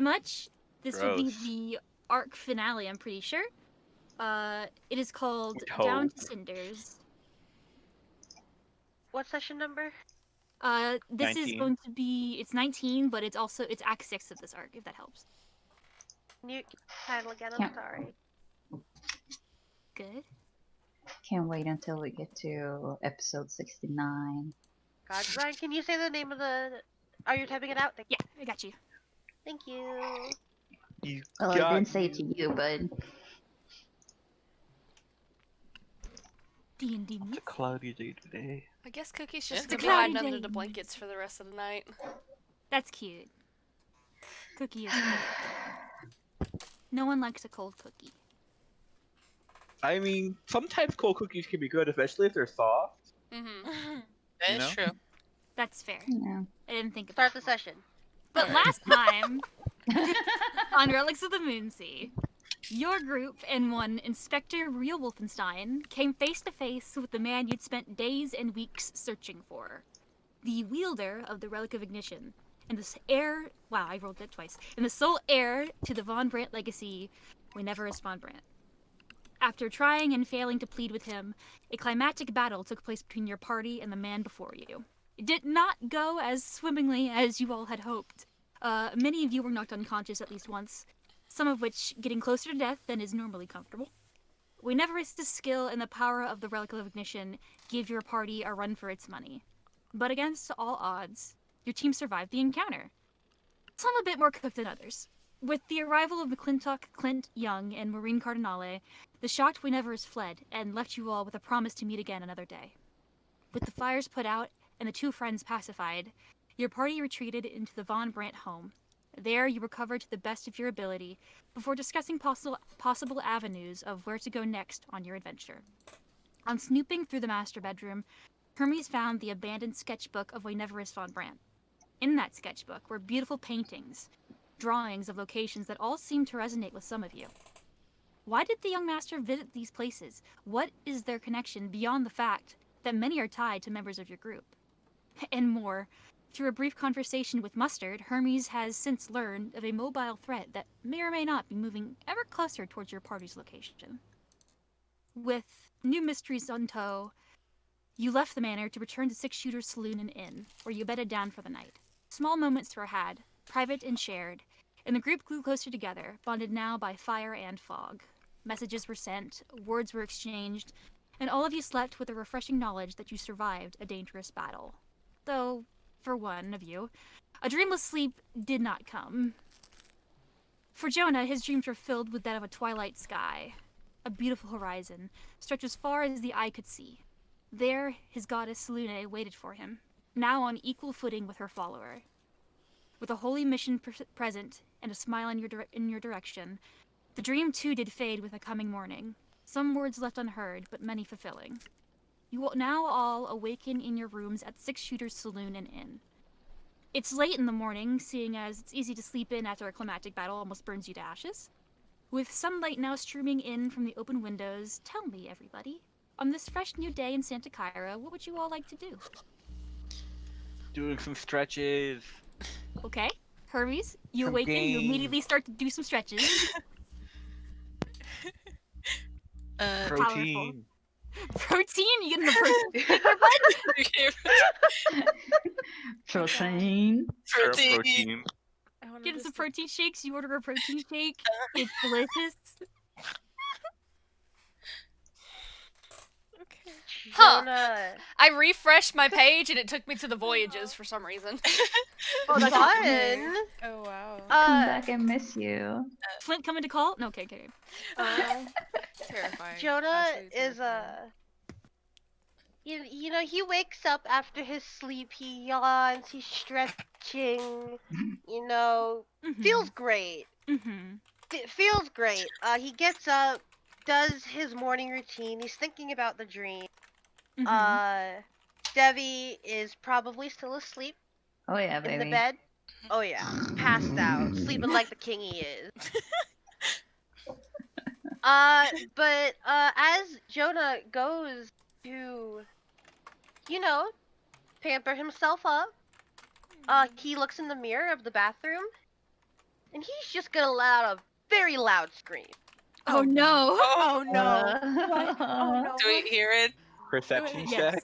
much. This will be Gross. the arc finale, I'm pretty sure. It is called Hope. Down to Cinders. What session number? This is 19. going to be, it's 19, but it's Act 6 of this arc, if that helps. New title again, I'm sorry. Good. Can't wait until we get to episode 69. God, Ryan, can you say the name of the... Are you typing it out? Yeah, I got you. Thank you. You Well, I got didn't say it to you, but D&D It's a meets. cloudy day today. I guess Cookie's It's just a gonna be cloudy hiding under day. the blankets for the rest of the night. That's cute. Cookie is cold. No one likes a cold cookie. I mean, sometimes cold cookies can be good, especially if they're soft. Mm-hmm. That You is know? true. That's fair. yeah. I didn't think Start about the session. But Alright. last time, on Relics of the Moonsea, your group and one Inspector Real Wolfenstein came face to face with the man you'd spent days and weeks searching for. The wielder of the Relic of Ignition, and the heir, wow, I rolled that twice, and the sole heir to the Von Brandt legacy, we never respond Brandt. After trying and failing to plead with him, a climactic battle took place between your party and the man before you. It did not go as swimmingly as you all had hoped. Many of you were knocked unconscious at least once, some of which getting closer to death than is normally comfortable. We never risked the skill and the power of the Relic of Ignition give your party a run for its money. But against all odds, your team survived the encounter. Some a bit more cooked than others. With the arrival of McClintock, Clint, Young, and Maureen Cardinale, the shocked Wynevers fled and left you all with a promise to meet again another day. With the fires put out and the two friends pacified, your party retreated into the Von Brandt home. There you recovered to the best of your ability before discussing possible avenues of where to go next on your adventure. On snooping through the master bedroom, Hermes found the abandoned sketchbook of Wynevers von Brandt. In that sketchbook were beautiful paintings, drawings of locations that all seemed to resonate with some of you. Why did the young master visit these places? What is their connection beyond the fact that many are tied to members of your group? And more, through a brief conversation with Mustard, Hermes has since learned of a mobile threat that may or may not be moving ever closer towards your party's location. With new mysteries on tow, you left the manor to return to Six Shooter's Saloon and Inn, where you bedded down for the night. Small moments were had, private and shared, and the group grew closer together, bonded now by fire and fog. Messages were sent, words were exchanged, and all of you slept with the refreshing knowledge that you survived a dangerous battle. Though, for one of you, a dreamless sleep did not come. For Jonah, his dreams were filled with that of a twilight sky. A beautiful horizon, stretched as far as the eye could see. There, his goddess Lune waited for him, now on equal footing with her follower. With a holy mission present and a smile in your direction, the dream too did fade with the coming morning. Some words left unheard, but many fulfilling. You will now all awaken in your rooms at Six Shooter's Saloon and Inn. It's late in the morning, seeing as it's easy to sleep in after a climactic battle almost burns you to ashes. With sunlight now streaming in from the open windows, tell me, everybody, on this fresh new day in Santa Kyra, what would you all like to do? Doing some stretches. Okay, Hermes, you Some awaken, you games. immediately start to do some stretches. Protein. Protein? You get in the protein? Protein. Protein. I wanted Getting to some say- protein shakes, you order a protein shake. It's delicious. Okay. Huh. I refreshed my page and it took me to the voyages for some reason. Oh, that's fun. Oh wow. Come back, I miss you. Flint coming to call? No, okay. Terrifying. Jonah Absolutely is terrifying. you know, he wakes up after his sleep, he yawns, he's stretching, you know, feels great. Feels great. He gets up, does his morning routine, he's thinking about the dream. Debbie is probably still asleep Oh yeah, baby. in the bed. Oh yeah, passed out, sleeping like the king he is. But as Jonah goes to, you know, pamper himself up, he looks in the mirror of the bathroom, and he's just gonna let out a very loud scream. Oh no. Oh no. Uh, Oh no. Do we hear it? Perception Yes. check.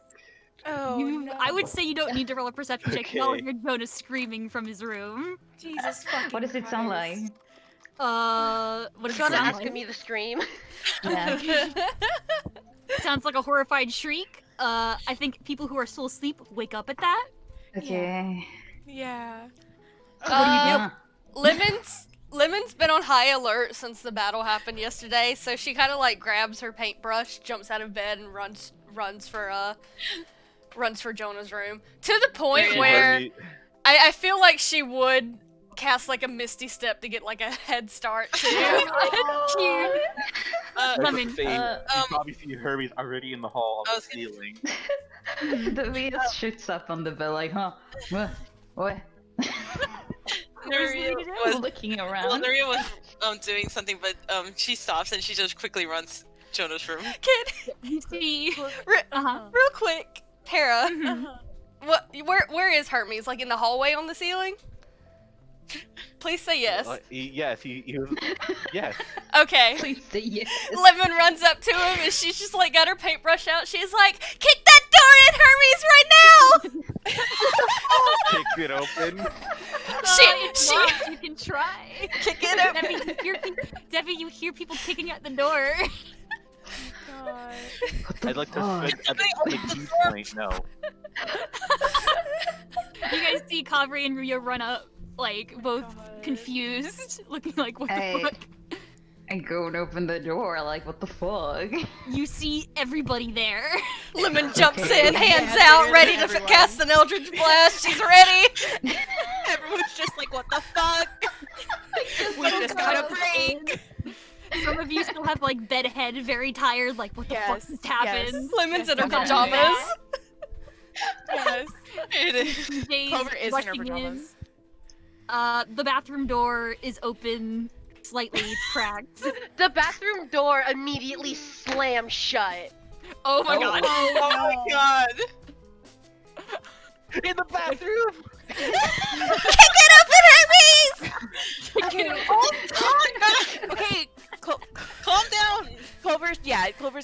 Oh no. I would say you don't need to roll a perception check. You all Okay. hear Jonas screaming from his room. Jesus fucking What does it sound like? Christ. What does it Jonah sound asking like? me to scream. Yeah. Sounds like a horrified shriek. I think people who are still asleep wake up at that. Okay. Yeah. Uh, Lemon's been on high alert since the battle happened yesterday, so she kind of like grabs her paintbrush, jumps out of bed, and runs for Jonah's room. To the point Yeah. where I feel like she would cast like a misty step to get like a head start too. Cute. Uh, Lemon. You probably see Hermes already in the hall I on was the ceiling. the Venus shoots up on the bed like, huh? What? Nuria was Looking well, around. Nuria was doing something, but she stops and she just quickly runs Jonah's room. Kid, You see. real quick, Tara, Mhm. where is Hermes? Like in the hallway on the ceiling? Please say yes. Yes, he was. Yes. Okay. Please say yes. Lemon runs up to him and she's just like got her paintbrush out. She's like, kick that door in, Hermes, right now! Kick it open. It's locked, you can try. Kick it open. Debbie, you hear people kicking at the door. God. I'd like to fuck? spend at the key point. No. You guys see Kavri and Ruya run up, like, both God. confused, looking like, what Hey. the fuck? I go and open the door, like, what the fuck? You see everybody there. Lemon jumps Okay. in, hands Yeah, out, literally ready to everyone. cast an Eldritch Blast. She's ready. Everyone's just like, what the fuck? We just got a break. Some of you still have, like, bedhead, very tired, like, what the fuck Yes, just happened? yes. Lemon's in her Okay. pajamas. Yes. It is. DJ's Clover is in her rushing pajamas. The bathroom door is open, slightly cracked. The bathroom door immediately slams shut. Oh my god. Oh my god. In the bathroom. Okay. Oh God. Okay. Calm down. Clover's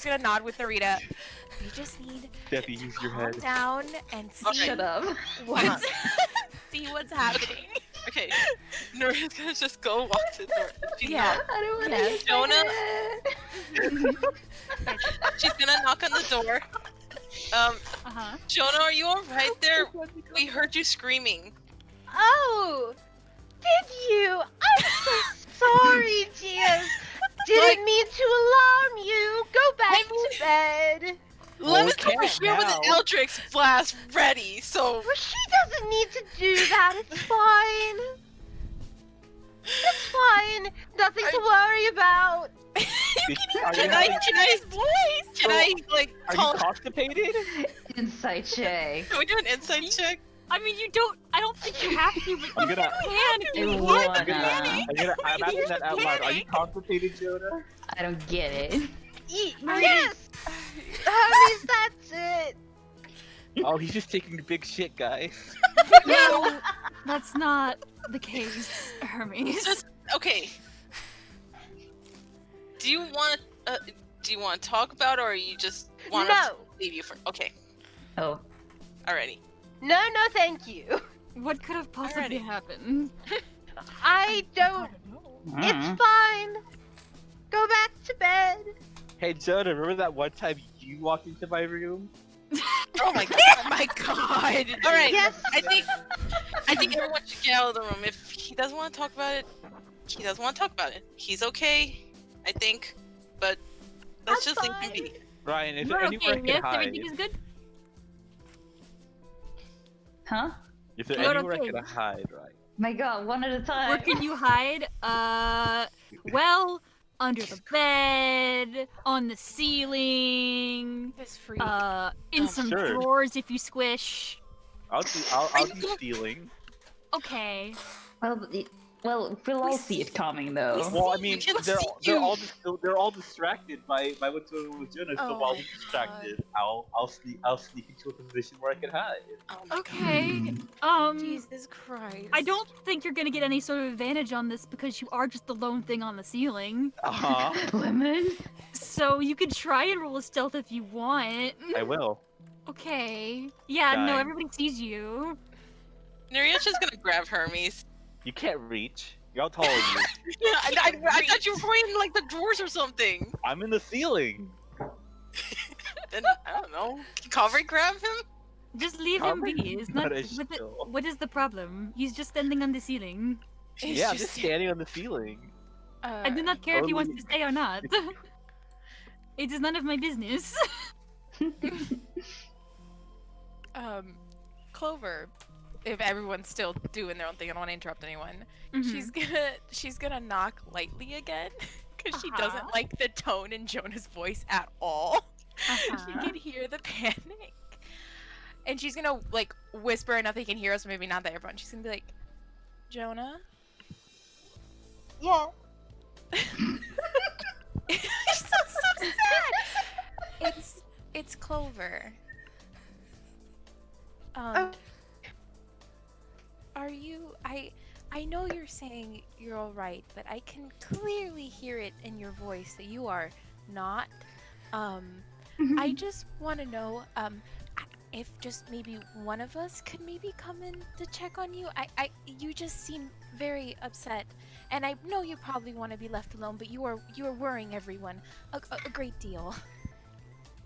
gonna nod with Narita. We just need Debbie, to use your calm head. down and see Okay. Shut up. what see what's happening. Okay. Nuria's gonna just go walk to the door. She's Yeah. I don't want Yeah. to Jonah? She's gonna knock on the door. Uh-huh. Jonah, are you alright there? We heard you screaming. Oh, did you? I'm so sorry, Gias. Didn't mean to alarm you. Go back to bed. Lemon's can't over here with an now. Eldritch Blast ready, so... Well, she doesn't need to do that. It's fine. It's fine. Nothing to worry about. Can I, like, Are call... you constipated? Inside check. Can we do an insight check? I mean, I don't think you have to, but I'm you gonna- can if you You want. wanna. I'm asking that out loud. Are you constipated, Jonah? I don't get it. Yes. Hermes, that's it. Oh, he's just taking the big shit, guys. No, that's not the case, Hermes. Just... Okay. Do you want to talk about it, or you just want us to No. leave you for... Okay. Oh. Alrighty. No, thank you. What could have possibly Alrighty. happened? I don't. It's Mm. fine. Go back to bed. Hey, Jonah, remember that one time you walked into my room? Oh my god. Oh my God. Alright. Yes. I think everyone should get out of the room. If he doesn't want to talk about it, he doesn't want to talk about it. He's okay, I think. But let's I'm just leave him fine. be. Ryan, is You're there anywhere I okay, can yes? hide? Everything is good? Huh? Is there You're anywhere okay. I can hide, Ryan? My god, one at a time. Where can you hide? Well, under the bed, on the ceiling, This freak. in Oh, some sure. drawers if you squish. I'll do stealing. Okay. Well, Well, we'll all see it coming though. Well, I mean, can they're see they're you. all distracted by what's going on with Jonas. So Oh while my he's distracted, I'll sneak into a position where I can hide. Oh my Okay. Jesus Christ. I don't think you're gonna get any sort of advantage on this because you are just the lone thing on the ceiling. Lemon? So you could try and roll a stealth if you want. I will. Okay. Yeah, no, Fine. everybody sees you. Naria's just gonna grab Hermes. You can't reach. How tall are you? Yeah, I thought you were going in like the drawers or something. I'm in the ceiling. Then I don't know. Can Calvary grab him? Just leave him Probably be. It's not. not as What, chill. what is the problem? He's just standing on the ceiling. Yeah, I'm just standing on the ceiling. I do not care if he wants totally- to stay or not. It is none of my business. Clover, if everyone's still doing their own thing, I don't want to interrupt anyone. Mhm. She's gonna knock lightly again because she Uh-huh. doesn't like the tone in Jonah's voice at all. She Uh-huh. can hear the panic, and she's gonna like whisper enough they can hear us. Maybe not that everyone. She's gonna be like, Jonah. Yeah. She's so sad. It's Clover. Oh. Are you? I know you're saying you're all right, but I can clearly hear it in your voice that you are not. I just want to know if just maybe one of us could maybe come in to check on you. You just seem very upset, and I know you probably want to be left alone, but you are worrying everyone a great deal.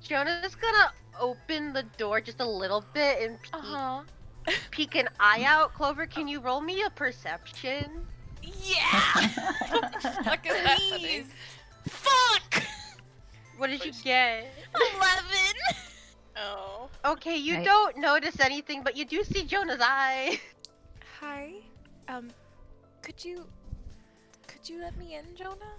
Jonah's gonna open the door just a little bit and peek an eye out. Clover, can you roll me a perception? Yeah. Fuck is happening? Fuck. What did you get? 11. Oh. Okay, you I- don't notice anything, but you do see Jonah's eye. Hi. Could you let me in, Jonah?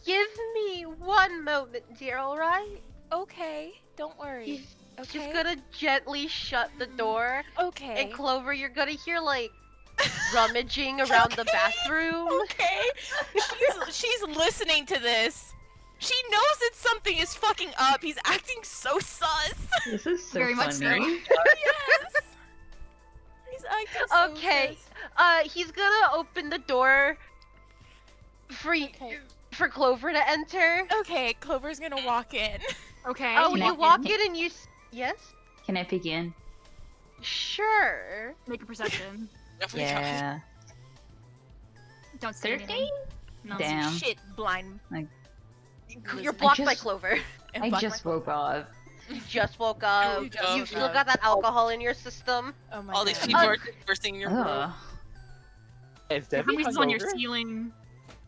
Give me one moment, dear, alright? Okay. Don't worry. He's Okay. just gonna gently shut the door. Okay. And Clover, you're gonna hear like rummaging around the bathroom. Okay. She's listening to this. She knows that something is fucking up. He's acting so sus. This is so Very much funny. so. Yes. He's acting so Okay. sus. He's gonna open the door Okay. for Clover to enter. Okay, Clover's gonna walk in. Okay. Oh, Can I you get walk in? in and yes? Can I peek in? Sure. Make a perception. Oh my God. Yeah. Don't say 13? anything. No. Damn. Shit, blind. You're blocked by just- Clover. And I blind just woke up. You just woke up. You just You woke still up. got that alcohol in your system. Oh my All these God. people are conversing in your room. Ugh. Is Debbie Hermes is on your hungover? ceiling.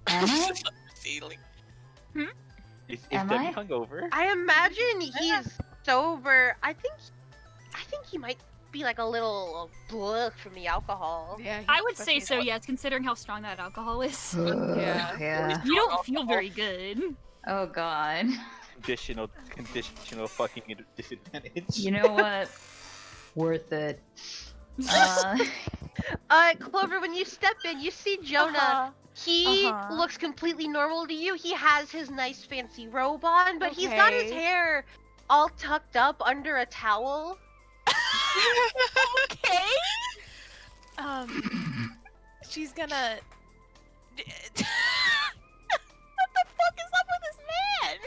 Am I? Ceiling. Is Am Debbie I? hungover? I imagine he's sober. I think he might be like a little blah from the alcohol. Yeah, I would say so, yes, considering how strong that alcohol is. Yeah. Yeah. You don't feel very good. Oh god. Conditional fucking disadvantage. You know what? Worth it. Clover, when you step in, you see Jonah. Uh-huh. He Uh-huh. looks completely normal to you. He has his nice fancy robe on, but he's got his Okay. hair all tucked up under a towel. Okay. She's gonna. What the fuck is up with this man?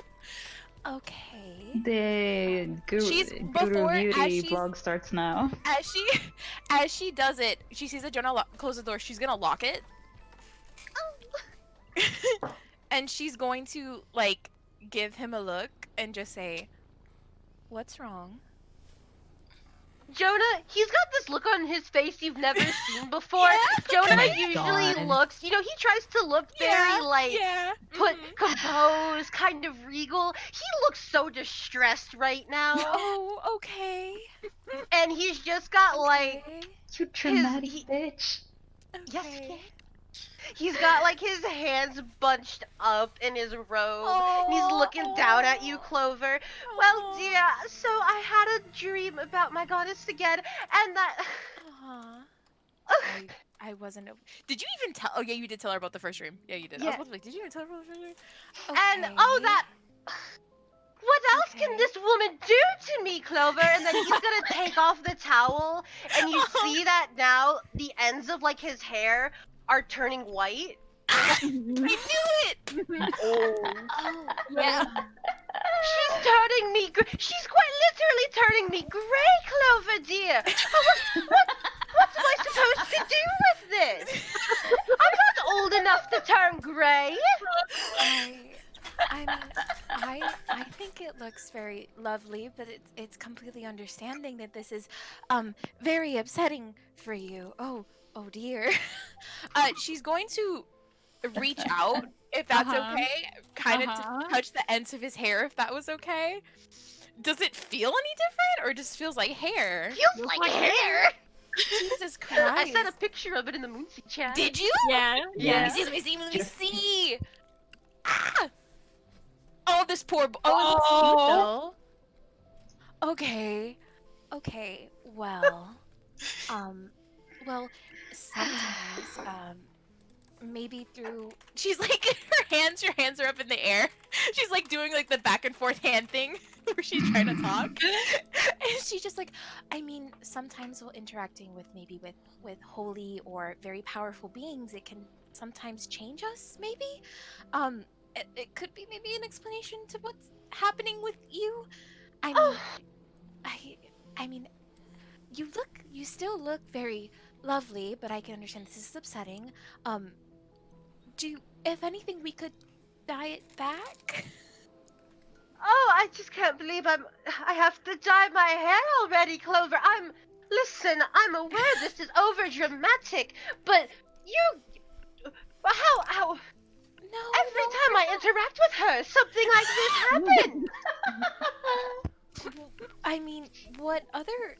Okay. The Guru, She's- Guru before- as Beauty she's- vlog starts now. As she does it, she sees that Jonah close the door. She's gonna lock it. And she's going to like give him a look and just say, "What's wrong?" Jonah, he's got this look on his face you've never seen before. Jonah Oh my usually God. looks, he tries to look very like yeah. composed, kind of regal. He looks so distressed right now. Oh, okay. And he's just got like Okay. You dramatic he- bitch. yes, Okay. he's got like his hands bunched up in his robe. And he's looking down at you, Clover. Well, dear, so I had a dream about my goddess again, and that Uh-huh. I wasn't. Did you even tell? Oh yeah, you did tell her about the first dream. Yeah, you did. I was Yeah. about to be like, did you even tell her about the first dream? And Okay. that. What else can Okay. this woman do to me, Clover? And then he's gonna take off the towel, and you see that now the ends of like his hair are turning white. I knew it. Oh. Oh yeah. She's turning me. She's quite literally turning me gray, Clover dear. What am I supposed to do with this? I'm not old enough to turn gray. I mean, I think it looks very lovely, but it's completely understanding that this is very upsetting for you. Oh dear. She's going to reach out if that's okay, kind of to touch the ends of his hair if that was okay. Does it feel any different or just feels like hair? Feels like hair. Jesus Christ. I sent a picture of it in the Moonsea chat. Did you? Yeah. Yeah. Let me see. Ah! Oh, this poor. Oh, it looks cute though. Okay. Well, sometimes, maybe through. She's like your hands are up in the air. She's like doing like the back and forth hand thing where she's trying to talk. And she's just like, I mean, sometimes while interacting with with holy or very powerful beings, it can sometimes change us. Maybe, it could be maybe an explanation to what's happening with you. I mean, you still look very lovely, but I can understand this is upsetting. If anything, we could dye it back? Oh, I just can't believe I have to dye my hair already, Clover. Listen, I'm aware this is over dramatic, but how No. every time I interact with her, something like this happens. I mean, what other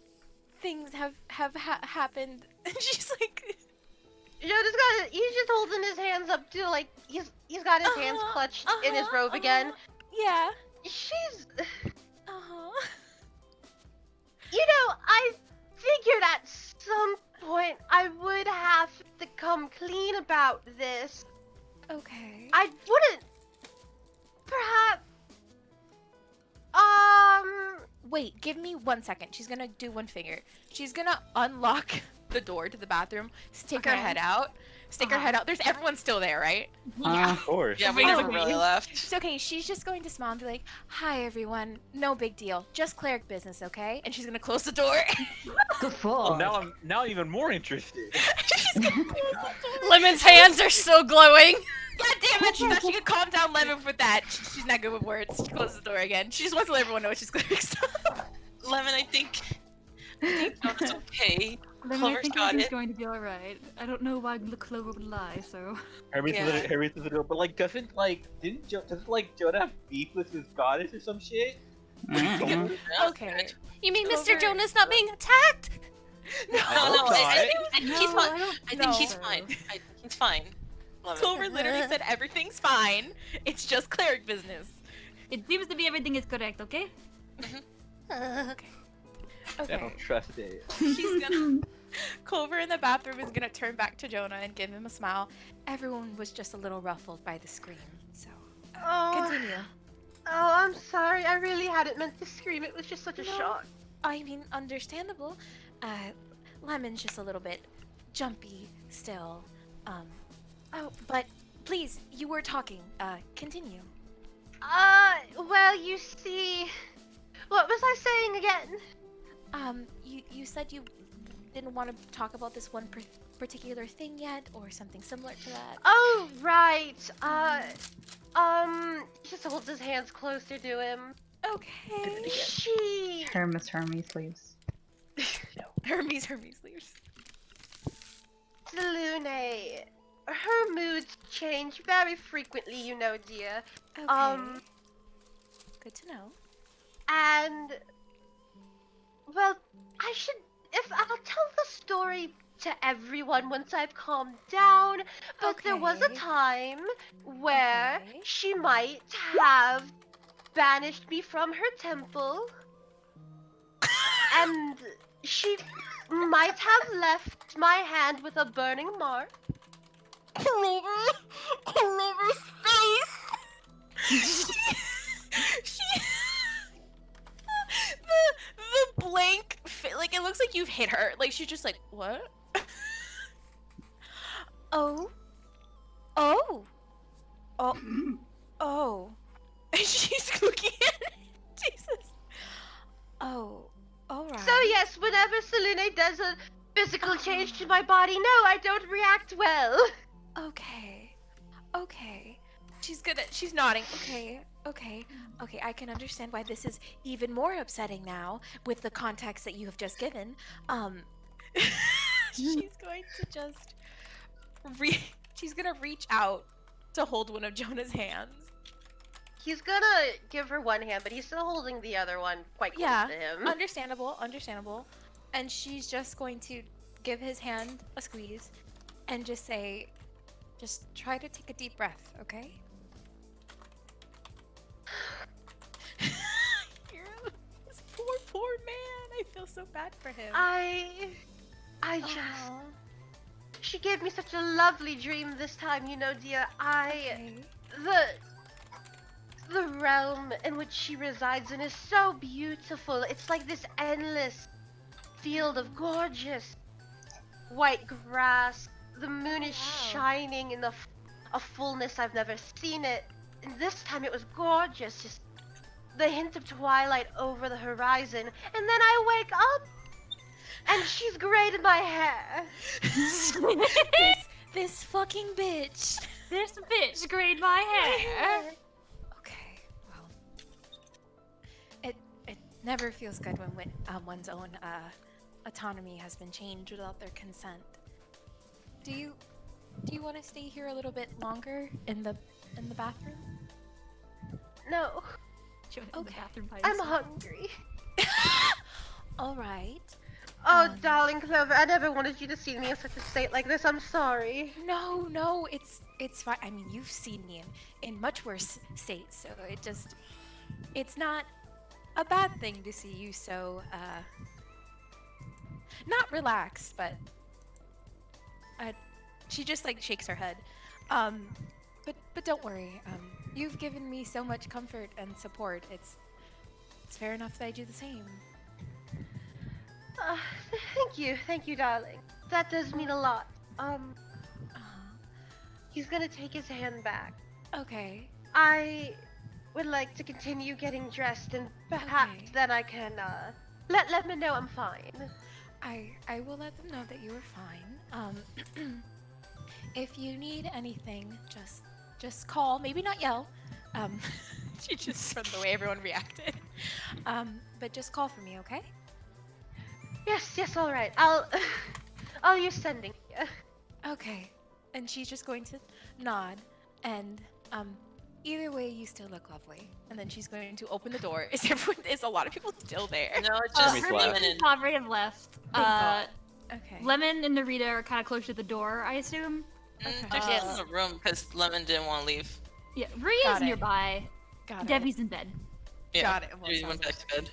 things have happened? She's like, He's just holding his hands up too, like he's got his hands clutched in his robe again. Yeah. She's, Uh-huh. I figured at some point I would have to come clean about this. Okay. I wouldn't. Perhaps. Wait, give me 1 second. She's gonna do one finger. She's gonna unlock the door to the bathroom, stick her head out. There's everyone still there, right? Of course. Yeah, we never really left. It's okay. She's just going to smile and be like, "Hi, everyone. No big deal. Just cleric business, okay?" And she's gonna close the door. Good Oh, for. now I'm even more interested. She's gonna close the door. Lemon's hands are still glowing. God damn it! She thought she could calm down Lemon with that. She's not good with words. She closes the door again. She just wants to let everyone know she's cleric stuff. Lemon, I think it's okay. I Clover's think got everything's it. going to be alright. I don't know why Clover would lie, so. Harry Yeah. through the door, but like doesn't Jonah have beef with his goddess or some shit? Okay. You mean Mr. Clover- Jonah's not being attacked? No, I think he's No, fine. I think he's know. fine. He's fine. Love it. Clover literally said everything's fine. It's just cleric business. It seems to be everything is correct, okay? I Okay. don't trust it. She's gonna. Clover in the bathroom is gonna turn back to Jonah and give him a smile. Everyone was just a little ruffled by the scream, so continue. Oh, I'm sorry. I really hadn't meant to scream. It was just such a No. shock. I mean, understandable. Lemon's just a little bit jumpy still. But please, you were talking. Continue. Well, you see, what was I saying again? You said you didn't want to talk about this one particular thing yet, or something similar to that. Oh, right. Just holds his hands closer to him. Okay. She. Hermes sleeves. Hermes sleeves. Lune. Her moods change very frequently, you know, dear. Okay. Good to know. And. Well, if I'll tell the story to everyone once I've calmed down, but there was a Okay. time where Okay. she might have banished me from her temple, and she might have left my hand with a burning mark. Clover's face. she the blank like it looks like you've hit her. Like she's just like, what? Oh. And she's looking at it. Jesus. Oh. Alright. So yes, whenever Selene does a physical change to my body, no, I don't react well. Okay. She's nodding. Okay, I can understand why this is even more upsetting now with the context that you have just given. She's going to just she's gonna reach out to hold one of Jonah's hands. He's gonna give her one hand, but he's still holding the other one quite close to him. Understandable. And she's just going to give his hand a squeeze and just say, just try to take a deep breath, okay? This poor man. I feel so bad for him. I just... Aw, She gave me such a lovely dream this time, you know, dear. okay. The realm in which she resides in is so beautiful. It's like this endless field of gorgeous white grass. The moon is shining in a fullness I've never seen it. And this time it was gorgeous, just the hint of twilight over the horizon. And then I wake up, and she's braided my hair. This fucking bitch. This bitch grayed my hair. Okay, well, it never feels good when one's own autonomy has been changed without their consent. Do you want to stay here a little bit longer in the bathroom? No, She went in the Okay. bathroom by I'm herself. hungry. All right. Oh, darling Clover, I never wanted you to see me in such a state like this. I'm sorry. No, it's fine. I mean, you've seen me in much worse states, so it's not a bad thing to see you so not relaxed, but she just like shakes her head. But don't worry. You've given me so much comfort and support. It's fair enough that I do the same. Thank you, darling. That does mean a lot. Uh, He's gonna take his hand back. okay. I would like to continue getting dressed, and perhaps Okay. then I can, let me know I'm fine. I will let them know that you are fine. If you need anything, just call. Maybe not yell. She just from the way everyone reacted. But just call for me, okay? Yes, all right. I'll use sending you. Okay. And she's just going to nod, and either way, you still look lovely. And then she's going to open the door. Is a lot of people still there? No, it's just Hermes Lemon left. and Kavri have left. Thank God. Okay. Lemon and Narita are kind of close to the door, I assume. they're Okay. just in the room because Lemon didn't want to leave. Yeah, Ria's Got it. nearby. Got it. Debbie's in bed. Yeah, Got it. Well, she sounds went back to bed.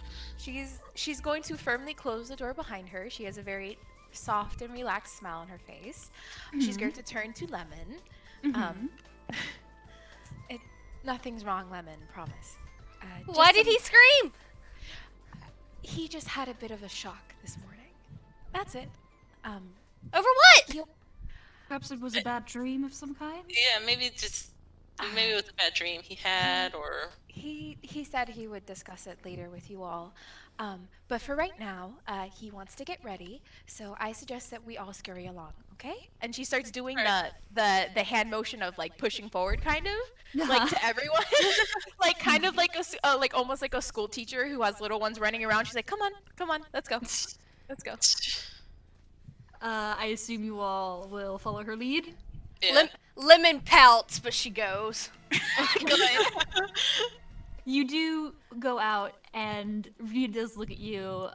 She's going to firmly close the door behind her. She has a very soft and relaxed smile on her face. She's going to turn to Lemon. Nothing's wrong, Lemon. Promise. Why did he scream? He just had a bit of a shock this morning. That's it. Over what? Perhaps it was a bad dream of some kind? Yeah, maybe it was a bad dream he had, or He said he would discuss it later with you all. But for right now, he wants to get ready. So I suggest that we all scurry along, okay? And she starts doing the hand motion of like pushing forward, kind of like to everyone, like kind of like like almost like a school teacher who has little ones running around. She's like, come on, let's go, let's go. I assume you all will follow her lead. yeah. Lemon pouts, but she goes. You do go out, and Rita does look at you,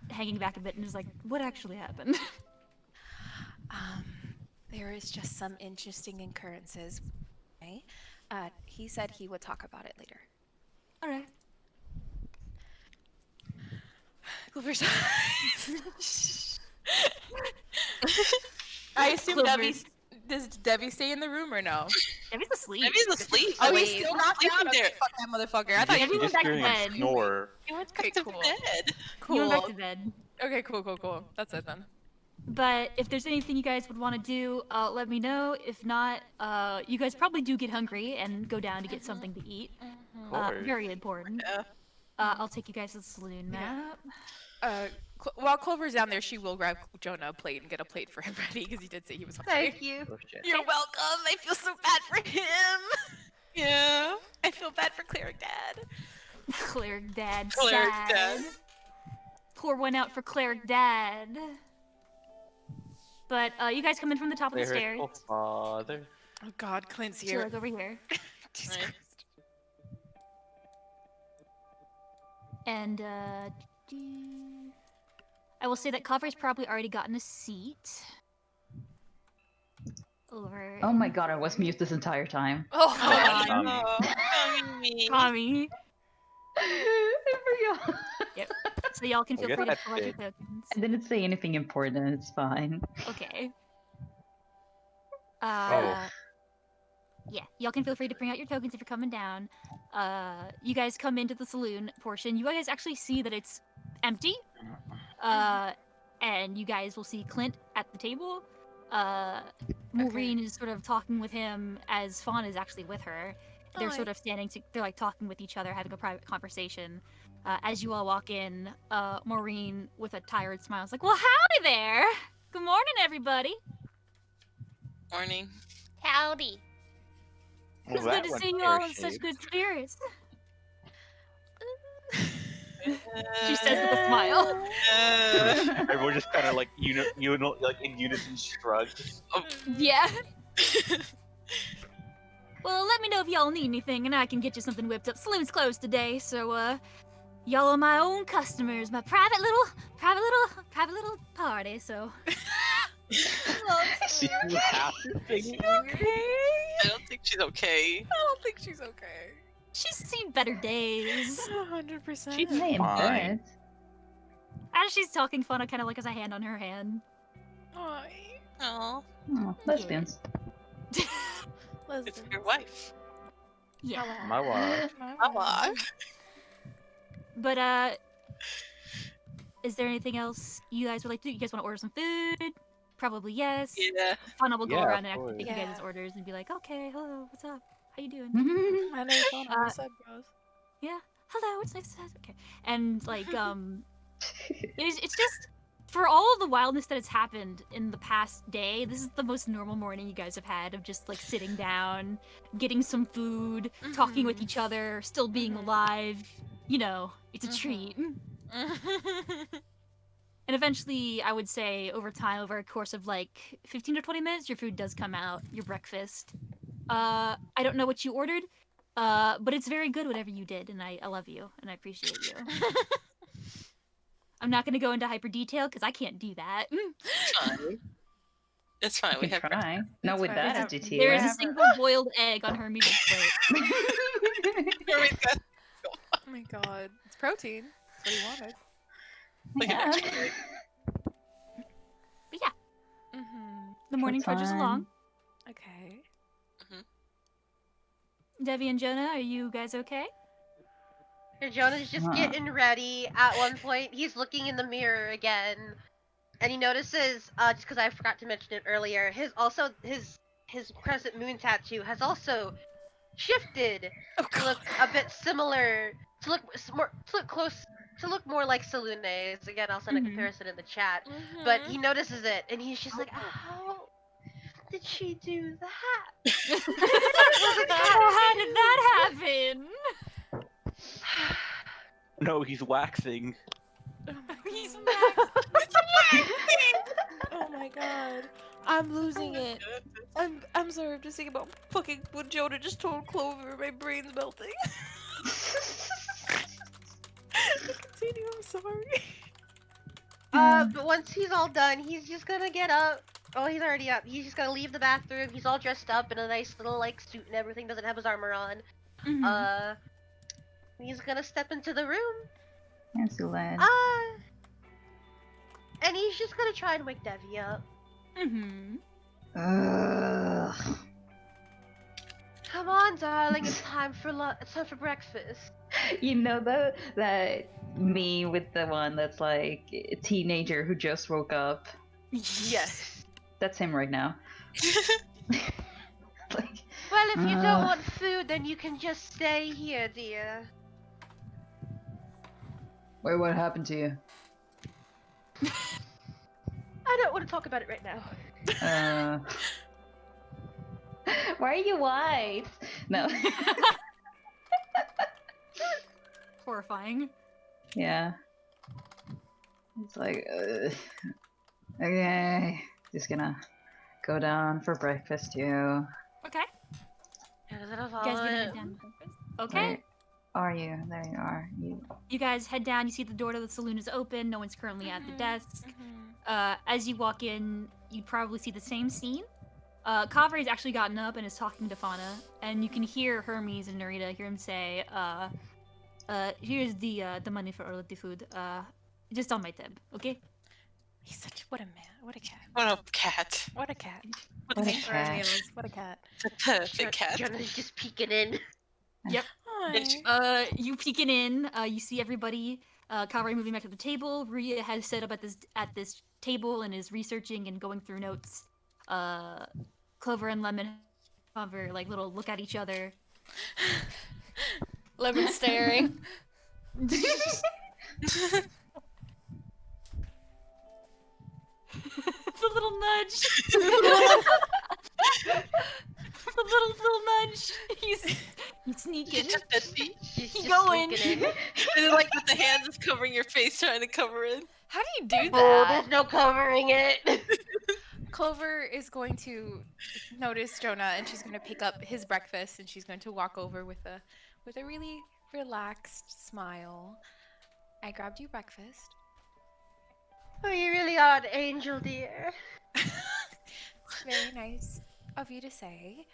hanging back a bit, and is like, "What actually happened?" There is just some interesting occurrences. Okay? He said he would talk about it later. All right. Clover's eyes. I assume Clover. does Debbie stay in the room or no? Debbie's asleep. Debbie's asleep. Oh, Wait, he's still knocked sleeping out. Okay, there. fuck that motherfucker. I thought Debbie you went Just back to hearing him bed. snore. He went Okay, back to cool. bed. You went back cool. to bed. Okay, cool. That's it then. But if there's anything you guys would want to do, let me know. If not, you guys probably do get hungry and go down to get something to eat. Of course. Very important. Yeah. I'll take you guys to the saloon map. While Clover's down there, she will grab Jonah a plate and get a plate for him ready because he did say he was hungry. Thank you. Oh, shit. You're welcome. I feel so bad for him. Yeah. I feel bad for Cleric Dad. Cleric Dad. Cleric sad. Dad. Pour one out for Cleric Dad. But you guys come in from the top of the stairs. Clerical father. Oh God, Clint's So here. like over here. Jesus Right. Christ. And I will say that Cover's probably already gotten a seat. Over. Oh my god, I was mute this entire time. Oh, God. Tommy. Tommy. I forgot. So y'all can I feel guess free to that's collect your it. tokens. I didn't say anything important, it's fine. Okay. Oh. Yeah, y'all can feel free to bring out your tokens if you're coming down. You guys come into the saloon portion. You guys actually see that it's empty. And you guys will see Clint at the table. Maureen is sort of talking with him as Fawn is actually with her. They're Hi. sort of they're like talking with each other, having a private conversation. As you all walk in, Maureen, with a tired smile, is like, "Well, howdy there. Good morning, everybody. Morning. howdy. Well, It's that good to went see you all in such pear-shaped. good spirits." She says with a smile. Everyone just kind of like like in unison shrugs. Yeah. Well, let me know if y'all need anything, and I can get you something whipped up. Saloon's closed today, so y'all are my own customers, my private little party. So You have to sing it. I don't think she's okay. I don't think she's okay. she's seen better days. 100%. She's I am fine. good. As she's talking fun, I kind of like has a hand on her hand. Oh, Oh, lesbians. it's your wife. Yeah. My wife. My wife. But is there anything else you guys would like to do? You guys want to order some food? Probably yes. Yeah. Fauna will go Yeah, around of and actually course. take you guys' Yeah. orders and be like, "Okay, hello, what's up? How you doing?" My name's Fauna. What's up, bros? Yeah, hello, it's nice to have okay. And like it's just for all of the wildness that has happened in the past day, this is the most normal morning you guys have had of just like sitting down, getting some food, talking with each other, still being alive. You know, it's a treat. And eventually, I would say over time, over a course of like 15 to 20 minutes, your food does come out, your breakfast. I don't know what you ordered, but it's very good, whatever you did, and I love you, and I appreciate you. I'm not going to go into hyper detail, because I can't do that. It's fine. It's fine. We We have try. Not with fine. that Yeah. attitude. There is a single boiled egg on her meat plate. Oh my god. It's protein. That's what he wanted. Like an Yeah. extra egg. But yeah, Mm-hmm. the morning Fun. trudges along. Okay. Debbie and Jonah, are you guys okay? Here, Jonah's just getting ready. At one point, he's looking in the mirror again, and he notices, just because I forgot to mention it earlier, his crescent moon tattoo has also shifted to look a bit similar, to look more like Salune's. Again, I'll send a Mhm. comparison in the chat. But he notices it, and he's just like, "How did she do that?" How did that happen? No, he's waxing. He's Oh my god. I'm losing it. I'm sorry, I'm just thinking about fucking what Jonah just told Clover. My brain's melting. Continue, I'm sorry. But once he's all done, he's just gonna get up. Oh, he's already up. He's just gonna leave the bathroom. He's all dressed up in a nice little like suit and everything. Doesn't have his armor on. Mhm. He's gonna step into the room. Fancy lad. And he's just gonna try and wake Devi up. Mm-hmm. Ugh. Come on, darling, it's time for breakfast. You know that meme with the one that's like a teenager who just woke up? Yes. That's him right now. Like, Well, if you don't want food, then you can just stay here, dear. wait, what happened to you? I don't want to talk about it right now. Why are you white? No. Horrifying. Yeah. It's like, okay, just gonna go down for breakfast too. Okay. You guys gonna head down to breakfast? Okay. Where are you? There you are. You guys head down. You see the door to the saloon is open. No one's currently at the desk. As you walk in, you probably see the same scene. Kavri's actually gotten up and is talking to Fauna, and you can hear Hermes and Narita hear him say, here's the money for all of the food. Just on my tab, okay? He's such what a man. What a cat. What a cat. What a cat. What a Thanks for our cat. meals. What a cat. The perfect cat. Jonah's just peeking in. Yep. Hi. You peeking in. You see everybody. Kavri moving back to the table. Ria has set up at this table and is researching and going through notes. Clover and Lemon have a little look at each other. Lemon staring. The little nudge. The little nudge. He's sneaking. She's just going. sneaking in. And then, like, with the hands just covering your face, trying to cover it. How do you do Oh, that? there's no covering it. Clover is going to notice Jonah, and she's going to pick up his breakfast, and she's going to walk over with a really relaxed smile. I grabbed you breakfast. Oh, you really are an angel, dear. It's very nice of you to say.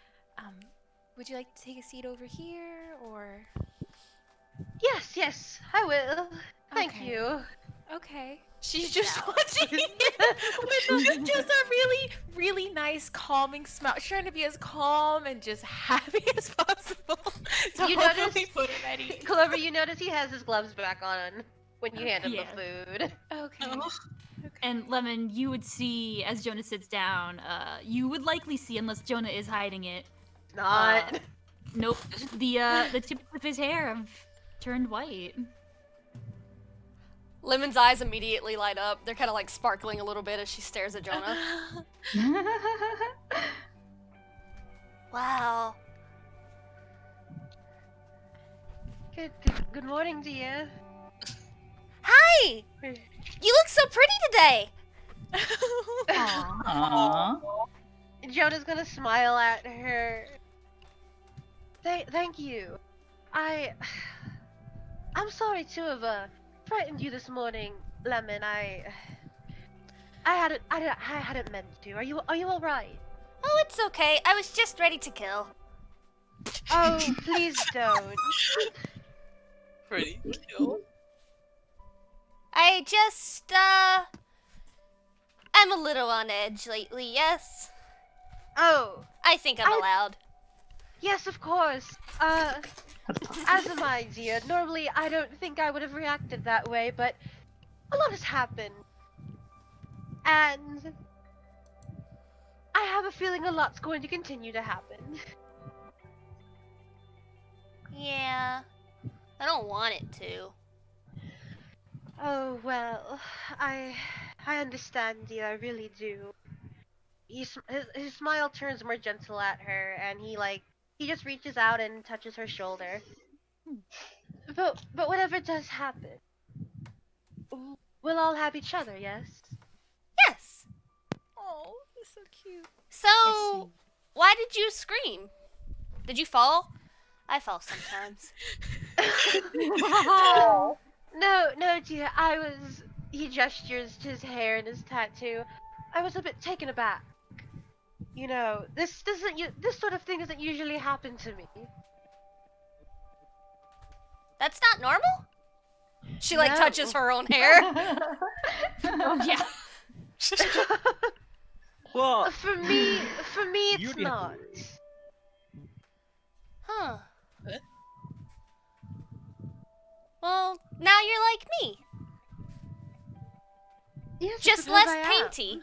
Would you like to take a seat over here, or? Yes, I will. Thank Okay. you. Okay. She's just watching it with just a really nice, calming smile. She's trying to be as calm and just happy as possible. So You hopefully notice- put it at ease. Clover, you notice he has his gloves back on when you hand him Yeah. the food. Okay. Oh. And Lemon, you would see as Jonah sits down. You would likely see, unless Jonah is hiding it. It's not. Nope. The tips of his hair have turned white. Lemon's eyes immediately light up. They're kind of like sparkling a little bit as she stares at Jonah. Wow. Good morning, dear. Hi! You look so pretty today! Aww. Jonah's gonna smile at her. Thank you. I'm sorry to have frightened you this morning, Lemon. I hadn't meant to. Are you all right? Oh, it's okay. I was just ready to kill. Oh, please don't. Pretty kill. I just, I'm a little on edge lately, yes? Oh, I think I'm allowed. yes, of course. As am I, dear. Normally, I don't think I would have reacted that way, but a lot has happened. And I have a feeling a lot's going to continue to happen. Yeah. I don't want it to. Oh, well, I understand, dear, I really do. His smile turns more gentle at her, and he just reaches out and touches her shoulder. But whatever does happen, we'll all have each other, yes? Yes. Oh, that's so cute. So, why did you scream? Did you fall? I fall sometimes. No, dear, he gestures to his hair and his tattoo. I was a bit taken aback. You know, this sort of thing doesn't usually happen to me. That's not normal? She like No. touches her own hair. Oh yeah. Well, For me, You it's need- not. Huh. What? Well, now you're like me. Yes, Just because less I am. painty.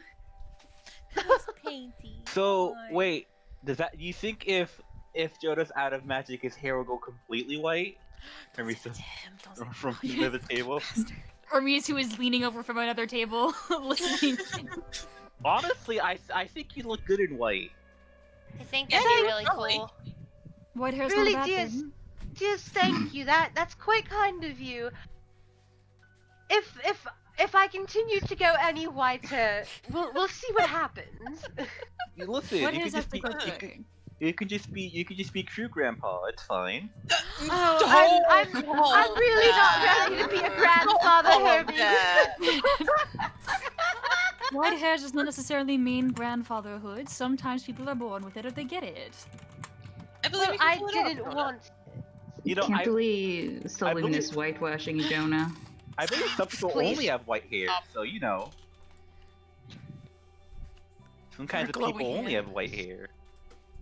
Painty. so Fine. wait, does that? You think if Joda's out of magic, his hair will go completely white? From Don't say it to him, don't say it. from under the table. Hermes, who is leaning over from another table, listening. Honestly, I think you look good in white. I think Yeah, that'd be you really probably. cool. White hair's Really, not a bad dear, thing. Just thank you. That's quite kind of you. If I continue to go any whiter, we'll see what happens. Listen, White you hair's can just actually be quite you can, good. you can just be true grandpa. It's fine. Oh, I'm really not ready to be a grandfather, Herbie. White hair does not necessarily mean grandfatherhood. Sometimes people are born with it or they get it. I believe Well, you can I pull it off, didn't Jonah. want. You know, Can't believe Sullivan believe- is whitewashing Jonah. I believe some people Please. only have white hair, Stop. so you know. Some kinds of glowing people only hair. have white hair.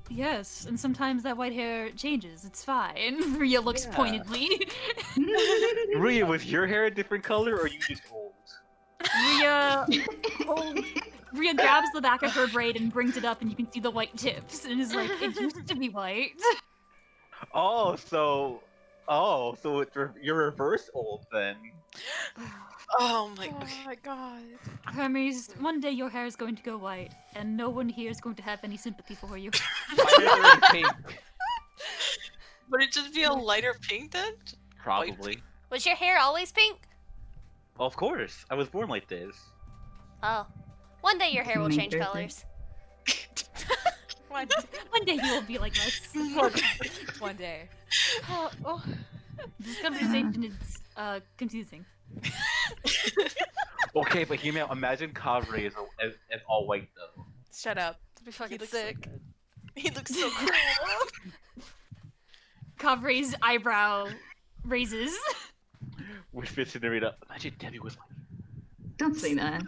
Yes, and sometimes that white hair changes. It's fine. Rhea looks Yeah. pointedly. Rhea, was your hair a different color, or are you just old? Rhea grabs the back of her braid and brings it up, and you can see the white tips, and is like, it used to be white. Oh, so it's you're reverse old then. Oh my. Oh Okay. my god. Hermes, one day your hair is going to go white, and no one here is going to have any sympathy for you. My hair's already pink. Would it just be a lighter pink then? Probably. Was your hair always pink? Well, of course. I was born like this. Oh. One day your hair will change Interesting. colors. One, One day you will be like us. one day. Oh, This conversation is confusing. Okay, but hear me out. Imagine Kavre as all white though. Shut up. That'd be He fucking looks so sick. good. He looks so cool. Kavre's eyebrow raises. Whispers to Narita. Imagine Debbie was white. Don't say that.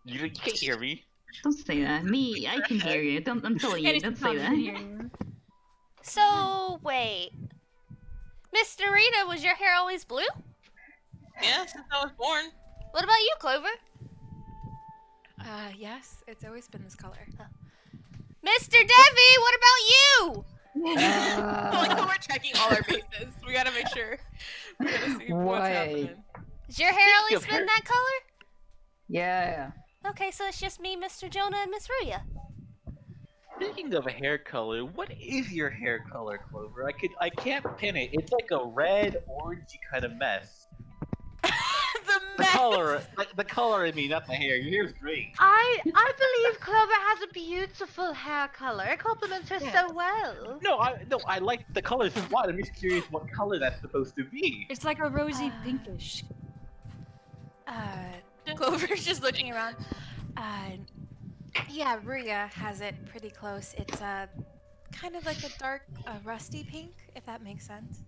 You can't hear me. Don't say that. Me, I can hear you. I'm telling you. Can't Don't stop say that. hearing. So, wait. Miss Narita, was your hair always blue? Yeah, since I was born. What about you, Clover? Yes, it's always been this color. Mr. Devi, what about you? Like how we're checking all our bases. We gotta make sure. We gotta see what's Why? happening. Has your hair Speaking always of been hair- that color? Yeah. Okay, so it's just me, Mr. Jonah, and Miss Ruya. Speaking of hair color, what is your hair color, Clover? I can't pin it. It's like a red, orangey kind of mess. The The mess. color, like the color. I mean, not the hair. Your hair's great. I believe Clover has a beautiful hair color. It complements her Yeah. so well. No, I like the colors a lot. I'm just curious what color that's supposed to be. It's like a rosy pinkish. Clover's just looking around. Yeah, Ruya has it pretty close. It's kind of like a dark, rusty pink, if that makes sense.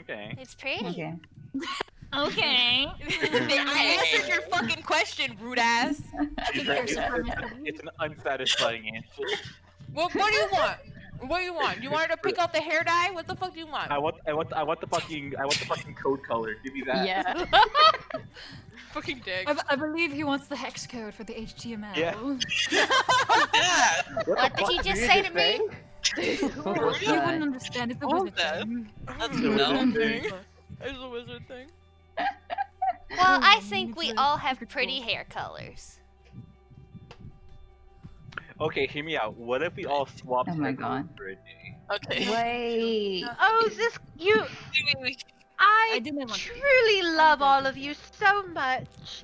Okay. It's pretty. Okay. Okay. I answered your fucking question, rude ass. It's an unsatisfying answer. What do you want? What do you want? You wanted to pick out the hair dye? What the fuck do you want? I want the fucking code color. Give me that. Yeah. Fucking dick. I believe he wants the hex code for the HTML. Yeah. Yeah. What did he just say to me? What was You wouldn't that? understand. It's a All wizard that. thing. That's No. no. thing. It's a wizard thing. Well, I think we all have pretty hair colors. Okay, hear me out. What if we all swapped Oh my hair God. colors for a day? Okay. Wait. Oh, is this you? I I didn't want to. truly love all of you so much.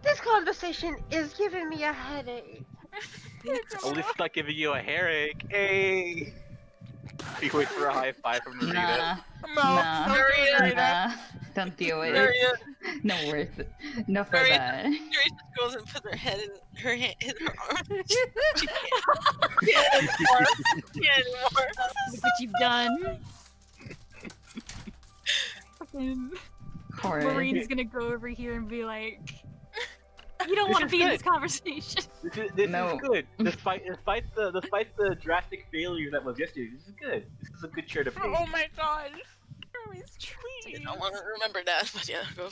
This conversation is giving me a headache. At least it's not giving you a hairache. Hey. You wait for a high five from Narita. Nah. Don't do it, Rita. Nah. Don't do it. Maria, No worth it. No for Very- that. Maria just goes and puts her head in her hand in her arm. She can't anymore. She can't anymore. Look what you've done. And Horrid. Maureen's gonna go over here and be like, "You don't This want to is be in good. this conversation." This No. is good. Despite the drastic failure that was yesterday, this is good. This is a good chair to face. Oh my god. Hermes, I please. don't want to remember that, but yeah, go.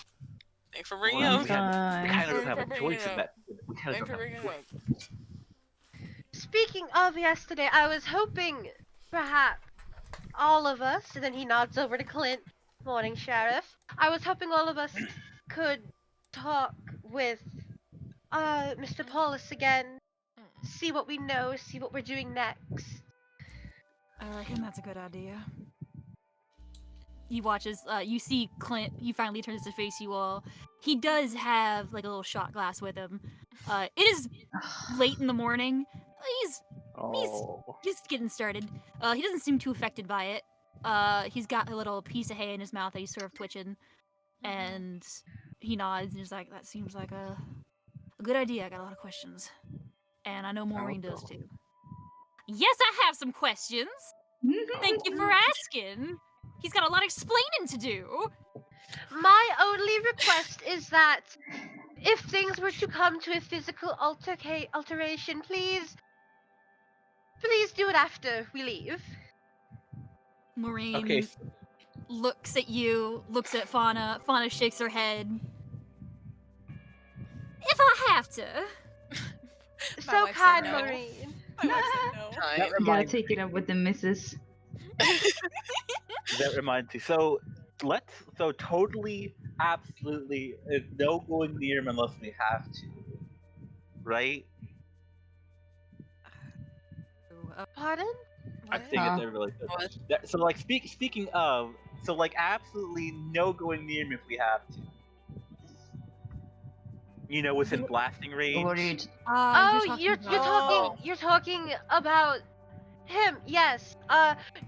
Thanks for bringing it Well, up. we kind of Sorry have for a bringing choice it in up. that. We kind of Thanks for don't have a bringing it choice. up. Speaking of yesterday, I was hoping perhaps all of us, and then he nods over to Clint, morning sheriff. I was hoping all of us could talk with Mr. Paulus again, see what we know, see what we're doing next. I reckon that's a good idea. You watch as you see Clint. He finally turns to face you all. He does have like a little shot glass with him. It is late in the morning. He's Oh. just getting started. He doesn't seem too affected by it. He's got a little piece of hay in his mouth that he's sort of twitching, and he nods and he's like, "That seems like a good idea. I got a lot of questions, and I know Maureen does too." Yes, I have some questions. Thank you for asking. He's got a lot of explaining to do. My only request is that if things were to come to a physical alteration, please do it after we leave. Maureen Okay. looks at you, looks at Fauna. Fauna shakes her head. If I have to. So wife said kind, no. Maureen. My wife said no. That You gotta reminds take it up with the missus. That reminds me. So totally, absolutely, no going near him unless we have to, right? Pardon? I'm saying it there really good. So like speaking of, so like absolutely no going near him if we have to. You know, within blasting range. What are you Oh, you're talking about him. Yes.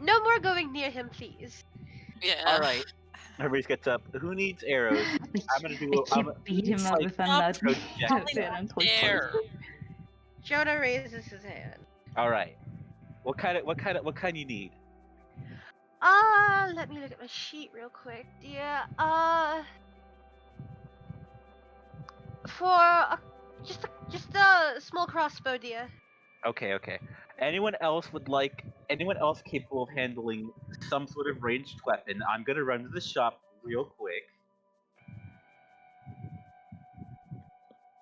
No more going near him, please. Yeah. All right. Everybody gets up. Who needs arrows? I'm gonna do. I keep beat him up if I'm not There. Jonah raises his hand. All right. What kind you need? Let me look at my sheet real quick, dear. For just a small crossbow, dear. Okay. Anyone else capable of handling some sort of ranged weapon? I'm gonna run to the shop real quick.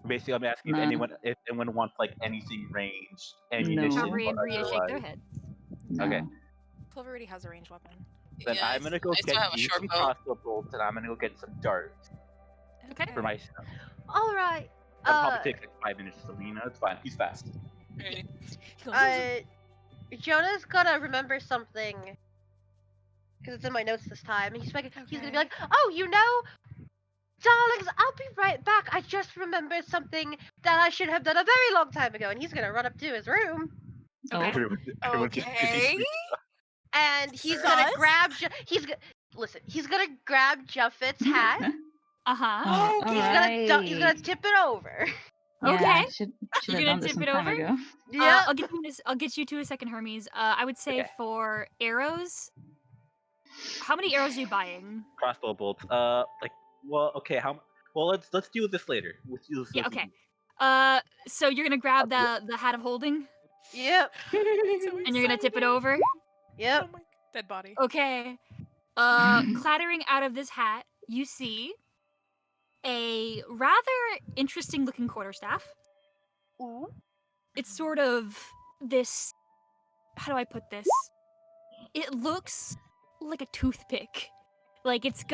Basically, I'm asking if anyone wants like anything ranged, ammunition. Calvary and or Bria shake their otherwise. head. Okay. Clover already has a ranged weapon. Then Yeah, I'm gonna go I still get have a you short some bow. crossbow bolts, and I'm gonna go get some darts Okay. for myself. All right. That'll probably take like 5 minutes to lean. It's fine. He's fast. Jonah's gonna remember something because it's in my notes this time. He's gonna be like, "Oh, you know, darlings, I'll be right back. I just remembered something that I should have done a very long time ago." And he's gonna run up to his room. Okay. Everyone gets busy. And he's gonna grab. He's gonna grab Juffet's hat. Uh-huh. He's gonna tip it over. Okay. Should You're have gonna done this tip some it time over? ago. Yeah. I'll get you to a second, Hermes. I would say Okay. for arrows. How many arrows are you buying? Crossbow bolts. Okay. Well, let's deal with this later. Let's deal with this Yeah. later. Okay. So you're gonna grab the hat of holding, Yep. and you're gonna tip it over. Yep. Dead body. Okay. Clattering out of this hat, you see a rather interesting looking quarterstaff. Ooh. It's sort of this. How do I put this? It looks like a toothpick. Like it's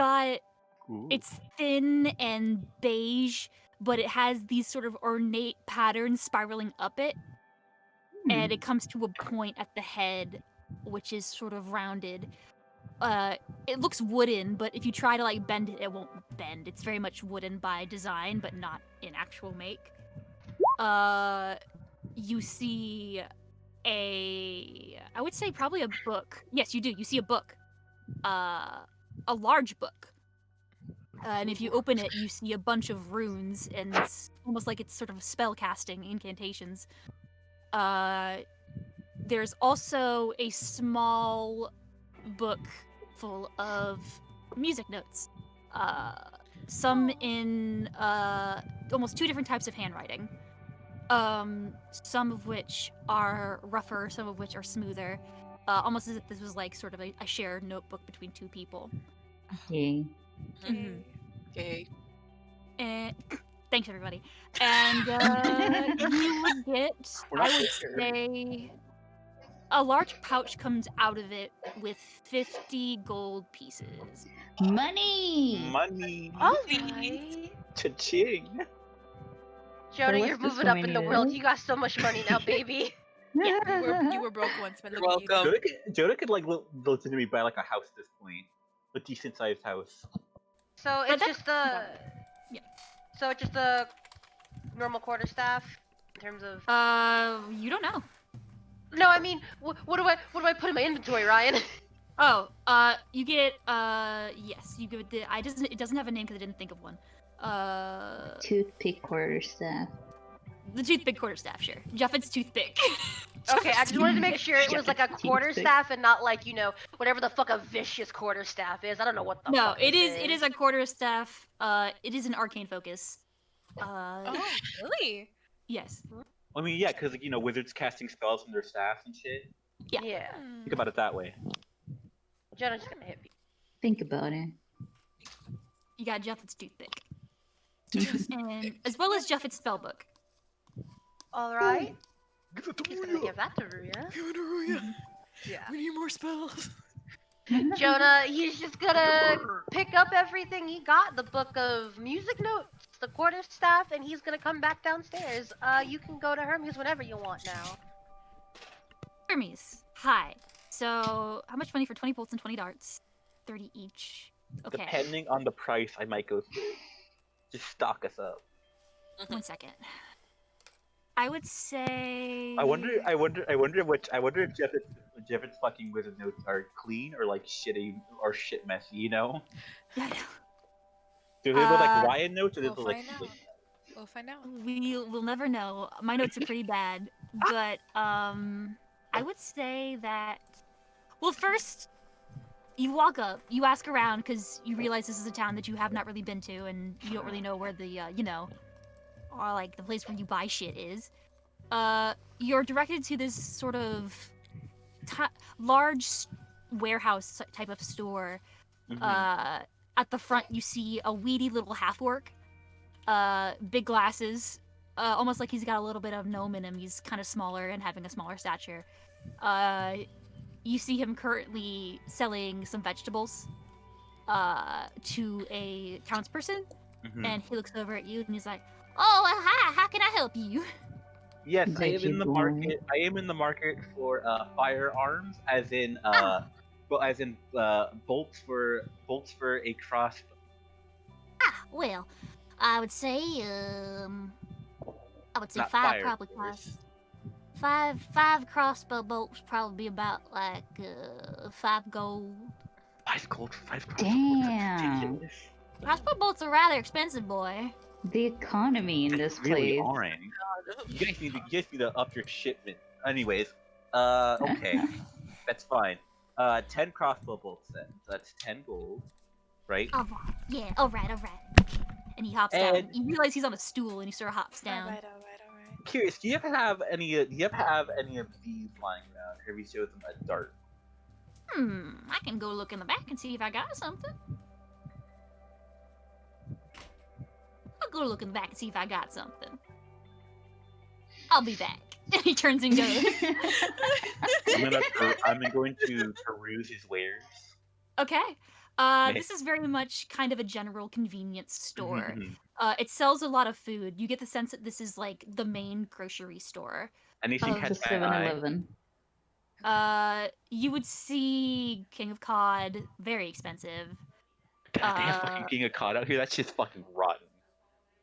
thin and beige, but it has these sort of ornate patterns spiraling up it. And it comes to a point at the head, which is sort of rounded. It looks wooden, but if you try to like bend it, it won't bend. It's very much wooden by design, but not in actual make. You see I would say probably a book. Yes, you do. You see a book. A large book. And if you open it, you see a bunch of runes, and it's almost like it's sort of spell casting incantations. There's also a small book full of music notes. Some in almost 2 different types of handwriting. Some of which are rougher, some of which are smoother. Almost as if this was like sort of a shared notebook between 2 people. Okay. Mhm. Okay. And thanks everybody. And you would get, We're not I would there. say, a large pouch comes out of it with 50 gold pieces. Money! Money. Alright. Cha-ching. Jonah, what's you're this moving up woman in the do? world. You got so much money now, baby. You were broke once, but You're look at you. welcome. Jonah could like listen to me buy like a house at this point, a decent sized house. So But it's that's just the. Yeah. So it's just the normal quarterstaff in terms of. You don't know. No, I mean, what do I put in my inventory, Ryan? Oh, you get, yes, you get the, it doesn't have a name because I didn't think of one. Toothpick quarterstaff. The toothpick quarterstaff, sure. Juffet's toothpick. Okay, I just wanted to make sure it was like a Toothpick. quarterstaff and not like, whatever the fuck a vicious quarterstaff is. I don't know what the No, fuck it this is a quarterstaff. It is an arcane focus. Oh, really? Yes. I mean, yeah, because wizards casting spells from their staffs and shit. Yeah. Yeah. Think about it that way. Jonah's gonna hit me. Think about it. You got Juffet's toothpick. And as well as Juffet's spellbook. Alright. Give it to He's gonna give that to Ruya. Give it to Ruya. Yeah. We need more spells. Jonah, he's just gonna pick up everything he got, the book of music notes, the quarterstaff, and he's gonna come back downstairs. You can go to Hermes whenever you want now. Hermes, hi. So, how much money for 20 bolts and 20 darts? 30 each. Okay. Depending on the price, I might go through. Just stock us up. 1 second. I would say. I wonder if Jeff's fucking wizard notes are clean or like shitty or shit messy, Yeah, I know. Do they look like Ryan notes or do they We'll look like find out. We'll find out. We'll never know. My notes are pretty bad, but I would say that. Well, first, you walk up, you ask around because you realize this is a town that you have not really been to, and you don't really know where the or like the place where you buy shit is. You're directed to this sort of large warehouse type of store. At the front, you see a weedy little half-orc. Big glasses, almost like he's got a little bit of gnome in him. He's kind of smaller and having a smaller stature. You see him currently selling some vegetables to a townsperson, and he looks over at you and he's like, "Oh, well, hi. How can I help you?" Yes, I am in the market. I am in the market for firearms, as in bolts for a crossbow. Well, I would say Not five fire, probably of course. cost. Five crossbow bolts probably be about like 5 gold. 5 gold for 5 crossbows. Damn. That's ridiculous. Crossbow bolts are rather expensive, boy. The economy in this Really place. aren't. You guys need to up your shipment. Anyways, okay, that's fine. 10 crossbow bolts then. So that's 10 gold, right? All right, yeah, all right. And he hops down. You realize he's on a stool, and he sort of hops down. All right. Curious, do you ever have any of these lying around? Have you showed them a dart? I can go look in the back and see if I got something. I'll go look in the back and see if I got something. I'll be back. And he turns and goes. I'm going to peruse his wares. Okay. This is very much kind of a general convenience store. It sells a lot of food. You get the sense that this is like the main grocery store. Anything Of catch The my eye? 7-Eleven. You would see King of Cod, very expensive. God, they have fucking King of Cod out here. That shit's fucking rotten.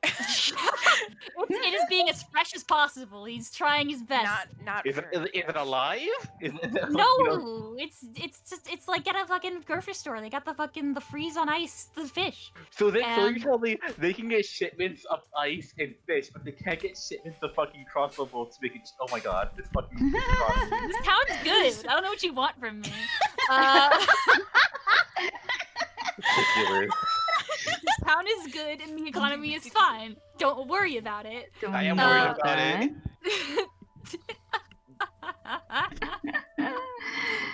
It is being as fresh as possible. He's trying his best. Not Is for... it alive? Is it, No, it's like at a fucking grocery store. They got the freeze on ice, the fish. So you And- tell me they can get shipments of ice and fish, but they can't get shipments of fucking crossbow bolts to make it. Oh my god, this fucking. This sounds good. I don't know what you want from me. Particular. This town is good and the economy is fine. Don't worry about it. Don't I am know worried about about it.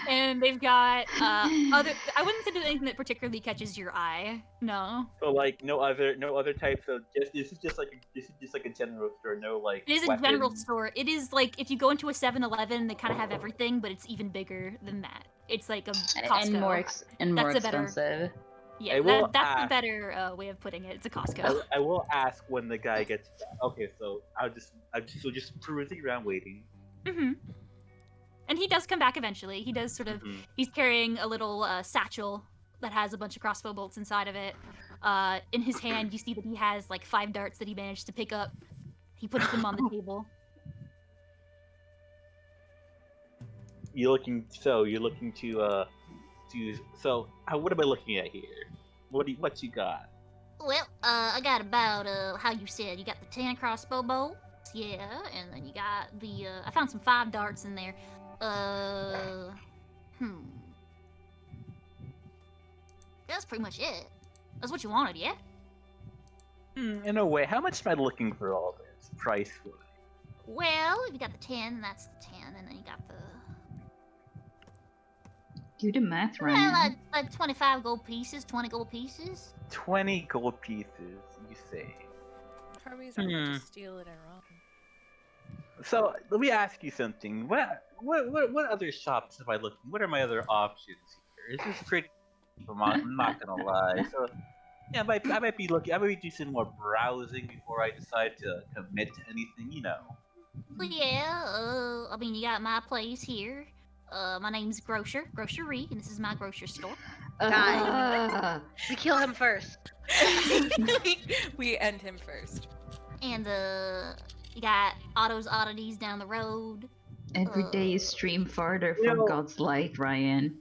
And they've got other. I wouldn't say there's anything that particularly catches your eye. No, So like no other types of this is just like a general store. No like. it is a general store. It is like if you go into a 7-Eleven, they kind of have everything, but it's even bigger than that. It's like a Costco. and more That's a better- expensive. Yeah, I will that's a ask- better way of putting it. It's a Costco. I will ask when the guy gets. Okay, so I'm just perusing around waiting. Mm-hmm. And he does come back eventually. He does sort of. Mhm. He's carrying a little satchel that has a bunch of crossbow bolts inside of it. In his hand, you see that he has like 5 darts that he managed to pick up. He puts them on the table. You're looking to so what am I looking at here? What you got? Well, I got about how you said you got the 10 crossbow bolts, yeah, and then you got the I found some 5 darts in there. That's pretty much it. That's what you wanted, yeah? In a way, how much am I looking for all this price wise? Well, if you got the 10, that's the 10, and then you got the Do the math, Ryan. like 25 gold pieces, 20 gold pieces. 20 gold pieces, you say? Hermes are going to steal it and run. So let me ask you something. What other shops have I looked? What are my other options here? This is pretty. I'm not gonna lie. So yeah, I might be looking. I might be do some more browsing before I decide to commit to anything. You know. Well, yeah. I mean, you got my place here. My name's Grocery, and this is my grocery store. We kill him first. We end him first. And you got Otto's Oddities down the road. Every day is stream farther from No. God's light, Ryan.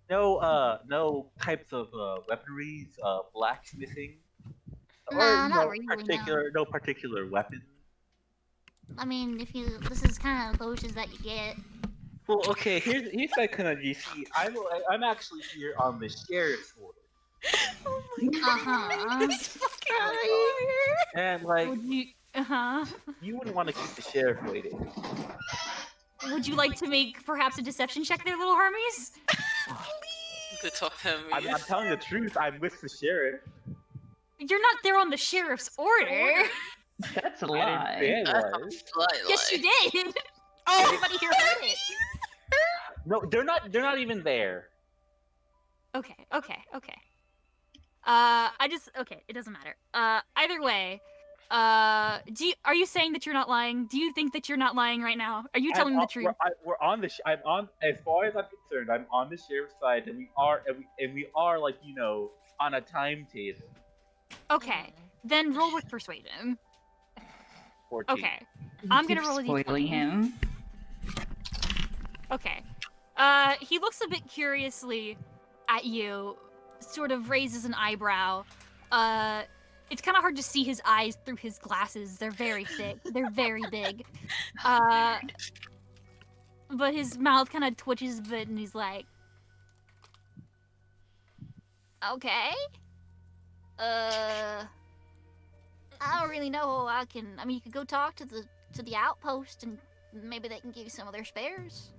No types of weaponries, blacksmithing, Nah, not no really, no particular weapon. I mean, this is kind of the closest that you get. Well, okay. Here's that kind of. You see, I'm actually here on the sheriff's order, Oh my Uh-huh. and like Would you? Uh-huh. you wouldn't want to keep the sheriff waiting. Would you like to make perhaps a deception check there, little Hermes? To talk to him. I'm telling the truth. I'm with the sheriff. You're not there on the sheriff's order. That's a I lie. didn't say I was. Yes, you did. Oh, Everybody here heard it. No, they're not. They're not even there. Okay. It doesn't matter. Either way, are you saying that you're not lying? Do you think that you're not lying right now? Are you telling me the truth? We're on the. I'm on. As far as I'm concerned, I'm on the sheriff's side, and we are like on a timetable. Okay, then roll with persuasion. 14. Okay, You I'm gonna keep roll a spoiling d20. him. Okay. He looks a bit curiously at you, sort of raises an eyebrow. It's kind of hard to see his eyes through his glasses. They're very thick. They're very big. But his mouth kind of twitches a bit, and he's like, "Okay. I don't really know. I mean, you could go talk to the outpost, and maybe they can give you some of their spares."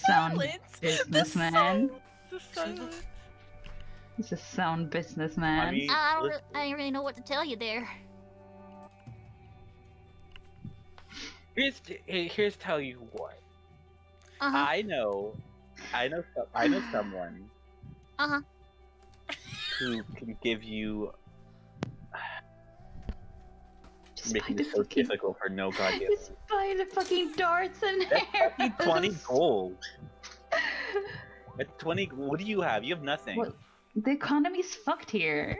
Sound Silence. businessman. The silence. He's a sound businessman. I mean, I don't really know what to tell you there. here's tell you what. Uh-huh. I know someone Uh-huh. who can give you. Just Making buy this the so fucking- difficult for no goddamn. Just buy the fucking darts and That's fucking 20 arrows. gold. That's 20. What do you have? You have nothing. What? The economy's fucked here.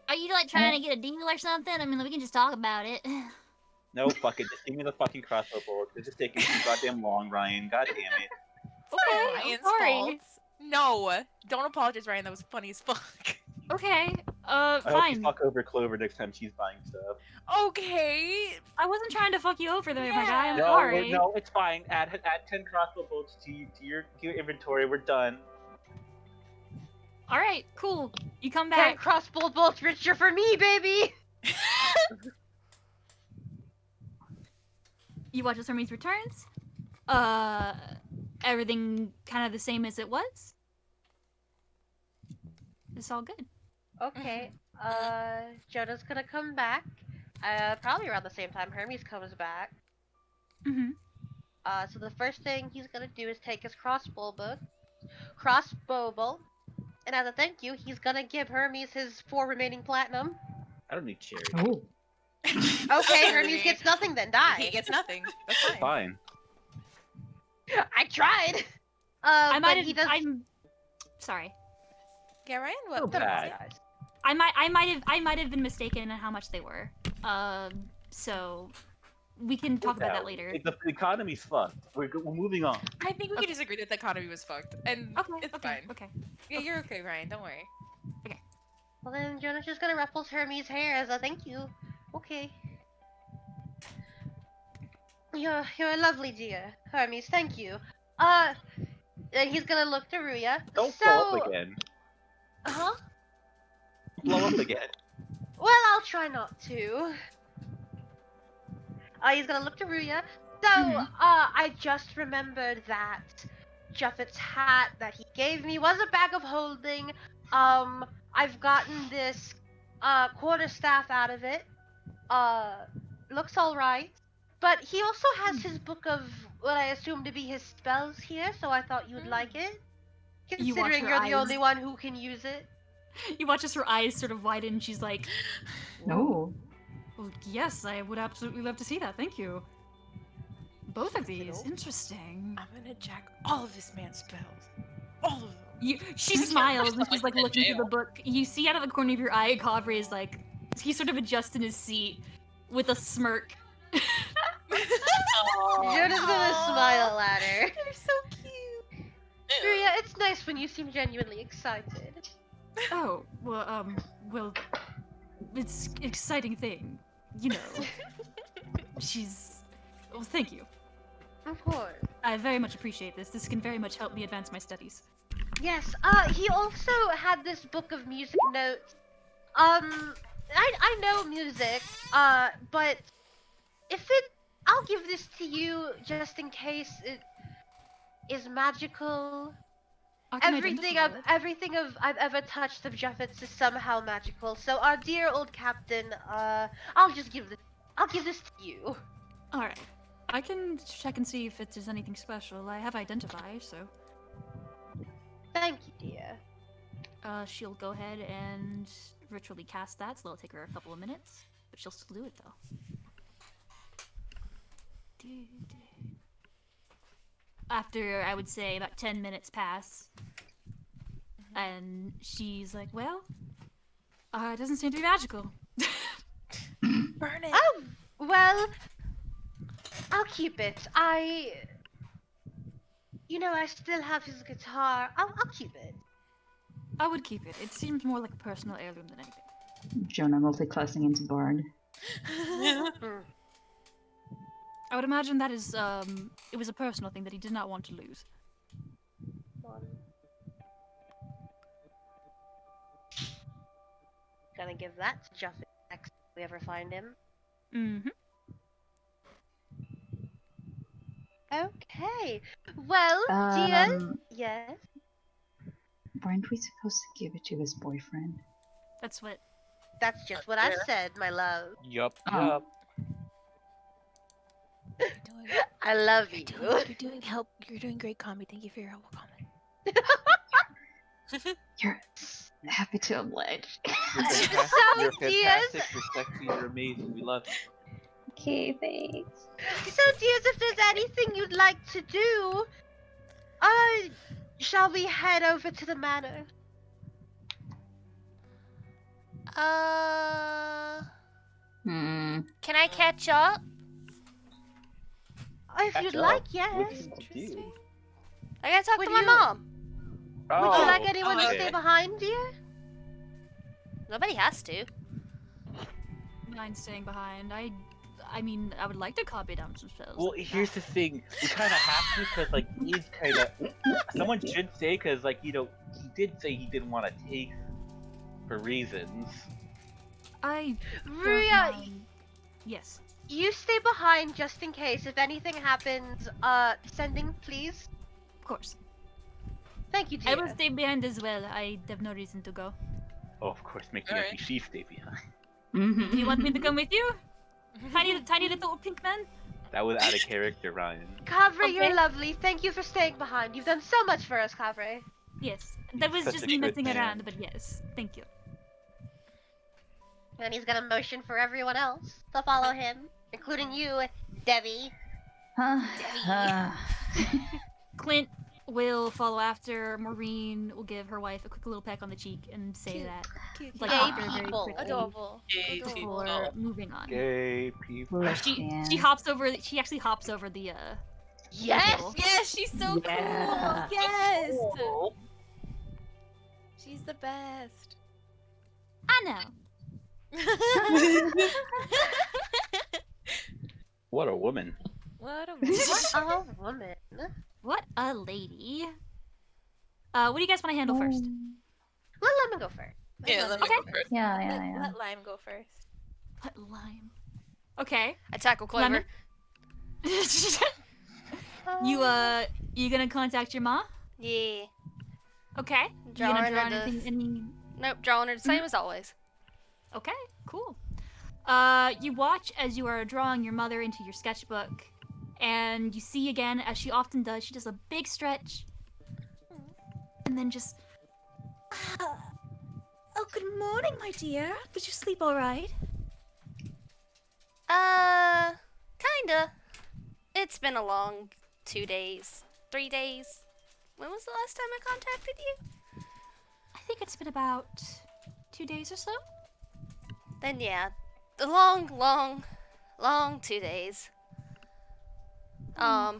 Are you like trying to get a deal or something? I mean, we can just talk about it. No, fuck it. Just give me the fucking crossbow bolt. This is taking too goddamn long, Ryan. God damn it. Okay, Ryan's sorry. fault. No, don't apologize, Ryan. That was funny as fuck. Okay. I hope you fine. fuck over Clover next time she's buying stuff. Okay. I wasn't trying to fuck you over there, my guy. I'm No, sorry. no, it's fine. Add 10 crossbow bolts to your inventory. We're done. All right, cool. You come 10 back. crossbow bolts richer for me, baby! You watch as Hermes returns. Everything kind of the same as it was. It's all good. Okay, Jonah's gonna come back. Probably around the same time Hermes comes back. Mm-hmm. So the first thing he's gonna do is take his crossbow bolt, and as a thank you, he's gonna give Hermes his 4 remaining platinum. I don't need charity. Oh. Okay, Hermes gets nothing then, die. He gets nothing. That's fine. Fine. I tried! I might but he have. does... I'm sorry. Yeah, Ryan. What? Oh, bad. I might have been mistaken in how much they were. So we can talk about that later. The economy's fucked. We're moving on. I think we can just agree that the economy was fucked, and Okay. it's okay. fine. Okay. Yeah, you're okay, Ryan. Don't worry. Well then, Jonah's just gonna ruffle Hermes' hair as a thank you. Okay. You're a lovely dear, Hermes. Thank you. And he's gonna look to Ruya. Don't so... blow up again. Huh? Blow up again. Well, I'll try not to. He's gonna look to Ruya. So, I just remembered that Jeffet's hat that he gave me was a bag of holding. I've gotten this quarterstaff out of it. Looks alright. But he also has his book of what I assume to be his spells here, so I thought you'd like it. You watch Considering her you're the eyes. only one who can use it. You watch as her eyes sort of widen. And she's like, No. "Well, yes, I would absolutely love to see that. Thank you. Both of these, interesting." I'm gonna jack all of this man's spells. All of them. She smiles and she's like in looking through jail. the book. You see out of the corner of your eye, Kavri is like, he sort of adjusts in his seat with a smirk. Jonah's gonna smile at her. They're so cute. Ruya, it's nice when you seem genuinely excited. Oh, well, it's an exciting thing, you know. Well, thank you. Of course. I very much appreciate this. This can very much help me advance my studies. Yes, he also had this book of music notes. I know music, but I'll give this to you just in case it is magical. I can Everything identify it. I've ever touched of Jeffet's is somehow magical. So our dear old captain, I'll give this to you. All right. I can check and see if there's anything special. I have identify, so Thank you, dear. she'll go ahead and ritually cast that. So it'll take her a couple of minutes, but she'll still do it though. After I would say about 10 minutes pass, and she's like, "Well, it doesn't seem to be magical." Burn it. Oh, well, I'll keep it. I still have his guitar. I'll keep it. I would keep it. It seems more like a personal heirloom than anything. Jonah multi-classing into Bard. I would imagine that is, it was a personal thing that he did not want to lose. Gonna give that to Jeffet next time we ever find him. Mm-hmm. Okay. Well, dear. Um, Yes. weren't we supposed to give it to his boyfriend? That's what. That's just what I said, my love. Yup. Oh. Yup. I love you. You're doing great, Kami. Thank you for your help, Kami. You're happy to oblige. You're So, fantastic. You're dears. fantastic. You're sexy. You're amazing. We love you. Okay, thanks. So, dears, if there's anything you'd like to do, shall we head over to the manor? Can I catch up? If Catch you'd up? like, yes. What's to do? I gotta talk to Would my you- mom. Would you Oh, like anyone to okay. stay behind, dear? Nobody has to. Mind staying behind. I mean, I would like to copy down some spells. Well, here's the thing. We kind of have to because, like, he's kind of. Someone should say, because, like, he did say he didn't want to take for reasons. I. Ruya, Yes. you stay behind just in case. If anything happens, sending, please. Of course. Thank you, I dear. will stay behind as well. I have no reason to go. Oh, of course, make the empty she stay behind. Do you want me to come with you? Tiny little pink man? That was out of character, Ryan. Kavre, Okay. you're lovely. Thank you for staying behind. You've done so much for us, Kavre. Yes. That was Such just a me good messing man. around, but yes. Thank you. And he's gonna motion for everyone else to follow him, including you, Debbie. Clint will follow after. Maureen will give her wife a quick little peck on the cheek and say Cute. that. Cute. Like, Gay after very people. quickly Adorable. Gay Adorable. before people. moving on. Gay people. She hops over. She actually hops over the Yes! Cool. Yes, she's so Yeah. cool. Yes. She's the best. I know. What a woman. What a What a woman. What a lady. What do you guys want to handle first? Let Lemon go first. Yeah, let me Okay. go first. Yeah. Let Lime go first. What lime? Okay. I tackle Clover. Lemon? You gonna contact your ma? Yeah. Okay. You Drawing gonna draw her the- anything? Nope, drawing her the same as always. Okay, cool. You watch as you are drawing your mother into your sketchbook, and you see again, as she often does, she does a big stretch, and then just. Oh, good morning, my dear. Did you sleep all right? Kinda. It's been a long 2 days, 3 days. When was the last time I contacted you? I think it's been about 2 days or so. Then yeah, the long 2 days. Are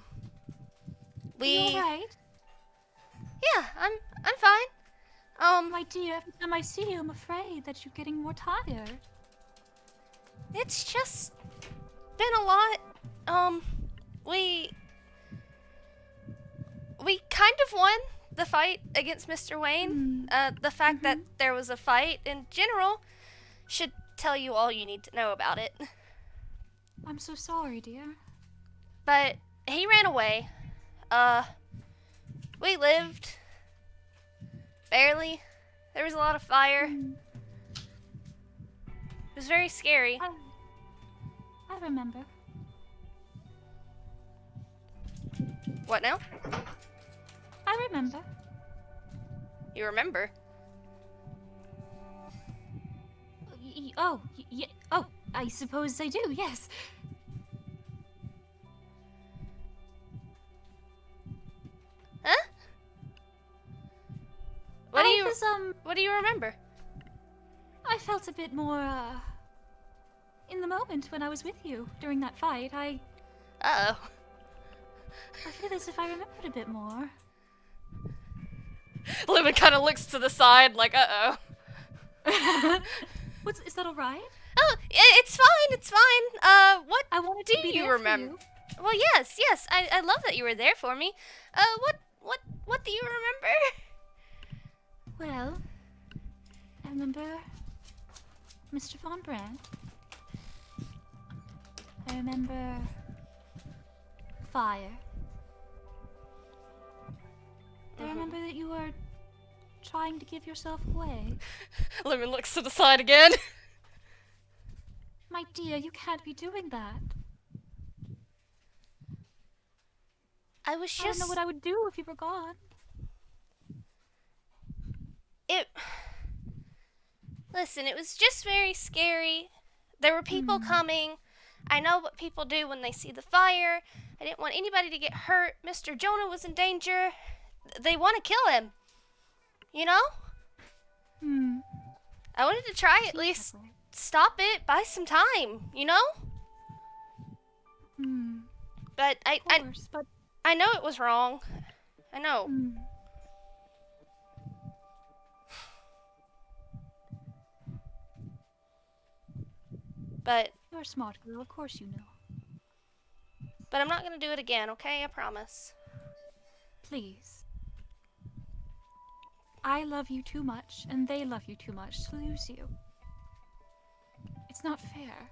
We. you all right? Yeah, I'm fine. My dear, every time I see you, I'm afraid that you're getting more tired. It's just been a lot. We kind of won the fight against Mr. Wayne. The fact that there was a fight in general should tell you all you need to know about it. I'm so sorry, dear. But he ran away. We lived. Barely. There was a lot of fire. It was very scary. I remember. What now? I remember. You remember? Oh, I suppose I do, yes. Huh? What do you remember? I felt a bit more, in the moment when I was with you during that fight. I Uh-oh. feel as if I remembered a bit more. Lemon kind of looks to the side like, uh-oh. Is that alright? Oh, it's fine, it's fine. What I wanted do to be you there for remember? you. Well, yes, I love that you were there for me. What do you remember? Well, I remember Mr. Von Brandt. I remember fire. I remember that you were trying to give yourself away. Lemon looks to the side again. My dear, you can't be doing that. I was I don't just know what I would do if you were gone. Listen, it was just very scary. There were people coming. I know what people do when they see the fire. I didn't want anybody to get hurt. Mr. Jonah was in danger. They want to kill him. You know? I wanted to try at least stop it, buy some time, you know? But Of course, but I know it was wrong. I know. But You're a smart girl, of course you know. I'm not gonna do it again, okay? I promise. Please. I love you too much, and they love you too much to lose you. It's not fair.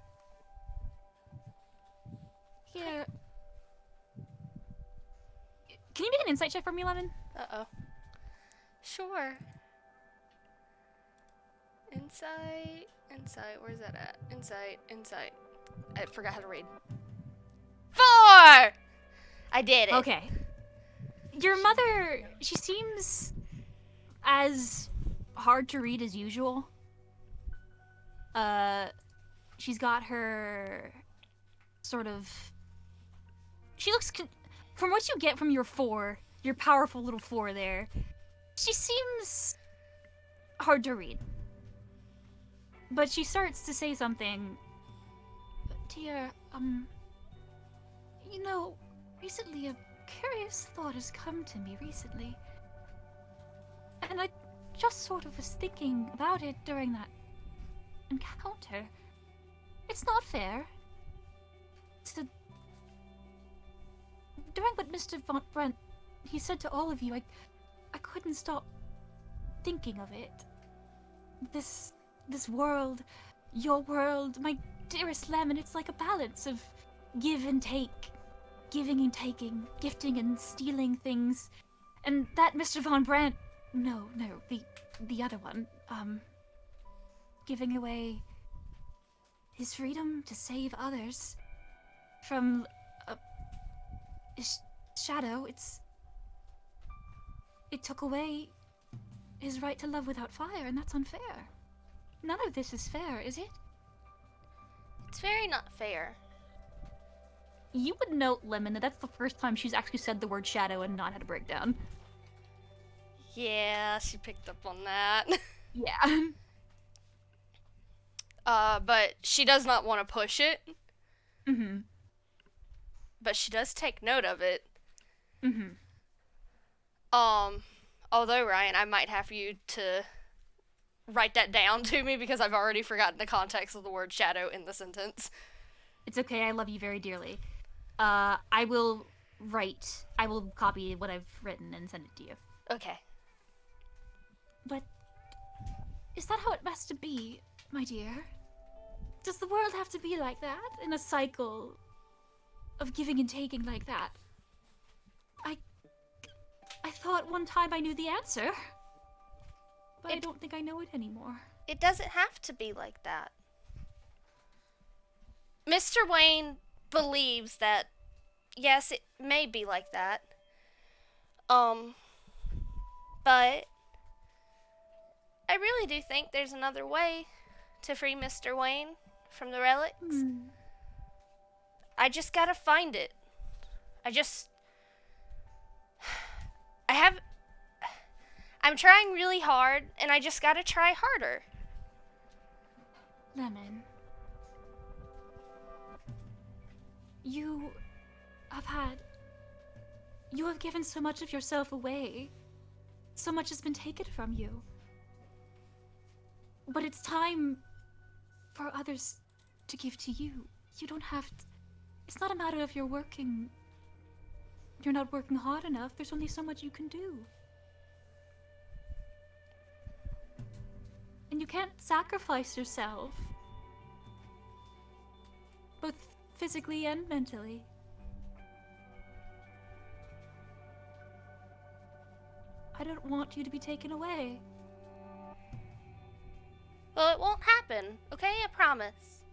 Here. Can you make an insight check for me, Lemon? Uh-oh. Sure. Insight. Where's that at? Insight. I forgot how to read. 4! I did it. Okay. Your mother, she seems as hard to read as usual. She's got her sort of... She looks... From what you get from your 4, your powerful little 4 there, she seems hard to read. But she starts to say something. Dear, you know, recently a curious thought has come to me recently. And I just sort of was thinking about it during that encounter. It's not fair to... During what Mr. Von Brent, he said to all of you, I couldn't stop thinking of it. This world, your world, my dearest Lemon, it's like a balance of give and take, giving and taking, gifting and stealing things. And that Mr. Von Brandt, no, the other one, giving away his freedom to save others from his shadow, it took away his right to love without fire, and that's unfair. None of this is fair, is it? It's very not fair. You would note, Lemon, that that's the first time she's actually said the word shadow and not had a breakdown. Yeah, she picked up on that. Yeah. But she does not want to push it. Mm-hmm. But she does take note of it. Mm-hmm. Although, Ryan, I might have you to write that down to me because I've already forgotten the context of the word shadow in the sentence. It's okay, I love you very dearly. I will copy what I've written and send it to you. Okay. But is that how it has to be, my dear? Does the world have to be like that? In a cycle of giving and taking like that? I thought one time I knew the answer. But I don't think I know it anymore. It doesn't have to be like that. Mr. Wayne believes that, yes, it may be like that. But I really do think there's another way to free Mr. Wayne from the relics. I just gotta find it. I'm trying really hard, and I just gotta try harder. Lemon. You have given so much of yourself away. So much has been taken from you. But it's time for others to give to you. You don't have to... It's not a matter of you're not working hard enough. There's only so much you can do. And you can't sacrifice yourself. Both physically and mentally. I don't want you to be taken away. Well, it won't happen, okay? I promise.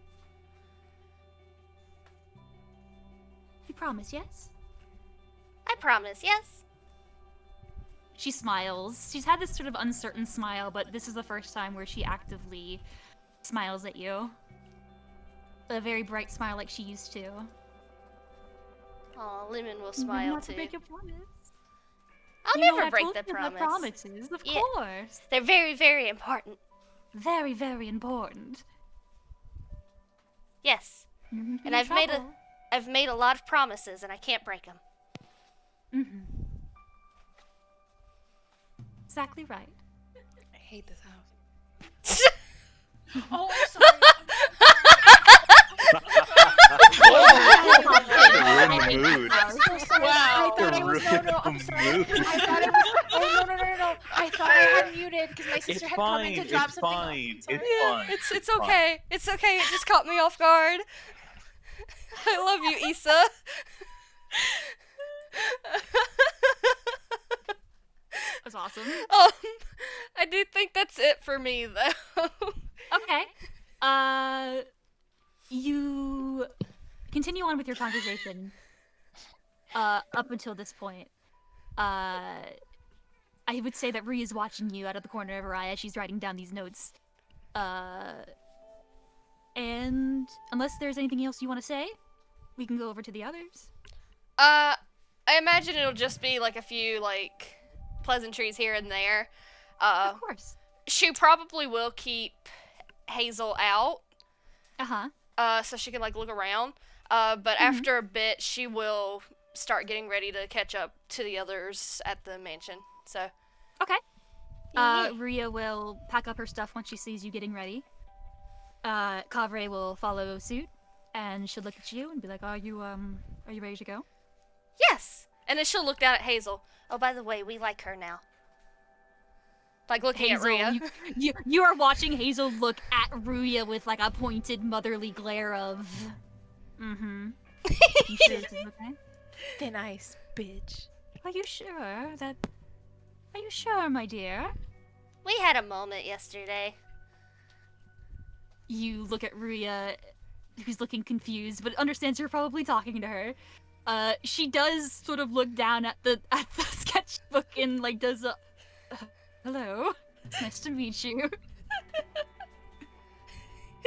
You promise, yes? I promise, yes. She smiles. She's had this sort of uncertain smile, but this is the first time where she actively smiles at you. A very bright smile like she used to. Aw, Lemon will You smile have to too. break your promise. I'll You know never what, I break told the you about promise. promises, of Yeah. course. They're very, very important. Very, very important. Yes. You're gonna be And in I've made trouble. I've made a lot of promises, and I can't break them. Mhm. Exactly right. I hate this house. Oh, I'm sorry. sister It's had come in fine. to drop It's something off. fine. I'm sorry. It's Yeah, fine. it's okay. It's okay. It just caught me off guard. I love you, Issa. That's awesome. I do think that's it for me though. Okay. You continue on with your conversation. Up until this point. I would say that Rhea is watching you out of the corner of her eye as she's writing down these notes. And unless there's anything else you want to say, we can go over to the others. I imagine it'll just be like a few like pleasantries here and there. Of course. She probably will keep Hazel out. So she can like look around. But after a bit, she will start getting ready to catch up to the others at the mansion. So. Okay. Rhea will pack up her stuff once she sees you getting ready. Kavre will follow suit, and she'll look at you and be like, "Are you ready to go?" Yes. And then she'll look down at Hazel. Oh, by the way, we like her now. Like looking Hazel, at Rhea. you are watching Hazel look at Rhea with like a pointed motherly glare of, You sure this is okay? Thin ice, bitch. Are you sure that? Are you sure, my dear? We had a moment yesterday. You look at Rhea, who's looking confused, but understands you're probably talking to her. She does sort of look down at the sketchbook and like does a, hello, it's nice to meet you.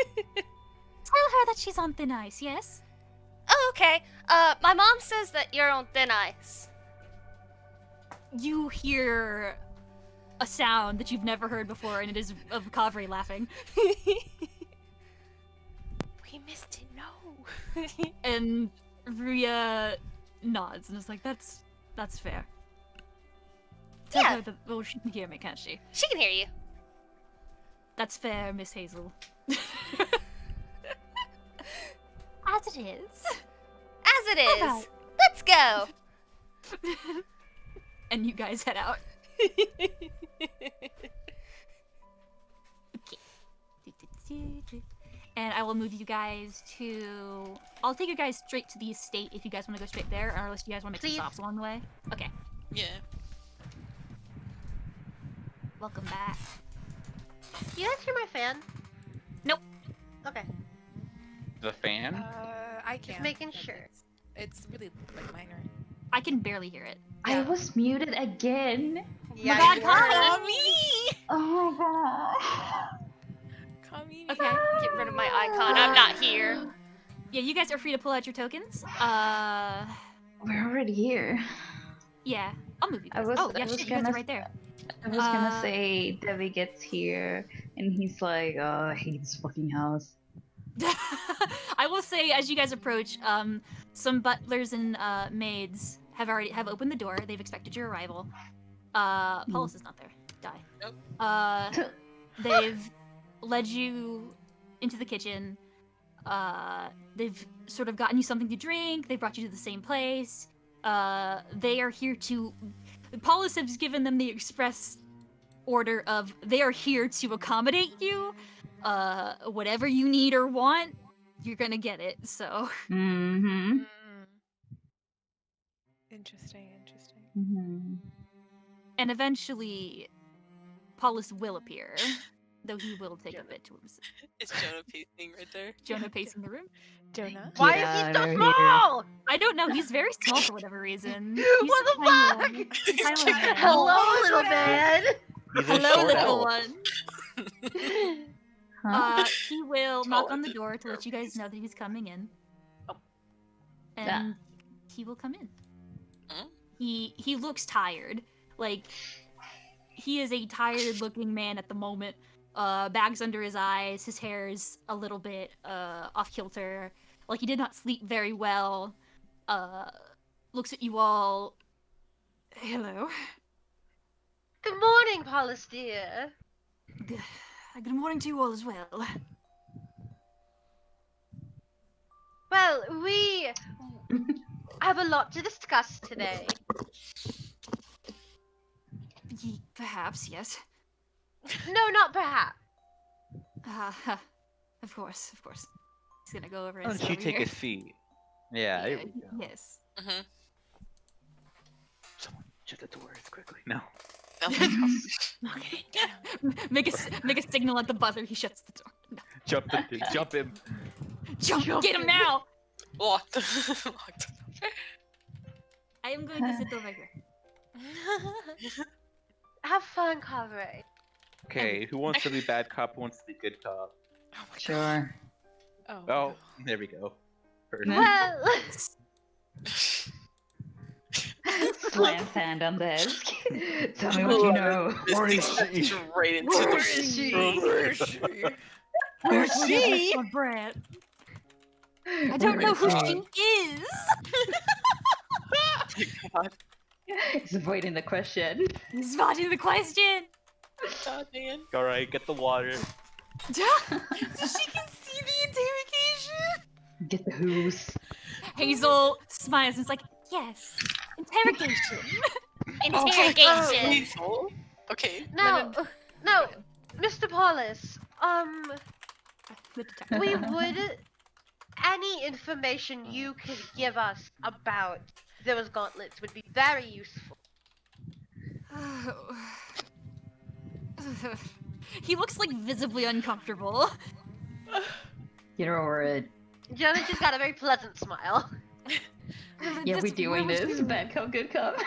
Tell her that she's on thin ice, yes? Oh, okay. My mom says that you're on thin ice. You hear a sound that you've never heard before, and it is of Kavri laughing. We missed it, no. And Rhea nods and is like, that's fair. Tell her that, well, she can hear me, can't she? She can hear you. That's fair, Miss Hazel. As it is. As it is. Alright. Let's go. And you guys head out. And I will move you guys to... I'll take you guys straight to the estate if you guys want to go straight there, or unless you guys want to make some stops along the way. Okay. Yeah. Welcome back. You guys hear my fan? Nope. Okay. The fan? I can't. making but sure. It's really like minor. I can barely hear it. I was muted again. Yeah, God, you were. Oh my god. Okay. Get rid of my icon. I'm not here. Yeah, you guys are free to pull out your tokens. We're already here. Yeah, I'll move you guys. I was You guys gonna are right there. I was gonna say Debbie gets here and he's like, oh, I hate this fucking house. I will say, as you guys approach, some butlers and maids have opened the door. They've expected your arrival. Paulus is not there. Die. Nope. They've led you into the kitchen. They've sort of gotten you something to drink. They brought you to the same place. They are here to... Paulus has given them the express order of they are here to accommodate you. Whatever you need or want, you're gonna get it, so... Mm-hmm. Interesting, interesting. Mm-hmm. And eventually, Paulus will appear, though he will take a bit to himself. It's Jonah pacing right there. Jonah pacing the room. Jonah? Why Get is he outta so here. small? I don't know. He's very small for whatever reason. He's What the tiny fuck? little- he's tiny little man. Hello, little man. He's a Hello, short little elf. one. Huh? He will knock on the door to let you guys know that he's coming in. And he will come in. Hmm? He looks tired. Like, he is a tired-looking man at the moment. Bags under his eyes. His hair's a little bit off-kilter. Like, he did not sleep very well. Looks at you all. Hello. Good morning, Paulus dear. Good morning to you all as well. Well, we have a lot to discuss today. Perhaps, yes. No, not perhaps. Of course. He's gonna go over Why and don't sit you over take here. a seat? Yeah, there we go. Yes. Mm-hmm. Someone shut the doors quickly. No. Make a signal at the buzzer. He shuts the door. No. Jump him. Jump! Get him now! Locked. I am going to sit over here. Have fun, Kavre. Okay, who wants to be bad cop? Who wants to be good cop? Sure. Oh, there we go. First. Well, Slams hand on desk. Tell me what you know. Where is she? Right into Where the is she? room. Where's she? Brett. I don't know who she is. God. He's avoiding the question. He's spotting the question. God, man. Alright, get the water. So she can see the interrogation. Get the who's. Hazel smiles and is like, yes, interrogation. Interrogation. Hazel? Okay. no, Mr. Paulus. We would. Any information you could give us about those gauntlets would be very useful. He looks like visibly uncomfortable. Get over it. Jonah just got a very pleasant smile. Yeah, we Just doing what would this. you- Bad cop, good cop.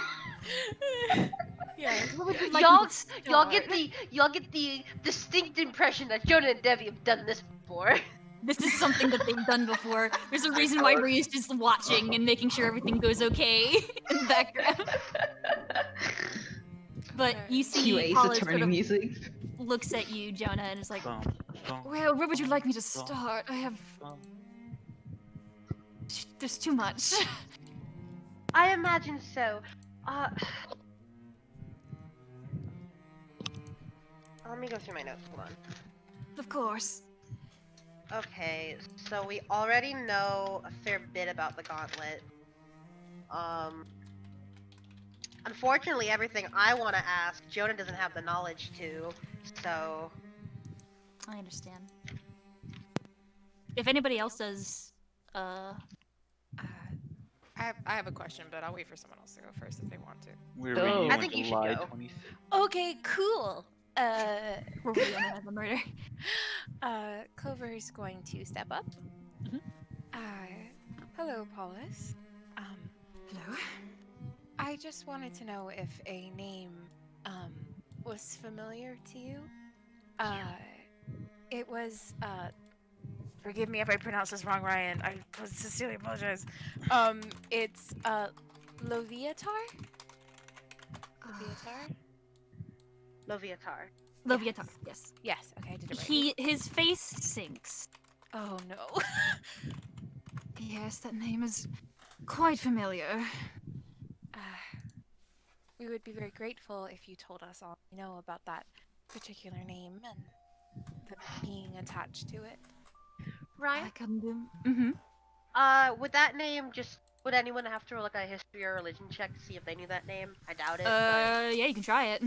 Yeah. what would you like y'all, me to y'all get start? the distinct impression that Jonah and Debbie have done this before. This is something that they've done before. There's a reason why Bree is just watching and making sure everything goes okay in the background. But you see, QA Paulus attorney sort of music. looks at you, Jonah, and is like, Bum, bum, well, where would you like me to start? I have... bum. There's too much. I imagine so. Let me go through my notes. Hold on. Of course. Okay, so we already know a fair bit about the gauntlet. Unfortunately, everything I want to ask, Jonah doesn't have the knowledge to, so... I understand. If anybody else does, I have a question, but I'll wait for someone else to go first if they want to. We're Go. reading I on think you should July go. 26th. Okay, cool. we're really on another murder. Clover is going to step up. Mhm. Hello, Paulus. Hello? I just wanted to know if a name, was familiar to you. It was, forgive me if I pronounce this wrong, Ryan. I sincerely apologize. It's, Loviatar? Loviatar? Loviatar. Loviatar, yes. Yes, okay, I did it right. His face sinks. Oh no. Yes, that name is quite familiar. We would be very grateful if you told us all you know about that particular name and the being attached to it. Ryan? I can do. Mm-hmm. Would that name just... Would anyone have to roll like a history or religion check to see if they knew that name? I doubt it, Yeah, you can try it.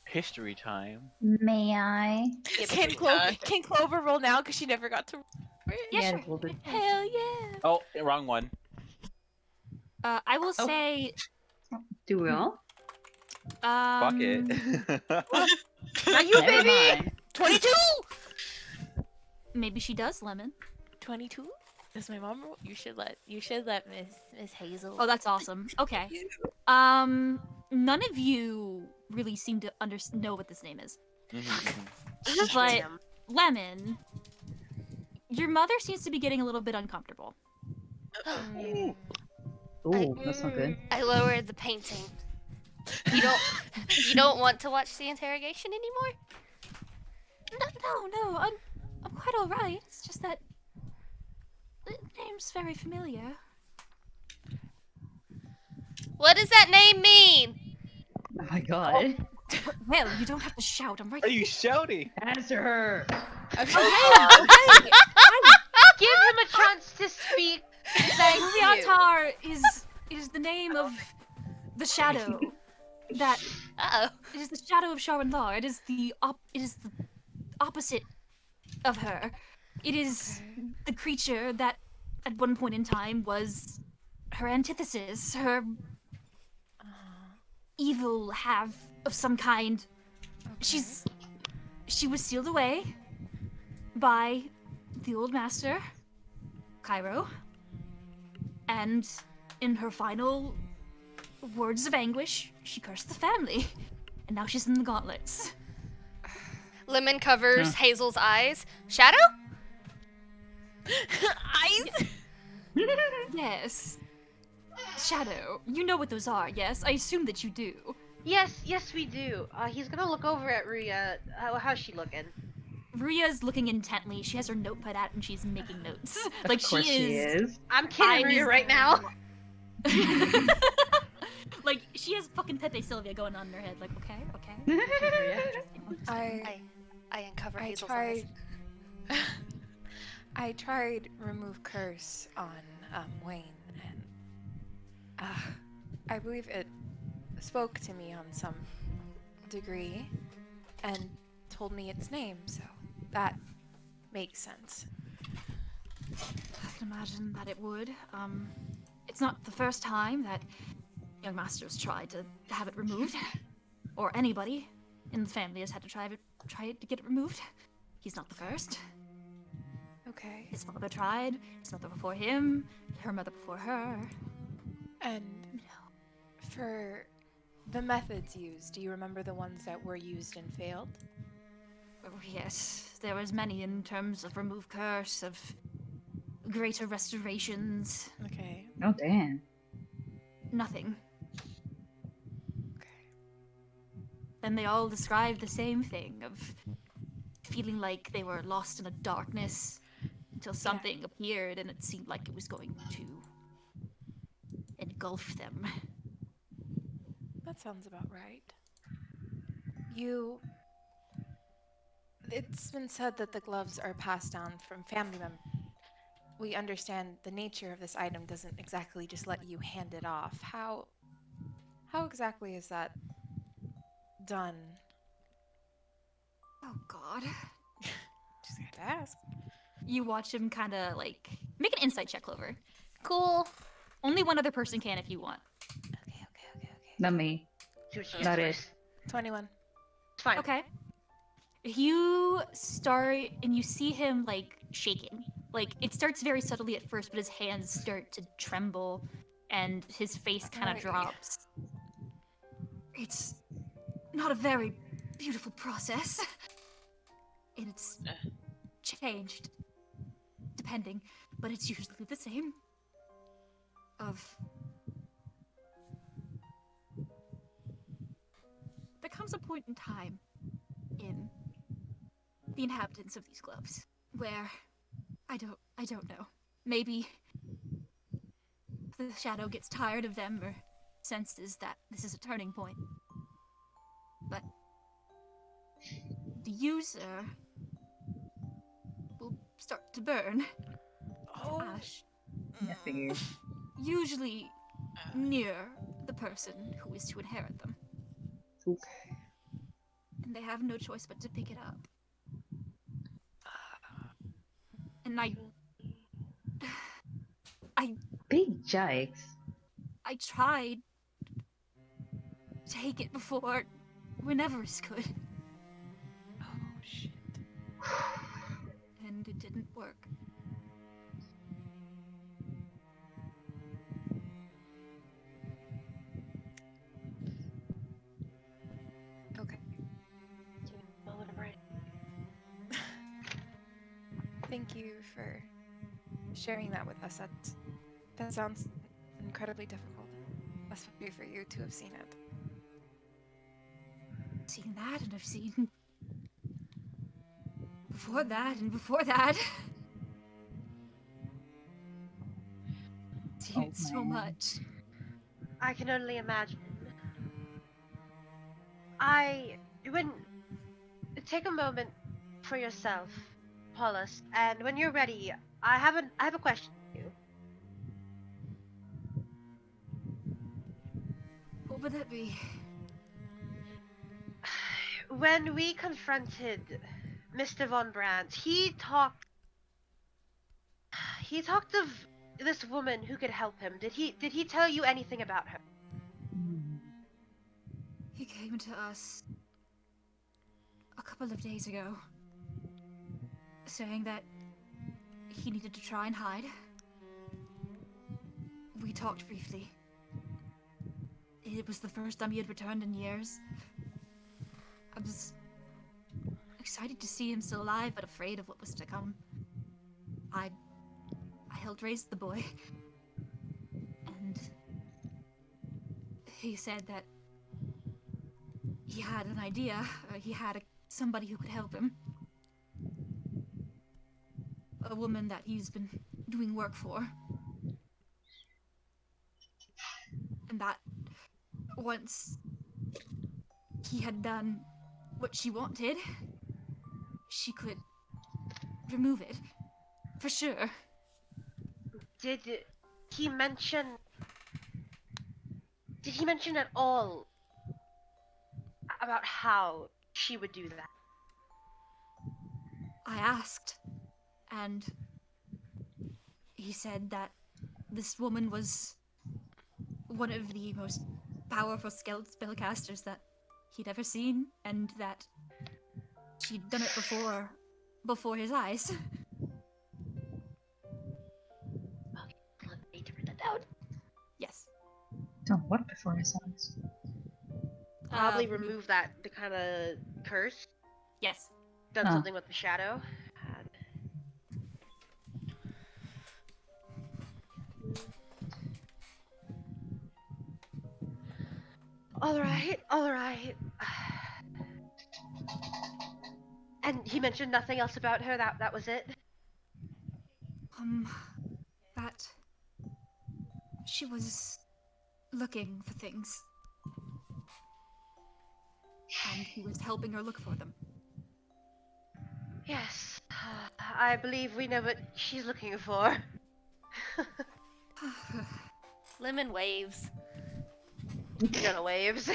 History time. May I? but... Can Clover roll now because she never got to roll it? Yeah, sure. Hold it. Hell yeah! Oh, wrong one. I will Oh. say, Do we all? Fuck it. Are you, Never baby? mind. 22! maybe she does, Lemon. 22? Does my mom roll? You should let Miss Hazel. Oh, that's awesome. Okay. None of you really seem to know what this name is. But Damn. Lemon, your mother seems to be getting a little bit uncomfortable. Mm. Ooh, that's not good. I lowered the painting. You don't want to watch the interrogation anymore? No, I'm quite all right. It's just that the name's very familiar. What does that name mean? Oh my god. Well, you don't have to shout. I'm right. Are you shouting? Answer her. Give him a chance to speak. Thank you. Loviatar is the name of the shadow that Uh-oh. It is the shadow of Sharon-Lar. It is the opposite of her. It is the creature that, at one point in time, was her antithesis, her evil half of some kind. She was sealed away by the old master, Cairo, and in her final words of anguish, she cursed the family, and now she's in the gauntlets. Lemon covers Hazel's eyes. Shadow? Eyes? Yes. Shadow, you know what those are, yes? I assume that you do. Yes, we do. He's gonna look over at Rhea. How's she looking? Rhea's looking intently. She has her notepad out and she's making notes. Of Like course she is. I'm kidding Rhea right now. Like she has fucking Pepe Sylvia going on in her head. Like okay. I uncover I Hazel's tried. eyes. I tried remove curse on Wayne, and I believe it spoke to me on some degree, and told me its name. So that makes sense. I can imagine that it would. It's not the first time that young masters tried to have it removed, or anybody in the family has had to try it to get it removed. He's not the first. Okay. His father tried. His mother before him. Her mother before her. And for the methods used, do you remember the ones that were used and failed? Oh, yes, there was many in terms of remove curse, of greater restorations. Okay. Oh, damn. Nothing. Okay. Then they all described the same thing of feeling like they were lost in a darkness until something appeared and it seemed like it was going to engulf them. That sounds about right. It's been said that the gloves are passed down from family members. We understand the nature of this item doesn't exactly just let you hand it off. How exactly is that done? Oh god. Just had to ask. You watch him kind of like make an insight check, Clover. Cool. Only one other person can if you want. Okay. Not me. See what she gets Not it. first. 21. It's fine. Okay. You start and you see him like shaking. Like it starts very subtly at first, but his hands start to tremble and his face kind of Aye. drops. It's not a very beautiful process. And it's changed depending, but it's usually the same. There comes a point in time in the inhabitants of these gloves where I don't know. Maybe the shadow gets tired of them or senses that this is a turning point. But the user will start to burn to ash, I figured. usually near the person who is to inherit them. Okay. And they have no choice but to pick it up. And Big yikes. I tried to take it before Reneverus could, Oh shit. and it didn't work. Okay. A little bright. Thank you for sharing that with us. That sounds incredibly difficult, especially for you to have seen it. I've seen that, and I've seen before that, and before that. I've seen Oh, it so man. much. I can only imagine. When take a moment for yourself, Paulus, and when you're ready, I have a question for you. What would that be? when we confronted Mr. Von Brandt, he talked of this woman who could help him. Did he tell you anything about her? He came to us a couple of days ago, saying that he needed to try and hide. We talked briefly. It was the first time he had returned in years. I was excited to see him still alive, but afraid of what was to come. I helped raise the boy, and he said that he had an idea. He had somebody who could help him. A woman that he's been doing work for. And that once he had done what she wanted, she could remove it. For sure. Did he mention at all about how she would do that? I asked, and he said that this woman was one of the most powerful spellcasters that he'd ever seen, and that she'd done it before his eyes. Let me turn that down. Yes. Don't what before his eyes? Probably remove the kind of curse. Yes. Done something with the shadow. All right. And he mentioned nothing else about her. That was it. That she was looking for things, and he was helping her look for them. Yes, I believe we know what she's looking for. Lemon waves. Gonna waves.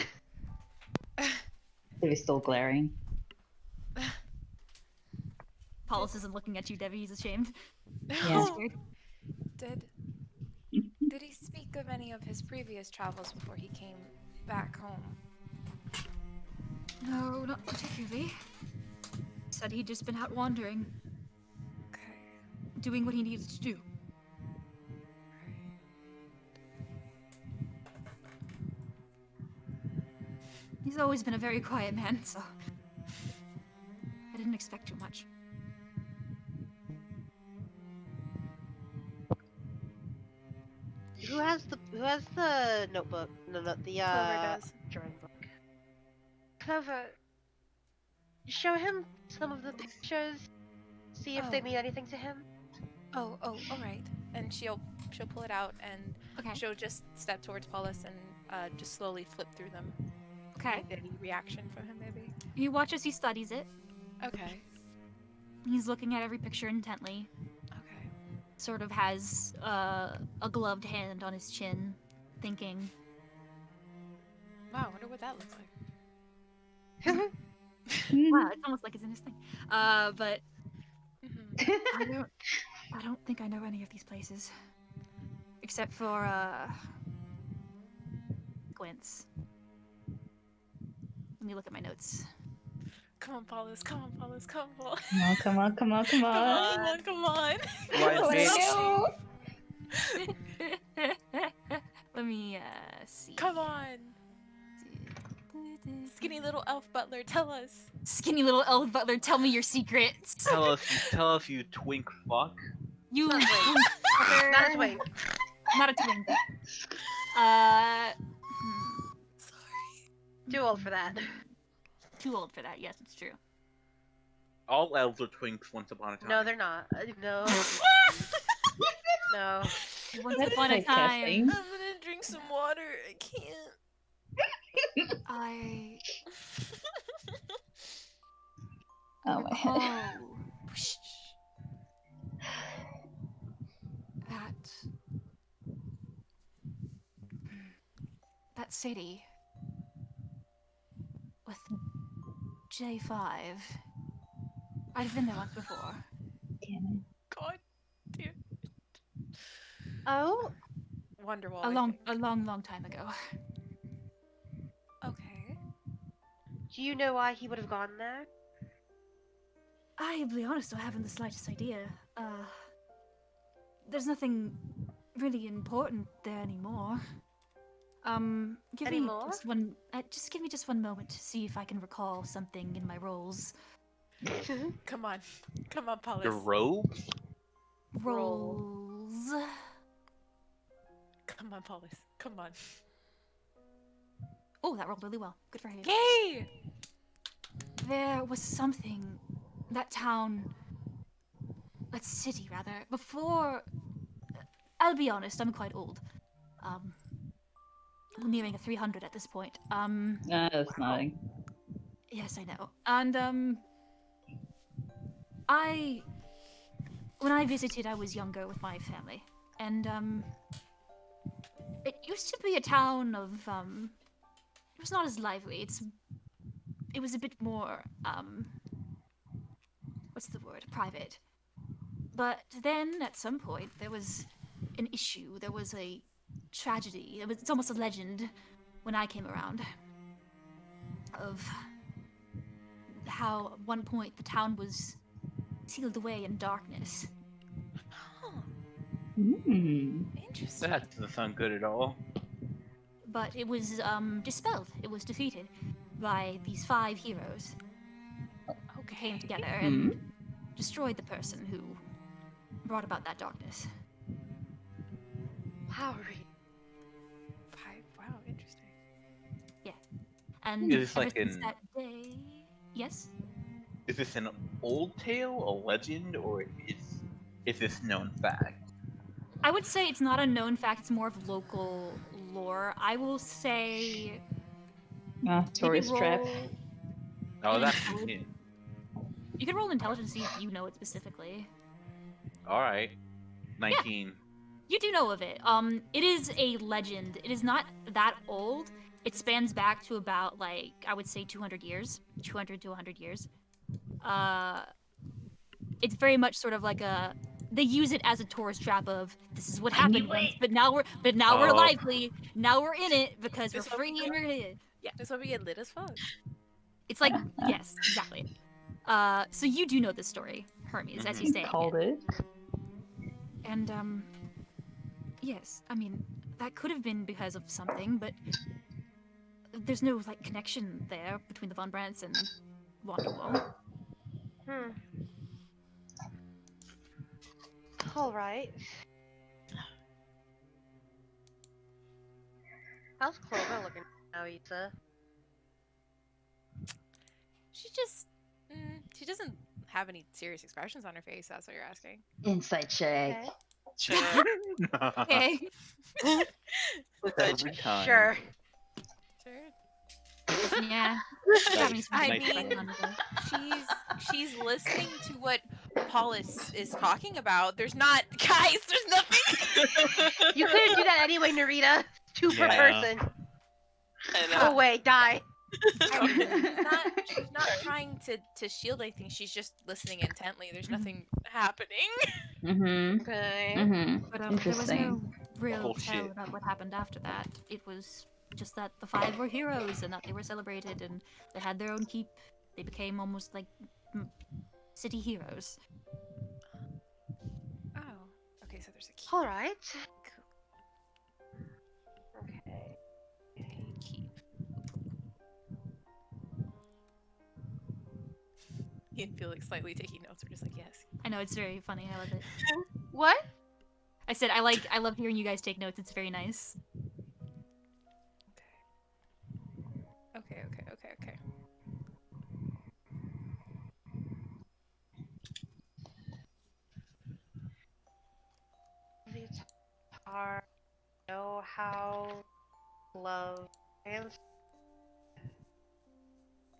He was still glaring. Paulus isn't looking at you, Debbie. He's ashamed. Yeah. Scared. Did he speak of any of his previous travels before he came back home? No, not particularly. Said he'd just been out wandering. Okay. Doing what he needed to do. He's always been a very quiet man, so I didn't expect too much. Who has the notebook? No, the Clover does. drawing book. Clover, show him some of the pictures. See if they mean anything to him. Oh, all right. And she'll pull it out, and she'll just step towards Paulus and just slowly flip through them. Okay. Any reaction from him, maybe? You watch as he studies it. Okay. He's looking at every picture intently. Okay. Sort of has a gloved hand on his chin, thinking. Wow, I wonder what that looks like. Wow, it's almost like it's in his thing. But I don't think I know any of these places. Except for, Gwent's. Let me look at my notes. Come on, Paulus. Come on, Paulus. Come on. Come on. Come on. Come on. Let me, see. Come on. Skinny little elf butler, tell us. Skinny little elf butler, tell me your secrets. Tell us, you twink fuck. You Not a twink. Not a twink. Too old for that. Too old for that. Yes, it's true. All elves are twinks once upon a time. No, they're not. No. No. Once upon a time. I'm gonna drink some water. I can't. Oh my head. That city with J5. I've been there once before. God, dear. Oh, Wonderwall. A I long, think. a long, long time ago. Okay. do you know why he would have gone there? I'll be honest, I haven't the slightest idea. There's nothing really important there anymore. Give me Anymore? just give me just one moment to see if I can recall something in my rolls. Come on, come on, Paulus. Your robes? Rolls. Come on, Paulus. Come on. Oh, that rolled really well. Good for you. Yay! There was something, that town, that city rather, before, I'll be honest, I'm quite old. Nearing a 300 at this point. That's nothing. Yes, I know. And, when I visited, I was younger with my family. And, it used to be a town of, it was not as lively. It was a bit more, what's the word? Private. But then, at some point, there was an issue. There was a tragedy. It's almost a legend when I came around of how at one point the town was sealed away in darkness. Huh. Mm. Interesting. That doesn't sound good at all. But it was dispelled. It was defeated by these 5 heroes who Okay. came together and destroyed the person who brought about that darkness. Lowry. Wow, interesting. And Is this ever like since an- that day, yes. Is this an old tale, a legend, or is this known fact? I would say it's not a known fact. It's more of local lore. I will say. Tourist trap. Oh, an that's intelli- it. You can roll intelligence to see if you know it specifically. All right. 19. You do know of it. It is a legend. It is not that old. It spans back to about, like, I would say 200 years. 200 to 100 years. It's very much sort of like a... They use it as a tourist trap of, this is what happened once, but now we're Oh. lively. Now we're in it because This we're will be free and we're here. Yeah, this will be lit as fuck. It's like, yes, exactly. So you do know this story, Hermes, as you say. Called it. And, yes, I mean, that could have been because of something, but there's no, like, connection there between the Von Brandts and Wonderwall. Alright. How's Clover looking now, Issa? She just. She doesn't have any serious expressions on her face, that's what you're asking. Insight check. Okay. Sure. Okay. Every time. Sure. Sure. Yeah. Nice. I Nice mean- roll. She's listening to what Paulus is talking about. There's not. Guys, there's nothing. You couldn't do that anyway, Narita. 2 per Yeah. person. And, Go away, die. She's not trying to shield anything. She's just listening intently. There's nothing happening. Mm-hmm. Okay. Mm-hmm. But there was no Interesting. real tell Bullshit. about what happened after that. It was just that the 5 were heroes and that they were celebrated and they had their own keep. They became almost like city heroes. Oh. Okay, so there's a key. Alright. Cool. Okay. Keep. He and Felix slightly taking notes. We're just like, yes. I know, it's very funny. I love it. What? I said I love hearing you guys take notes. It's very nice. Okay. It's hard to know how love and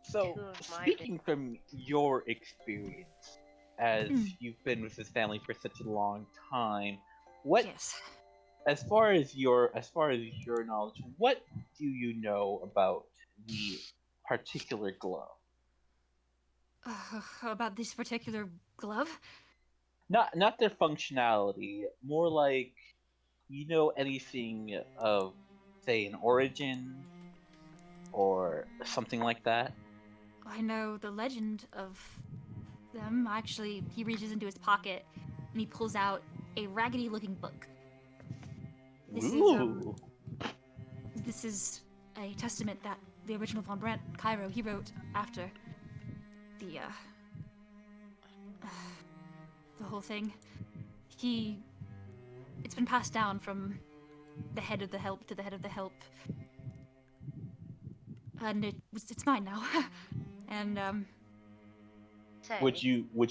So, Two of my speaking from your experience, as you've been with this family for such a long time, what, Yes. as far as your knowledge, what do you know about the particular glove? About this particular glove? Not their functionality, more like you know anything of, say, an origin or something like that. I know the legend of them. Actually, he reaches into his pocket and he pulls out a raggedy-looking book. Ooh. This is a testament that the original von Brandt Cairo he wrote after the the whole thing. It's been passed down from the head of the help to the head of the help, and it's mine now. And Say. Would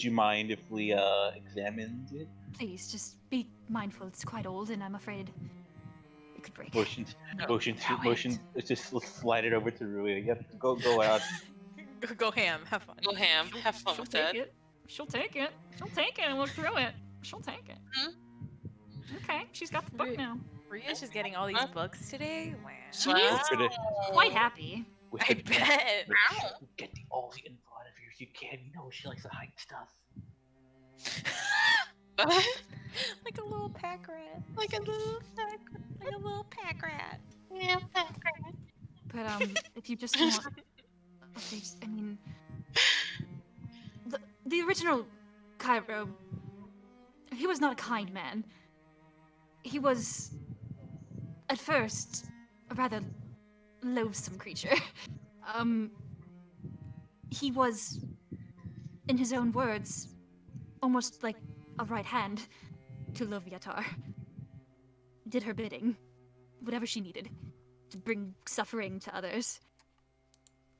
you mind if we examined it? please just be mindful. It's quite old, and I'm afraid it could break. Motion. Let's just slide it over to Rui. Yep, go out. Go ham. Have fun. Go ham. Have fun She'll with take that. it. She'll take it. She'll take it and look through it. She'll take it. Hmm? Okay, she's got the book Right. now. Ria's just getting all these books today. Wow. She is quite happy. I bet. Get all the info out of here if you can. You know she likes to hide stuff. Like a little pack rat. Like a little sack. Like a little pack rat. Yeah, But if you just want updates, I mean, the original Cairo, he was not a kind man. He was, at first, a rather loathsome creature. He was, in his own words, almost like a right hand to Loviatar. Did her bidding, whatever she needed, to bring suffering to others.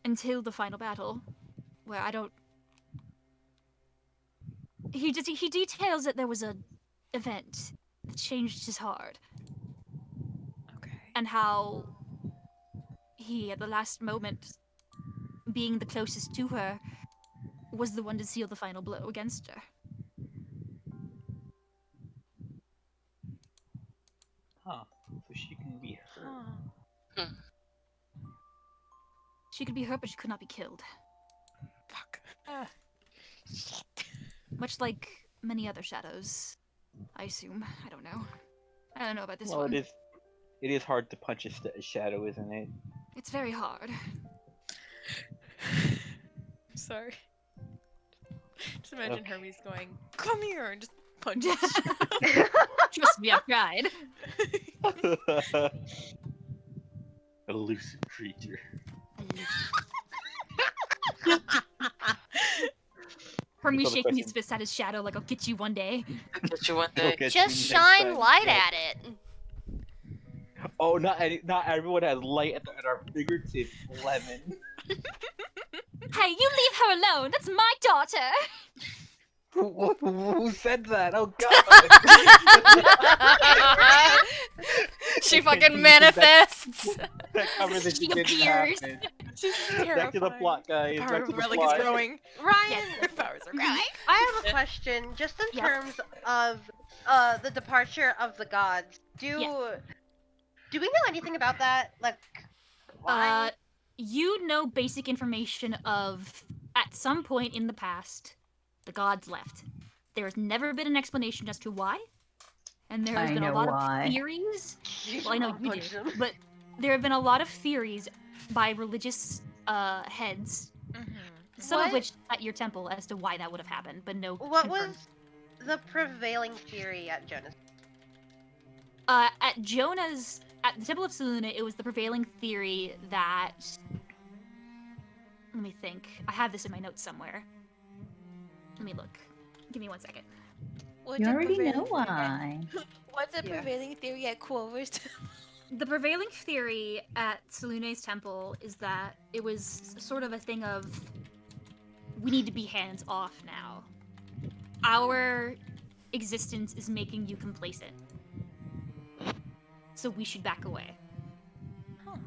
Until the final battle, where I don't... He details that there was a event that changed his heart, Okay. and how he, at the last moment, being the closest to her, was the one to seal the final blow against her. Huh. So she can be her. Huh. She could be hurt, but she could not be killed. Fuck. Much like many other shadows, I assume. I don't know. I don't know about this Well, one. it is hard to punch a shadow, isn't it? It's very hard. Sorry. Just imagine Hermes going, "Come here," and just punches. Trust me, I've tried. Elusive creature. Hermes Another shaking his question. fist at his shadow like, I'll get you one day. Get you one Go day. get Just you next shine time. light Yeah. at it. Oh, not everyone has light at our fingertips, Lemon. Hey, you leave her alone! That's my daughter! Who said that? Oh god! She fucking manifests. That conversation She didn't appears. happen. She's Back to the plot, guys. Power Back of to the Relic plot. is growing. Ryan, Her powers are growing. I have a question, just in Yeah. terms of the departure of the gods. Do we know anything about that? Like, why? You know basic information of, at some point in the past, the gods left. There has never been an explanation as to why. And there has I been a know lot why. of theories. Jeez, Well, I know I'll you punch do. them. But there have been a lot of theories by religious heads, some of What? which at your temple, as to why that would have happened, but no What confirmed. was the prevailing theory at Jonas? At the Temple of Seluna, it was the prevailing theory that... Let me think. I have this in my notes somewhere. Let me look. Give me 1 second. What's You a already prevailing know theory at- why. What's a Yeah. prevailing theory at Quover's? The prevailing theory at Selune's temple is that it was sort of a thing of, we need to be hands off now. Our existence is making you complacent. So we should back away.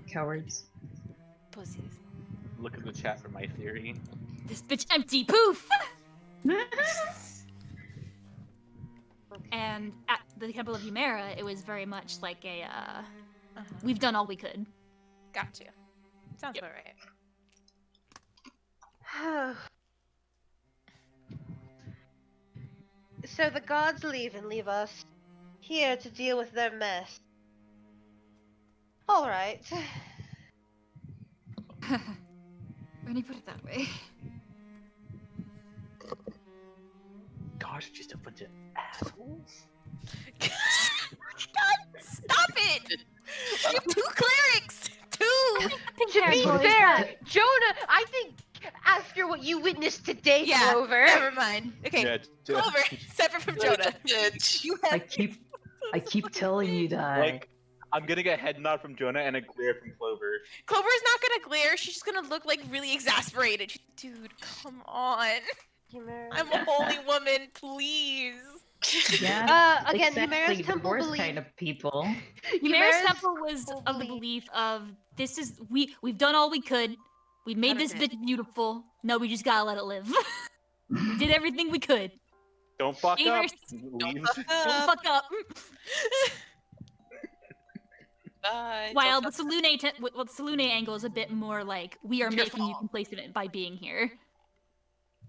Cowards. Pussies. Look at the chat for my theory. This bitch empty, poof! And at the Temple of Humera, it was very much like a, we've done all we could. Gotcha. Sounds Yep. about right. So the gods leave and leave us here to deal with their mess. All right. When you put it that way. Gosh, just a bunch of assholes. God, stop it! We have 2 clerics! 2! To be fair, Jonah, I think after what you witnessed today, Yeah, Clover. never mind. Okay, Yeah, Clover, separate from Jonah. You I have keep telling you that. like, I'm getting a head nod from Jonah and a glare from Clover. Clover's not gonna glare. She's just gonna look like really exasperated. Dude, come on. I'm a holy woman, please. Yeah. Again, exactly Humera's the temple worst belief. kind of people. Humera's Humera's temple was of the belief of this is we've done all we could. We made Done this it. bit beautiful. No, we just gotta let it live. We did everything we could. Don't fuck up. Haters. Leaves. Don't fuck up. Bye. While the Salune angle is a bit more like we are making you complacent by being here.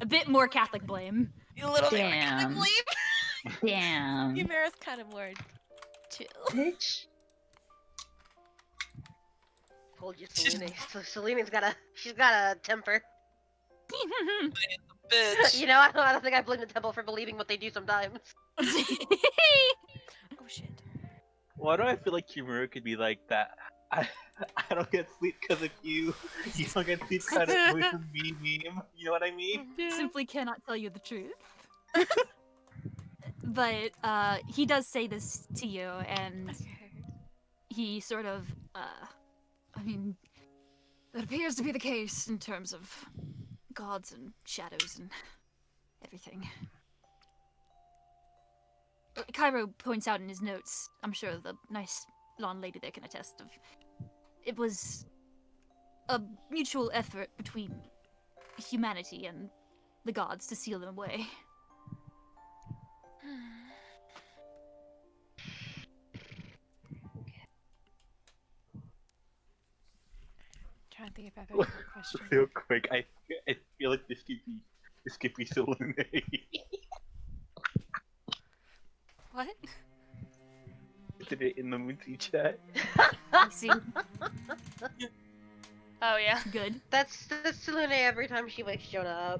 A bit more Catholic blame. You little bit, I Damn. can't believe. Damn. Humera's kind of more chill. Bitch. Told you, Selene. Selene's she's got a temper. Bitch. You know, I don't think I blame the temple for believing what they do sometimes. Oh shit. Why do I feel like Kimura could be like that? I don't get sleep because of you. You don't get sleep because of me meme. You know what I mean? Simply cannot tell you the truth. But he does say this to you, and he sort of, I mean, that appears to be the case in terms of gods and shadows and everything. Cairo points out in his notes, I'm sure the nice blonde lady there can attest of, it was a mutual effort between humanity and the gods to seal them away. Trying to think if I have any more questions. Real quick, I feel like this could be Selene. What? Put it in the Moonsea chat. I see. Oh yeah. Good. That's Selene every time she wakes Jonah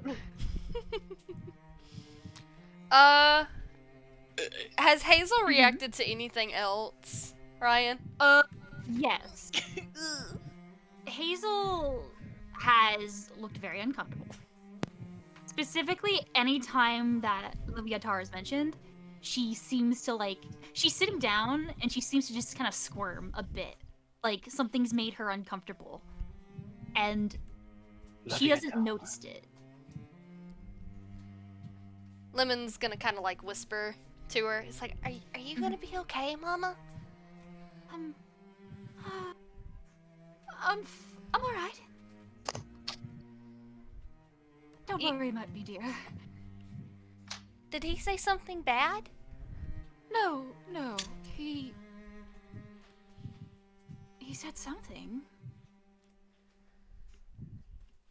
up. Has Hazel reacted to anything else, Ryan? Yes. Hazel has looked very uncomfortable. Specifically, anytime that Leviatar is mentioned, she seems to she's sitting down and she seems to just kind of squirm a bit. Like something's made her uncomfortable. And she hasn't noticed it. Lemon's gonna kind of whisper to her. It's like, are you gonna be okay, Mama? I'm alright. Don't worry about me, dear. Did he say something bad? No. He said something.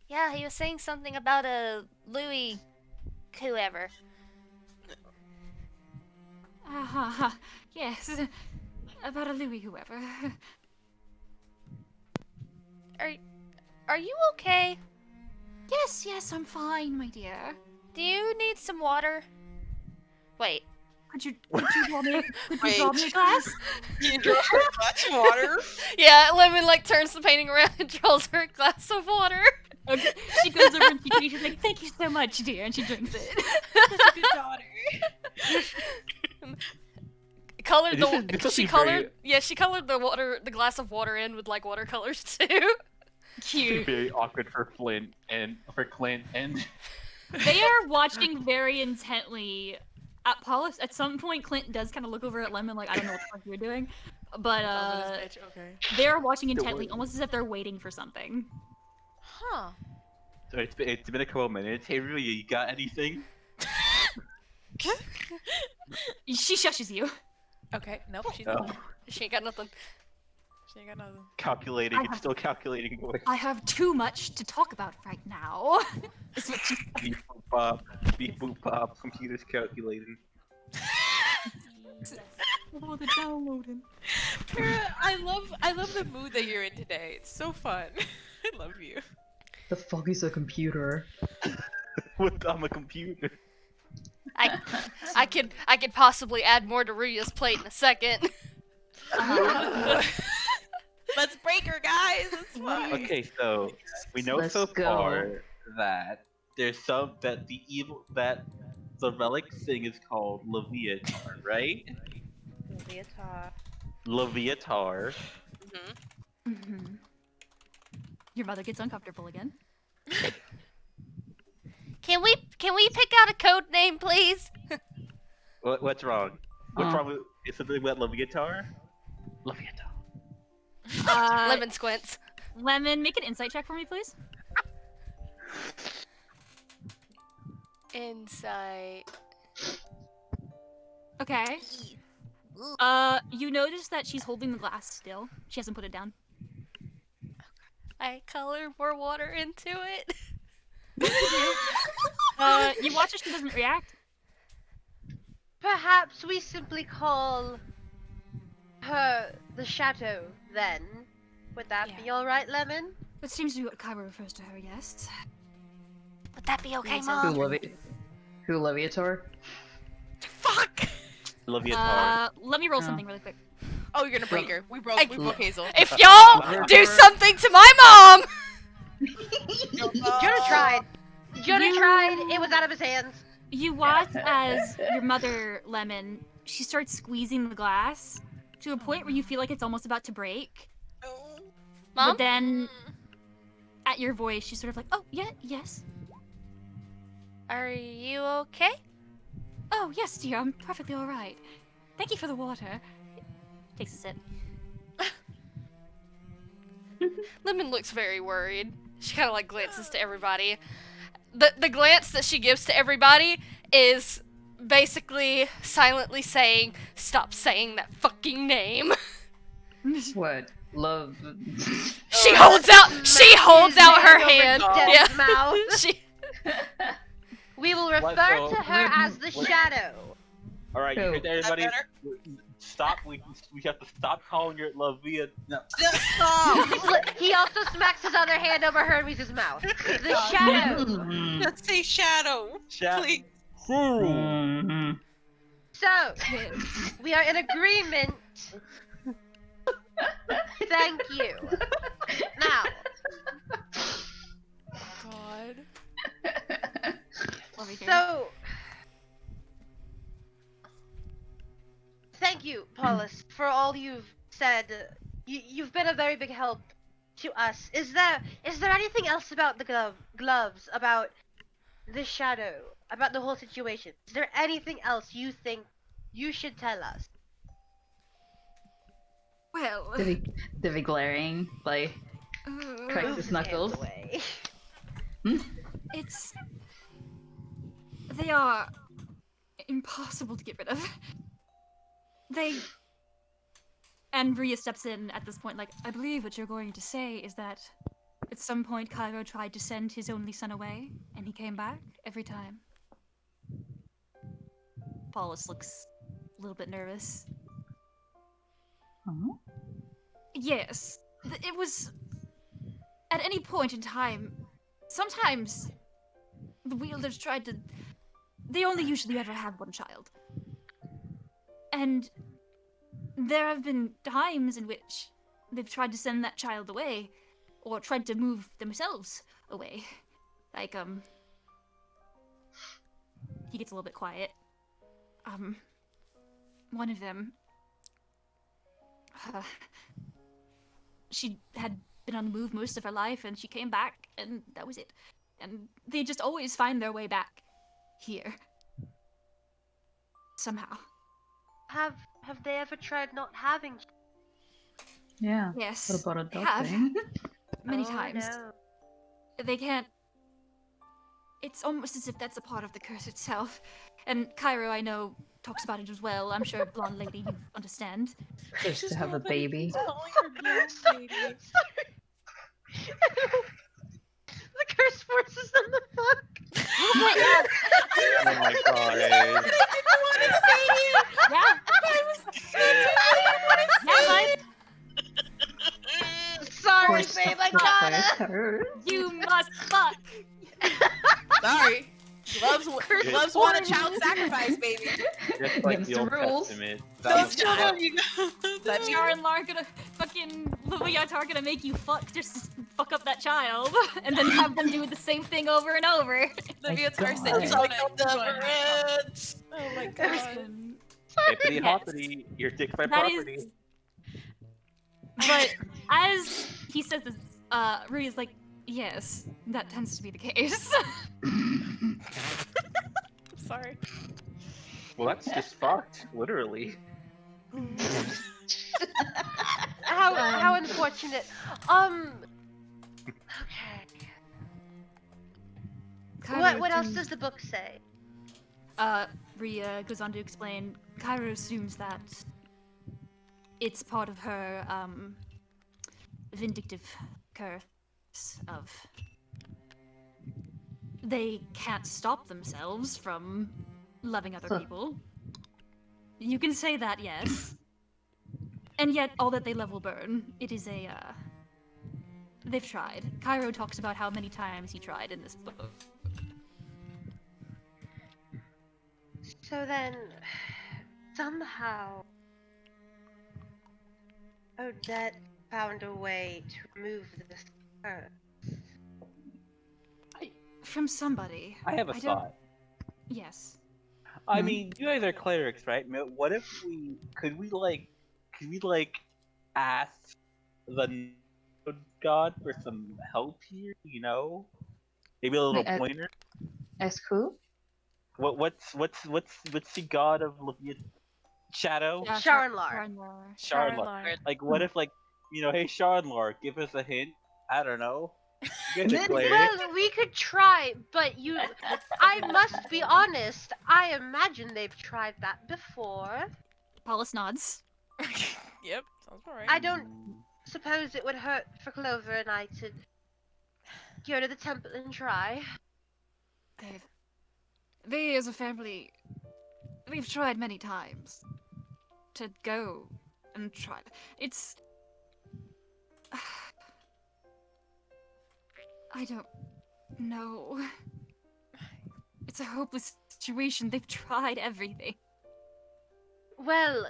Yeah, he was saying something about a Louis whoever. Yes. About a Louis whoever. Are you okay? Yes, I'm fine, my dear. Do you need some water? Wait. Could you draw me a glass? You draw a glass of water? Yeah, Lemon turns the painting around and draws her a glass of water. Okay. She goes over and she's like, "Thank you so much, dear," and she drinks it. Such a good daughter. Colored This the is- this will she be colored very- she colored the glass of water in with watercolors too. It's Cute. very awkward for Clint and They are watching very intently. At some point, Clint does kind of look over at Lemon like, I don't know what the fuck you're doing. But Okay. they're watching intently, almost as if they're waiting for something. Huh. So it's been a couple minutes. Hey, Rui, you got anything? She shushes you. Okay. Nope. She's No. not. She ain't got nothing. She ain't got nothing. Calculating. It's still calculating, boy. I have too much to talk about right now. Is what she Beep boop pop. Beep boop pop. Computer's calculating. Oh, the downloading. Para, I love the mood that you're in today. It's so fun. I love you. The fuck is a computer? I'm a computer. I could possibly add more to Ruya's plate in a second. Let's break her, guys. It's fine. Okay, so we know Let's so go. far that there's some that the relic thing is called Leviatar, right? Leviatar. Mm-hmm. Your mother gets uncomfortable again. Can we pick out a code name, please? What's wrong? What's wrong with is something about Leviatar? Leviatar. Lemon squints. Lemon, make an insight check for me, please. Insight. Okay. You notice that she's holding the glass still. She hasn't put it down. I color more water into it. You watch her, she doesn't react. Perhaps we simply call her the Shadow, then. Would that be alright, Lemon? That seems to be what Kyra refers to her, yes. Would that be okay, Yes, Mom? Who Leviator? Fuck! Leviatar. Let me roll something really quick. Oh, you're gonna break her. We broke Hazel. If y'all do something to my mom! Jonah tried. Jonah tried. It was out of his hands. You watch as your mother, Lemon, she starts squeezing the glass to a point where you feel like it's almost about to break. Mom? But then, at your voice, she's sort of like, oh, yeah, yes. Are you okay? Oh, yes, dear, I'm perfectly alright. Thank you for the water. Takes a sip. Lemon looks very worried. She kind of like glances to everybody. The glance that she gives to everybody is basically silently saying, "Stop saying that fucking name." What? Love. She holds out her hand. Dead's Yeah. mouth. She We will refer Let's to her as the Shadow. All right, you Who? heard that, everybody? better? Stop. We have to stop calling her Levia. No. Stop! He also smacks his other hand over Hermes' mouth. The Shadow. Let's say shadow. Please. Mhm. So, we are in agreement. Thank you. Now, God. so thank you, Paulus, for all you've said. You've been a very big help to us. Is there anything else about the gloves, about the Shadow, about the whole situation? Is there anything else you think you should tell us? Well, Divvy glaring, like, cracks Move his his hands knuckles. away. it's... They are impossible to get rid of. They... And Rhea steps in at this point, like, I believe what you're going to say is that at some point Cairo tried to send his only son away, and he came back every time. Paulus looks a little bit nervous. Oh? Yes. It was... At any point in time, sometimes the wielders tried to... They only usually ever have one child. And there have been times in which they've tried to send that child away, or tried to move themselves away. Like, he gets a little bit quiet. One of them... she had been on the move most of her life, and she came back, and that was it. And they just always find their way back here. Somehow. Have they ever tried not having? Yeah. Yes. What about they have. adopting? Many Oh, times. no. They can't... It's almost as if that's a part of the curse itself. And Cairo, I know, talks about it as well. I'm sure, blonde lady, you understand. Just to have a baby. The curse forces them to fuck. Yes. Oh my god. Yeah. Yeah, bud. Sorry, Horse babe, I stuff gotta. with her. You must fuck. Sorry. Gloves want a child sacrifice, baby. Just like Against the the Old rules. Testament. Those That was children, you Let me Char and Lar gonna fucking Lumiata are gonna make you fuck just fuck up that child and then have them do the same thing over and over. Olivia Tar said God. you cycle wanna- never ends. Oh my god. Listen, hippity Yes. hoppity. Your dick's my That property. is- but as he says this, Rui is like, yes, that tends to be the case. Sorry. Well, that's just fucked, literally. How unfortunate. Okay. What else does the book say? Rhea goes on to explain, Cairo assumes that it's part of her, vindictive curse of... They can't stop themselves from loving other Huh. people. You can say that, yes. And yet, all that they love will burn. It is a, They've tried. Cairo talks about how many times he tried in this book. So then, somehow, Odette found a way to remove this curse. From somebody. I have a don't- thought. Yes. I mean, you guys are clerics, right? What if could we ask the node god for some help here? You know, maybe a little Like, pointer. Ask who? What's the god of Shadow? Yeah, Sharonlar. Sharonlar. Sharonlar. Like, what if hey Sharonlar, give us a hint? I don't know. You guys are clerics. Well, we could try, but I must be honest, I imagine they've tried that before. Paulus nods. Yep, sounds alright. I don't suppose it would hurt for Clover and I to go to the temple and try. They as a family, we've tried many times to go and try. It's... I don't know. It's a hopeless situation. They've tried everything. Well,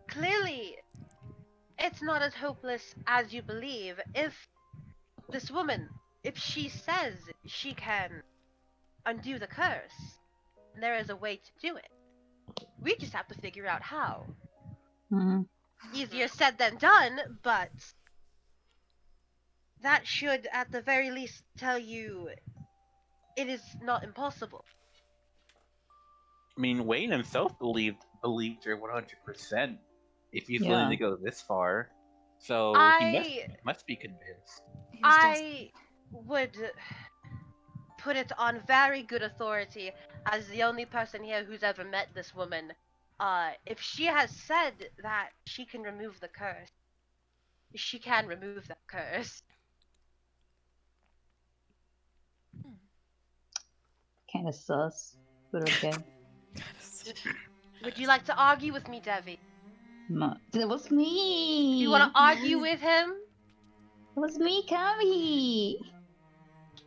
clearly, it's not as hopeless as you believe. If this woman, if she says she can undo the curse, there is a way to do it. We just have to figure out how. Hmm. Easier said than done, but that should at the very least tell you it is not impossible. I mean, Wayne himself believed her 100%. If he's Yeah. willing to go this far, so he must be convinced. He was just- I would put it on very good authority as the only person here who's ever met this woman. If she has said that she can remove the curse, she can remove that curse. Kinda sus, but okay. Would you like to argue with me, Devi? That was me! Do you want to argue with him? It was me, Kami!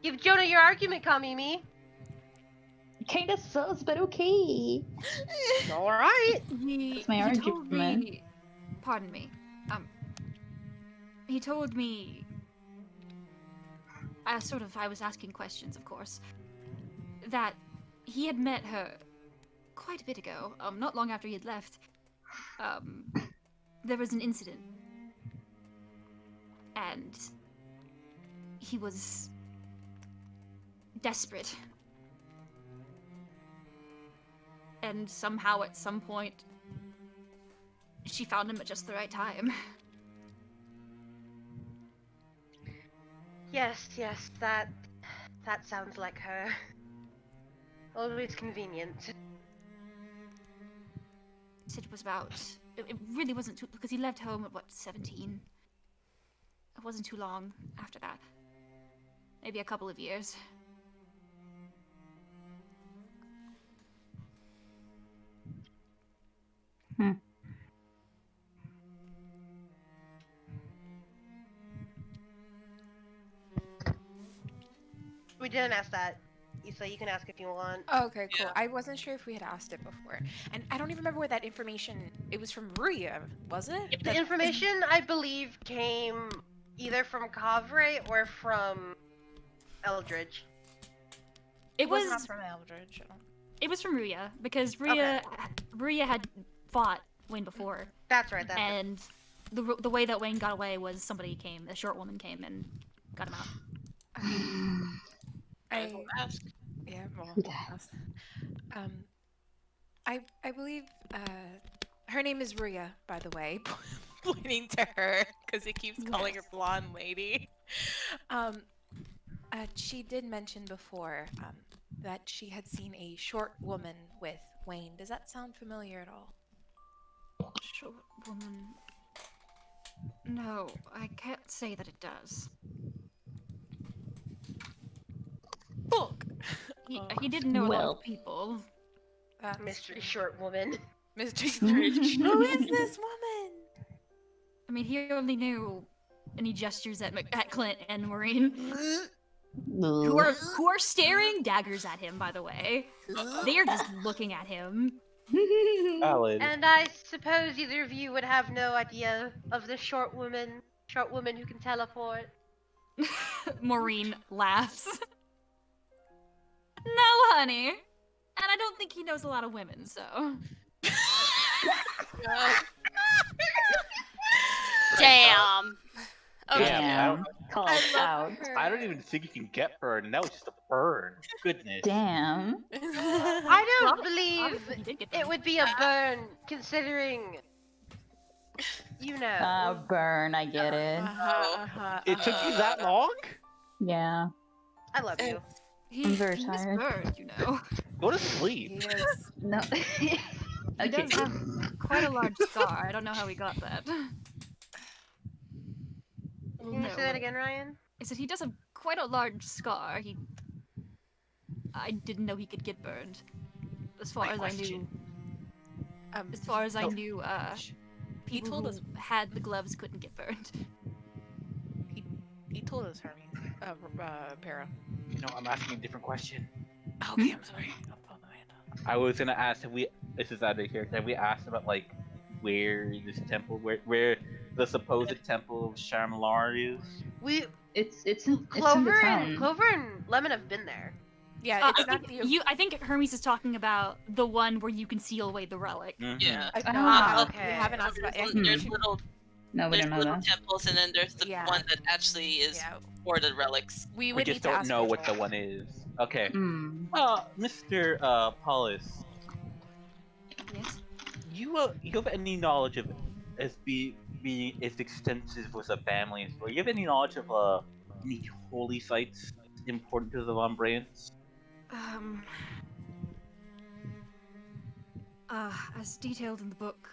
Give Jonah your argument, Kamimi. Kinda sus, but okay. Alright. He my told argument. me, pardon me, he told me, I was asking questions, of course, that he had met her quite a bit ago, not long after he had left. There was an incident, and he was desperate. And somehow, at some point, she found him at just the right time. Yes, that sounds like her. Always convenient. It was about... It really wasn't too... Because he left home at, 17? It wasn't too long after that. Maybe a couple of years. We didn't ask that. Issa, you can ask if you want. Okay, cool. Yeah. I wasn't sure if we had asked it before. And I don't even remember where that information... It was from Ruya, was it? The information, I believe, came either from Kavre or from Eldridge. It was not from Eldridge. It was from Ruya because Ruya had fought Wayne before, That's right. That's right. and the way that Wayne got away was somebody came, a short woman came and got him out. I ask. Yeah, well, yes. I believe her name is Ruya, by the way. Pointing to her because he keeps calling her blonde lady. She did mention before that she had seen a short woman with Wayne. Does that sound familiar at all? Short woman. No, I can't say that it does. Fuck. He didn't know a lot Well. of people. Mystery short woman. Mystery Bridge. Who is this woman? I mean, he only knew, and he gestures at Clint and Maureen, who are staring daggers at him. By the way, they are just looking at him. Valid. And I suppose either of you would have no idea of the short woman who can teleport. Maureen laughs. No, honey. And I don't think he knows a lot of women, so. Damn. Okay. Damn. Called out. I don't even think you can get burned. That was just a burn. Goodness. Damn. I don't believe Obviously he did get it them. would be a burn, considering, Burn, I get it. It took you that long? Yeah. I love you. I'm very He's tired. burned, you know. Go to sleep. Yes. No. He Okay. does have quite a large scar. I don't know how he got that. Can you say that again, Ryan? I said he does have quite a large scar. I didn't know he could get burned. As far as I knew, He people told who us. had the gloves couldn't get burned. He told us, Hermes. Para. You know, I'm asking a different question. Okay, I'm sorry. I was gonna ask, this is out of character, have we asked about, like, where this temple, where the supposed temple of Shamlar is? It's in the Clover town. and Lemon have been there. Yeah, it's not the. I think Hermes is talking about the one where you can seal away the relic. Yeah. Okay. We haven't asked about There's little, No, we there's don't know little that. temples, and then there's the Yeah. one that actually is Yeah. for the relics. We We would just need to don't ask know what Rachel. the one is. Okay. Hmm. Mr. Paulus, Yes. you have any knowledge of as being as extensive with a family as well? You have any knowledge of any holy sites important to the Lombrans? As detailed in the book,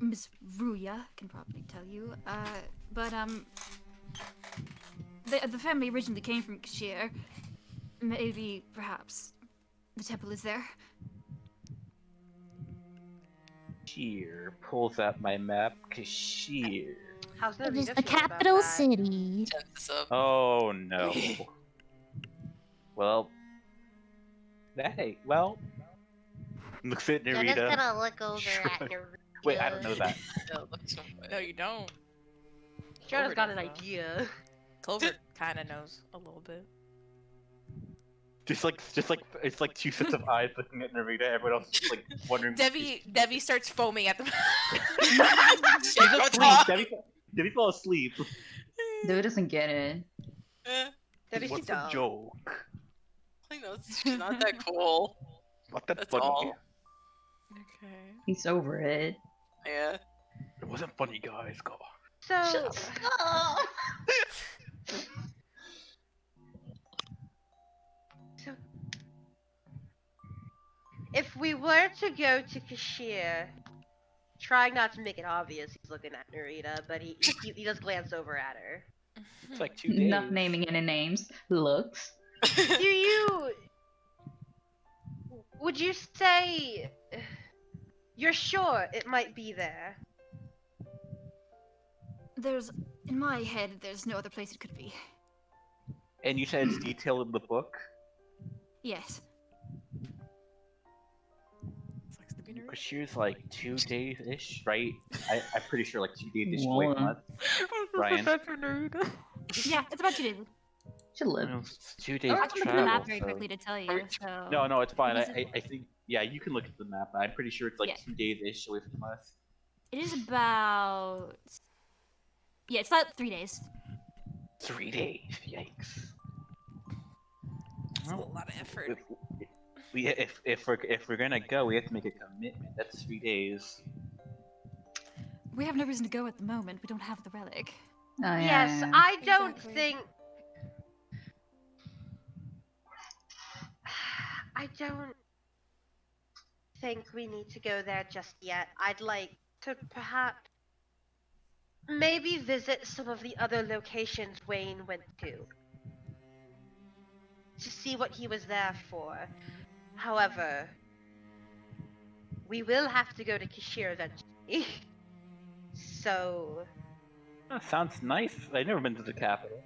Miss Ruya can probably tell you. The family originally came from Kashir. Maybe, perhaps, the temple is there. Kashir pulls out my map. Kashir. How's It is Narita the feel about capital that? city. Census of Oh no. Well. Hey, well. Looks at Jenna's Narita. gonna look over Sure. at Narita. Wait, I don't know that. No, you don't. Jenna's got an does, though. idea. Clover kind of knows a little bit. Just like it's like two sets of eyes looking at Narita. Everyone else is like wondering. Debbie starts foaming at the. She's asleep. Debbie fell asleep. Dude doesn't get it. Debbie's What's dumb. the joke? I know, she's not that cool. Not that That's funny. all. Okay. He's over it. Yeah. It wasn't funny, guys. Go. So, so, if we were to go to Kashir, trying not to make it obvious he's looking at Narita, but he does glance over at her. It's like 2 days. Not naming any names. Looks. Would you say you're sure it might be there? In my head, there's no other place it could be. And you said it's detailed in the book? Yes. Because she was like 2 days-ish, right? I'm pretty sure like 2 days-ish away from us. Brian. Yeah, it's about 2 days. Should live. It's 2 days I to can look at the travel. map very so- quickly to tell you, so... No, it's fine. It is- I think, yeah, you can look at the map. I'm pretty sure it's like Yeah. 2 days-ish away from us. It is about... Yeah, it's about 3 days. 3 days, yikes. It's a lot of effort. If we're gonna go, we have to make a commitment. That's 3 days. We have no reason to go at the moment. We don't have the relic. Oh, yeah, Yes, yeah. I don't Exactly. think. I don't think we need to go there just yet. I'd like to perhaps maybe visit some of the other locations Wayne went to see what he was there for. However, we will have to go to Kashir eventually. So, Oh, sounds nice. I've never been to the capital.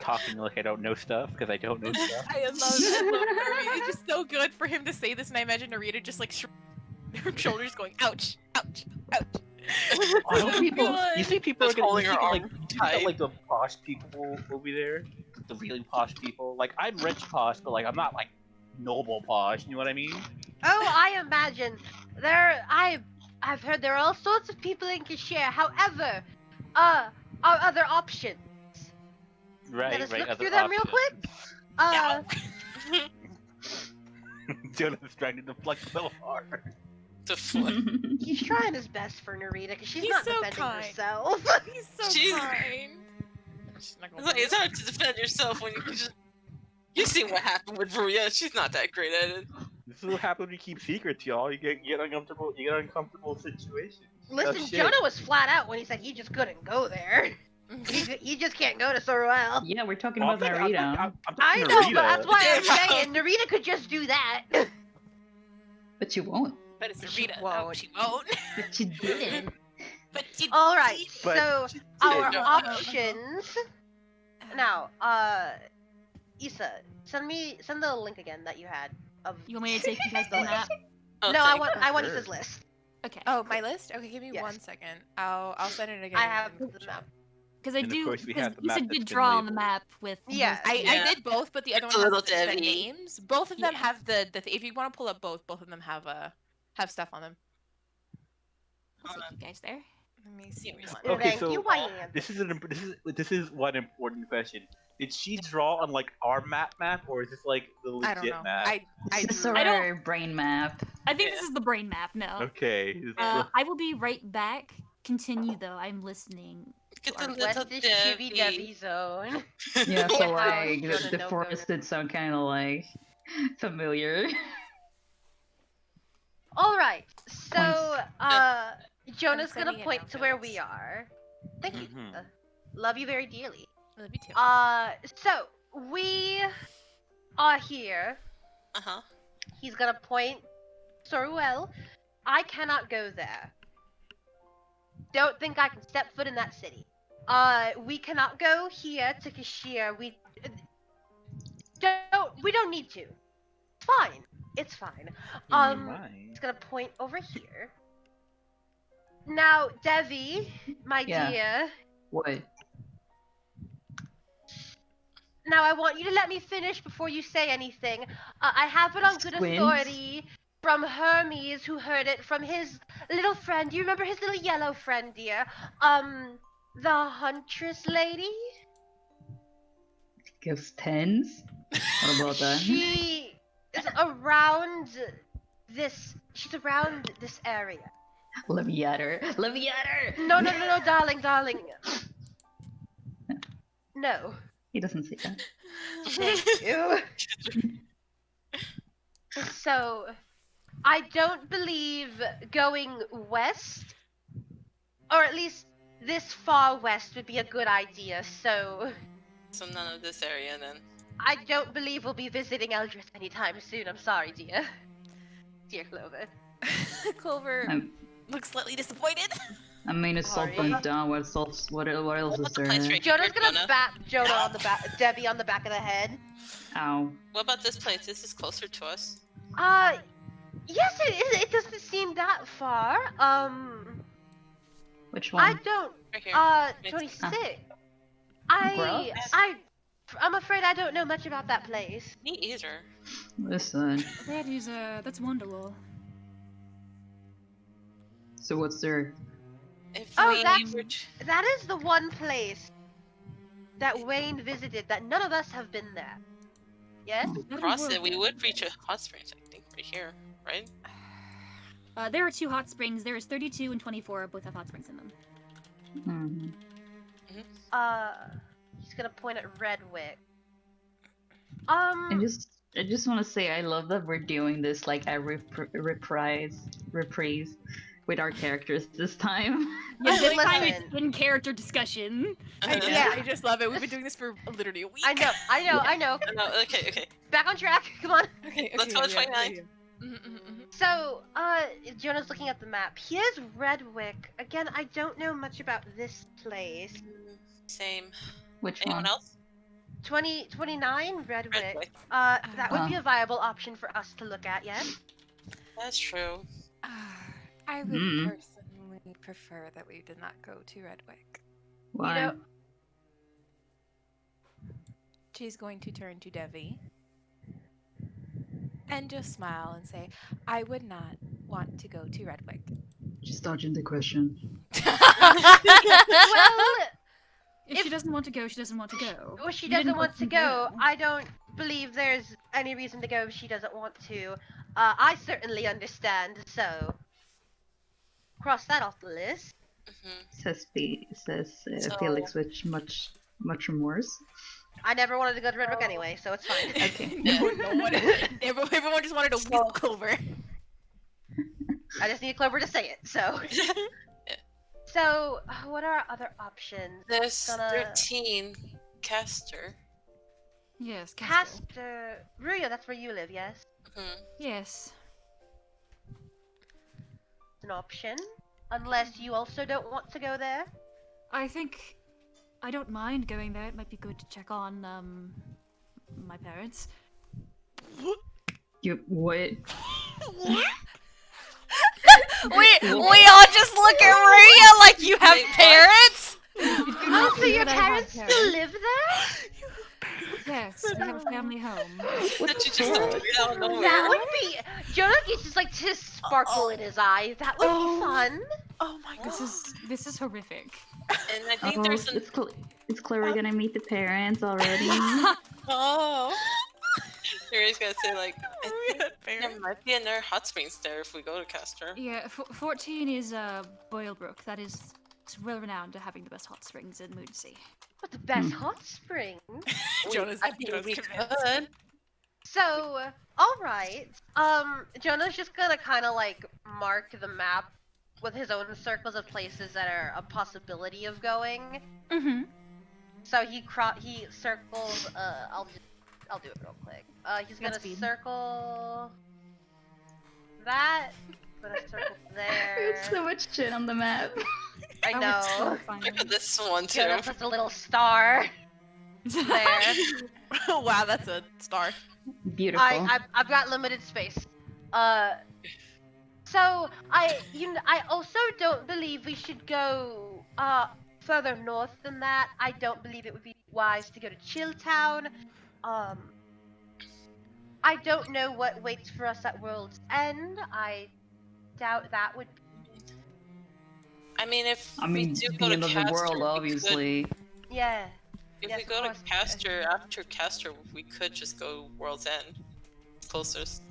Talking like I don't know stuff because I don't know stuff. I love Narita. It's just so good for him to say this, and I imagine Narita just like her shoulders going, ouch, ouch, ouch. I know people. Good. You see people are Just gonna holding you her see, like, arm you got, tight. like the posh people over there, the really posh people. Like I'm rich posh, but like I'm not like noble posh. You know what I mean? oh, I imagine I've heard there are all sorts of people in Kashir. However, our other options. Right, us right. look other through them real quick? Jonah's trying to deflect so hard. To flip. He's trying his best for Narita because she's He's not so defending kind. herself. He's so She's- kind. She's not gonna It's like, it's hard to defend yourself when you just. You see what happened with Maria. She's not that great at it. This is what happens when you keep secrets, y'all. You get uncomfortable. You get uncomfortable situations. Listen, Tough shit. Jonah was flat out when he said he just couldn't go there. He just can't go to Soruel. Yeah, we're talking Oh, about I'm Narita. I talking know, Narita. but that's why I'm Yeah. saying Narita could just do that. But you won't. But it's She Narita. won't. No, she won't. But you didn't. But she All right, But- so our No. options now. Issa, send the link again that you had of. You want me to take you guys the map? Oh, No, thank I want Sure. Issa's list. Okay. Oh, my list? Okay, give me Yes. 1 second. I'll send it again. I have in the chat. map. Because I And of do. course we Because have the you map said that's did been draw on the labeled. map with. Yeah. those- I Yeah. did both, but the other It's one a has little the Debbie. names. Both of them Yeah. have the if you want to pull up both of them have stuff on them. I'll take you guys there. Let me see Yeah. one. Okay, Thank so you, Wayne. this is one important question. Did she draw on like our map, or is this like the I don't legit know. map? I This is drew- I don't- our brain map. I think this is the brain map. No. Okay. I will be right back. Continue though. I'm listening. Get Our the little West is Chibi Debbie. Debbie zone. Yeah, so Yeah, like no, no, the no, forest no. did sound kind of like familiar. All right, so Jonah's I'm gonna sending it point now, to where Felix. we are. Thank you. Mhm. Love you very dearly. Love you too. So we are here. Uh huh. He's gonna point Soruel. I cannot go there. Don't think I can step foot in that city. We cannot go here to Kashir. We don't need to. It's fine. It's fine. It's gonna point over here. Now, Devi, my Yeah. dear. What? Now, I want you to let me finish before you say anything. I have it on good Squints. authority from Hermes, who heard it from his little friend. Do you remember his little yellow friend, dear? The huntress lady? Gives tens? What about that? She is around this. She's around this area. Let me at her. Let me at her! No, darling. No. He doesn't say that. Thank you. So, I don't believe going west or at least this far west would be a good idea. So So none of this area then. I don't believe we'll be visiting Eldris anytime soon. I'm sorry, dear. Dear Clover. Clover I'm- looks slightly disappointed. I mean, it's all Sorry. bumped down. What else What is about the there? place right Jonah's here, gonna Jonah? bat Jonah on the back, Debbie on the back of the head. Ow. What about this place? This is closer to us. Yes, it is. It doesn't seem that far. Which I one? don't. Right here. 26. Gross. I'm afraid I don't know much about that place. Me either. Listen. That's Wonderwall. So what's there? If Oh, we that's- were That is the one place that Wayne visited that none of us have been there. Yes? to cross it, we would reach a hot springs, I think, right here, right? There are 2 hot springs. There is 32 and 24. Both have hot springs in them. Hmm. He's gonna point at Redwick. I just want to say I love that we're doing this like a reprise with our characters this time. Yeah, this Listen. time it's in character discussion. Yeah. I just love it. We've been doing this for literally a week. I know. No, okay. Back on track. Come on. Okay, Let's go to 29. So, Jonah's looking at the map. Here's Redwick. Again, I don't know much about this place. Same. Which Anyone one? else? 29 Redwick. Redwick. That would be a viable option for us to look at, yes? That's true. I would personally prefer that we did not go to Redwick. Why? You know, She's going to turn to Devi and just smile and say, I would not want to go to Redwick. Just dodging the question. well, If she doesn't want to go, she doesn't want to go. well, she You didn't doesn't want to question go. her. I don't believe there's any reason to go if she doesn't want to. I certainly understand, so cross that off the list. Says So- Felix with much remorse. I never wanted to go to Redwick anyway, so it's fine. Okay. Everyone just wanted to whistle Clover. I just need Clover to say it, so. So, what are our other options? There's Gonna- 13. Caster. Yes, Castle. Caster. Ruya, that's where you live, yes? Yes. It's an option. Unless you also don't want to go there. I think I don't mind going there. It might be good to check on my parents. You what? we all just look at Maria like you have parents. Oh, so your that I have parents still live there? Yes, we have a family home. That you just appeared out of nowhere. That would be. Jonah gets just like to sparkle in his eyes. That would be fun. Oh my god. This is horrific. And I think Oh, there's an. is Clara gonna meet the parents already? Oh. Yuri's gonna say, like, I think Fair. there might be another hot springs there if we go to Caster. Yeah, 14 is Boilebrook. That is well renowned to having the best hot springs in Moonsea. But the best hot spring. Jonas, I think Jonas we convinced. could. So, alright. Jonah's just gonna kind of like mark the map with his own circles of places that are a possibility of going. Mm-hmm. So he circles, I'll do it real quick. He's gonna Godspeed. circle that. Gonna circle there. There's so much shit on the map. I Oh, know. Look at this one too. Jonah puts a little star there. Wow, that's a star. Beautiful. I've got limited space. So I also don't believe we should go further north than that. I don't believe it would be wise to go to Chilltown. I don't know what waits for us at World's End. I doubt that would. I mean, if I we mean, do the go to end of the Caster, world, we could- obviously. Yeah. If Yes, we of go to course. Caster, after Caster, we could just go World's End. Closest.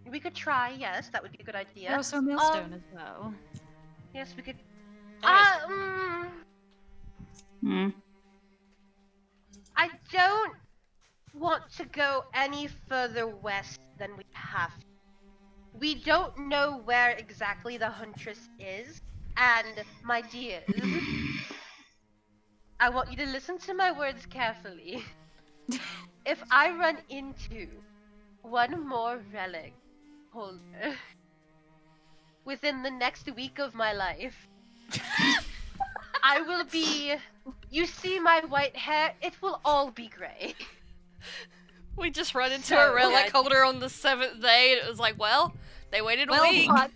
We could try. Yes, that would be a good idea. Yeah. Also Millstone as well. Yes, we could. Anyways, Hmm. I don't want to go any further west than we have. We don't know where exactly the Huntress is. And my dears, I want you to listen to my words carefully. If I run into one more relic holder within the next week of my life, I will be... You see my white hair? It will all be gray. We just run into So- a relic holder on the 7th day, and it was like, well, they waited a week. But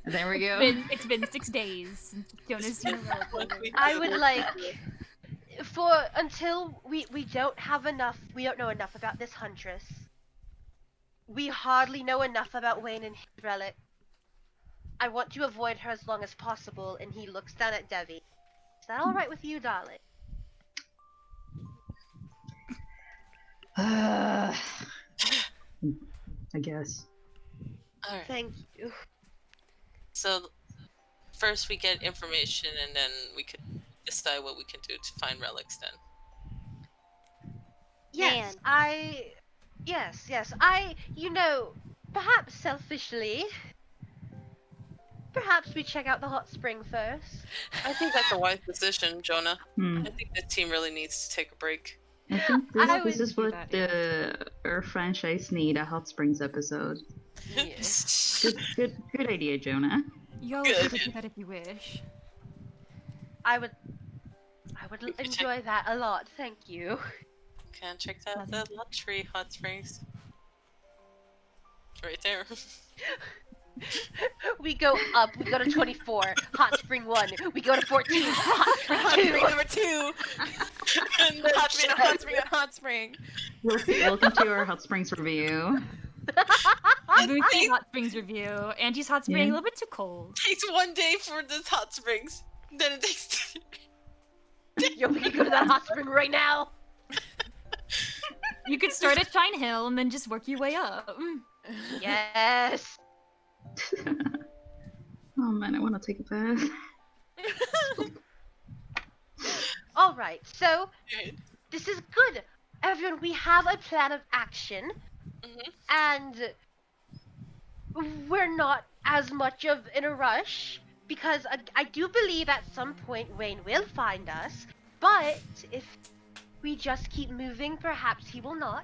There we go. it's been 6 days since Jonah's seen a relic holder. I would like... Until we don't have enough, we don't know enough about this huntress. We hardly know enough about Wayne and his relic. I want to avoid her as long as possible, and he looks down at Devi. Is that alright with you, darling? I guess. Alright. Thank you. So first we get information and then we could decide what we can do to find relics then. Yes, Man. Yes, perhaps selfishly, perhaps we check out the hot spring first. I think that's a wise decision, Jonah. Hmm. I think the team really needs to take a break. I think I this would is do what that, our franchise need, a Hot Springs episode. Good idea, Jonah. You always Good. get to do that if you wish. I would enjoy that a lot, thank you. Can check out the luxury hot springs. It's right there. We go up, we go to 24, hot spring 1, we go to 14, hot spring Hot 2. spring number 2. And then Hot spring, hot spring, hot spring. Welcome to our Hot Springs review. Moonsea Hot Springs review. Angie's Hot Spring, Yeah. a little bit too cold. takes 1 day for the hot springs. Then it takes Yo, we can go to that hot spring right now. You could start at Shine Hill and then just work your way up. Yes. Oh man, I want to take a bath. Alright, so this is good. Everyone, we have a plan of action. And we're not as much of in a rush because I do believe at some point Wayne will find us, but if we just keep moving, perhaps he will not.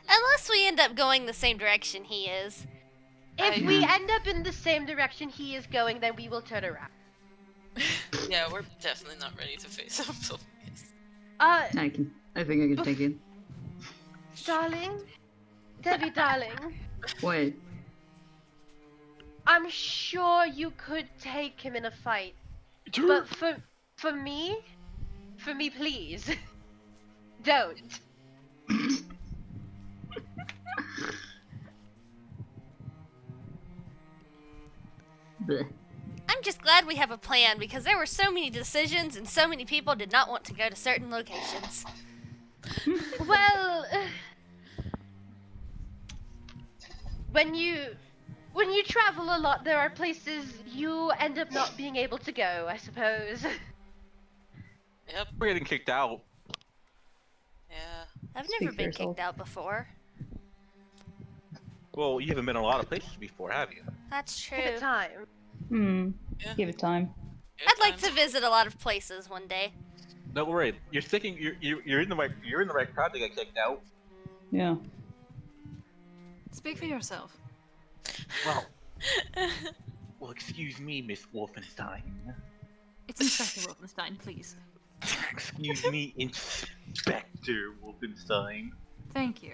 Unless we end up going the same direction he is. If we end up in the same direction he is going, then we will turn around. Yeah, we're definitely not ready to face up, so yes. I think I can take it. Darling, Debbie, darling, What? I'm sure you could take him in a fight, but for me, please, don't. Bleh. I'm just glad we have a plan because there were so many decisions and so many people did not want to go to certain locations. Well, when you travel a lot, there are places you end up not being able to go, I suppose. Yep, We're getting kicked out. yeah. I've Speak never for been yourself. kicked out before. Well, you haven't been a lot of places before, have you? That's Give it true. time. Yeah. Give it time. I'd like to visit a lot of places one day. No worry, you're sticking. You're in the right crowd to get kicked out. Yeah. Speak for yourself. Well, well, excuse me, Miss Wolfenstein. It's Inspector Wolfenstein, please. Excuse me, Inspector Wolfenstein. Thank you.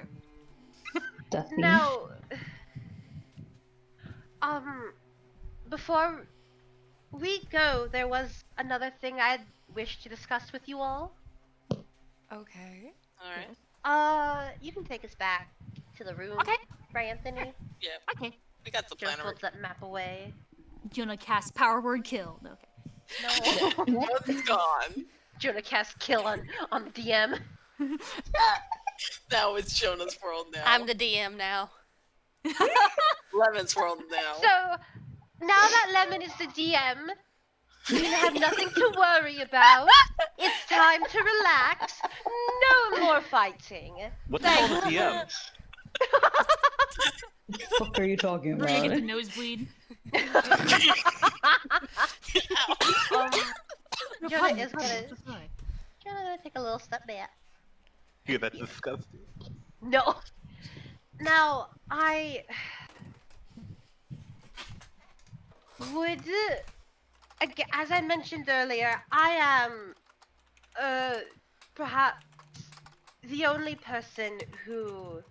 Definitely. Now, before we go, there was another thing I'd wish to discuss with you all. Okay. Alright. You can take us back to the room, Okay. right, Anthony? Yeah, Okay. we got the plan Just already. holds that map away. Jonah cast power word kill. Okay. No. It's gone. Jonah cast kill on the DM. Now it's Jonah's world now. I'm the DM now. Lemon's world now. So, now that Lemon is the DM, you have nothing to worry about. It's time to relax. No more fighting. What the hell is DM? What the fuck are you talking We're gonna get about? the nosebleed. Jonah is gonna take a little step back. Yeah, that's disgusting. No. Now, I would, as I mentioned earlier, I am, perhaps the only person who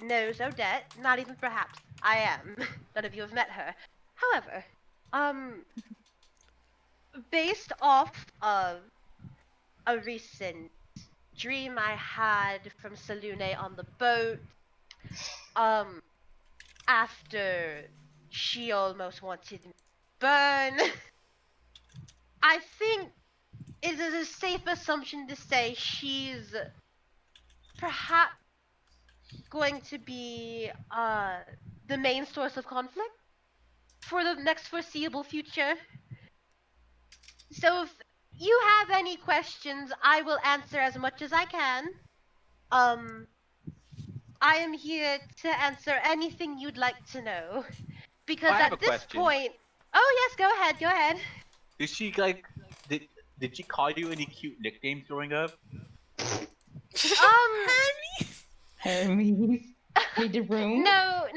knows Odette. Not even perhaps. I am. None of you have met her. However, based off of a recent dream I had from Salune on the boat, after she almost wanted me to burn, I think it is a safe assumption to say she's perhaps going to be the main source of conflict for the next foreseeable future. So if you have any questions, I will answer as much as I can. I am here to answer anything you'd like to know. Because I have at a this question. point... Oh yes, go ahead. Did she did she call you any cute nicknames growing up? Hermes. Read the room. No.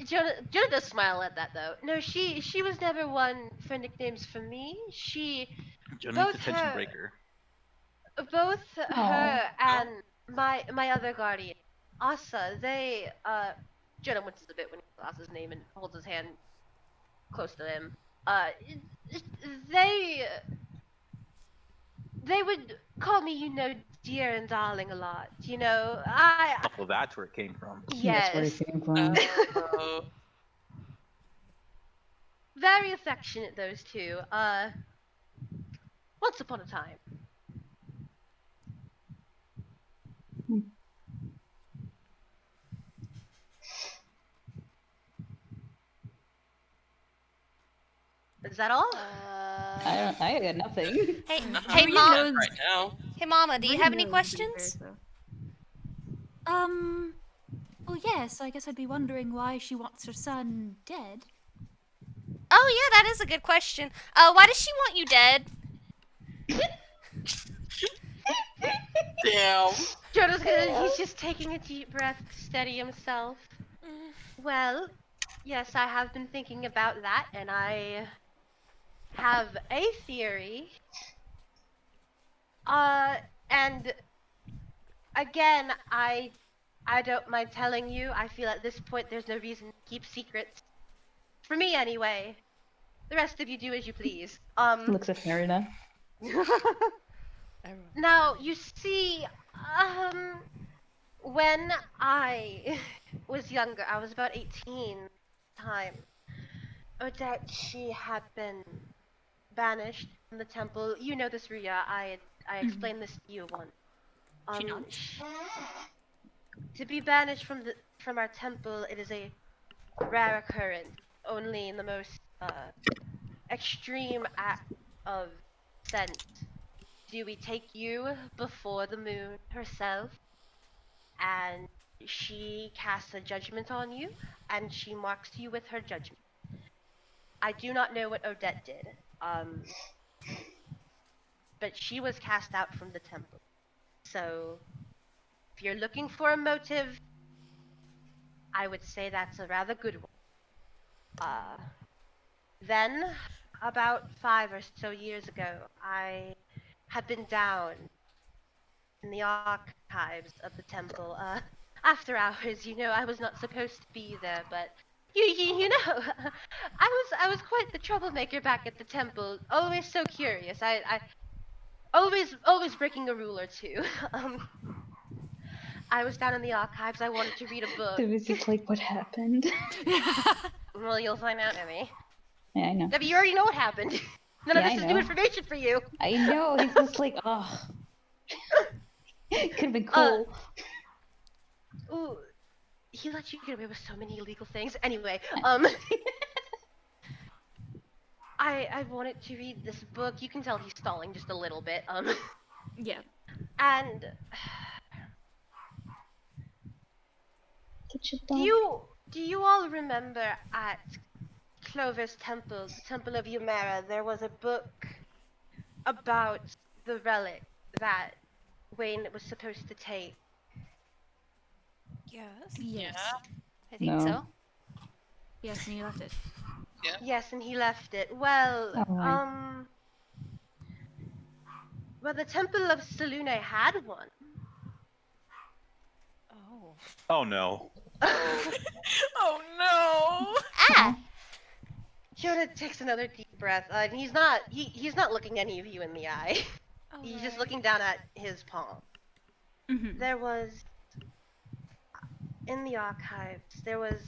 Jonah does smile at that though. No, she was never one for nicknames for me. Jonah's attention breaker. Both her and my other guardian, Asa, they Jonah winces a bit when he calls Asa's name and holds his hand close to him. They would call me, dear and darling a lot. Well, that's where it came from. Yes. That's where it came from. Very affectionate, those two. Once upon a time. Is that all? I got nothing. Hey, Mom. Right now. Hey, Mama. Do you have any questions? Well, yes. I guess I'd be wondering why she wants her son dead. Oh yeah, that is a good question. Why does she want you dead? Damn. He's just taking a deep breath to steady himself. Well, yes, I have been thinking about that, and I have a theory. And again, I don't mind telling you. I feel at this point there's no reason to keep secrets. For me, anyway. The rest of you do as you please. Looks at Marina. Now, you see, when I was younger, I was about 18 time. Odette, she had been banished from the temple. You know this, Ria. I explained this to you once. She nods. To be banished from our temple, it is a rare occurrence. Only in the most extreme act of sense do we take you before the moon herself, and she casts a judgment on you, and she marks you with her judgment. I do not know what Odette did, but she was cast out from the temple. So, if you're looking for a motive, I would say that's a rather good one. Then, about 5 or so years ago, I had been down in the archives of the temple, after hours. I was not supposed to be there, but you know, I was quite the troublemaker back at the temple. Always so curious. I always breaking a rule or two. I was down in the archives. I wanted to read a book. So is it like what happened? Well, you'll find out, Emmy. Yeah, I know. Debbie, you already know what happened. None of this is new information for you. I know. He's just like, oh. Could have been cool. Ooh, he let you get away with so many illegal things. Anyway, I wanted to read this book. You can tell he's stalling just a little bit. Yeah. And do you all remember at Clover's temple, the Temple of Yumera, there was a book about the relic that Wayne was supposed to take. Yes. Yes. I think No. so. Yes, and you left it. Yeah. Yes, and he left it. Well, Alright. well, the Temple of Selune had one. Oh. Oh no. Oh no! Ah! Jonah takes another deep breath, and he's not looking any of you in the eye. He's just looking down at his palm. Mm-hmm. There was, in the archives, there was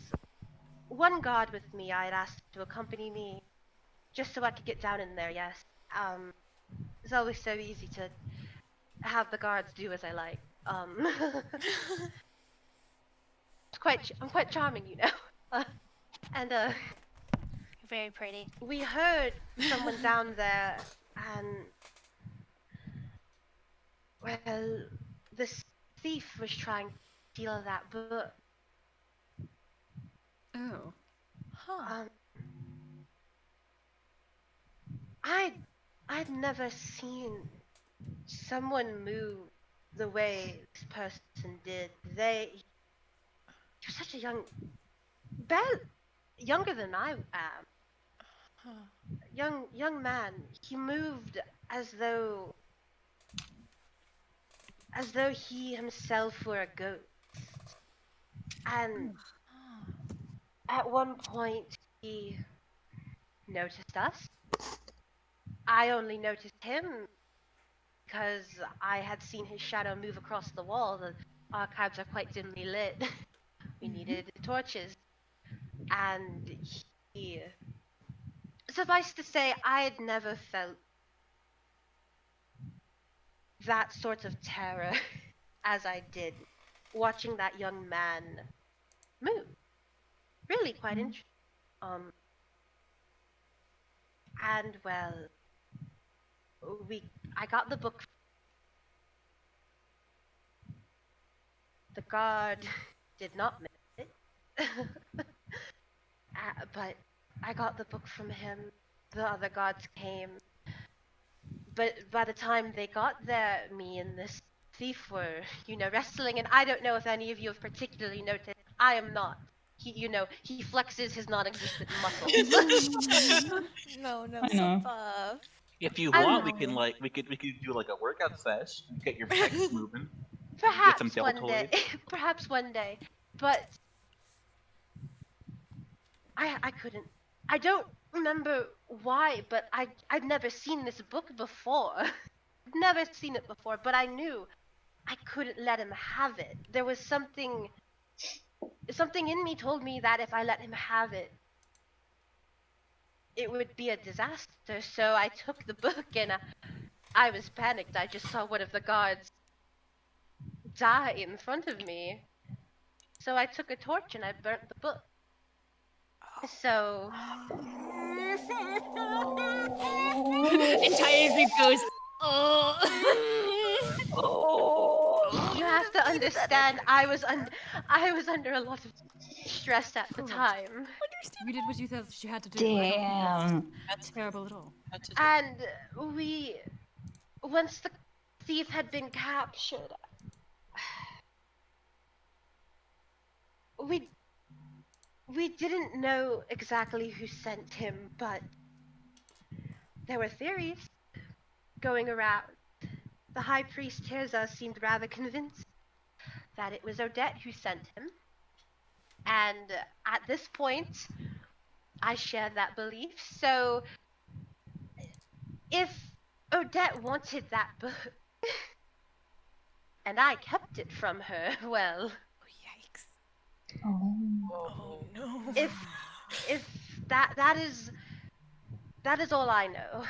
one guard with me. I had asked to accompany me, just so I could get down in there. Yes. It's always so easy to have the guards do as I like. I'm quite charming, you know. And Very pretty. we heard someone down there, and well, this thief was trying to steal that book. Oh. Huh. I'd never seen someone move the way this person did. He was such a younger than I am. Huh. Young man. He moved as though he himself were a ghost. And at one point he noticed us. I only noticed him because I had seen his shadow move across the wall. The archives are quite dimly lit. We needed torches. And he... Suffice to say, I had never felt that sort of terror as I did watching that young man move. Really quite interesting. And well, I got the book. The guard did not miss it. But I got the book from him. The other guards came. But by the time they got there, me and this thief were, wrestling. And I don't know if any of you have particularly noticed. I am not. He flexes his non-existent muscles. No, I know. so buff. If you I want, know. we could do like a workout sesh and get your pecs moving. Perhaps some one day. deltoids. Perhaps one day. But I couldn't. I don't remember why, but I'd never seen this book before. I'd never seen it before, but I knew I couldn't let him have it. There was something in me told me that if I let him have it, it would be a disaster. So I took the book and I was panicked. I just saw one of the guards die in front of me. So I took a torch and I burnt the book. So Entire group goes, oh. you have to understand, I was under a lot of stress at the time. You did what you thought you had to do. Damn. That's terrible at all. And once the thief had been captured, we didn't know exactly who sent him, but there were theories going around. The High Priest Tirza seemed rather convinced that it was Odette who sent him. And at this point, I share that belief. So, if Odette wanted that book, and I kept it from her, well... Yikes. Oh. No. If that is all I know.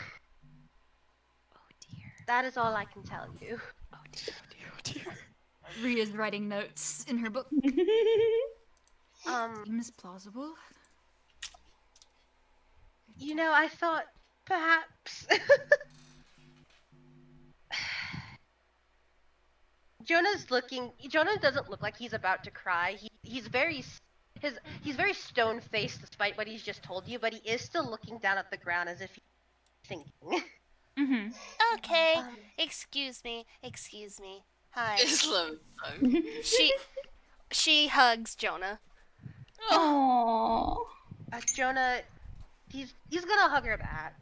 Oh dear. That is all I can tell you. Oh dear. Oh dear. Rita's writing notes in her book. Seems plausible. I thought perhaps Jonah doesn't look like he's about to cry. He's very sick, he's very stone-faced despite what he's just told you, but he is still looking down at the ground as if he's thinking. Okay, Um, excuse me. Hi. It's Lemon. She hugs Jonah. Aww. Jonah, he's gonna hug her back,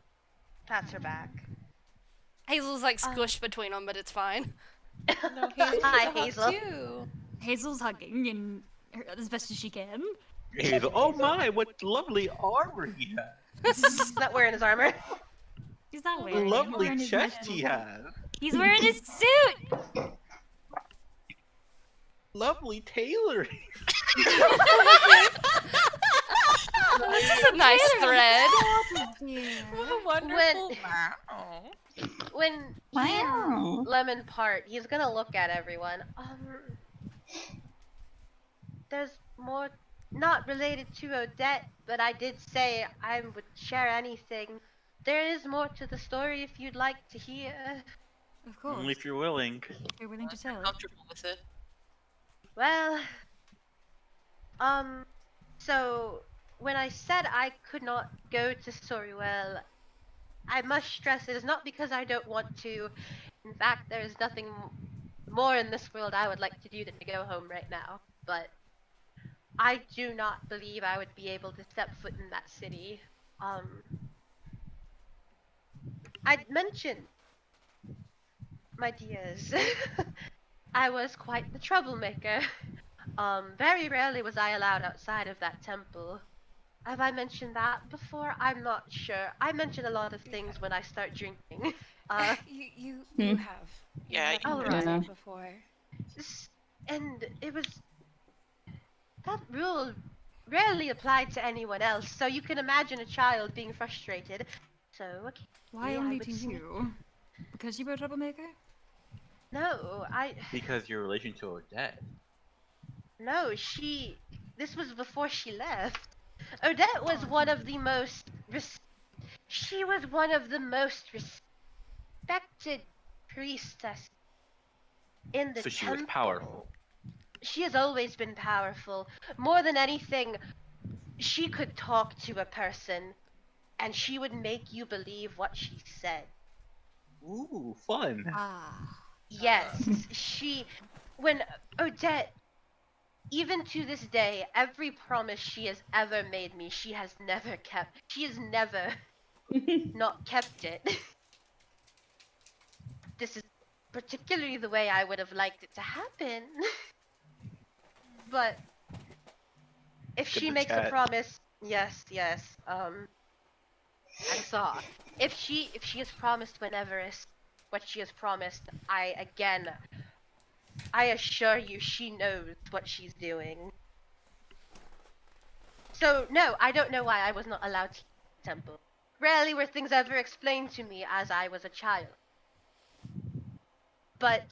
pats her back. Hazel's like squished between them, but it's fine. No, Hazel Hi, needs a hug Hazel. too. Hazel's hugging and as best as she can. Hazel, oh my, what lovely armor he has. He's not wearing his armor. He's not What wearing a it. He's lovely wearing his chest magical he coat. has. He's wearing his suit! Lovely tailoring. This is a nice thread. What a wonderful. When he and Lemon part, he's gonna look at everyone. There's more not related to Odette, but I did say I would share anything. There is more to the story if you'd like to hear. Of course. Only if you're willing. You're willing to tell. Comfortable with it. Well, so when I said I could not go to Sorrywell, I must stress it is not because I don't want to. In fact, there is nothing more in this world I would like to do than to go home right now. But I do not believe I would be able to step foot in that city. I'd mentioned, my dears, I was quite the troublemaker. Very rarely was I allowed outside of that temple. Have I mentioned that before? I'm not sure. I mention a lot of things when I start drinking. You have. Yeah, You you have have. said before. And it was that rule rarely applied to anyone else, so you can imagine a child being frustrated. So okay. Why only to you? Because you were a troublemaker? No, Because your relation to Odette. No, this was before she left. Odette was one of the most she was one of the most respected priestesses in the So she temple. was powerful. She has always been powerful. More than anything, she could talk to a person and she would make you believe what she said. Ooh, fun. Yes, when Odette, even to this day, every promise she has ever made me, she has never kept. She has never not kept it. This is particularly the way I would have liked it to happen. But if she makes a promise, yes, I saw. If she has promised when Everest what she has promised, I assure you she knows what she's doing. So no, I don't know why I was not allowed to the temple. Rarely were things ever explained to me as I was a child. But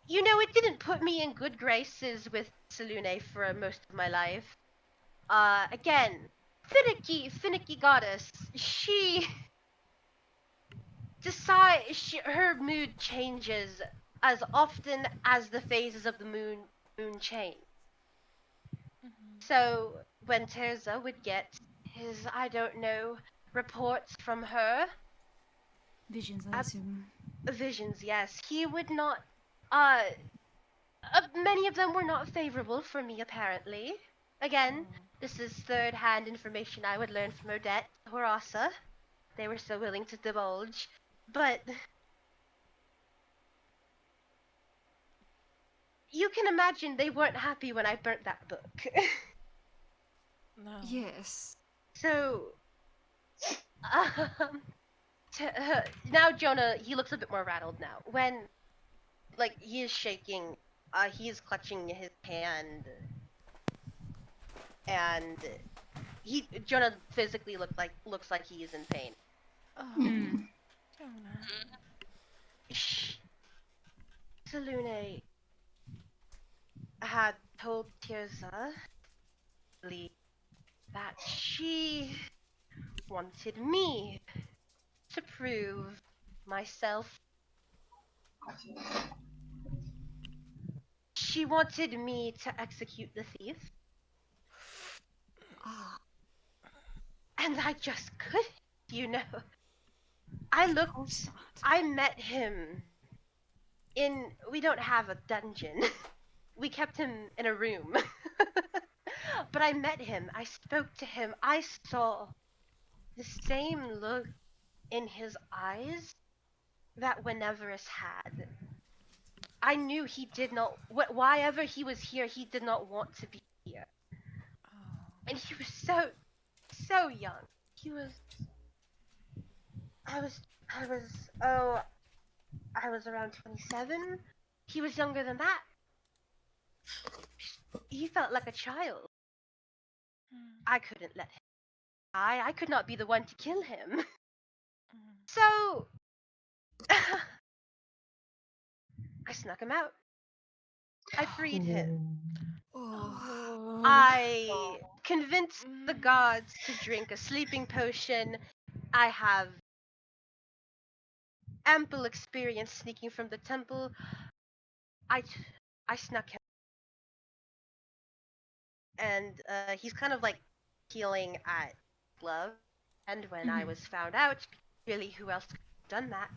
you know, it didn't put me in good graces with Selune for most of my life. Again, finicky goddess. Her mood changes as often as the phases of the moon change. So when Terza would get his, I don't know, reports from her. Visions, I assume. Visions, yes. He would not, many of them were not favorable for me, apparently. Again, this is third-hand information I would learn from Odette, Horasa. They were so willing to divulge. But you can imagine they weren't happy when I burnt that book. No. Yes. So, now Jonah, he looks a bit more rattled now. When, he is shaking, he is clutching his hand, and Jonah physically looks like he is in pain. Oh, Jonah. Selune had told Tirza that she wanted me to prove myself. She wanted me to execute the thief. Ah, And I just couldn't, you know. I of course looked, not. I met him we don't have a dungeon. We kept him in a room. But I met him, I spoke to him, I saw the same look in his eyes that Wineverus had. I knew he did not, why ever he was here, he did not want to be here. And he was so young. He was, I was, I was, oh, I was around 27. He was younger than that. He felt like a child. I couldn't let him die. I could not be the one to kill him. So, I snuck him out. I freed him. Oh. I convinced the gods to drink a sleeping potion. I have ample experience sneaking from the temple. I snuck him, and he's kind of like healing at Glove. And when I was found out, really, who else could have done that?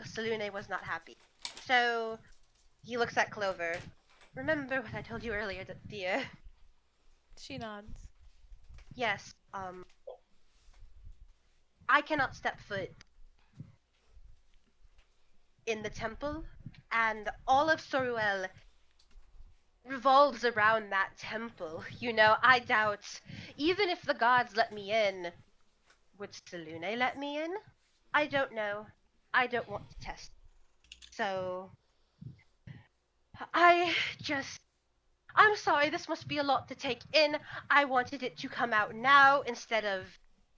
Salune was not happy. So he looks at Clover. Remember what I told you earlier, dear? She nods. Yes. I cannot step foot in the temple, and all of Soruel revolves around that temple. You know, I doubt, even if the gods let me in, would Salune let me in? I don't know. I don't want to test. So, I'm sorry, this must be a lot to take in. I wanted it to come out now instead of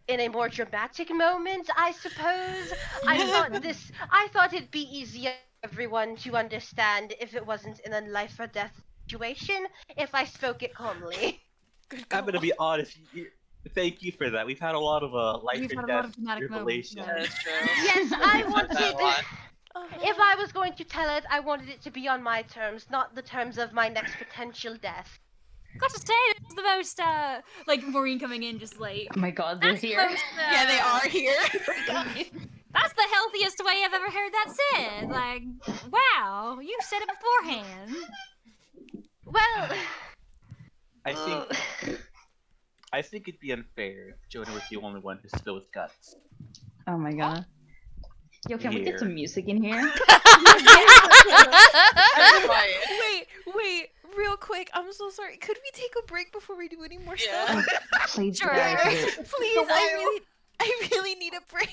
in a more dramatic moment, I suppose. I thought it'd be easier for everyone to understand if it wasn't in a life or death situation, if I spoke it calmly. I'm gonna be honest. Thank you for that. We've had a lot of life We've and had a lot death of dramatic moments. revelation. Yeah. That's true. Yes, I We've had that a wanted. lot. If I was going to tell it, I wanted it to be on my terms, not the terms of my next potential death. Got to say, this is the most, like, Maureen coming in just like, Oh my god, they're that's the here. most, Yeah, they are here. that's the healthiest way I've ever heard that said. Like, wow, you said it beforehand. Well, I think it'd be unfair if Jonah was the only one to spill his guts. Oh my god. Yo, can we get Here. some music in here? Wait, real quick. I'm so sorry. Could we take a break before we do any more Yeah. stuff? Please, Sure. guys. Please, I really need a break.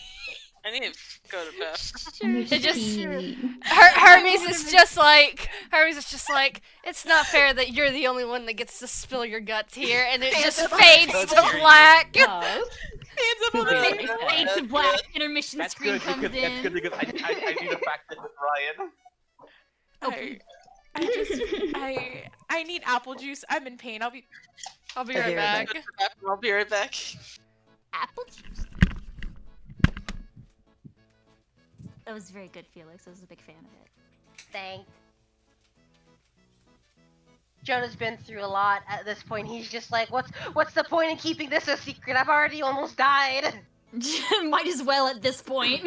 I need to go to bed. I need to It just- pee. Hermes is just like, it's not fair that you're the only one that gets to spill your guts here, and it just fades to black. Pause. Hands up on the table. Fade to black, intermission That's screen good comes because in. that's good because I need to practice with Ryan. I need apple juice. I'm in pain. I'll be I'll be right right back. I'll be right back. Apple juice. That was very good, Felix. I was a big fan of it. thanks. Jonah's been through a lot at this point. He's just like, what's the point in keeping this a secret? I've already almost died. Might as well at this point.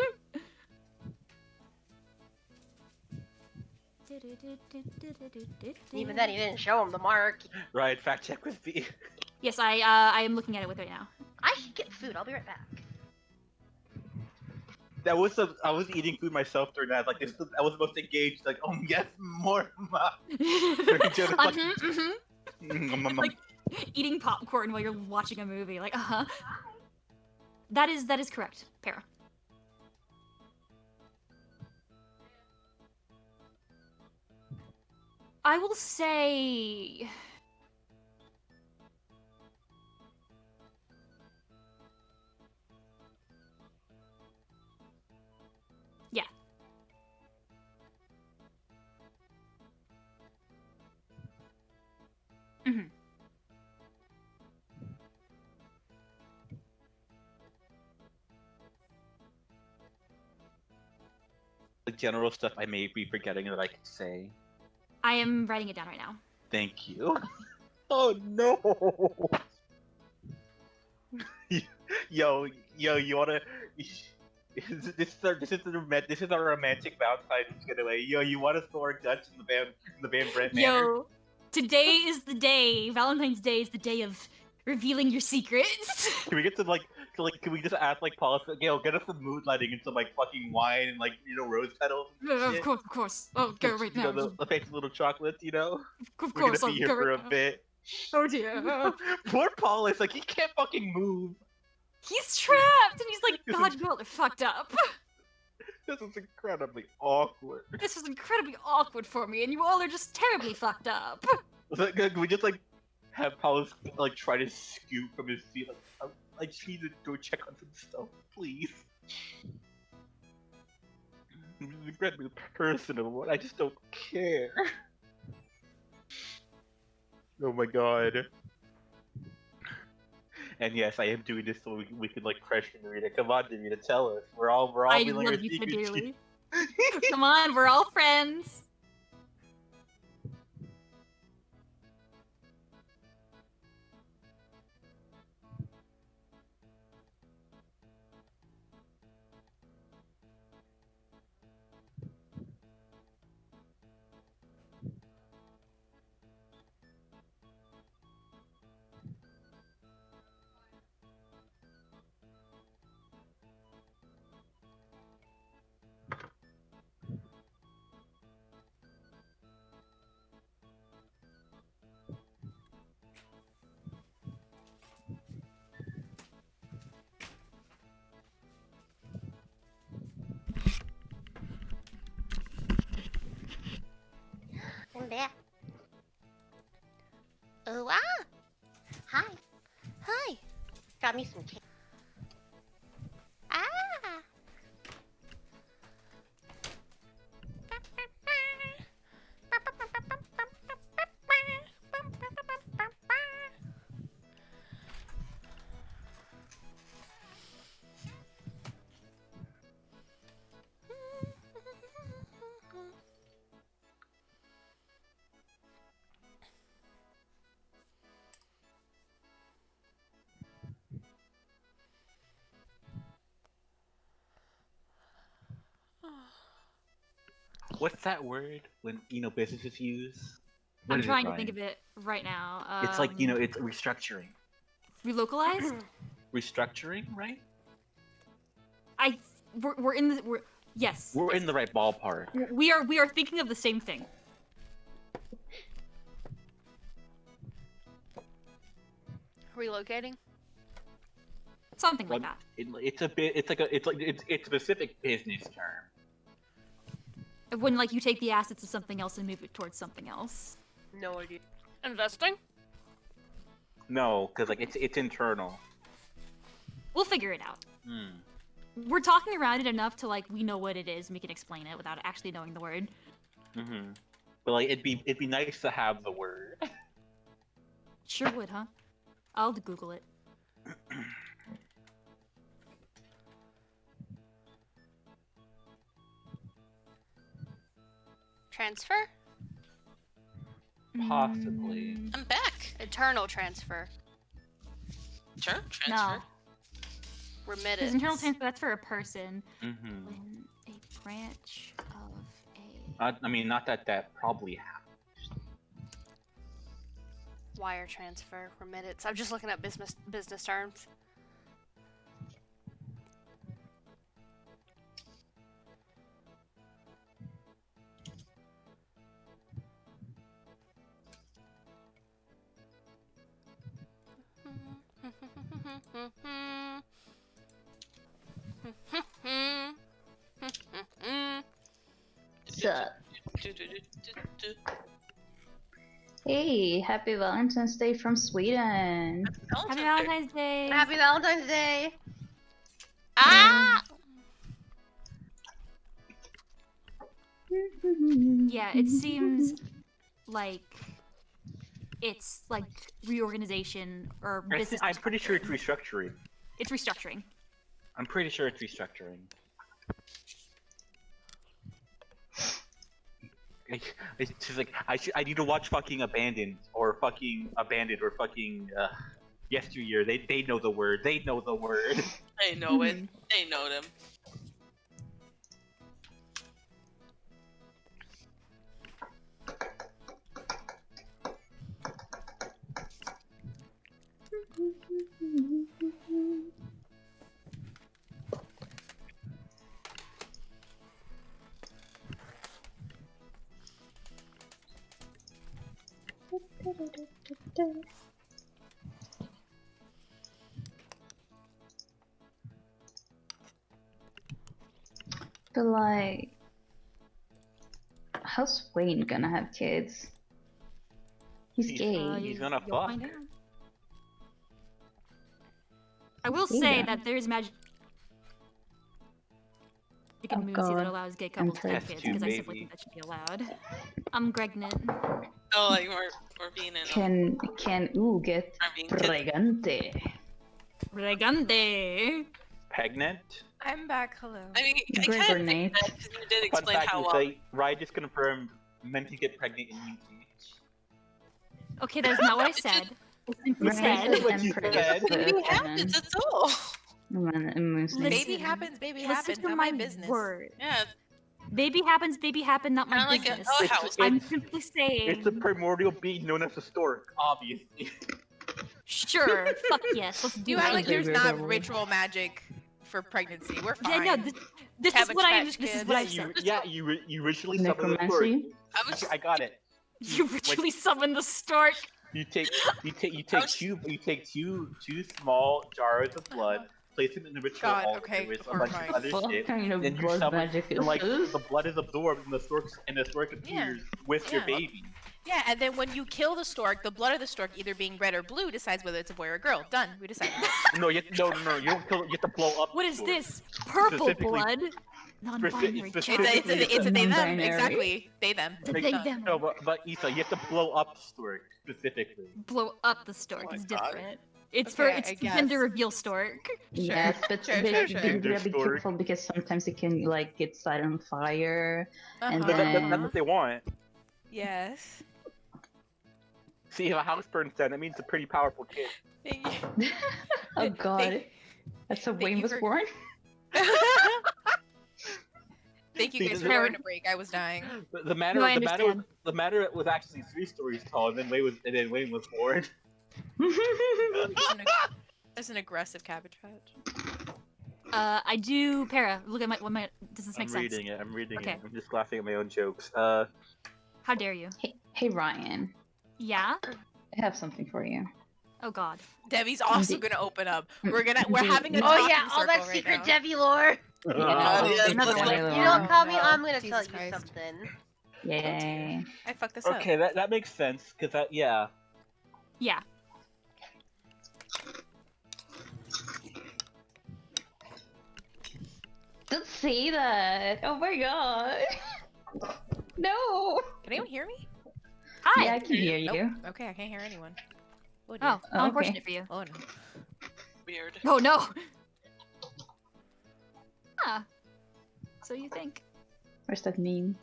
Even then, he didn't show him the mark. Ryan, fact check with me. Yes, I am looking at it with right now. I should get food. I'll be right back. I was eating food myself during that. Like I was the most engaged. Like, oh yes, more. Like eating popcorn while you're watching a movie. Like, That is correct, Para. I will say. Yeah. Mm-hmm. Like general stuff I may be forgetting that I could say? I am writing it down right now. Thank you. Oh no! Yo, you wanna? This is our romantic Valentine's getaway. Yo, you want to throw our guts in the Van Brent manner? Yo, today is the day. Valentine's Day is the day of revealing your secrets. Can we get to can we just ask like Paul, Gail, get us some mood lighting and some like fucking wine and like rose petals? And shit? Of course. I'll go right now. The fancy little chocolates, Of We're course, gonna I'll be here go for right a now. bit. Oh dear. Poor Paul is like he can't fucking move. He's trapped, and he's like, God, you all are fucked up. This is incredibly awkward. This is incredibly awkward for me, and you all are just terribly fucked up. Can we just like have Paul like try to scoot from his feet? Like, I just need to go check on some stuff, please. This is incredibly personal. I just don't care. Oh my god. And yes, I am doing this so we can like pressure Narita. Come on, Narita, tell us. We're all I feeling love our you so secrets. dearly. Come on, we're all friends. I'm back. Oh, ah! Hi. Hi! Got me some cake. Ah! What's that word when businesses use? What I'm is it, trying to think Ryan? of it right now. It's like it's restructuring. relocalized. Restructuring, right? We're in the yes. We're in the right ballpark. We are thinking of the same thing. Relocating? Something like that. It's a bit. It's a specific business term. When like you take the assets of something else and move it towards something else. No idea. Investing? No, because like it's internal. We'll figure it out. Hmm. We're talking around it enough to like we know what it is and we can explain it without actually knowing the word. Mm-hmm. But like it'd be nice to have the word. Sure would, huh? I'll Google it. Transfer? Possibly. I'm back. Eternal transfer. Sure, No. transfer. Remittance. Because internal transfer, that's for a person. Mm-hmm. When a branch of a... I mean, not that probably happens. Wire transfer. Remittance. I'm just looking at business terms. Sup? Hey, happy Valentine's Day from Sweden. Happy Valentine's Day! Happy Valentine's Day. Ah! Yeah, it seems like it's like reorganization or business. I'm pretty sure it's restructuring. It's restructuring. I'm pretty sure it's restructuring. She's like, I need to watch fucking Abandoned or fucking Yesteryear. They know the word. They know the word. They know it. They know them. But like, how's Wayne gonna have kids? He's gay. He's gonna You'll fuck. find out. I will Yeah. say that there's magic in Oh, Moonsea God. that allows gay couples to have Test kids, tube, because I simply baby. think that should be allowed. I'm pregnant. Oh, like we're being in. Can U get We're being pregante? Pregante! Pregnant. I'm back. Hello. I mean, I Gregor kind of Nate. think that because you did Fun explain fact how is that Ryan just confirmed men can get pregnant in Moonsea. Okay, that's not what I said. I simply Right. said. What you said. baby happens. That's all. Listen. Baby happens. Baby Listen happens. to Not my my business. word. Yeah, Baby happens, baby happen, not my kind of like business. a house. I'm simply saying. It's a primordial being known as a stork, obviously. Sure, fuck yes, let's do You it. act like there's Baby not double. ritual magic for pregnancy. We're Yeah, fine. no, this is Cabbage what Patch this is Kids. what Yeah, I've said. you ritually summon the stork. Necromancy? I was I got it. You ritually summon the stork. You take was- two small jars of blood, place them in the ritual God, altar okay, with a we're bunch fine. of other What shit. kind of Then you blood summon, magic is and like this? the blood is absorbed, and the stork appears with your Yeah. baby. Yeah, and then when you kill the stork, the blood of the stork, either being red or blue, decides whether it's a boy or a girl. Done. We decided. No, you don't kill it. You have to blow up. What the is stork. this? Purple Specifically- blood? Non-binary. specifically- It's a they them. Non-binary. Exactly. They them. It's a Like, they Done. them. No, but Issa, you have to blow up the stork specifically. Blow up the stork. Oh my It's God. different. It's Okay, it's I the gender guess. reveal stork. Yes, but Sure, they, sure, they sure. gotta be Gender story. careful because sometimes it can like get set on fire. And Uh-huh. then- That's what they want. Yes. See, if a house burns down, that means it's a pretty powerful kid. Thank you. Oh God, Thank- that's how thank Wayne you was for- born. Thank you See, guys the- for going to break. I was dying. The matter, No, I the matter was actually 3 stories tall, and then Wayne was born. That's an aggressive cabbage patch. I do para. Look at my. Does this make I'm sense? reading it. I'm reading Okay. it. I'm just laughing at my own jokes. How dare you? Hey Ryan, Yeah. I have something for you. Oh God. Debbie's also Indeed. gonna open up. We're having a Oh talking yeah, all that circle right secret now. Debbie lore. Yeah, yeah, another let's one. go. You don't call me, no. I'm gonna Jesus tell you Christ. something. Yay. I fucked this up. okay, that makes sense because yeah. Yeah. Don't say that. Oh my God. No. Can anyone hear me? Hi. Yeah, I can hear Nope. you. Okay, I can't hear anyone. Oh, dear. Oh, how Okay. unfortunate for you. Oh no. Weird. Oh no. Ah. So you think? What's that mean?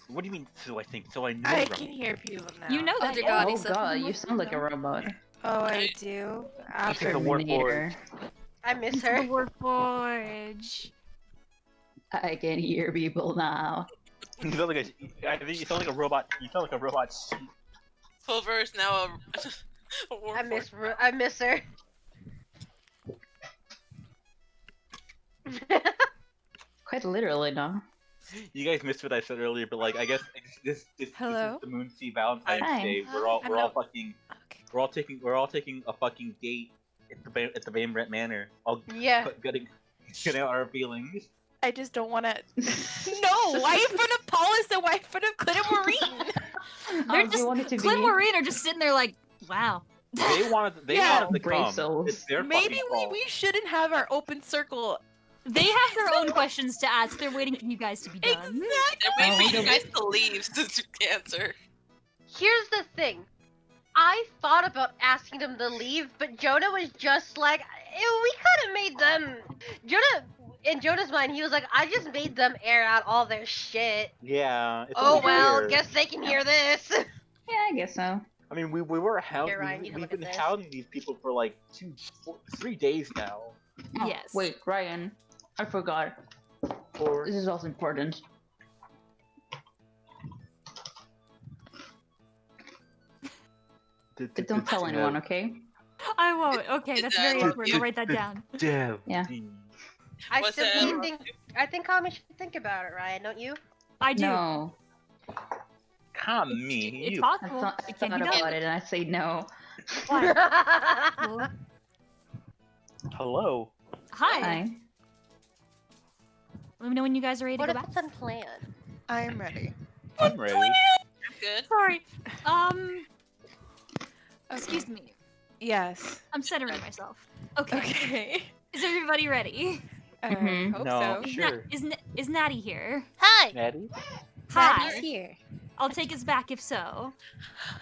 What do you mean? So I think. So I know. I right? can hear people now. You know that? dear Yeah. God, Oh Issa. God, you sound like a robot. Oh, I do. This is a war Terminator. I miss Into her. the Warforge. I can hear people now. You sound like I think you sound like a robot. You sound like a robot. Silver is now a war I miss her. Quite literally, no. You guys missed what I said earlier, but like I guess this Hello? is the Moonsea Valentine's Hi. Day. We're I'm all not- fucking Okay. we're all taking a fucking date at the Bainbret Manor. All Yeah. getting out our feelings. I just don't want to. No! Why in front of Paulus and why in front of Clint and Maureen? They're Do you just want it to Clint be? and Maureen are just sitting there like, wow. They wanted Yeah. to Brave come. souls. It's their Maybe fucking we, fault. we shouldn't have our open circle. They have their own questions to ask. They're waiting for you guys to be done. Exactly. They're waiting for Oh, you guys to leave to answer. Here's the thing. I thought about asking them to leave, but Jonah was just like, "Ew, we could have made them. Jonah, in Jonah's mind, he was like, I just made them air out all their shit. Yeah. It's Oh only well, fair. guess they can hear this. Yeah, I guess so. I mean, we were Here, Ryan, you can we've look at been this. hounding these people for like 3 days now. Oh, Yes. Wait, Ryan. I forgot. Or This is also important. But don't tell anyone, okay? I won't. Okay, that's very Love important. you. I'll write that down. Yeah. I What's still that? think Kami should think about it, Ryan, don't you? I do. No. Kami, It's you. possible. I It can thought be about done. it and I say no. What? Hello. Hi. Hi. Let me know when you guys are ready to What go if back. it's unplanned? I'm ready. I'm ready. Good. Sorry. Excuse me. Yes. I'm centering myself. Okay. Okay. Is everybody ready? Mhm. Hope No, so. sure. Is Natty here? Hi. Natty? Hi. Maddie's here. I'll take us back if so.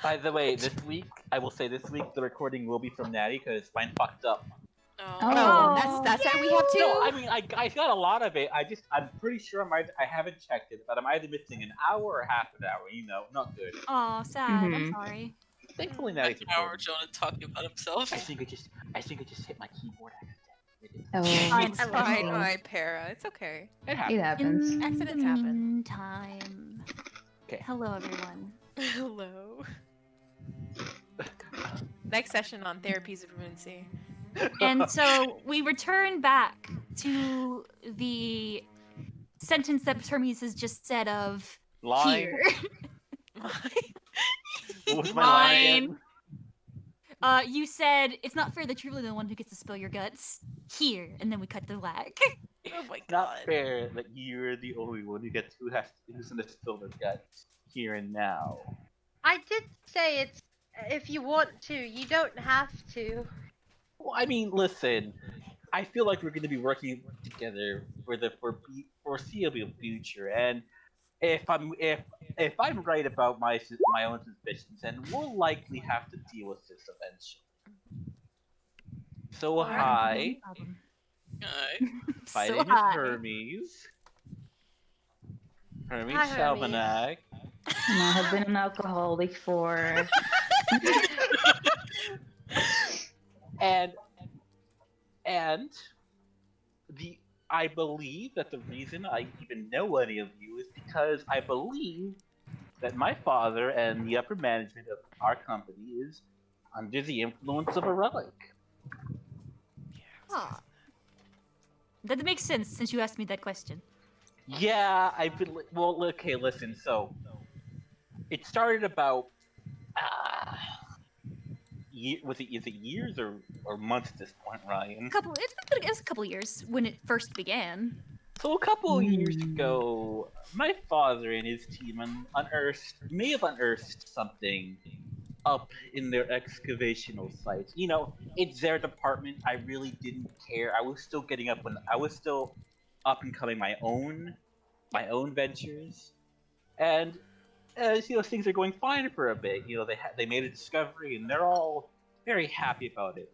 By the way, this week, I will say this week, the recording will be from Natty because mine fucked up. Oh. Oh, that's why we have two. No, I mean, I got a lot of it. I'm pretty sure I haven't checked it, but I'm either missing an hour or half an hour. You know, not good. Oh, sad. I'm Mhm. sorry. Thankfully, Like Natty's an hour recording. Jonah talking about himself. I think I just hit my keyboard accidentally. Oh. It's love Fine, you. my para. It's okay. It It happened. happens. In Accidents the happen. meantime. Okay. Hello, everyone. Hello. Next session on therapies of Moonsea. And so we return back to the sentence that Hermes has just said of Line. here. What was my line Line. again? You said it's not fair that you're really the one who gets to spill your guts here, and then we cut to black. Oh my Not god. fair that you're the only one who's gonna spill their guts here and now. I did say it's if you want to, you don't have to. Well, I mean, listen. I feel like we're gonna be working together for the foreseeable future, and if I'm right about my own suspicions, then we'll likely have to deal with this eventually. So hi, Alright. my So name is hi. Hermes. Hermes Hi, Hermes. Salmonac. And I have been an alcoholic for. And I believe that the reason I even know any of you is because I believe that my father and the upper management of our company is under the influence of a relic. Ah. That makes sense since you asked me that question. Yeah, well. Okay, listen. So it started about is it years or months at this point, Ryan? It's a couple years when it first began. So a couple of years ago, my father and his team may have unearthed something up in their excavational sites. You know, it's their department. I really didn't care. I was still up and coming my own ventures, and things are going fine for a bit. You know, they made a discovery and they're all very happy about it.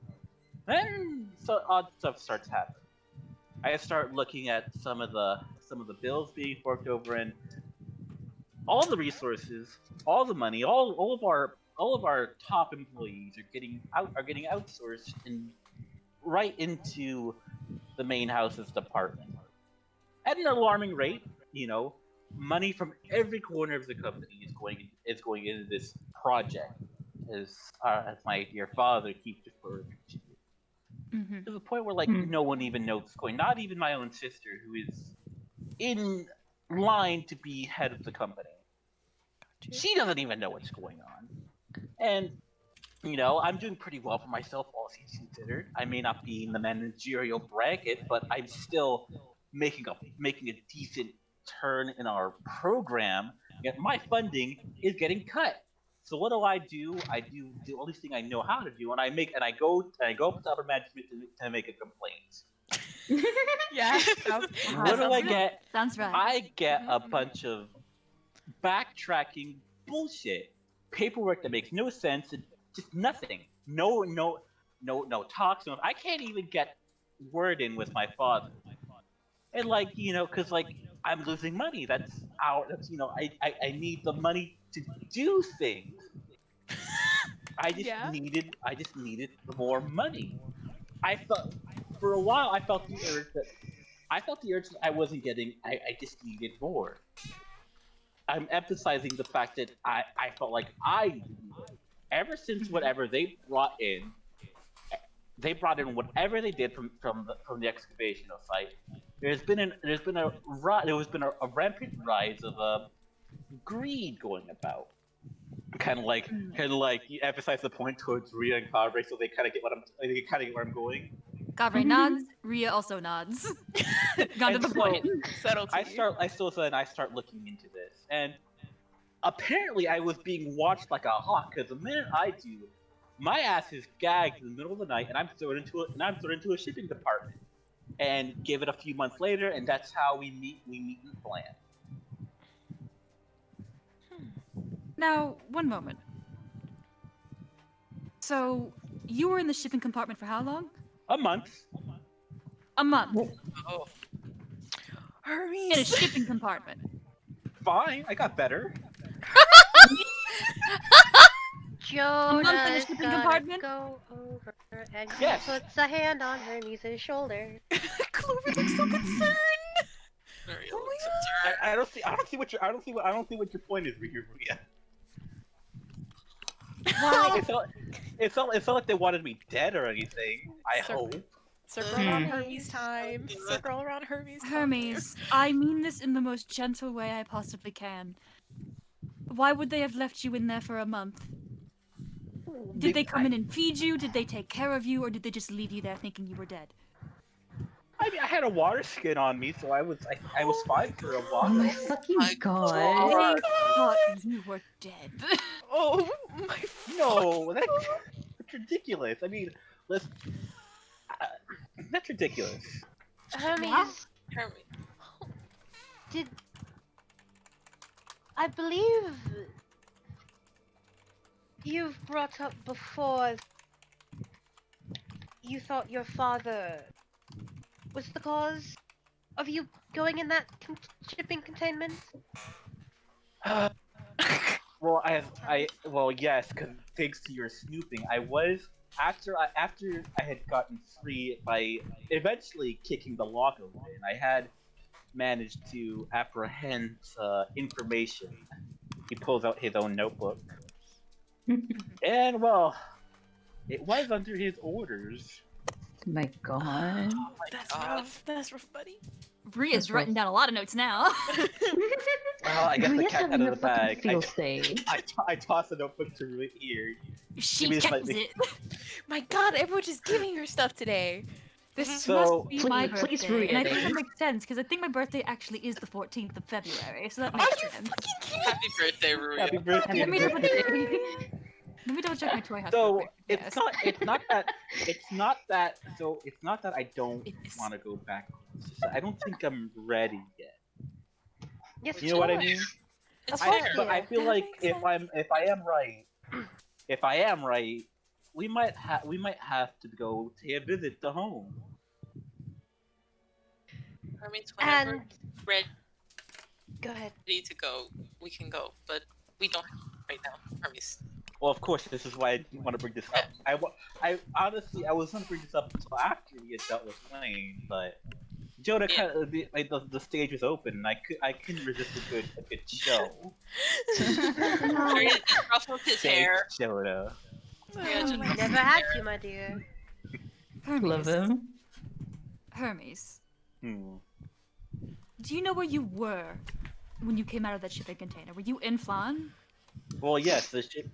Then odd stuff starts happening. I start looking at some of the bills being forked over, and all the resources, all the money, all of our top employees are getting outsourced and right into the main house's department at an alarming rate. You know, money from every corner of the company is going into this project, as my dear father keeps referring to. Mm-hmm. To the point where no one even knows what's going. Not even my own sister, who is in line to be head of the company. She doesn't even know what's going on. And I'm doing pretty well for myself, all things considered. I may not be in the managerial bracket, but I'm still making a decent turn in our program. Yet my funding is getting cut. So what do? I do the only thing I know how to do, and I go up to upper management to make a complaint. Yeah. What do I get? Sounds right. I get a bunch of backtracking bullshit, paperwork that makes no sense, and just nothing. No talks. I can't even get word in with my father. And like, because like I'm losing money. I need the money to do things. Yeah. I just needed more money. I felt for a while I felt the urge that I wasn't getting. I just needed more. I'm emphasizing the fact that I felt like I needed more. Ever since whatever they brought in whatever they did from the excavational site. There's been a rampant rise of greed going about. Kind of like you emphasize the point towards Rhea and Cadre, so they kind of get where I'm going. Gavre nods. Rhea also nods. Gone to And the so point. Subtlety. I start looking into this, and apparently I was being watched like a hawk because the minute I do, my ass is gagged in the middle of the night, and I'm thrown into a shipping department. And give it a few months later, and that's how we meet and plan. Now, one moment. So, you were in the shipping compartment for how long? A month. A month. Oh. Hermes. In a shipping compartment. Fine, I got better. Jonah's shipping gotta compartment? go over, and he Yes. puts a hand on Hermes' shoulder. Clover looks so concerned. Very Oh my concerned. I don't see what your point is here, Rhea. Why? It's not like they wanted me dead or anything. I Sir- hope. Circle around Hermes time. Circle around Hermes time. Hermes, I mean this in the most gentle way I possibly can. Why would they have left you in there for a month? Did they come in and feed you? Did they take care of you? Or did they just leave you there thinking you were dead? I mean, I had a water skin on me, so I was fine for a while. Oh my fucking My god. They thought you were dead. Oh my. No, that's ridiculous. I mean, let's. That's ridiculous. Hermes, Hermes. did I believe you've brought up before you thought your father was the cause of you going in that shipping containment? Well, yes, because thanks to your snooping, I was after I had gotten free by eventually kicking the lock open. I had managed to apprehend information. He pulls out his own notebook, and well, it was under his orders. My god. Oh my That's god. rough. That's rough, buddy. Bria's writing down a lot of notes now. Well, I guess the Rhea's cat out having of a the fucking bag. field day. I toss the notebook to Rhea here. She Maybe kept slightly- it. My god, everyone's just giving her stuff today. This So- must be my Please birthday, read and I it. think that makes sense because I think my birthday actually is the 14th of February, so that makes sense. Happy birthday, Ruya. Happy birthday. Let me double check. Let me double check my toy house. real So quick. it's Yes. not that I don't It's- want to go back. It's just that I don't think I'm ready yet. Yes, You know what I sure. mean? It's Of course fair. you But I do. feel That like makes if I am right, we might have to go to visit the home. Hermes, whenever And ready go ahead. to go, we can go. But we don't have to right now, Hermes. Well, of course, this is why I didn't want to bring this up. I honestly was going to bring this up until after we had dealt with Wayne, but Jonah Yeah. kind of the stage was open, and I couldn't resist a good show. Hermes just ruffled his hair. Thanks, Jonah. Yeah, just ruffled Never his had hair. to, my dear. Hermes. Love him. Hermes. Hmm. Do you know where you were when you came out of that shipping container? Were you in Flan? Well, yes,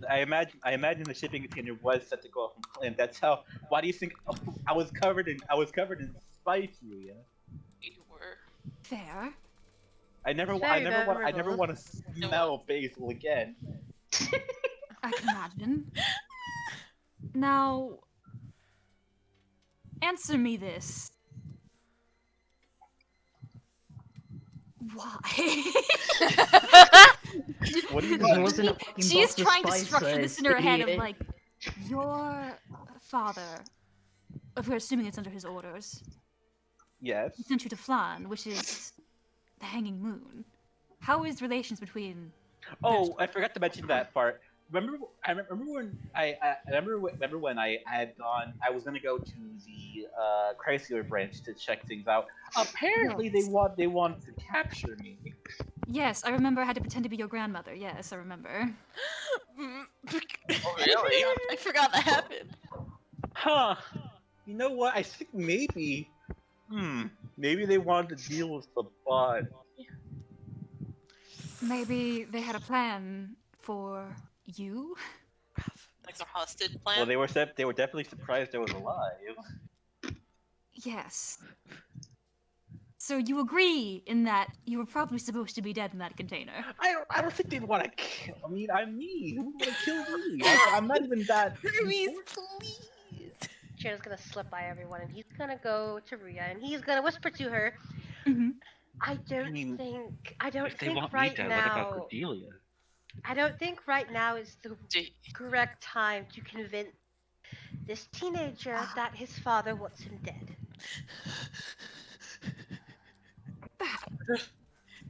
I imagine the shipping container was set to go off from Flint. That's how. Why do you think I was covered in spice, Julia? You were. Fair. I never Very want to smell basil again. I can imagine. Now, answer me this. Why? What do you There mean? wasn't a fucking She's box of trying to structure spices, this in her head of idiot. like, your father, if we're assuming it's under his orders, Yes. He sent you to Flan, which is the hanging moon. How is relations between... Oh, I forgot to mention that part. I remember when remember when I had gone. I was gonna go to the Chrysler branch to check things out. Apparently, Yes. they wanted to capture me. Yes, I remember I had to pretend to be your grandmother. Yes, I remember. Oh, really? I forgot that happened. Huh. You know what? I think maybe. Maybe they wanted to deal with the bot. Maybe they had a plan for you? Like a hostage plan? Well, they were definitely surprised I was alive. Yes. So you agree in that you were probably supposed to be dead in that container? I don't think they'd want to kill. I mean, I'm me. Who would kill me? I'm not even that. Hermes, important. please. Jared's gonna slip by everyone, and he's gonna go to Ria, and he's gonna whisper to her. Mm-hmm. I don't If they think want right me dead, now. what about Cordelia? I don't think right now is the Gee, correct time to convince this teenager that his father wants him dead.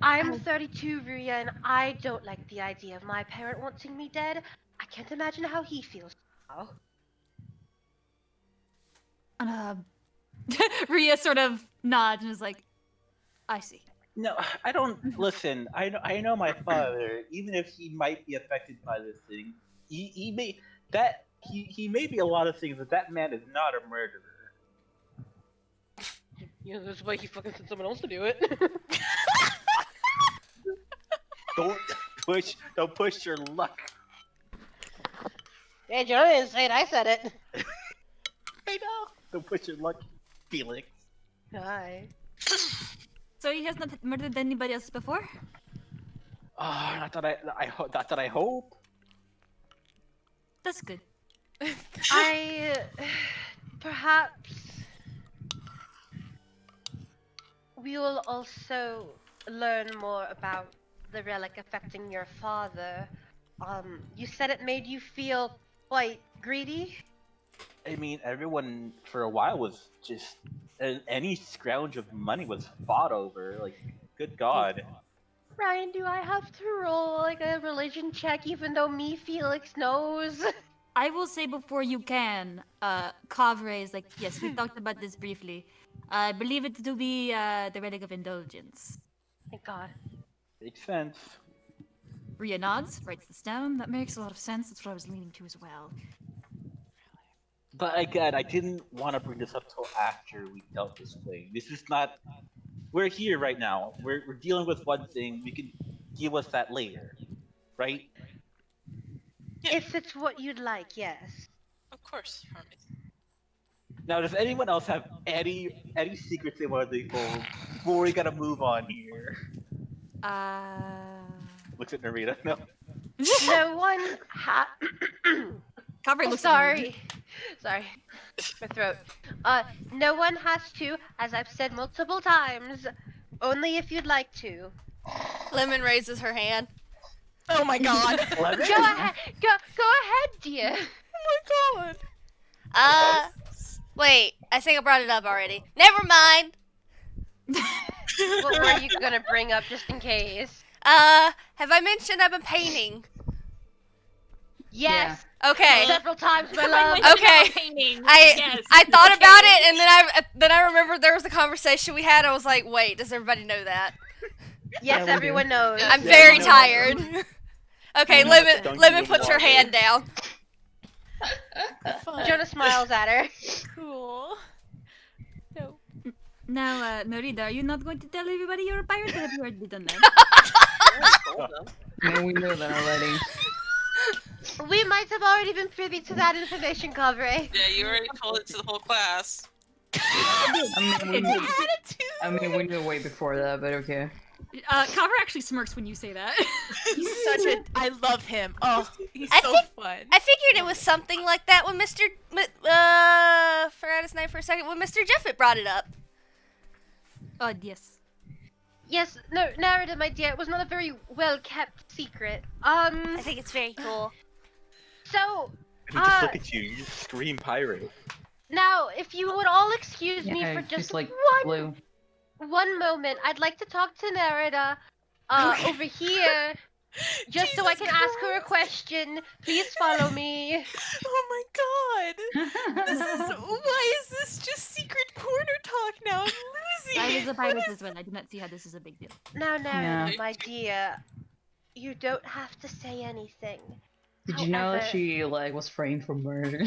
I'm 32, Ria, and I don't like the idea of my parent wanting me dead. I can't imagine how he feels now. And, Ria sort of nods and is like, I see. No, I don't listen. I know my father. Even if he might be affected by this thing, he may be a lot of things, but that man is not a murderer. Yeah, that's why he fucking sent someone else to do it. Don't push your luck. Hey, Joe didn't say it. I said it. I know. Don't push your luck, Felix. Hi. So he has not murdered anybody else before? Oh, not that I hope. That's good. Perhaps we will also learn more about the relic affecting your father. You said it made you feel quite greedy? I mean, everyone for a while was just any scrounge of money was fought over. Like, good God. Ryan, do I have to roll like a religion check even though me, Felix, knows? I will say before you can, Kavre is like, yes, we talked about this briefly. I believe it to be the relic of indulgence. Thank God. Makes sense. Ria nods, writes this down. That makes a lot of sense. That's what I was leaning to as well. But again, I didn't want to bring this up till after we dealt this thing. This is not. We're here right now. We're dealing with one thing. We can deal with that later, right? If it's what you'd like, yes. of course, Hermes. Now, does anyone else have any secrets they want to divulge before we gotta move on here? Looks at Narita. No. No one Kavre Oh, looks sorry. Sorry. My throat. No one has to, as I've said multiple times. Only if you'd like to. Lemon raises her hand. Oh my god. Go ahead. Go ahead, dear. Oh my god. Wait, I think I brought it up already. Never mind. What were you gonna bring up just in case? Have I mentioned I've been painting? Yes. Okay. Several times, my love. Okay. I thought about it, and then I remembered there was a conversation we had. I was like, wait, does everybody know that? Yes, everyone knows. I'm Yeah, very we know. tired. Okay, We know that Lemon Duncan puts her would hand down. Jonah smiles at her. Cool. No. Now, Narita, are you not going to tell everybody you're a pirate, or have you already done that? Man, we know that already. We might have already been privy to that information, Kavre. Yeah, you already told it to the whole class. I mean, we knew way before that, but okay. Kavre actually smirks when you say that. He's such a. I love him. Oh, he's I so think- fun. I figured it was something like that when forgot his name for a second, when Mr. Jeffett brought it up. Yes. Yes, no, Narada, my dear, it was not a very well-kept secret. I think it's very cool. So, I mean, just look at you. You just scream pirate. Now, if you would all excuse me for she's just like blue. one moment, I'd like to talk to Nerida over here, just so I Jesus can ask her a Christ. question. Please follow me. Oh my god! Why is this just secret corner talk now? I'm losing I it. was about with this one. I do not see how this is a big deal. Now, Nerida, Yeah. my dear, you don't have to say anything. Did you know that However- she like was framed for murder?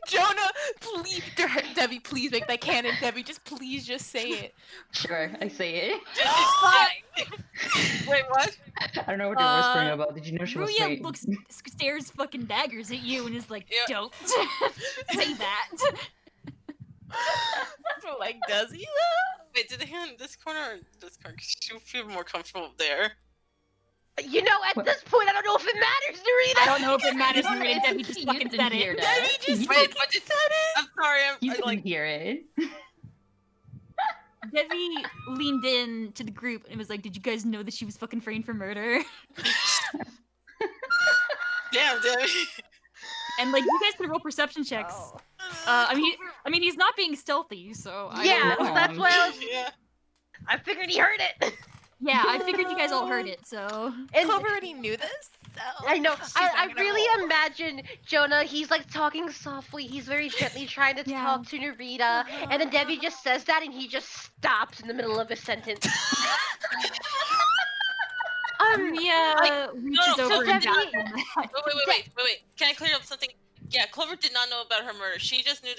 Jonah, please, Debbie, please make that canon. Debbie, please just say it. Sure, I say it. Wait, what? I don't know what you're whispering about. Did you know she was Ruya framed? stares fucking daggers at you and is like, Yeah. don't say that. Like, does he Wait, did they hand this corner or this corner? 'Cause you feel more comfortable there. You know, at this point, I don't know if it matters, Nerida. I don't know if it matters. Ruya, Debbie just You fucking didn't said hear it. that. Debbie just Wait, fucking what did- said it. I'm sorry, You I didn't like. hear it. Debbie leaned in to the group and was like, "Did you guys know that she was fucking framed for murder?" Damn, Debbie. And like, you guys can roll perception checks. Oh. I mean, he's not being stealthy, so Yeah, know. that's why Yeah. I figured he heard it. yeah, I figured you guys all heard it. So And Clover already knew this. So I know. she's I not gonna really roll. imagine Jonah. He's like talking softly. He's very gently trying to Yeah. talk to Nerida, and then Debbie just says that, and he just stops in the middle of a sentence. Ruya reaches no, over so and Debbie- taps on that. Wait. Can I clear up something? Yeah, Clover did not know about her murder. She just knew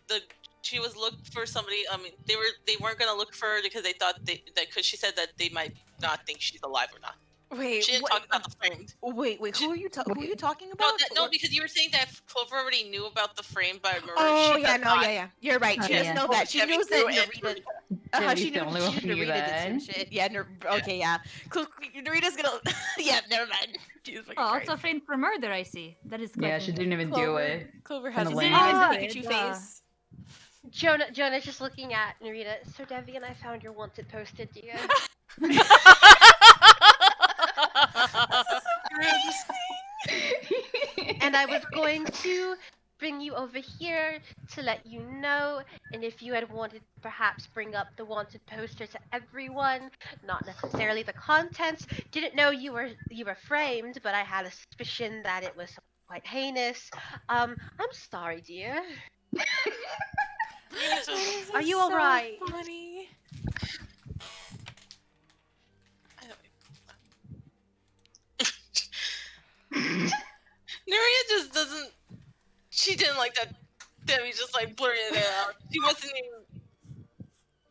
that she was looking for somebody. I mean, they weren't gonna look for her because they thought that because she said that they might not think she's alive or not. Wait, She didn't talk about the framed. wait, who are you talking No, about? no, because you were saying that Clover already knew about the frame by murder. Oh She yeah, does no, not. yeah. You're right. Oh, She doesn't yeah. know that. She Debbie knows that knew Narita. Debbie's She the knew only one who knew Narita did some that. shit. Yeah, okay, yeah. Narita's gonna. Yeah, never mind. Jesus fucking Oh, Christ. also framed for murder. I see. That is quite Yeah, she didn't even do Clover, it. Clover has Kinda his lame. Pikachu Yeah. face. Jonah's just looking at Nerida. So Debbie and I found your wanted poster, dear. And I was going to bring you over here to let you know, and if you had wanted to perhaps bring up the wanted poster to everyone, not necessarily the contents. Didn't know you were framed, but I had a suspicion that it was quite heinous. I'm sorry, dear. Are you so alright? Funny. Nuria just doesn't. She didn't like that. Debbie just like blurted it out. She wasn't even.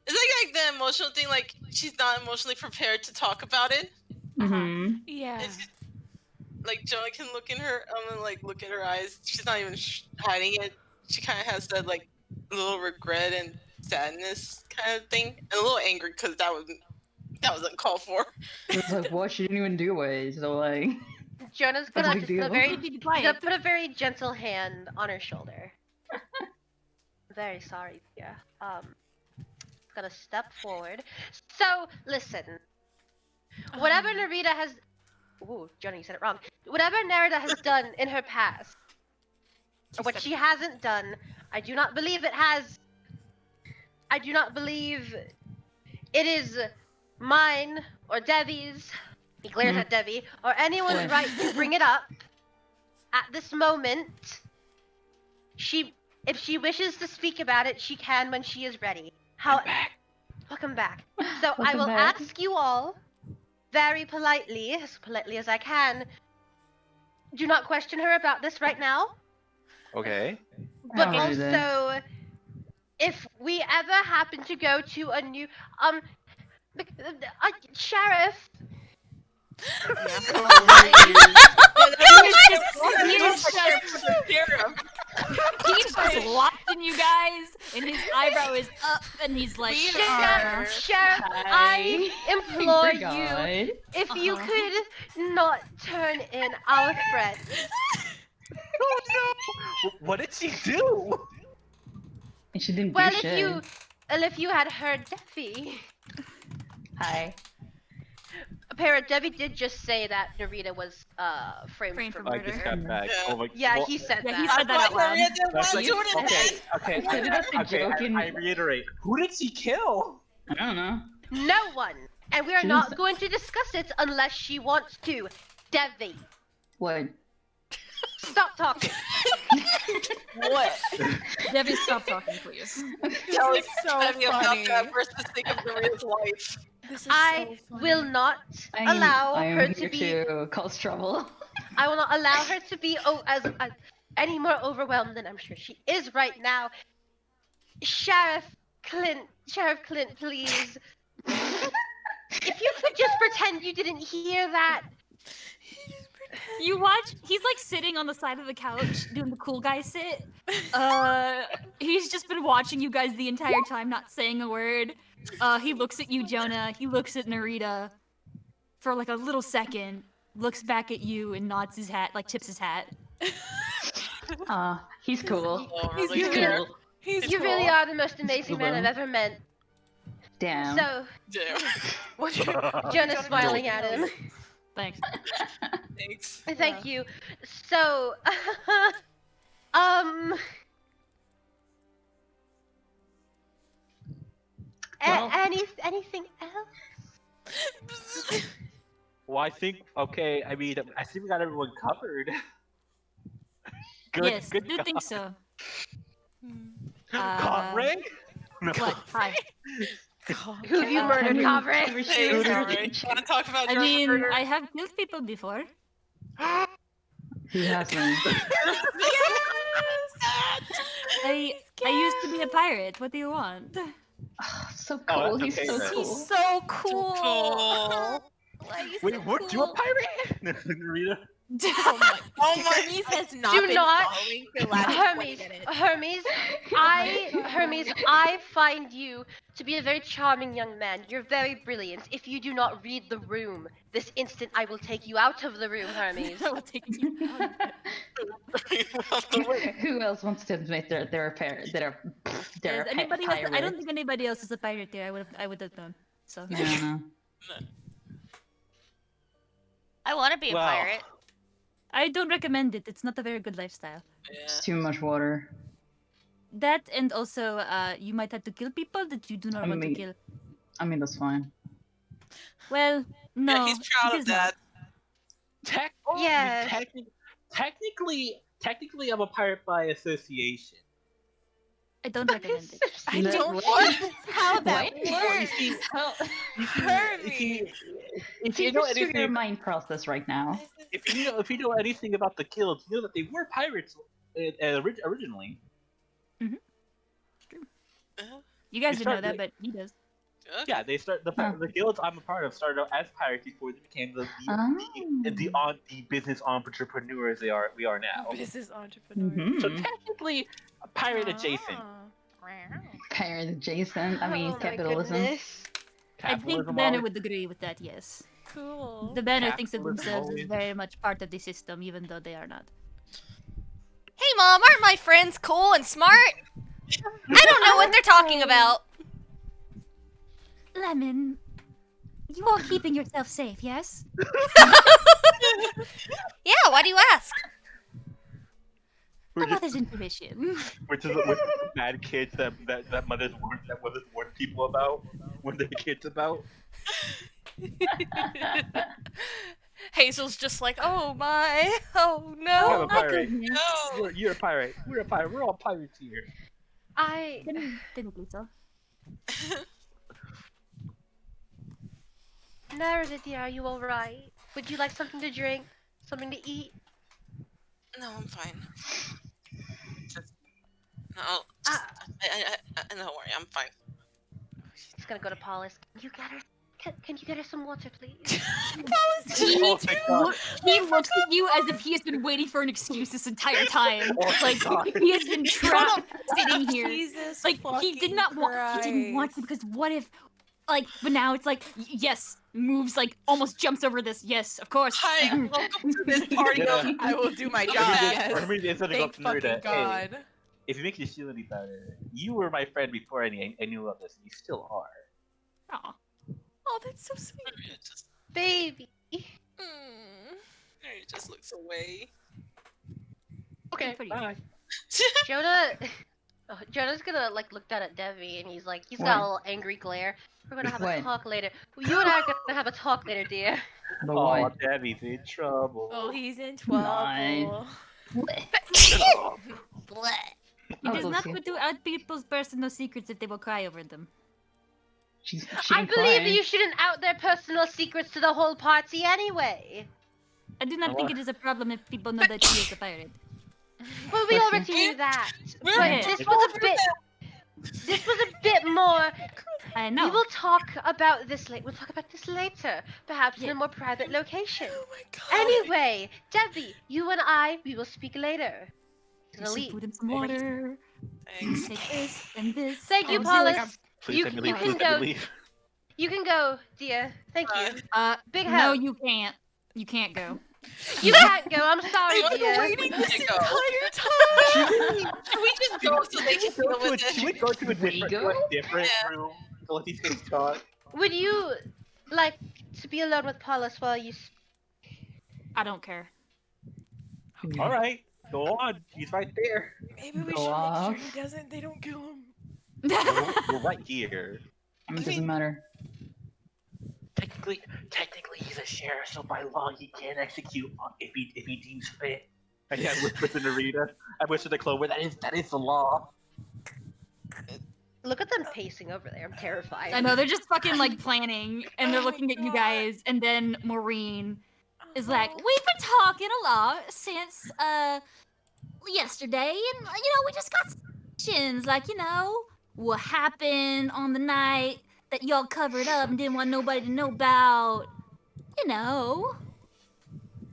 It's like the emotional thing. Like she's not emotionally prepared to talk about it. Mm-hmm. Yeah. It's just, like Jonah can look in her. I'm gonna like look in her eyes. She's not even hiding it. She kind of has that like little regret and sadness kind of thing, and a little angry because that was uncalled for. It's like, what? She didn't even do it. So like, Jonah's That's a gonna big just put a deal. very, Be he's quiet. gonna put a very gentle hand on her shoulder. Very sorry, dear. Gonna step forward. So listen, whatever Narita has, ooh, Jonah, you said it wrong. Whatever Narita has done in her past, or what she hasn't done, I do not believe it has. I do not believe it is mine or Debbie's. He glares at Debbie, or anyone's What? right to bring it up. At this moment, if she wishes to speak about it, she can when she is ready. Welcome back. So I Welcome will back. ask you all, very politely, as politely as I can, do not question her about this right now. Okay. But Alright then. also, if we ever happen to go to a new sheriff. He's just locked in you guys, and his eyebrow is up, and he's like, Sheriff, I implore you, if you could not turn in our friend. Oh no! What did she do? And she didn't Well, do shit. if you had heard Debbie, Hi. Para, Debbie did just say that Narita was framed Framed for for I murder. just got back. Yeah. Oh my. Yeah, well, he said Yeah, that. he said that out loud. That's like, okay, I said it as a okay. joke in. I reiterate. Who did she kill? I don't know. No one. And we are She not didn't going to discuss it unless she wants to. Debbie, What? stop talking. What? Debbie, stop talking, please. Tell is so me about funny. that versus think of Maria's life. This is I so funny. will not I'm, allow I'm her here to be. to cause trouble. I will not allow her to be any more overwhelmed than I'm sure she is right now. Sheriff Clint, please. If you could just pretend you didn't hear that. You watch, he's like sitting on the side of the couch doing the cool guy sit. He's just been watching you guys the entire time, not saying a word. He looks at you, Jonah. He looks at Narita for like a little second, looks back at you and nods his hat, like tips his hat. He's cool. Oh, He's really you good. care. He's You really cool. are the most amazing man I've ever met. Damn. So, Damn. What's your Jonah's smiling at him. Thanks. Thanks. Thank you. So, Well- anything else? Well, I think. Okay, I mean, I think we got everyone covered. Good. Yes, I Good. do think so. Conrad? No. What? Hi. Who have you murdered, Kavre? Hey, sorry. Want to talk about I drug mean, murder? I have killed people before. Who hasn't? I used to be a pirate. What do you want? So Oh, cool. that's He's okay so then. cool. He's so cool. Cool. Why are you Wait, so weren't you a cool? pirate? Rita? Oh my! Oh my- Hermes has not Do been not- following for the last 20 minutes. Hermes, I find you to be a very charming young man. You're very brilliant. If you do not read the room, this instant I will take you out of the room, Hermes. I will take you out. Who else wants to admit they're a pair? They're Does a anybody pirate? else, I don't think anybody else is a pirate there. I would have known. So I don't know. I want to be a Well, pirate. I don't recommend it. It's not a very good lifestyle. It's too much water. That and also, you might have to kill people that you do not I want to mean- kill. I mean, that's fine. Well, no. Yeah, he's proud it of is not. that. Yes. Technically, I'm a pirate by association. I don't recommend it. I No, don't what? know how that What? works. Hermes. If Take you know us through your anything, mind process right now. if you know anything about the guilds, you know that they were pirates originally. You guys You didn't know started that, it. but he does. Yeah, they start the guilds I'm a part of started out as pirates before they became the business entrepreneurs we are now. Business entrepreneur. Mhm. So technically, a pirate adjacent. Pirate adjacent. I mean, Oh my capitalism. goodness. I think Capitalism Banner always- would agree with that, yes. Cool. The Banner thinks of Capitalism themselves as always- very much part of the system, even though they are not. Hey, Mom, aren't my friends cool and smart? I don't know what they're talking about. Lemon, you are keeping yourself safe, yes? Yeah, why do you ask? We're A just, mother's intuition. which is the bad kids that mothers warn people about when they're kids about. Hazel's just like, oh my, oh I'm no. a pirate. goodness. No. You're a pirate. We're a pirate. We're all pirates here. I Didn't think so. Narada, dear, are you alright? Would you like something to drink? Something to eat? No, I'm fine. No, just, don't worry, I'm fine. She's gonna go to Paulus. Can you get her? Can you get her some water, please? Oh my god. He looks at you as if he has been waiting for an excuse this entire time. Oh my Like God. he has been trapped sitting here. Jesus Like he did not want. He didn't want to because what if? Like, but now it's like yes, moves like almost jumps over this. Yes, of course. Hi, welcome to this party. Yeah. I will do my job. Yes. Yes. Instead of going Thank to Narita, fucking God. hey, if it makes you feel any better, you were my friend before I knew of this, and you still are. Aw. Oh, that's so sweet. baby. He just looks away. Okay, Pretty Bye. Jonah's gonna like look down at Devi and he's got What? a little angry glare. We're gonna have a What? talk later. You and I are gonna have a talk later, dear. But Oh, what? Debbie's in trouble. Oh, he's in Fine. trouble. It Oh, is not Lucia. good to out people's personal secrets if they will cry over them. She I didn't believe cry. you shouldn't out their personal secrets to the whole party anyway. I do not think it is a problem if people know that she is a pirate. Well, we Okay. already knew that. We're But Yeah. this was a bit more. I know. We will talk about this later. We'll talk about this later, perhaps in Yeah. a more private location. Oh my god. Anyway, Debbie, you and I, we will speak later. Gonna Some leave. food and some water. Thanks. Take this and this. Thank you, and Paulus. this. Please You- let me you leave. can Please let go. me leave. You can go, dear. Thank you. Big No, help. you can't. You can't go. You can't go. I'm sorry, I've been dear. waiting this Go. entire time. Can we just go so they can deal with Should we it? go to a different, go? different room to let these guys talk? Would you like to be alone with Paulus while you? I don't care. All right, go on. He's right there. Maybe we Go should off. make sure he doesn't. They don't kill him. We're right here. I mean, it doesn't matter. Technically, he's a sheriff, so by law he can execute if he deems fit. I whisper to Narita. I whisper to Clover. That is the law. Look at them pacing over there. I'm terrified. I know, they're just fucking like planning and they're Oh my looking at you God. guys and then Maureen is like, Oh. we've been talking a lot since yesterday and we just got some questions like, what happened on the night that y'all covered up and didn't want nobody to know about.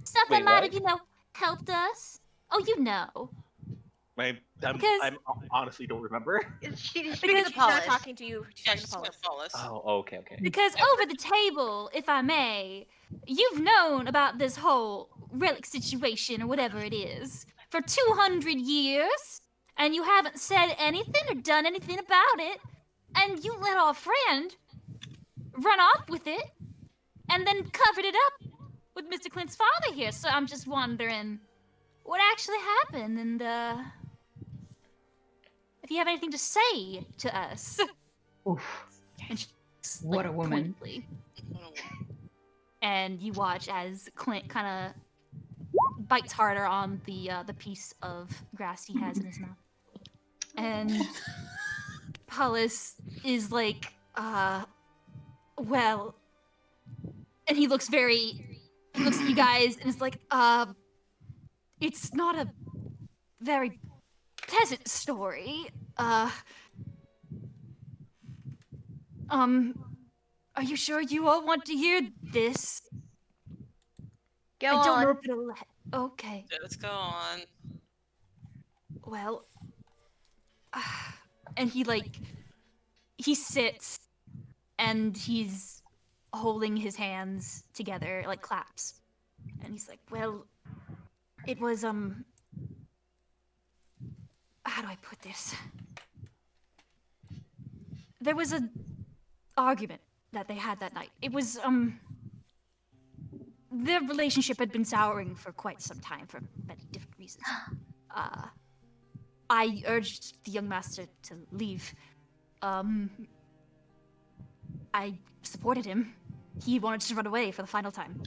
Stuff that Wait, might what? have, helped us. Oh, Because- I honestly don't remember. She's Because speaking to she's not Paulus. talking to you. She's Yeah, talking just to want Paulus. Paulus. Oh, okay. Because over the table, if I may, you've known about this whole relic situation or whatever it is for 200 years, and you haven't said anything or done anything about it, and you let our friend run off with it, and then covered it up with Mr. Clint's father here. So I'm just wondering what actually happened, and if you have anything to say to us. Oof. And she, What a woman. pointedly. And you watch as Clint kind of bites harder on the piece of grass he has in his mouth. And Paulus is like, well, and he looks at you guys and is like, it's not a very pleasant story. Are you sure you all want to hear this? Go I don't on. know if it'll. Okay. Let's go on. Well. And he sits, and he's holding his hands together, like claps, and he's like, "Well, it was how do I put this? There was a argument that they had that night. It was their relationship had been souring for quite some time for many different reasons. I urged the young master to leave. I supported him. He wanted to run away for the final time.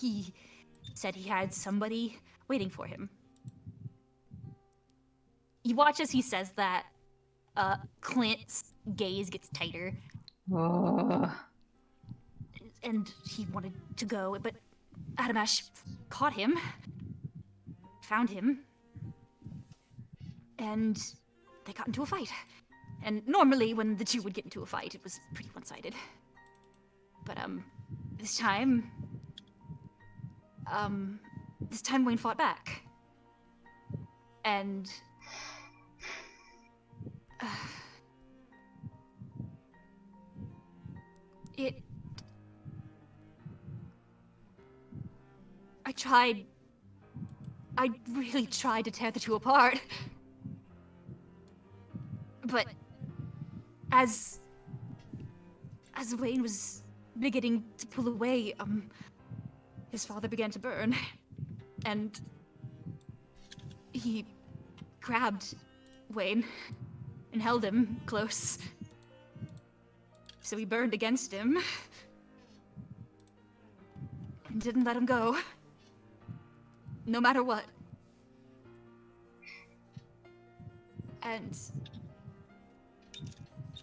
He said he had somebody waiting for him. You watch as he says that. Clint's gaze gets tighter, and he wanted to go, but Adamash caught him, found him, and they got into a fight. And normally when the two would get into a fight, it was pretty one-sided. But, this time Wayne fought back. And I really tried to tear the two apart. But as Wayne was beginning to pull away, his father began to burn. And he grabbed Wayne and held him close. So he burned against him and didn't let him go. No matter what. And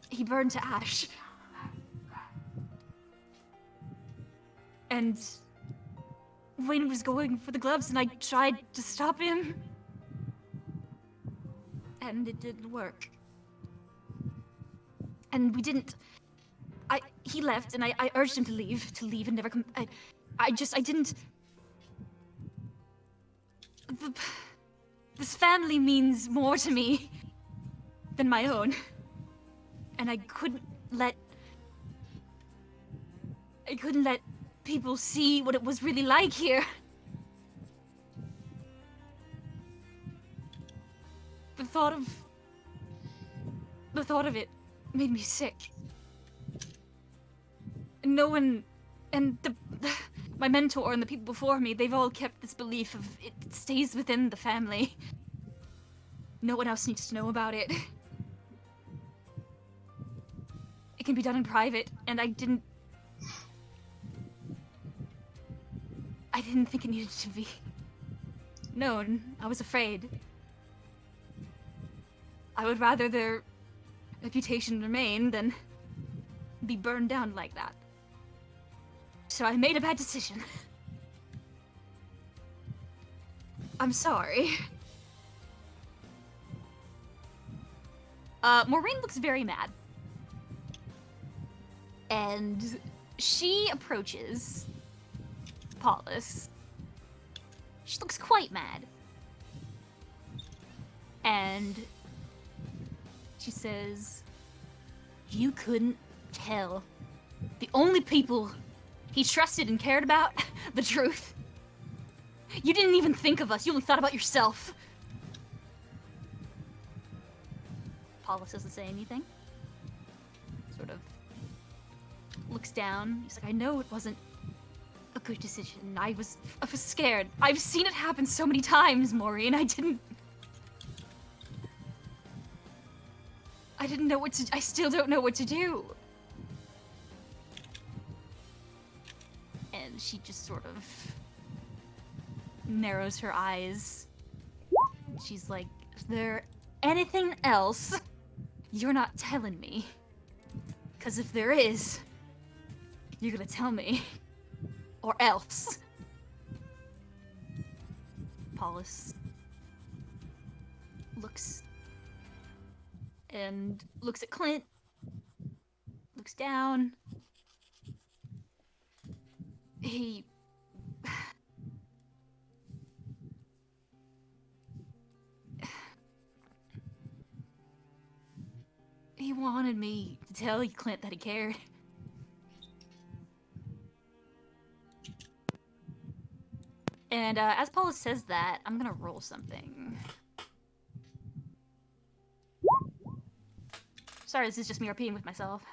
he burned to ash. And Wayne was going for the gloves, and I tried to stop him. And it didn't work. And we didn't... He left, and I urged him to leave and never come... I didn't... This family means more to me than my own. And I couldn't let people see what it was really like here. The thought of it made me sick. No one, and my mentor and the people before me, they've all kept this belief of it stays within the family. No one else needs to know about it. It can be done in private, and I didn't think it needed to be known. I was afraid. I would rather their reputation remain than be burned down like that. So I made a bad decision. I'm sorry. Maureen looks very mad. And she approaches Paulus. She looks quite mad. And she says, "You couldn't tell the only people he trusted and cared about the truth. You didn't even think of us. You only thought about yourself." Paulus doesn't say anything. Sort of looks down. He's like, "I know it wasn't a good decision. I was scared. I've seen it happen so many times, Maureen. I didn't know what to... I still don't know what to do." And she just sort of narrows her eyes. She's like, "Is there anything else you're not telling me? Because if there is, you're gonna tell me. Or else." Paulus looks at Clint, looks down. He wanted me to tell you, Clint, that he cared. And as Paulus says that, I'm gonna roll something. Sorry, this is just me repeating with myself.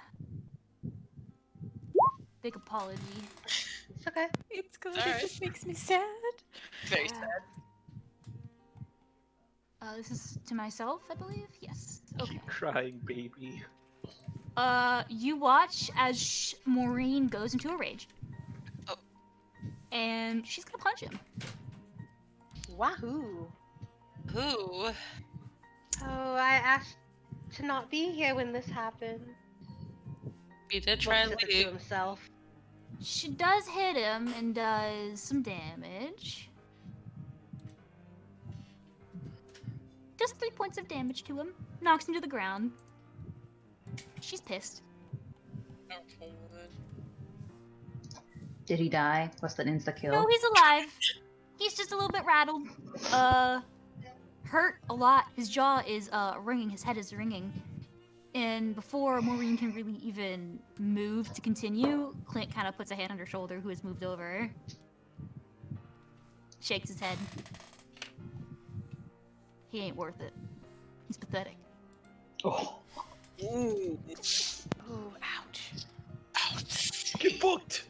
Big apology. It's okay. It's good. Alright. It just makes me sad. Very sad. This is to myself, I believe? Yes. Okay. Keep crying, baby. You watch as Maureen goes into a rage. Oh. And she's gonna punch him. Wahoo! Who? Oh, I asked to not be here when this happened. You did try and Looks at it to leave. himself. She does hit him and does some damage. Does 3 points of damage to him. Knocks him to the ground. She's pissed. Did he die? Was that insta-kill? No, he's alive. He's just a little bit rattled. Hurt a lot. His jaw is ringing. His head is ringing. And before Maureen can really even move to continue, Clint kind of puts a hand on her shoulder, who has moved over. Shakes his head. He ain't worth it. He's pathetic. Oh. Ooh. Ooh, ouch. Ouch. Get booked!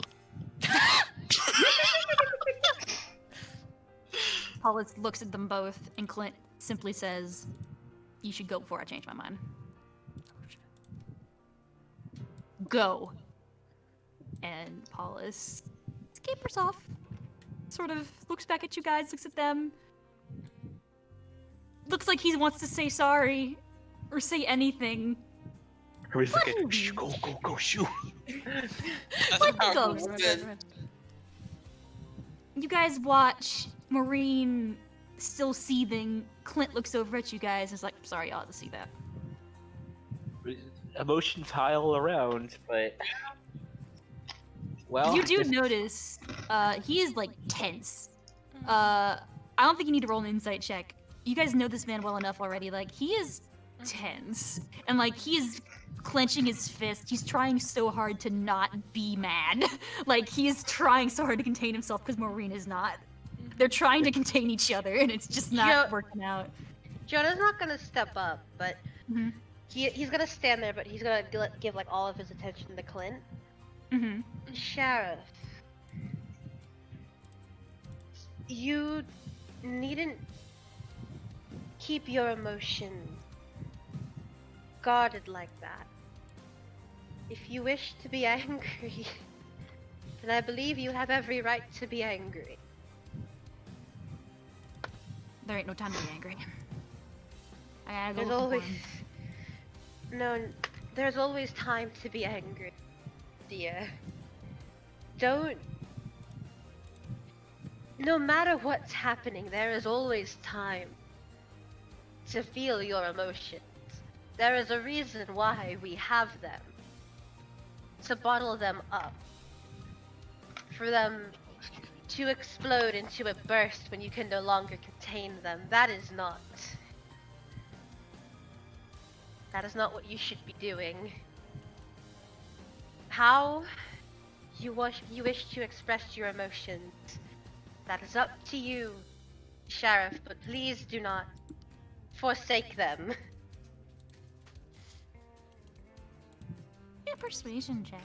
Paulus looks at them both, and Clint simply says, "You should go before I change my mind." Go. And Paulus capers off. Sort of looks back at you guys, looks at them. Looks like he wants to say sorry or say anything. Everybody's like, shh, go, shoot. That's What how goes? it did. You guys watch Maureen still seething. Clint looks over at you guys and is like, "Sorry, y'all had to see that." Emotions high all around, but well, You do notice he is like tense. I don't think you need to roll an insight check. You guys know this man well enough already. Like, he is tense. And like, he is clenching his fist. He's trying so hard to not be mad. Like, he is trying so hard to contain himself because Maureen is not. They're trying to contain each other and it's just not working out. Jonah's not gonna step up, but Mhm. he's gonna stand there, but he's gonna give like all of his attention to Clint. Mm-hmm. Sheriff, you needn't keep your emotions guarded like that. If you wish to be angry, then I believe you have every right to be angry. There ain't no time to be angry. I gotta go There's looking always for him. there's always time to be angry, dear. Don't. No matter what's happening, there is always time to feel your emotions. There is a reason why we have them. To bottle them up. For them to explode into a burst when you can no longer contain them. That is not what you should be doing. How you wish to express your emotions, that is up to you, Sheriff, but please do not forsake them. Yeah, persuasion check.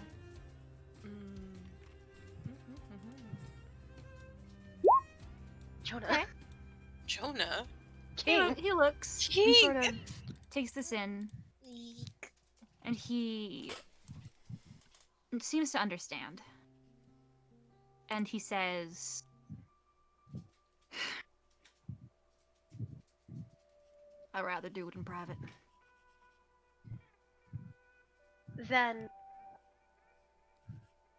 Jonah. Okay. Jonah? King. He looks. He sort of takes this in. And he seems to understand. And he says, "I'd rather do it in private." Then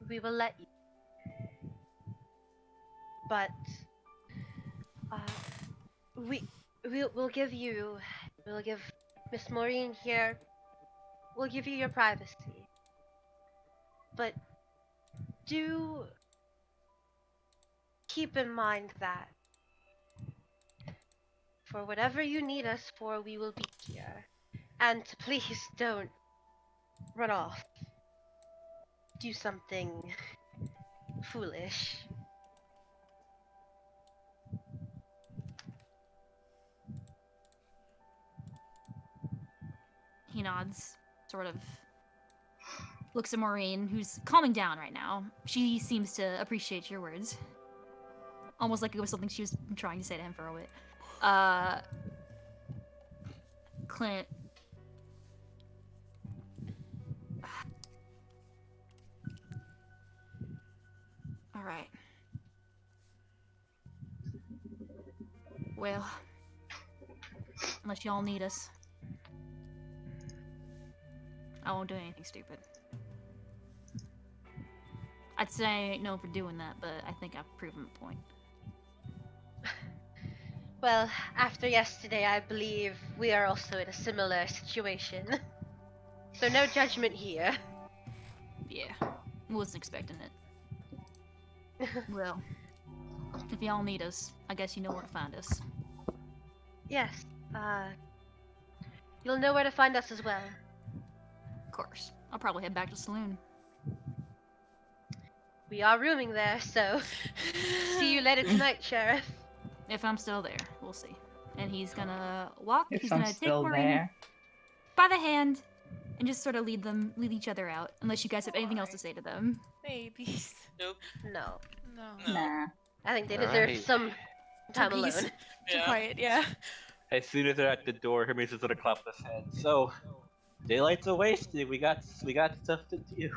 we will let you. But we'll give Miss Maureen here. We'll give you your privacy. But do keep in mind that for whatever you need us for, we will be here. And please don't run off. Do something foolish. He nods, sort of looks at Maureen, who's calming down right now. She seems to appreciate your words. Almost like it was something she was trying to say to him for a bit. Clint. All right. Well, unless y'all need us, I won't do anything stupid. I'd say I ain't known for doing that, but I think I've proven the point. Well, after yesterday, I believe we are also in a similar situation. So no judgment here. Yeah, wasn't expecting it. Well, if y'all need us, I guess you know where to find us. Yes, you'll know where to find us as well. Of course. I'll probably head back to the saloon. We are rooming there, so see you later tonight, Sheriff. If I'm still there, we'll see. And he's gonna walk. If he's I'm gonna take still Maureen there. by the hand, and just sort of lead each other out, unless you guys have anything else to say to them. Babies. Nope. No. No. Nah. I think they deserve Alright. some time Peace. alone. Too Yeah. quiet, yeah. As soon as they're at the door, Hermes is gonna clap his head. So, daylight's a wasted. We got stuff to do.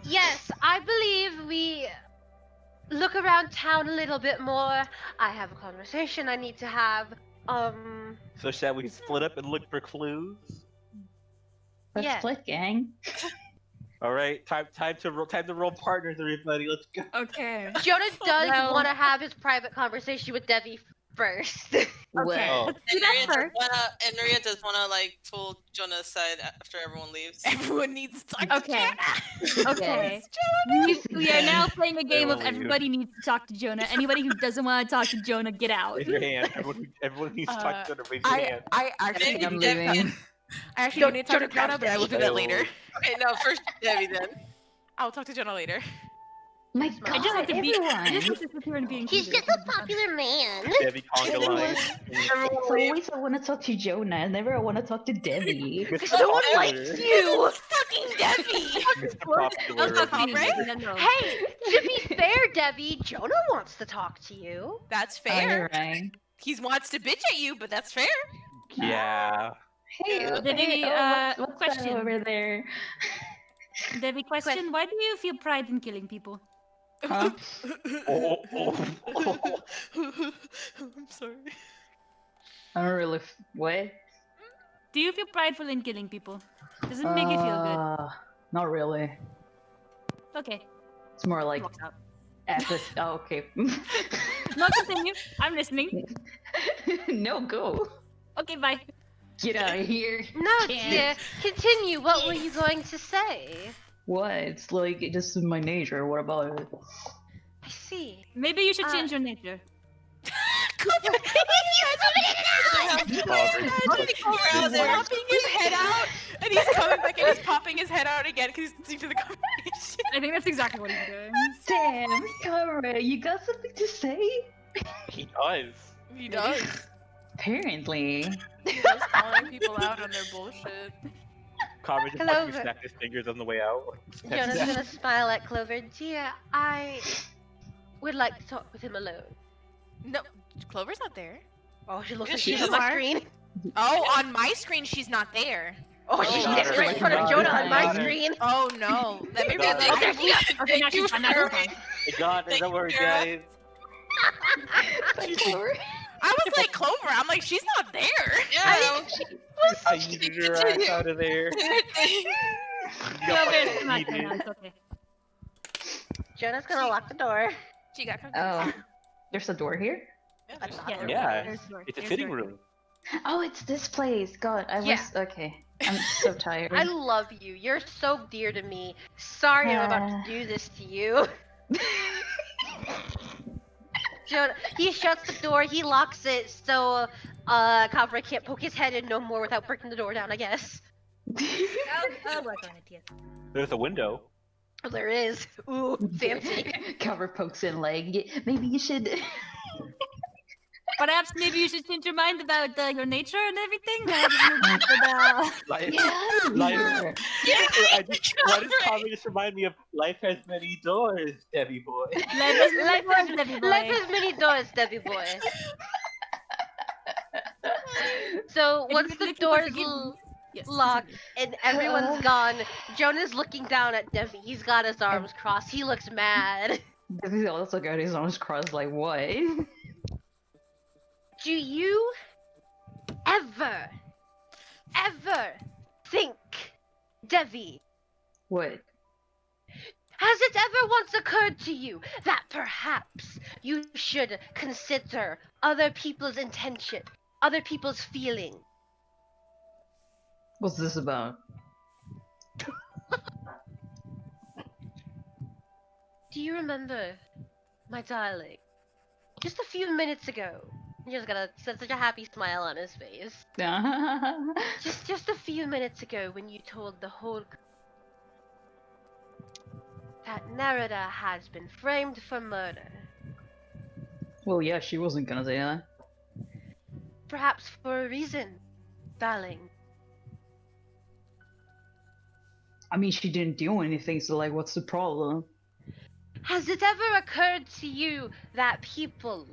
Yes, I believe we look around town a little bit more. I have a conversation I need to have. So shall we split up and look for clues? Let's Yeah. split, gang. All right, time to roll partners, everybody. Let's go. Okay. Jonah does Well- want to have his private conversation with Debbie first. Okay. Oh. Let's do that first. And Maria does wanna like pull Jonah's side after everyone leaves. Everyone needs to talk Okay. to Jonah. Okay. Yes, We are now playing a game of They will leave. everybody needs to talk to Jonah. Anybody who doesn't want to talk to Jonah, get out. Raise your hand. Everyone needs to talk to them. Raise your hand. I actually Maybe I'm need to, leaving. I actually do need to talk to Jonah, but I will do that later. Okay, no, first Debbie then. I'll talk to Jonah later. My I god, just have to be- everyone! I just have to sit here and be He's included. just a popular man. Debbie conga line. It's always I want to talk to Jonah, never I want to talk to Debbie. Mr. No one Popular. likes you. Fucking Debbie! Mr. Popular. I'll talk to you. Right? No. Hey, to be fair, Debbie, Jonah wants to talk to you. That's Oh, you're fair. right. He wants to bitch at you, but that's fair. Yeah. Hey, Debbie, what's question. that over there? Debbie, question: why do you feel pride in killing people? Huh? I'm sorry. I don't really. What? Do you feel prideful in killing people? Does it make you feel Not really. good? Okay. It's more like Walks out. Oh, okay. No, continue. I'm listening. No, go. Okay, bye. Get out of here. No, Can't. dear. Continue. What were you going to say? What? It's like just in my nature. What about it? I see. Maybe you should change your nature. He's popping his head out, and he's coming back, and he's popping his head out again because he's listening to the conversation. I think that's exactly what he's doing. Damn, Kara, you got something to say? He does. He does. Apparently. He does calling people out on their bullshit. Carmen just Clover. fucking snapped his fingers on the way out. Jonah's gonna smile at Clover. Dear, I would like to talk with him alone. No, Clover's not there. Oh, she looks Yeah, like she she's on is. my screen. Oh, on my screen she's not there. Oh, she's got standing her. right in front of Got Jonah her. on my Got her. screen. Oh no. That may be Got a her. Oh, there she is. Okay, now she's fine. Now she's fine. I got her. Don't worry, guys. I was like Clover. I'm like she's not there. Yeah. I needed her ass out of there. Clover is come out now. It's okay. Jonah's gonna lock the door. She got confused. Oh, there's a door here? I thought Yeah, there Yeah. There's the door. It's a There's fitting the door. room. Oh, it's this place. God, I was Yeah. okay. I'm so tired. I love you. You're so dear to me. Sorry I'm about to do this to you. Jonah, he shuts the door, he locks it, so Copper can't poke his head in no more without breaking the door down, I guess. I'll work on it, yes. There's a window. Oh, there is. Ooh, fancy. Cover pokes in leg. Maybe you should. Perhaps maybe you should change your mind about your nature and everything. Life, Yeah. life. Why does Carmen just remind me of life has many doors, Debbie boy? Life has many doors, Debbie boy. Life has many doors, Debbie boy. So If once you're the looking for doors forgiveness- Yes, locked and everyone's gone, Jonah's looking down at Debbie. He's got his arms crossed. He looks mad. He's also got his arms crossed. Like what? Do you ever think, Devi, What? has it ever once occurred to you that perhaps you should consider other people's intention, other people's feeling? What's this about? Do you remember, my darling, just a few minutes ago? He just got such a happy smile on his face. Just a few minutes ago when you told the whole that Nerida has been framed for murder. Well, yeah, she wasn't gonna say that. Perhaps for a reason, darling. I mean, she didn't do anything, so like, what's the problem? Has it ever occurred to you that people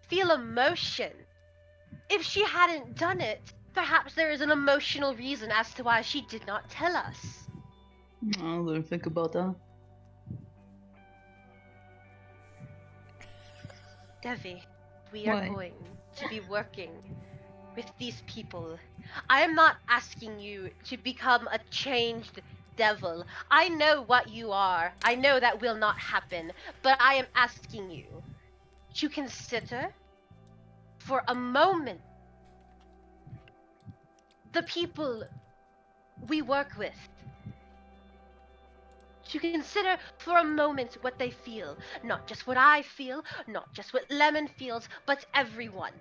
feel emotion? If she hadn't done it, perhaps there is an emotional reason as to why she did not tell us. I didn't think about that. Devi, we are going to be working with these people. I am not asking you to become a changed devil. I know what you are. I know that will not happen. But I am asking you to consider for a moment the people we work with. To consider for a moment what they feel. Not just what I feel, not just what Lemon feels, but everyone.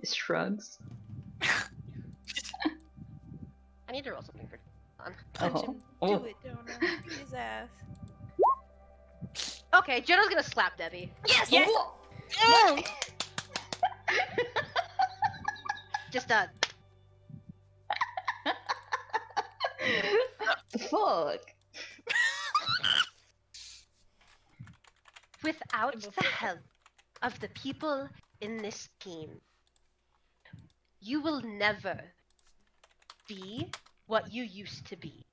He shrugs. I need to roll something for fun. Punch him. Do it, Jonah. Beat his ass. Okay, Jonah's gonna slap Debbie. Yes! Yes! Just The fuck? without the help of the people in this team, you will never be what you used to be.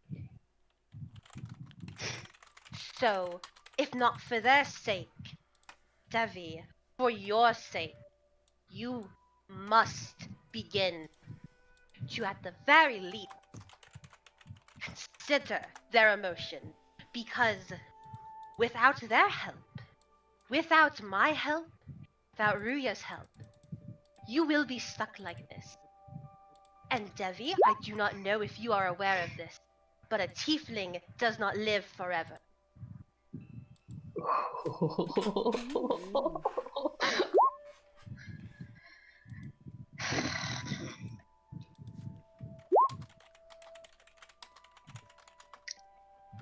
So, if not for their sake, Devi, for your sake, you must begin to, at the very least, consider their emotion. Because without their help, without my help, without Ruya's help, you will be stuck like this. And Devi, I do not know if you are aware of this, but a tiefling does not live forever.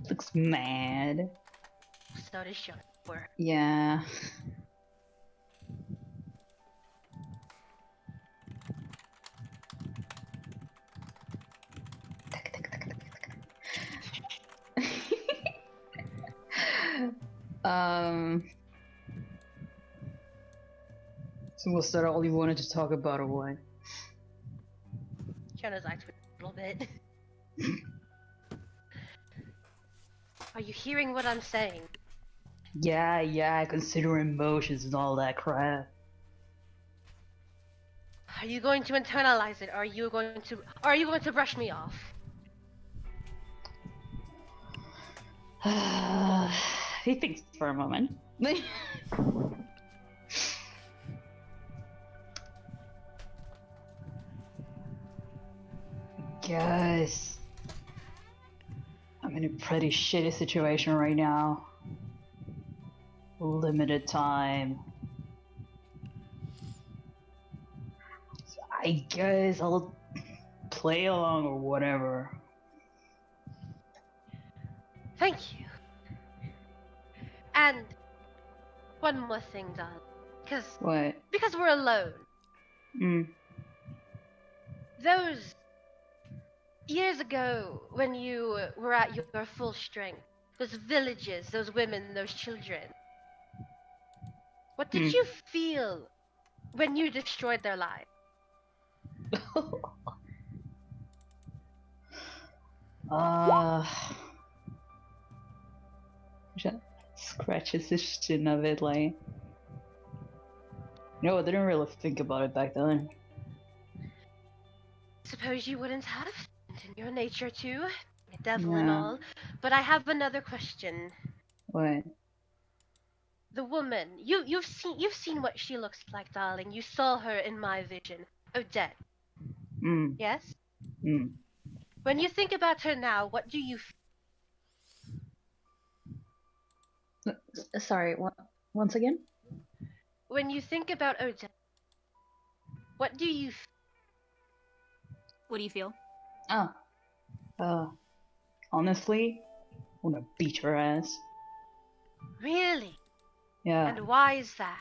Looks mad. So does Sean. Yeah. So was that all you wanted to talk about or what? Jonah's eyes twitch a little bit. Are you hearing what I'm saying? Yeah, I consider emotions and all that crap. Are you going to internalize it, or are you going to brush me off? He thinks for a moment. Guys, I'm in a pretty shitty situation right now. Limited time. So I guess I'll play along or whatever. Thank you. And one more thing, darling. What? Because we're alone. Those years ago, when you were at your full strength, those villages, those women, those children, what did you feel when you destroyed their lives? Scratches the chin of it, like. No, I didn't really think about it back then. Suppose you wouldn't have in your nature too, a devil and all. But I have another question. What? The woman, you've seen what she looks like, darling. You saw her in my vision. Odette. Yes? When you think about her now, what do you Sorry, once again? When you think about Odette, what do you What do you feel? honestly, I wanna beat her ass. Really? Yeah. And why is that?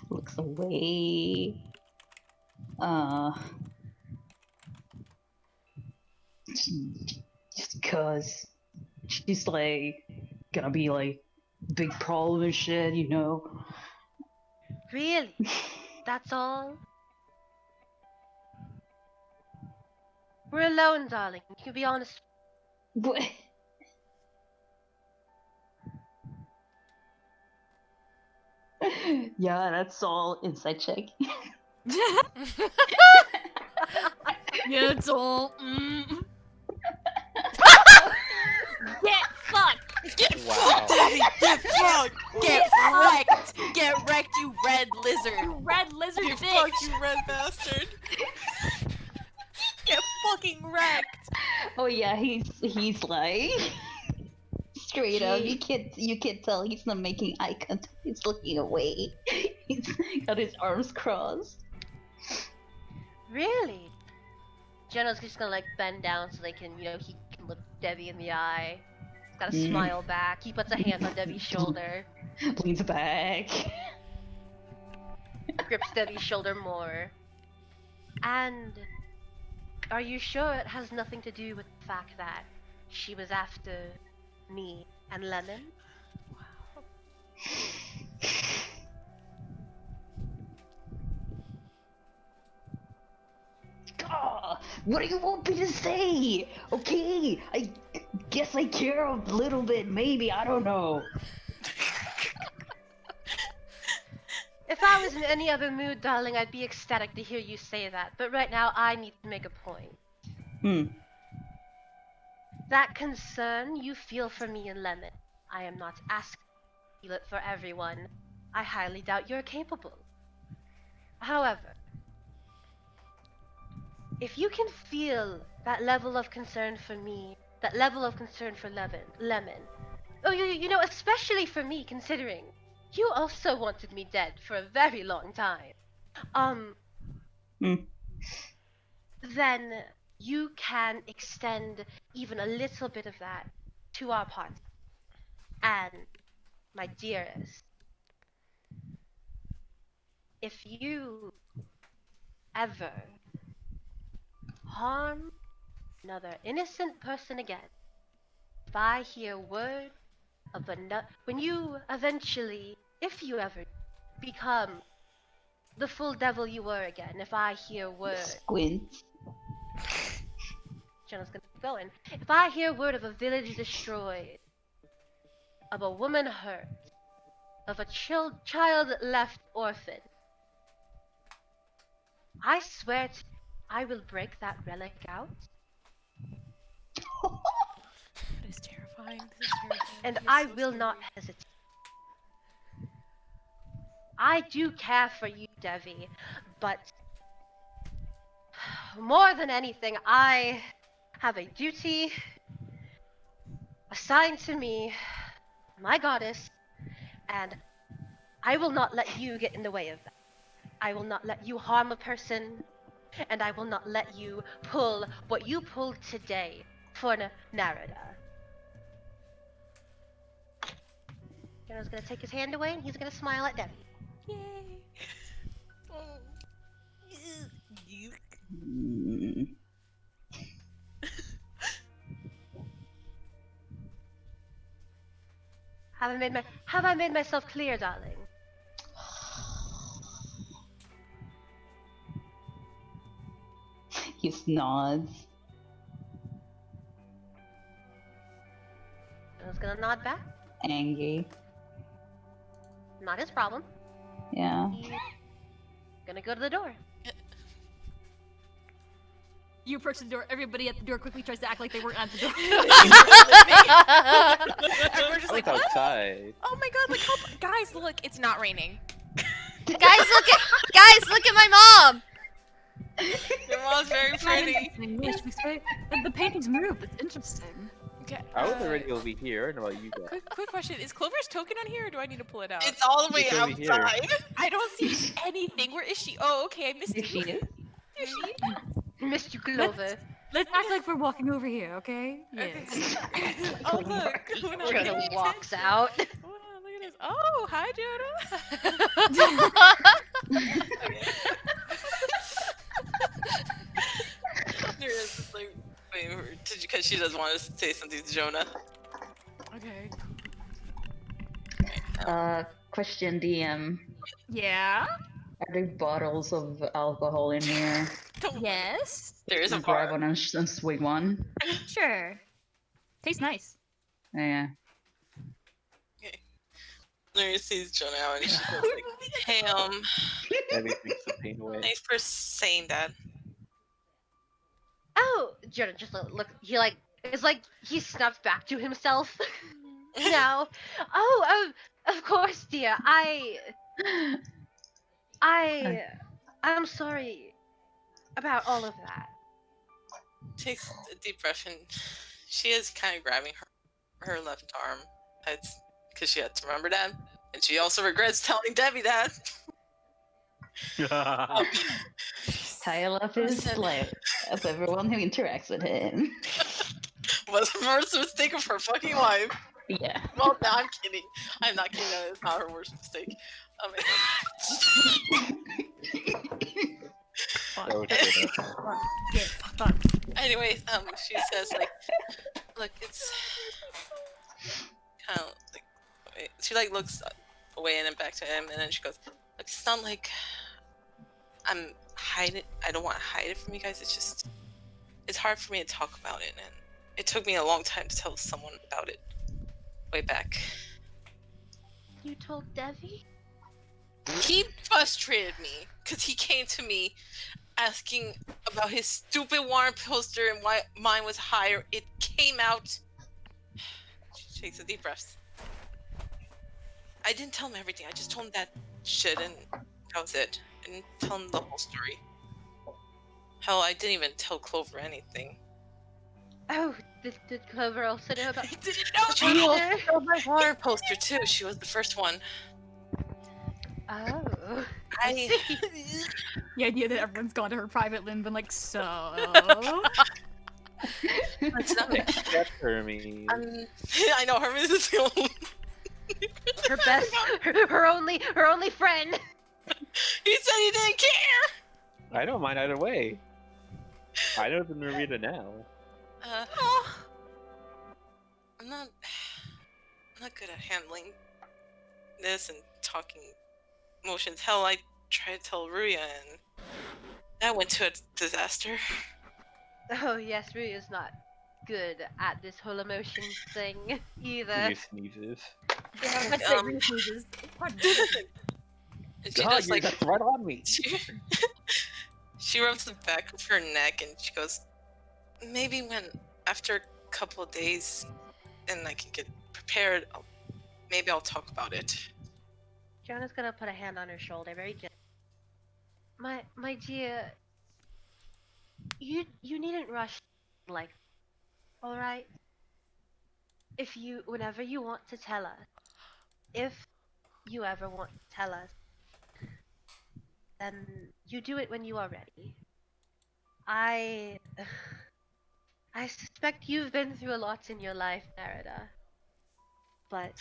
Looks away. Just cause she's like gonna be like big problem and shit, you know. Really? That's all? We're alone, darling. You can be honest. What? Yeah, that's all inside check. Yeah, it's all. Get fucked! Get Wow. fucked, Debbie! Get fucked! Get wrecked! Get wrecked, you red lizard! You red lizard Get bitch! fucked, you red bastard. Get fucking wrecked! Oh yeah, he's like straight up. Gee. You can't tell he's not making eye contact. He's looking away. He's got his arms crossed. Really? Jenna's just gonna like bend down so they can, he can look Debbie in the eye. He's got a smile back. He puts a hand on Debbie's shoulder, Leans back. grips Debbie's shoulder more. And are you sure it has nothing to do with the fact that she was after me and Lemon? What do you want me to say? Okay, I guess I care a little bit, maybe, I don't know. If I was in any other mood, darling, I'd be ecstatic to hear you say that. But right now, I need to make a point. That concern you feel for me and Lemon, I am not asking you to feel it for everyone. I highly doubt you're capable. However, if you can feel that level of concern for me, that level of concern for Lemon, oh, you know, especially for me, considering you also wanted me dead for a very long time, then you can extend even a little bit of that to our party. And, my dearest, if you ever harm another innocent person again, if I hear word of when you eventually, if you ever become the full devil you were again, if I hear word... Squint. Jenna's gonna keep going. If I hear word of a village destroyed, of a woman hurt, of a child left orphan, I swear to you, I will break that relic out. That is terrifying. This is terrifying. And This is I so will scary. not hesitate. I do care for you, Devi, but more than anything, I have a duty assigned to me, my goddess, and I will not let you get in the way of that. I will not let you harm a person, and I will not let you pull what you pulled today for Narada. Geno's gonna take his hand away, and he's gonna smile at Debbie. Yay! Have I made myself clear, darling? He nods. Geno's gonna nod back. Angry. Not his problem. Yeah. He's gonna go to the door. You approach the door, everybody at the door quickly tries to act like they weren't at the door. Everyone's just I like, was outside. oh my god, look how guys, look, it's not raining. Guys, look at my mom. Your mom's very pretty. The paintings move. It's interesting. Okay. I was already over here. I don't know about you guys. Quick question: is Clover's token on here, or do I need to pull it out? It's all the way It's over here. outside. I don't see anything. Where is she? Oh, okay, I missed There it. she is. Missed you, Clover. Let's act like we're walking over here, okay? Okay. Yes. Oh look, Luna, pay Jonah walks attention. out. Wow, look at this. Oh, hi, There is just like waiting for because she doesn't want to say something to Jonah. Okay. Question DM. Yeah. Are there bottles of alcohol in here? Yes. There is a Grab bar. one and swig one. Sure. Tastes nice. Yeah. Larry sees Jonah out and she goes like, "Hey, Maybe takes the pain away. thanks for saying that." Oh, Jonah just look. It's like he snaps back to himself. Now, of course, dear. I'm sorry about all of that. Takes a deep breath and she is kind of grabbing her left arm. It's because she had to remember that, and she also regrets telling Debbie that. Tile of his life of everyone who interacts with him. Was the first mistake of her fucking life. Yeah. Well, no, I'm kidding. I'm not kidding. That is not her worst mistake. Anyways, she says like, look, it's kind of like, she like looks away and then back to him, and then she goes, look, it's not like I'm hiding. I don't want to hide it from you guys. It's just, it's hard for me to talk about it, and it took me a long time to tell someone about it. Way back. You told Devi? He frustrated me because he came to me asking about his stupid Warren poster and why mine was higher. It came out. She takes a deep breath. I didn't tell him everything. I just told him that shit, and that was it. I didn't tell him the whole story. Hell, I didn't even tell Clover anything. Oh, did Clover also know about? I didn't know She also showed my Warren poster too. She was the first one. Oh. The idea that everyone's gone to her private limb and like, so. That's not it. That's Hermes. I know Hermes is the only. Her best, her only friend. He said he didn't care. I don't mind either way. I know the Marita now. I'm not good at handling this and talking emotions. Hell, I tried to tell Ruya and that went to a disaster. Oh yes, Ruya's not good at this whole emotion thing either. He sneezes. Yeah, let's say Ruth sneezes. And she God, just like that's right on me. she rubs the back of her neck and she goes, maybe when after a couple of days and I can get prepared, maybe I'll talk about it. Jonah's gonna put a hand on her shoulder, very gently. My dear, you needn't rush like, all right? Whenever you want to tell us, if you ever want to tell us, then you do it when you are ready. I suspect you've been through a lot in your life, Merida. But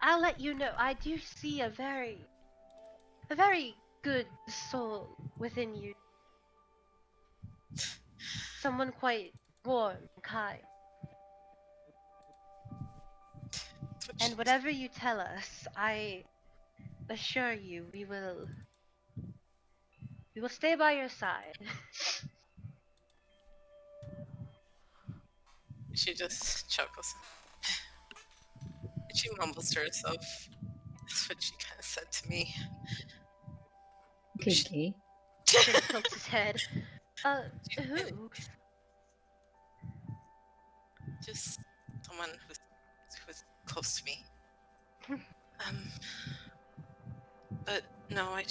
I'll let you know, I do see a very good soul within you. Someone quite warm and kind. And whatever you tell us, I assure you we will stay by your side. She just chuckles. And she mumbles to herself. That's what she kind of said to me. Okay. Jim tilts his head. Who? Just someone who's close to me. But no, I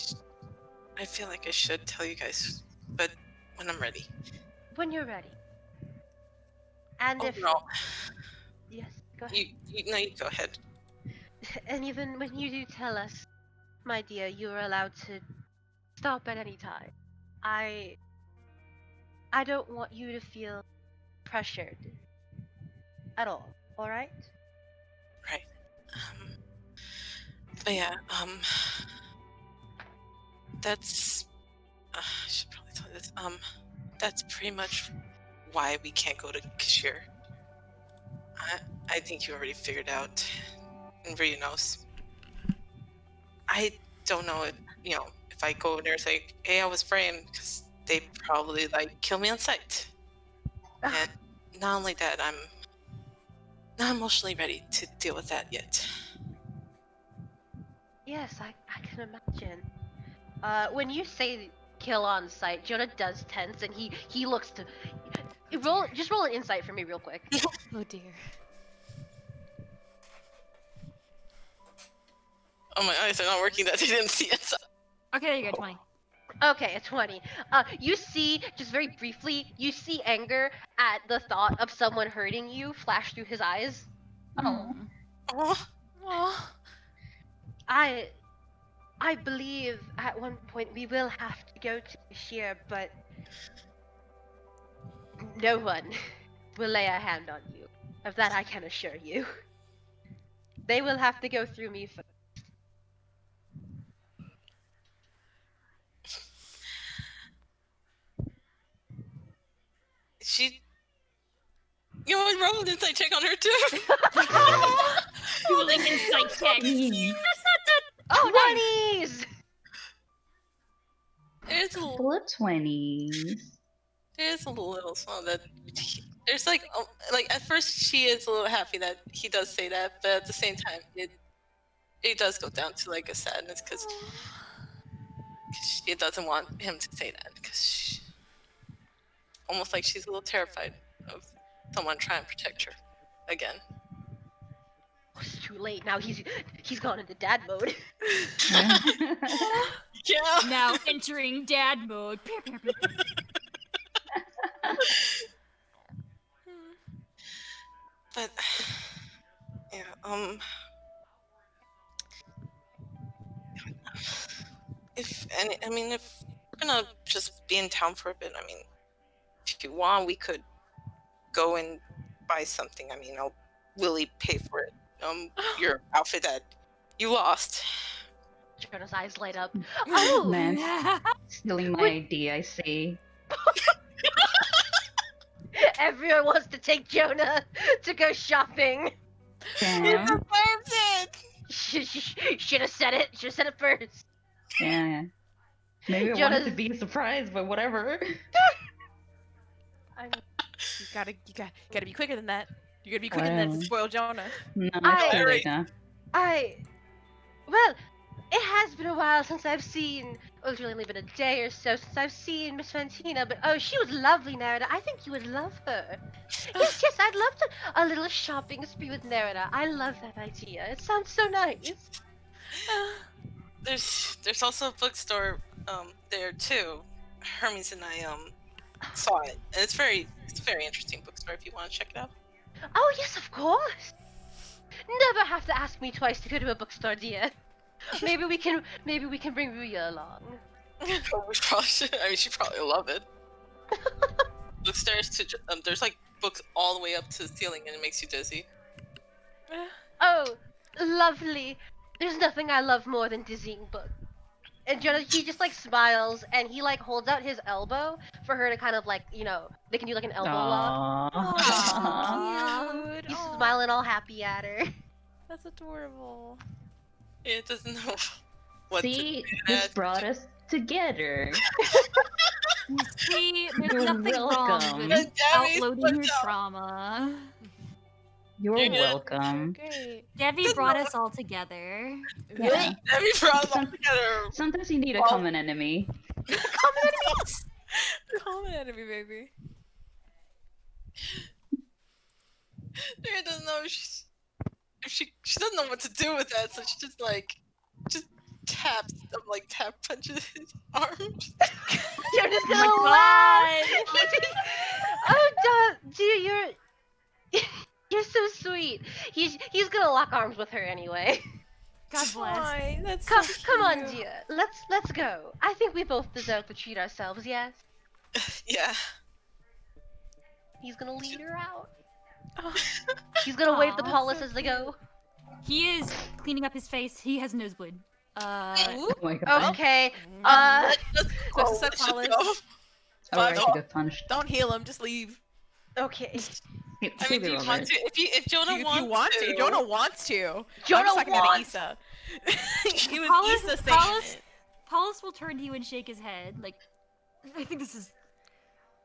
feel like I should tell you guys, but when I'm ready. When you're ready. And if no. yes, go ahead. You go ahead. And even when you do tell us, my dear, you are allowed to stop at any time. I don't want you to feel pressured at all right? Right. But yeah, that's. I should probably tell you this. That's pretty much why we can't go to Kashir. I think you already figured out, and Rhea knows. I don't know if I go there and say, "Hey, I was framed," because they probably kill me on sight. And not only that, I'm not emotionally ready to deal with that yet. Yes, I can imagine. When you say kill on sight, Jonah does tense, and he looks to just roll an insight for me real quick. Oh dear. Oh, my eyes are not working. That they didn't see it. Okay, there you go, 20. Okay, a 20. You see, just very briefly, you see anger at the thought of someone hurting you flash through his eyes. Oh. Oh. I believe at one point we will have to go to Bashir, but no one will lay a hand on you. Of that I can assure you. They will have to go through me first. You know what? Roll an insight check on her too. Dueling insight check. Oh, 20s! It's a Couple of 20s. There's a little small that there's at first she is a little happy that he does say that, but at the same time it does go down to a sadness because she doesn't want him to say that because almost like she's a little terrified of someone trying to protect her again. It's too late now. He's gone into dad mode. Yeah. Now entering dad mode. But yeah, if we're gonna just be in town for a bit, if you want, we could go and buy something. I'll really pay for it. Your outfit that you lost. Jonah's eyes light up. Oh man, stealing my idea. I see. Everyone wants to take Jonah to go shopping. Damn. He deserves it. Should have said it. Should have said it first. Yeah. Maybe I wanted to be a surprise, but whatever. You gotta be quicker than that. You gotta be quicker than that to spoil Jonah. No, it's too late now. Well, it has been a while since I've seen. Well, it's really only been a day or so since I've seen Miss Fantina, but oh, she was lovely, Nerida. I think you would love her. Yes, I'd love a little shopping spree with Nerida. I love that idea. It sounds so nice. There's also a bookstore there too. Hermes and I saw it, and it's a very interesting bookstore if you want to check it out. Oh yes, of course. Never have to ask me twice to go to a bookstore, dear. Maybe we can bring Ruya along. We probably should. She'd probably love it. Bookstores there's books all the way up to the ceiling, and it makes you dizzy. Oh, lovely. There's nothing I love more than dizzying books. And Jonah, he just smiles, and he holds out his elbow for her to kind of they can do an elbow lock. Oh, cute. He's smiling all happy at her. That's adorable. It doesn't know what See, to do. this brought us together. See, there's You're nothing wrong welcome. with outloading your trauma. You're welcome. Great. Debbie brought us all together. Yeah. Debbie brought us all together. Sometimes you need a common enemy. Common enemy, baby. She doesn't know she doesn't know what to do with that, so she just taps tap punches his arms. You're just gonna laugh. Oh, dude, you're so sweet. He's gonna lock arms with her anyway. God bless. Why? That's Come, so come on, cute. dear. Let's go. I think we both deserve to treat ourselves. Yes. Yeah. He's gonna lead her out. Oh, He's gonna wave the Aw, polis so as they cute. go. He is cleaning up his face. He has a nosebleed. Ooh. Oh my god. Okay. Just Close oh, to should Socolis. go. Oh, I Fuck should off. get punched. Don't heal him. Just leave. Okay. I mean, do you want to? If Jonah If you want to, Jonah wants to. Jonah I'm just talking wants- to Issa. He was Paulus- Issa saying Paulus- it. Paulus will turn to you and shake his head. Like, I think this is.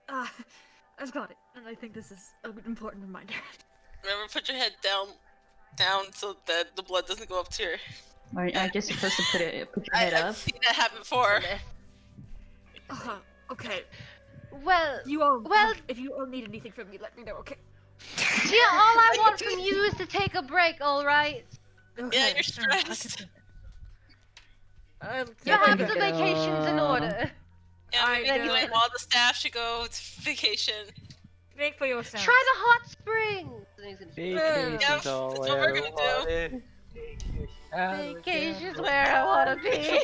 I've got it, and I think this is an important reminder. Remember, put your head down, so that the blood doesn't go up to your. Aren't you just supposed to put your head up? I've seen that happen before. Okay. Well, You all. Well- if you all need anything from me, let me know. Okay. dear, all I want from you is to take a break. All right. Okay. Yeah, you're stressed. Your Yeah, habits thank of you. vacation's in order. Yeah, maybe Then like you- all the staff should go to vacation. Make for yourself. Try the hot springs. And he's gonna Yeah, Vacation's that's all what I we're gonna do. wanted. Vacation's where I wanna be.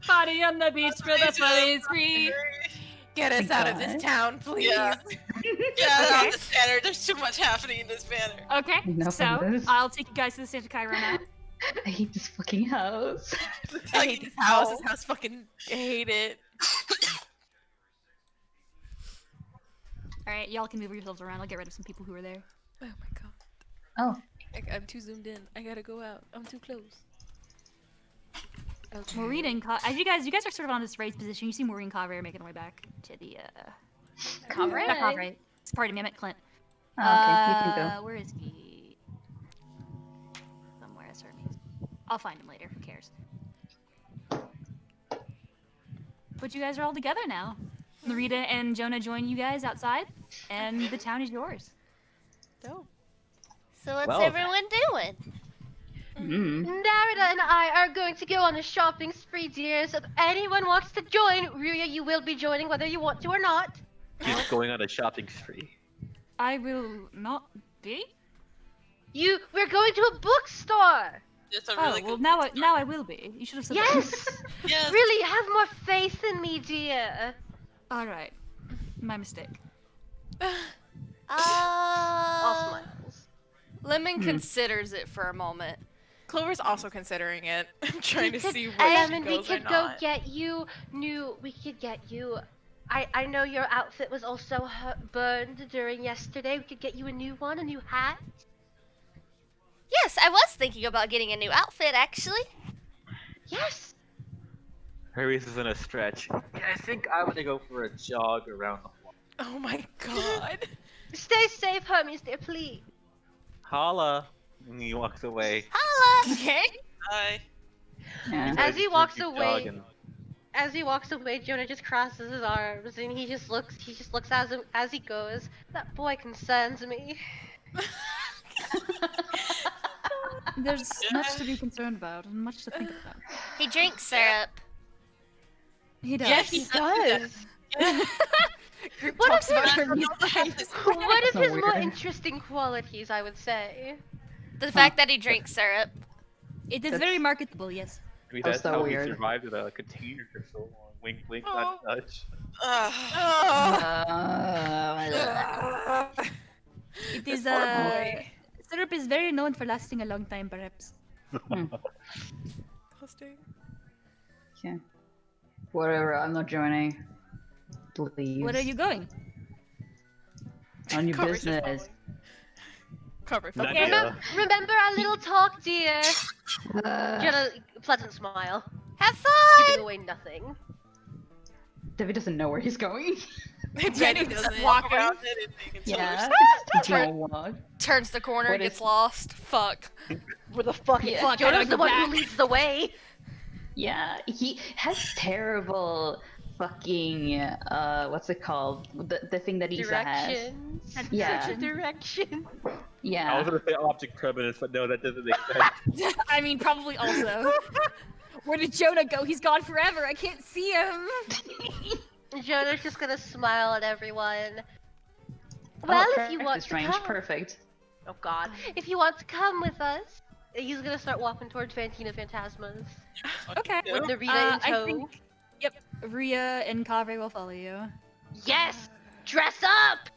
Party on the beach for the funny spree. Get us out of God. this town, please. Yeah. Yeah, okay. This banner. There's too much happening in this banner. Okay. Enough So of this. I'll take you guys to the Santa Cairo now. I hate this fucking house. I hate this house. This house fucking I hate it. All right, y'all can move yourselves around. I'll get rid of some people who are there. Oh my god. Oh, I'm too zoomed in. I gotta go out. I'm too close. Okay. Maureen and as you guys are sort of on this raised position. You see Maureen Carver making her way back to the Conrad? not Carver. Pardon me, I meant Clint. Oh, okay, you can go. Where is he? Somewhere. Sorry, I'll find him later. Who cares? But you guys are all together now. Narita and Jonah join you guys outside, and the town is yours. Dope. So what's Well- everyone doing? Narita and I are going to go on a shopping spree, dear. So if anyone wants to join, Ruya, you will be joining whether you want to or not. He's going on a shopping spree. I will not be. We're going to a bookstore. It's a Oh really well, good. now I will be. You should have said that. Yes. Yes. Really, have more faith in me, dear. All right, my mistake. All smiles. Lemon considers it for a moment. Clover's also considering it. I'm trying to see where Lemon, she we goes could or go not. get you We could get you. I know your outfit was also burned during yesterday. We could get you a new one, a new hat. Yes, I was thinking about getting a new outfit actually. Yes. Hermes is in a stretch. Yeah, I think I want to go for a jog around the block. Oh my god. Stay safe, Hermes, dear, please. Holla! And he walks away. Holla! Okay. Hi. Yeah. As he walks Keep away, jogging. Jonah just crosses his arms and he just looks as he goes. That boy concerns me. There's much to be concerned about and much to think about. He drinks syrup. He does. Yes, He does. Group What talks if about he- her music. What is So his more weird. interesting qualities, I would say? The fact that he drinks syrup. It is That's- very marketable, yes. I mean, That's that's so how weird. we survived in a container for so long. Wink, wink, Oh. nudge, nudge. It is Poor boy. syrup is very known for lasting a long time, perhaps. Disgusting. Okay. Whatever, I'm not joining. Please. Where are you going? On your Cover's just business. following. Cover. Not Okay. yet. Remember our little talk, dear? Uh, Jonah, pleasant smile. Have Giving fun! away nothing. David doesn't know where he's going. Jenny doesn't. Walk around it and you can tell Yeah. her- Don't walk. Turns the corner, What gets is- lost. Fuck. Where the fuck is Fuck, I Jonah's gotta the go one who back. leads the way. Yeah, he has terrible fucking what's it called? The thing that Isa has. Directions. Yeah. Such a direction. I Yeah. was gonna say object permanence, but no, that doesn't make sense. I mean, probably also. Where did Jonah go? He's gone forever. I can't see him. Jonah's just gonna smile at everyone. Oh, Well, if perfect, you want it's to range, come. perfect. Oh god. If you want to come with us, He's gonna start walking towards Fantina Phantasmas Okay. with Narita in I tow. think, yep, Rhea and Kaveh will follow you. Yes! Dress up!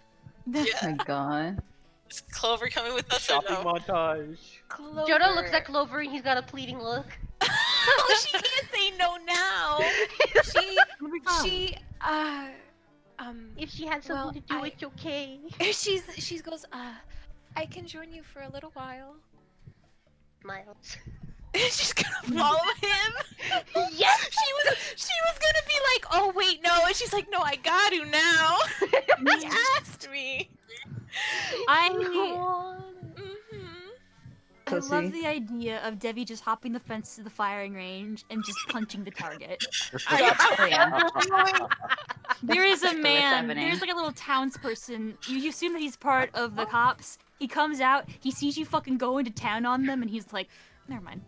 Oh my god. Is Clover coming with us or Shopping no? montage. Clover. Jonah looks at Clover and he's got a pleading look. Oh, she can't say no now. She If she had something well, to do, it's okay. she goes, I can join you for a little while. Miles. She's gonna follow him. Yes! She was gonna be like, oh wait, no, and she's like, no, I got to now. He asked me. I Pussy. love the idea of Debbie just hopping the fence to the firing range and just punching the target. Oh yeah. There is a That's man, happening. there's like a little townsperson. You assume that he's part of the cops. He comes out, he sees you fucking going to town on them, and he's like, never mind.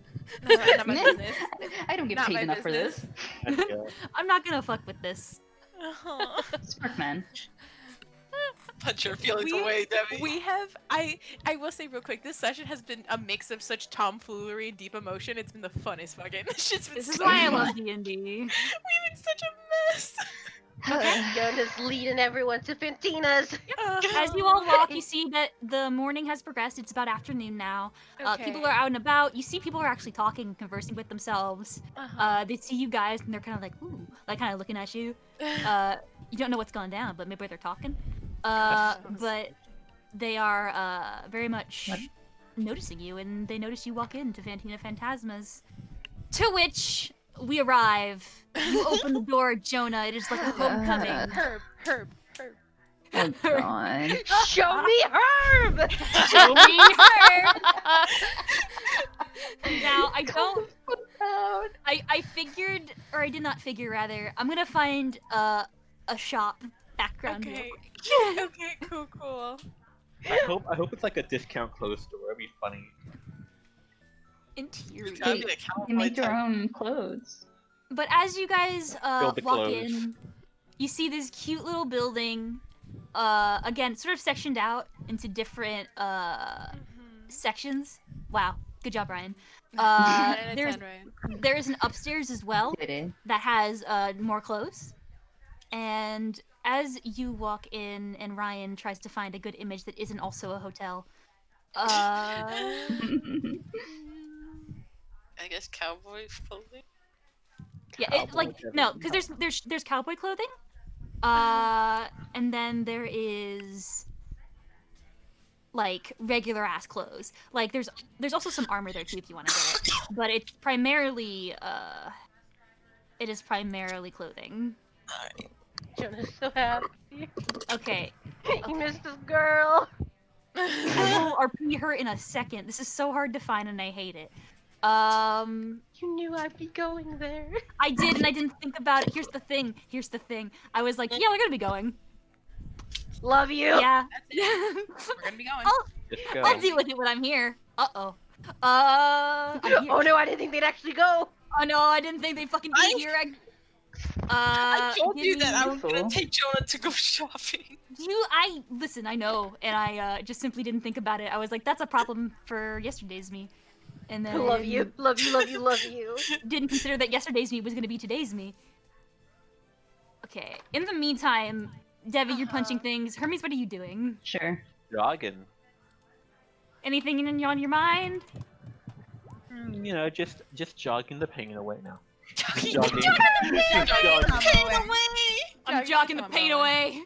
Not my business. I don't get Not paid my enough for this. business. I'm not gonna fuck with this. Smart man. Put your feelings We- away, Debbie. We have I will say real quick, this session has been a mix of such tomfoolery and deep emotion. It's been the funnest fucking. It's just been This is so why I fun. love D&D. We've been such a mess. Jonah's leading everyone to Fantina's. As you all walk, you see that the morning has progressed. It's about afternoon now. People are out and about. You see people are actually talking and conversing with themselves. They see you guys and they're kind of like, ooh, like kind of looking at you. You don't know what's going down, but maybe they're talking. But they are very much noticing you, and they notice you walk into Fantina Phantasmas. To which we arrive. You open the door, Jonah. It is like a homecoming. Herb. Oh god. Show me Herb! Show me Herb! Now, I don't... I figured, or I did not figure, rather. I'm gonna find a shop background. real Okay. quick. Okay, cool. I hope it's like a discount clothes store. It'd be funny. Interior. That'd be a You cowboy make your type. own clothes. But as you guys Build the walk clothes. in, you see this cute little building. Again, sort of sectioned out into different sections. Wow, good job, Ryan. There's an upstairs as well Did it? that has more clothes. And as you walk in, and Ryan tries to find a good image that isn't also a hotel. I guess cowboy clothing. Yeah, no, because there's cowboy clothing, and then there is like regular ass clothes. Like there's also some armor there too if you want to get it, but it's primarily clothing. Alright. Jonah's so happy. Okay, He missed his girl. I will RP her in a second. This is so hard to find and I hate it. You knew I'd be going there. I did, and I didn't think about it. Here's the thing. I was like, yeah, we're gonna be going. Love you. Yeah. We're gonna be going. Just go. I'll deal with it when I'm here. I'm here. Oh no, I didn't think they'd actually go. Oh no, I didn't think they'd fucking be here. I told you that I was Cool. gonna take Jonah to go shopping. Listen, I know, and I just simply didn't think about it. I was like, that's a problem for yesterday's me. And then Love you. didn't consider that yesterday's me was gonna be today's me. Okay, in the meantime, Debbie, you're punching things. Hermes, what are you doing? Sure. Jogging. Anything on your mind? You know, just jogging the pain away now. Jogging. Jogging. Just jogging. I'm jogging the pain away.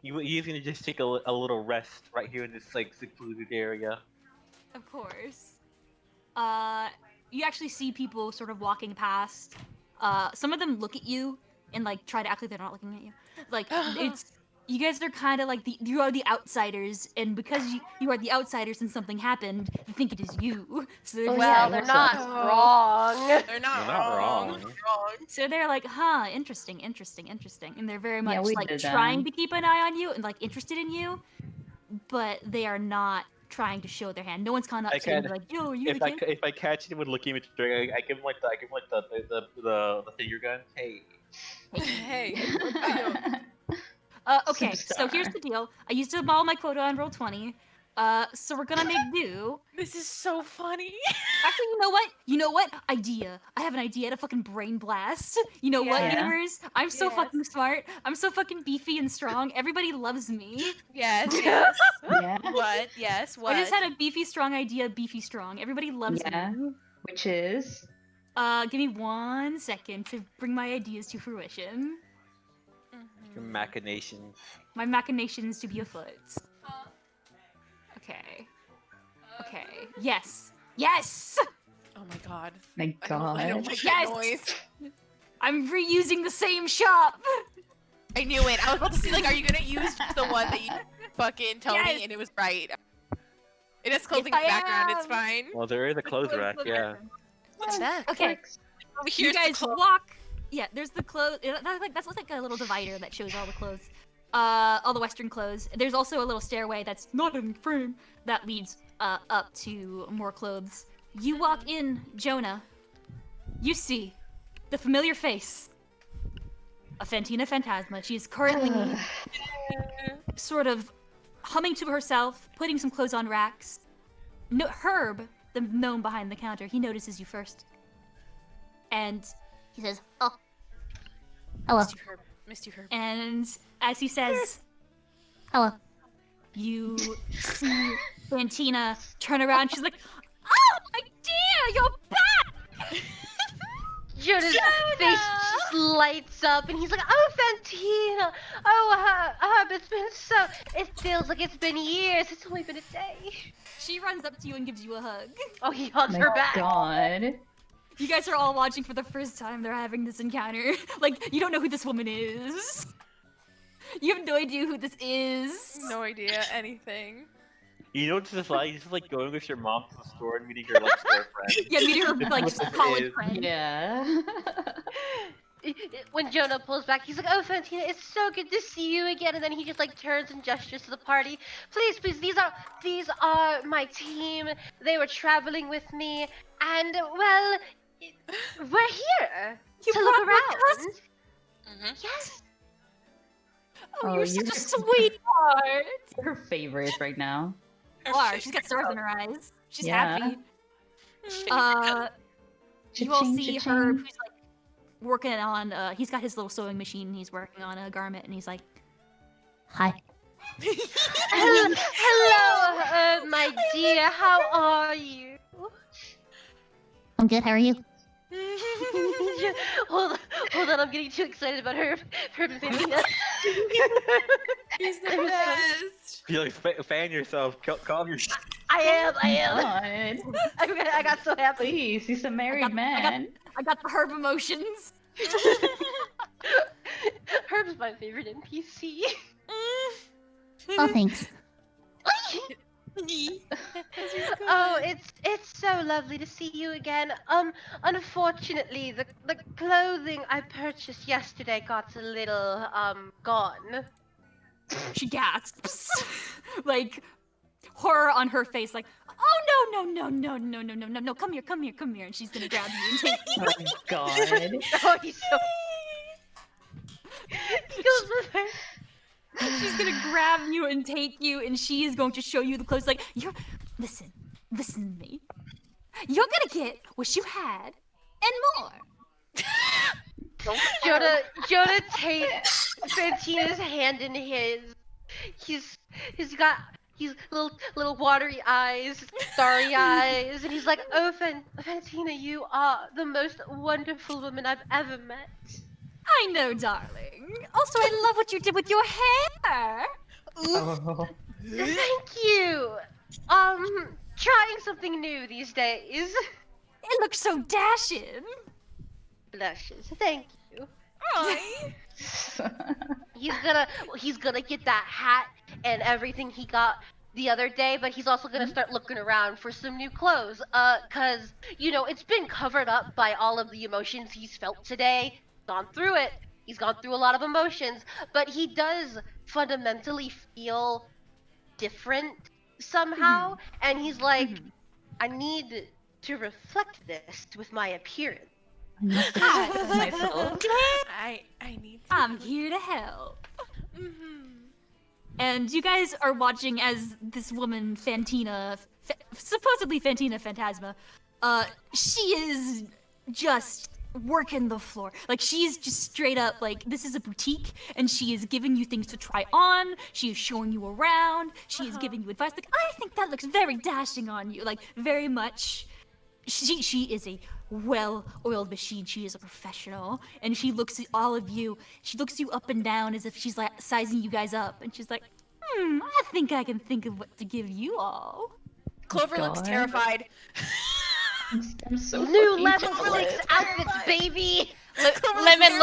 He's gonna just take a little rest right here in this like secluded area. Of course. You actually see people sort of walking past. Some of them look at you and like try to act like they're not looking at you. Like you guys are kind of like you are the outsiders, and because you are the outsiders and something happened, they think it is you. So they're Well, they're not wrong. They're not not wrong. wrong. So they're like, huh, interesting, and they're very much we like did that. trying to keep an eye on you and like interested in you, but they are not trying to show their hand. No one's coming up to you and be like, yo, are you the kid? If I catch anyone looking at me, I give him like the finger gun. Hey. Hey. Okay, so here's Superstar. the deal. I used up all my quota on Roll20. So we're gonna make do. This is so funny. Actually, you know what? You know what? Idea. I have an idea to fucking brain blast. You know what, Yeah. gamers? I'm so Yes. fucking smart. I'm so fucking beefy and strong. Everybody loves me. Yes, yes. Yeah. What? Yes, what? I just had a beefy strong idea, beefy strong. Everybody loves Yeah. me. Which is? Give me 1 second to bring my ideas to fruition. Your machinations. My machinations to be afoot. Okay. Okay. Yes. Yes! Oh my god. My I god. don't like Yes! that noise. I'm reusing the same shop! I knew it. I was about to see, like, are you gonna use just the one that you fucking told Yes. me, and it was right. It has clothing Yes, in the I background. It's am. fine. Well, there is a clothes rack, yeah. What's that? Okay. Over You here's the guys clo- walk. Yeah, there's the clothes. That's like a little divider that shows all the clothes. All the Western clothes. There's also a little stairway that's not in frame that leads up to more clothes. You walk in, Jonah. You see the familiar face of Fantina Phantasma. She is currently sort of humming to herself, putting some clothes on racks. No, Herb, the gnome behind the counter, he notices you first. And he says, "Oh, hello." Mr. Herb. And as he says, "Hello," you see Fantina turn around. She's like, "Oh, my dear, you're back!" Jonah's face just lights up, and he's like, "Oh, Fantina! Oh, Herb, it's been so... It feels like it's been years. It's only been a day." She runs up to you and gives you a hug. Oh, he hugs My her back. god. You guys are all watching for the first time they're having this encounter. Like, you don't know who this woman is. You have no idea who this is. No idea anything. You know what this is like? This is like going with your mom to the store and meeting your like girlfriend. Yeah, meeting her like This is what it college is. friend. Yeah. When Jonah pulls back, he's like, "Oh, Fantina, it's so good to see you again." And then he just like turns and gestures to the party. "Please, please, these are my team. They were traveling with me, and well, we're here You to look brought my cousin? around." Yes. Oh, Oh, you're such a you're- sweetheart. Her favorite right now. Are. She's got stars in her eyes. She's Yeah. happy. You all Cha-ching, see cha-ching. Herb, who's like working on. He's got his little sewing machine. And he's working on a garment, and he's like, "Hi." Hello, Herb, my dear. How are you? I'm good. How are you? hold on, I'm getting too excited about Herb and Fantina. He's the best. You like fan yourself. Calm your. I am. God. I got so happy. Please, he's a married man. I got the Herb emotions. Herb's my favorite NPC. Oh, thanks. Oh, it's so lovely to see you again. Unfortunately, the clothing I purchased yesterday got a little gone. She gasps, like horror on her face, like, "Oh no! Come here!" And she's gonna grab you and take you. Oh my god. Oh, he's so. He goes with her. She's gonna grab you and take you, and she is going to show you the clothes. Like, listen to me. You're gonna get what you had and more. Jonah takes Fantina's hand in his. He's got little watery eyes, starry eyes, and he's like, "Oh, Fantina, you are the most wonderful woman I've ever met." I know, darling. Also, I love what you did with your hair. Oh. Thank you. Trying something new these days. It looks so dashing. Blushes. Thank you. Aye. He's gonna get that hat and everything he got the other day, but he's also gonna start looking around for some new clothes. Cause it's been covered up by all of the emotions he's felt today. Gone through it. He's gone through a lot of emotions, but he does fundamentally feel different somehow, and he's like, "I need to reflect this with my appearance." Myself. I need to. I'm here to help. And you guys are watching as this woman, Fantina, supposedly Fantina Phantasma, she is just working the floor. Like, she's just straight up, like, this is a boutique, and she is giving you things to try on, she is showing you around, she is giving you advice. Like, I think that looks very dashing on you. Like, very much. She is a well-oiled machine. She is a professional, and she looks at all of you. She looks you up and down as if she's like sizing you guys up, and she's like, I think I can think of what to give you all. Clover looks terrified. I'm so New fucking level jealous. Relics outfits, baby! Lemon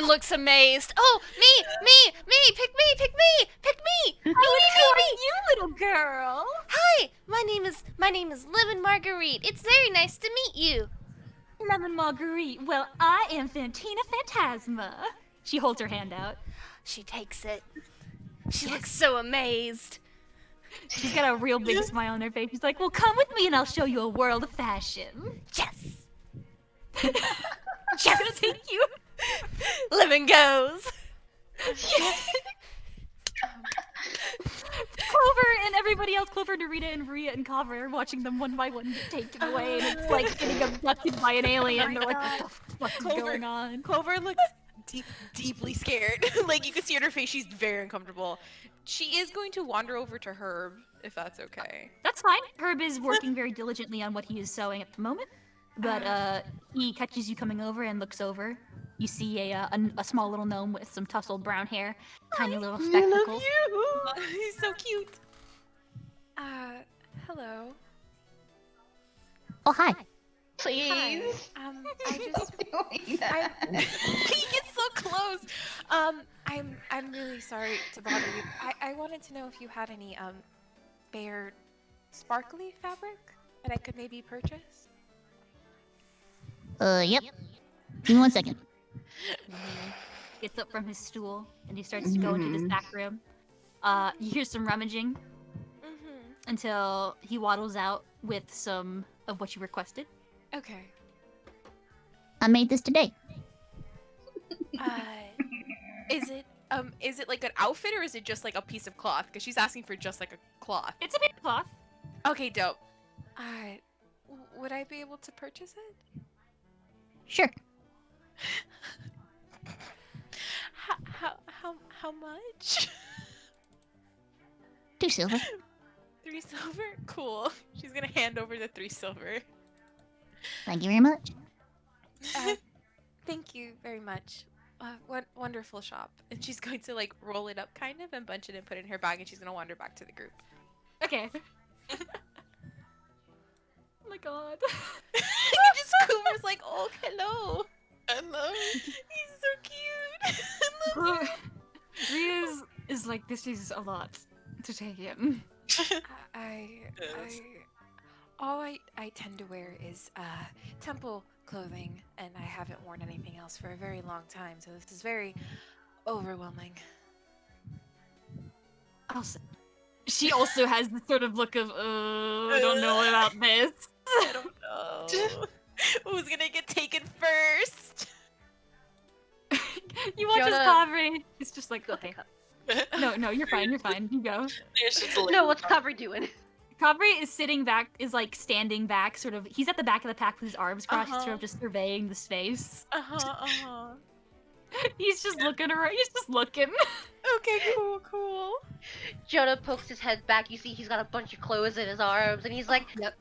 looks amazed. Oh, me, pick me. Who are you, little girl? Hi, my name is Lemon Marguerite. It's very nice to meet you. Lemon Marguerite. Well, I am Fantina Phantasma. She holds her hand out. She takes it. She looks so amazed. She's got a real big smile on her face. She's like, well, come with me and I'll show you a world of fashion. Yes. She's gonna take you. Lemon goes. Clover and everybody else, Clover, Narita, and Maria, and Kavra are watching them one by one get taken away, and it's like getting abducted by an alien. They're like, what the fuck is going on? Clover looks deeply scared. Like, you can see on her face she's very uncomfortable. She is going to wander over to Herb, if that's okay. That's fine. Herb is working very diligently on what he is sewing at the moment, but he catches you coming over and looks over. You see a small little gnome with some tousled brown hair, tiny little spectacles. He's so cute. Hello. Oh, hi. Please. I just Doing that. He gets so close. I'm really sorry to bother you. I wanted to know if you had any bare sparkly fabric that I could maybe purchase. Yep. Give me 1 second. Gets up from his stool and he starts to go into this back room. You hear some rummaging until he waddles out with some of what you requested. Okay. I made this today. Is it like an outfit or is it just like a piece of cloth? Because she's asking for just like a cloth. It's a bit of cloth. Okay, dope. Would I be able to purchase it? Sure. How much? 2 silver. 3 silver? Cool. She's gonna hand over the 3 silver. Thank you very much. Thank you very much. Wonderful shop. And she's going to like roll it up kind of and bunch it and put it in her bag and she's gonna wander back to the group. Okay. Oh my god. Just Cooper's like, oh, hello. I love it. He's so cute. I love you. Ria's is like, this is a lot to take in. All I tend to wear is temple clothing, and I haven't worn anything else for a very long time, so this is very overwhelming. Also, she also has the sort of look of, I don't know about this. I don't know. Who's gonna get taken first? You watch as Jonah- Kavri. It's just like, okay. No, you're fine, you go. No, what's Kavri doing? Kavri is sitting back, is like standing back, sort of, he's at the back of the pack with his arms crossed, he's sort of just surveying the space. He's just looking around, he's just looking. Okay, cool. Jonah pokes his head back. You see he's got a bunch of clothes in his arms, and he's like, Yep.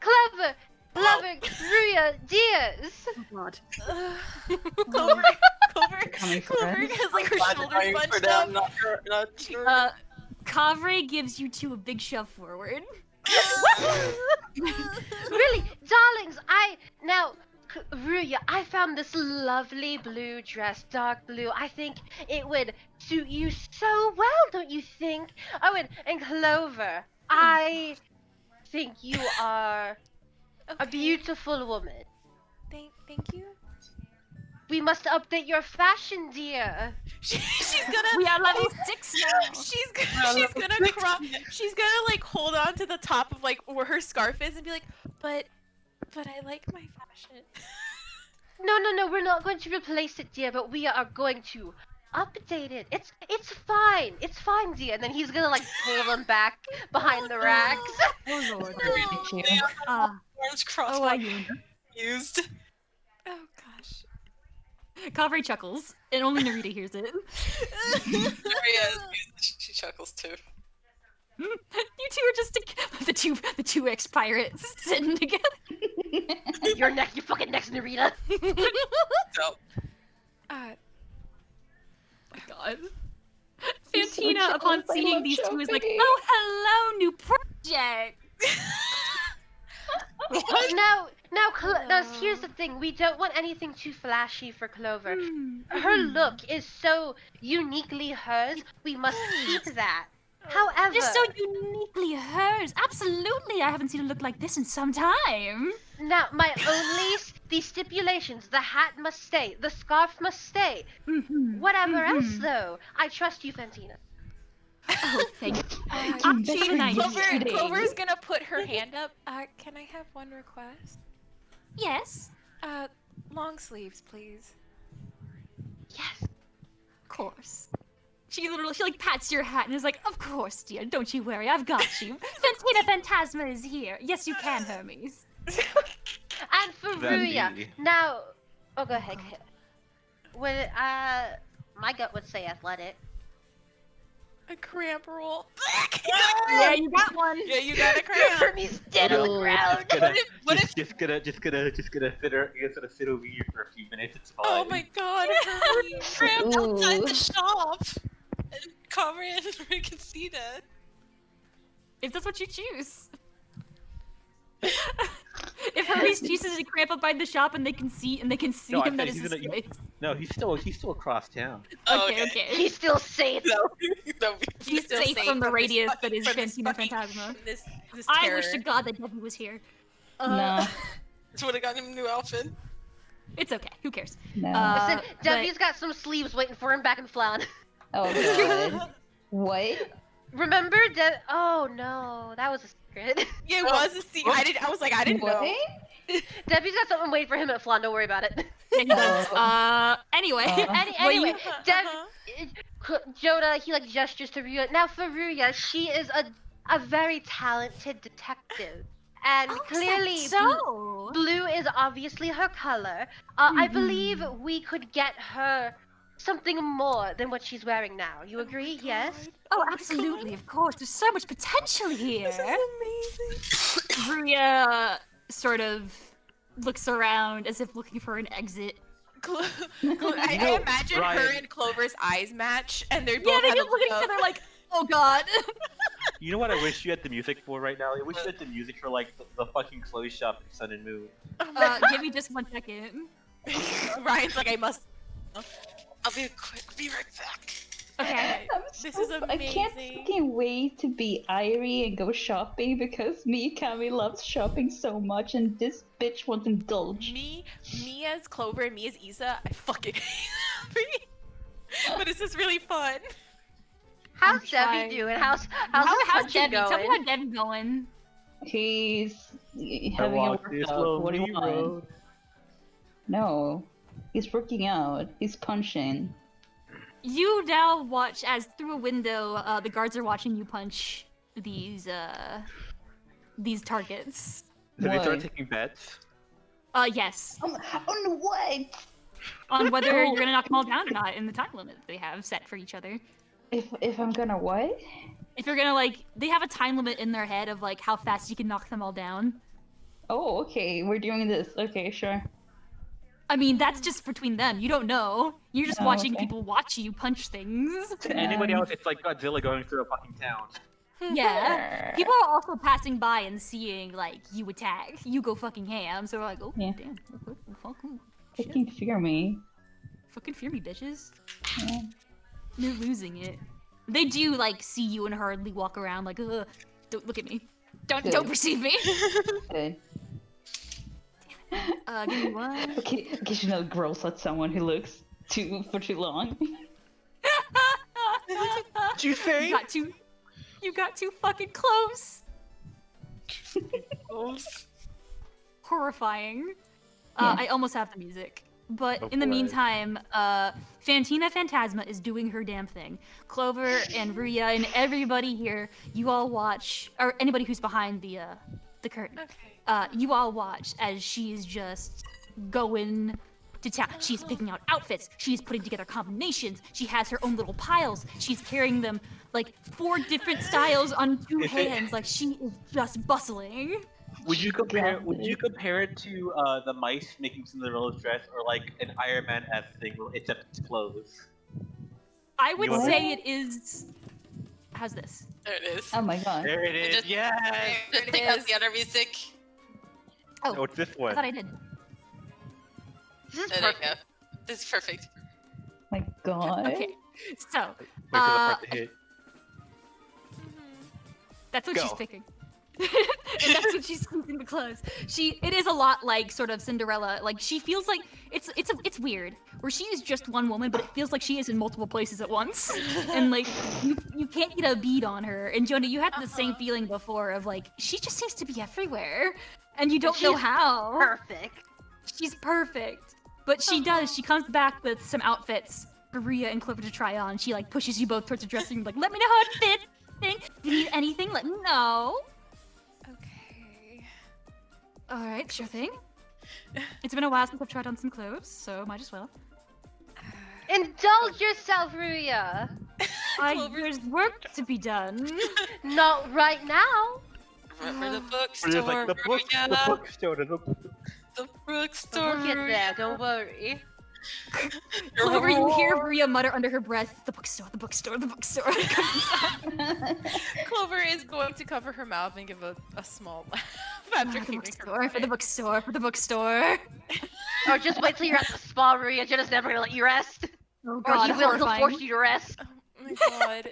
Clever, loving, Ruya, Diaz. Oh god. Clover Coming for Clover us. has like her shoulders bunched up. Kavri gives you two a big shove forward. Really, darlings, Ruya, I found this lovely blue dress, dark blue. I think it would suit you so well, don't you think? Oh, and Clover, I think you are a beautiful woman. Thank you. We must update your fashion, dear. She's gonna. We are level 6 now. She's gonna like hold on to the top of like where her scarf is and be like, but I like my fashion. No, we're not going to replace it, dear, but we are going to updated. It's fine. It's fine, Zia. And then he's gonna like pull them back behind the racks. Oh lord. Thank you. Arms crossed. Oh, I you. Used. Oh gosh. Kavri chuckles, and only Narita hears it. Maria, she chuckles too. You two are just the two ex-pirates sitting together. Your fucking next, Narita. So, Uh, My God. He's so Fantina, upon jealous, I seeing love these two, is like, shopping. "Oh, hello, new project." Now, here's the thing. We don't want anything too flashy for Clover. Her look is so uniquely hers. We must keep that. However, It's so uniquely hers. Absolutely, I haven't seen a look like this in some time. now my the stipulations: the hat must stay, the scarf must stay. Whatever else, though, I trust you, Fantina. Oh, thank you. I'm better than yesterday. Clover's gonna put her hand up. Can I have one request? Yes, Long sleeves, please. Yes. of course. She like pats your hat and is like, "Of course, dear. Don't you worry. I've got you. Fantina Phantasma is here. Yes, you can, Hermes." And for Ruya, Indeed. now, go ahead. When my gut would say athletic. A cramp roll. Yeah, you got one. Yeah, you got a cramp. Hermes dead on the ground. Just gonna sit her. You're gonna sit over here for a few minutes. It's fine. Oh my god, Hermes. cramped outside Ooh. the shop. And Conrad and Maria can see that. If that's what you choose. If Hermes chooses to cramp up by the shop and they can see No, I him, that said is he's his gonna- choice. No, he's still across town. Oh, Okay. He's still safe. No, He's still safe safe from the from this radius fucking- that is from this Fantina fucking- Phantasma. This I terror. wish to God that Debbie was here. No, This would have gotten him a new outfit. It's okay. Who cares? no. Listen, but- Debbie's got some sleeves waiting for him back in Flown. Oh god. What? Remember, oh no, that was a secret. Yeah, it was a secret. I was like, I didn't know. What? Debbie's got something waiting for him at Flown. Don't worry about it. Yeah, he does. Anyway. Anyway, Uh-huh. Joda, he like gestures to Ruya. Now for Ruya, she is a very talented detective, and clearly so. blue is obviously her color. I believe we could get her something more than what she's wearing now. You agree? Yes. Oh, absolutely, of course. There's so much potential here. This is amazing. Ruya sort of looks around as if looking for an exit. I imagine her Ryan. and Clover's eyes match, and they're both Yeah, they have a just look at look each of- other like, "Oh God." You know what I wish you had the music for right now? I wish you had the music for like the fucking clothes shop in Sun and Moon. Give me just 1 second. Ryan's like, I must. I'll be quick. Be right back. Okay. This is I can't amazing. fucking wait to be Irie and go shopping because me, Kami, loves shopping so much and this bitch won't indulge. Me as Clover and me as Isa, I fucking but this is really fun. How's trying. Debbie doing? How's How's punching Debbie? Tell me going? how Debbie going. He's having a workout. What do you want? No. He's working out. He's punching. You now watch as through a window, the guards are watching you punch these targets. Have you started Why? taking bets? Yes. On what? On whether you're gonna knock them all down or not in the time limit they have set for each other. If I'm gonna what? If you're gonna they have a time limit in their head of like how fast you can knock them all down. Oh, okay. We're doing this. Okay, sure. I mean, that's just between them. You don't know. You're just Oh, watching okay. people watch you punch things. To anybody else, it's like Godzilla going through a fucking town. Yeah. People are also passing by and seeing like you attack. You go fucking ham. So we're like, oh Yeah. damn. Okay, well, fuck. Ooh, Fucking fear me. fucking fear me, bitches. Yeah. They're losing it. They do like see you and hurriedly walk around like, ugh, don't look at me. Don't Good. perceive me. Good. Give me one. Occasionally gross at someone who looks for too long. Did you say? You got too fucking close. Horrifying. Yeah. I almost have the music. But Oh, in the boy. meantime, Fantina Phantasma is doing her damn thing. Clover and Ruya and everybody here, you all watch, or anybody who's behind the curtain. Okay. You all watch as she's just going to town. She's picking out outfits. She's putting together combinations. She has her own little piles. She's carrying them like 4 different styles on 2 hands. Like she is just bustling. Would you compare it to the mice making Cinderella's dress, or like an Iron Man-esque thing, except it's clothes? I would You say it is. How's this? There it is. Oh my god. There it is. Just- Yes. Just take out the other music. Oh, No, it's this I one. thought I did. This is There you perfect. go. This is perfect. My god. Okay, so Wait for the part to hit. that's what Go. she's picking. And that's what she's squeezing the clothes. It is a lot like sort of Cinderella. Like she feels like it's weird where she is just one woman, but it feels like she is in multiple places at once. And like you can't get a bead on her. And Jonah, you had the same feeling before of like she just seems to be everywhere, and you don't know She's how. Perfect. She's perfect, but she does. She comes back with some outfits for Rhea and Clover to try on. She like pushes you both towards the dressing room, like, let me know how it fits. If you need anything, let me know. Okay. All right, sure thing. It's been a while since I've tried on some clothes, so might as well. Indulge yourself, Ruya. There's work to be done. Not right now. Remember the We're just bookstore. like the bookstore. The bookstore. We'll get there. Don't worry. Clover, you hear Rhea mutter under her breath, the bookstore, the bookstore, the bookstore. Clover is going to cover her mouth and give a small laugh after the hearing bookstore, her for the bookstore, for the bookstore. Or just wait till you're at the spa, Ruya. Jenna's never gonna let you rest. Oh Or god, he will. He'll horrifying. force you to rest. Oh my god.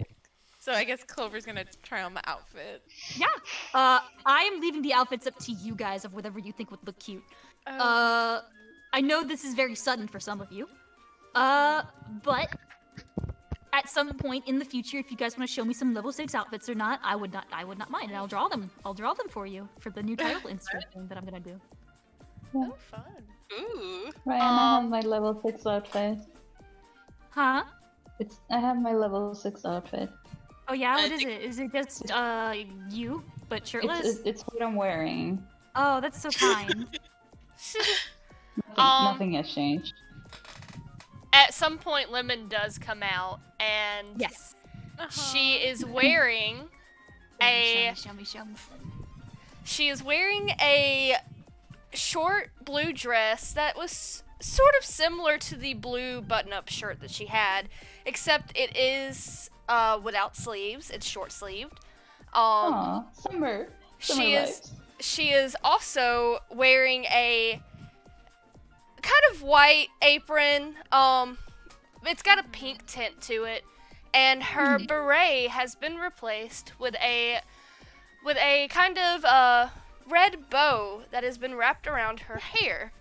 So I guess Clover's gonna try on the outfit. Yeah. I am leaving the outfits up to you guys of whatever you think would look cute. I know this is very sudden for some of you. But at some point in the future, if you guys want to show me some level 6 outfits or not, I would not mind, and I'll draw them. I'll draw them for you for the new title insert thing that I'm gonna do. Oh, fun. Ooh. Ryan, I have my level 6 outfit. Huh? I have my level 6 outfit. Oh yeah, I what is think- it? Is it just you but shirtless? It's what I'm wearing. Oh, that's so kind. Nothing has changed. At some point, Lemon does come out, and Yes. she is wearing a Show me. she is wearing a short blue dress that was sort of similar to the blue button-up shirt that she had, except it is without sleeves. It's short-sleeved. Aw, summer vibes. She is also wearing a kind of white apron. It's got a pink tint to it, and her beret has been replaced with a kind of red bow that has been wrapped around her hair.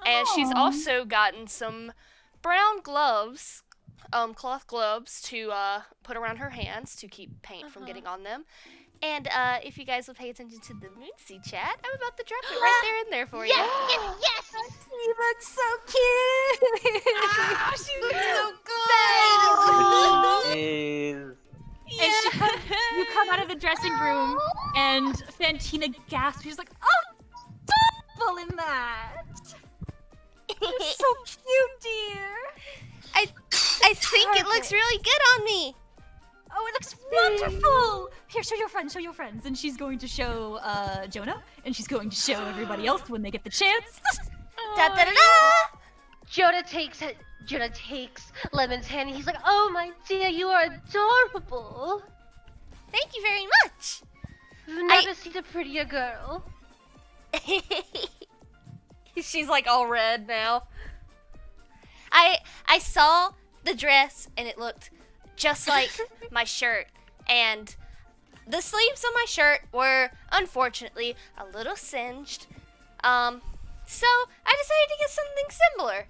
And she's also gotten some brown gloves, cloth gloves to put around her hands to keep paint from getting on them. And if you guys will pay attention to the Moonsea chat, I'm about to drop it right there in there for you. Yes! She looks so cute. She looks so good! Is And you come out of the dressing room, and Fantina gasps. She's like, "Oh, double in that! You're so cute, dear." I think it looks really good on me. Oh, it looks wonderful! Here, show your friends. And she's going to show Jonah, and she's going to show everybody else when they get the chance. Da da da da! Jonah takes Lemon's hand and he's like, "Oh my dear, you are adorable. Thank you very much. I've never seen a prettier girl." She's like all red now. I saw the dress and it looked just like my shirt, and the sleeves on my shirt were unfortunately a little singed. So I decided to get something similar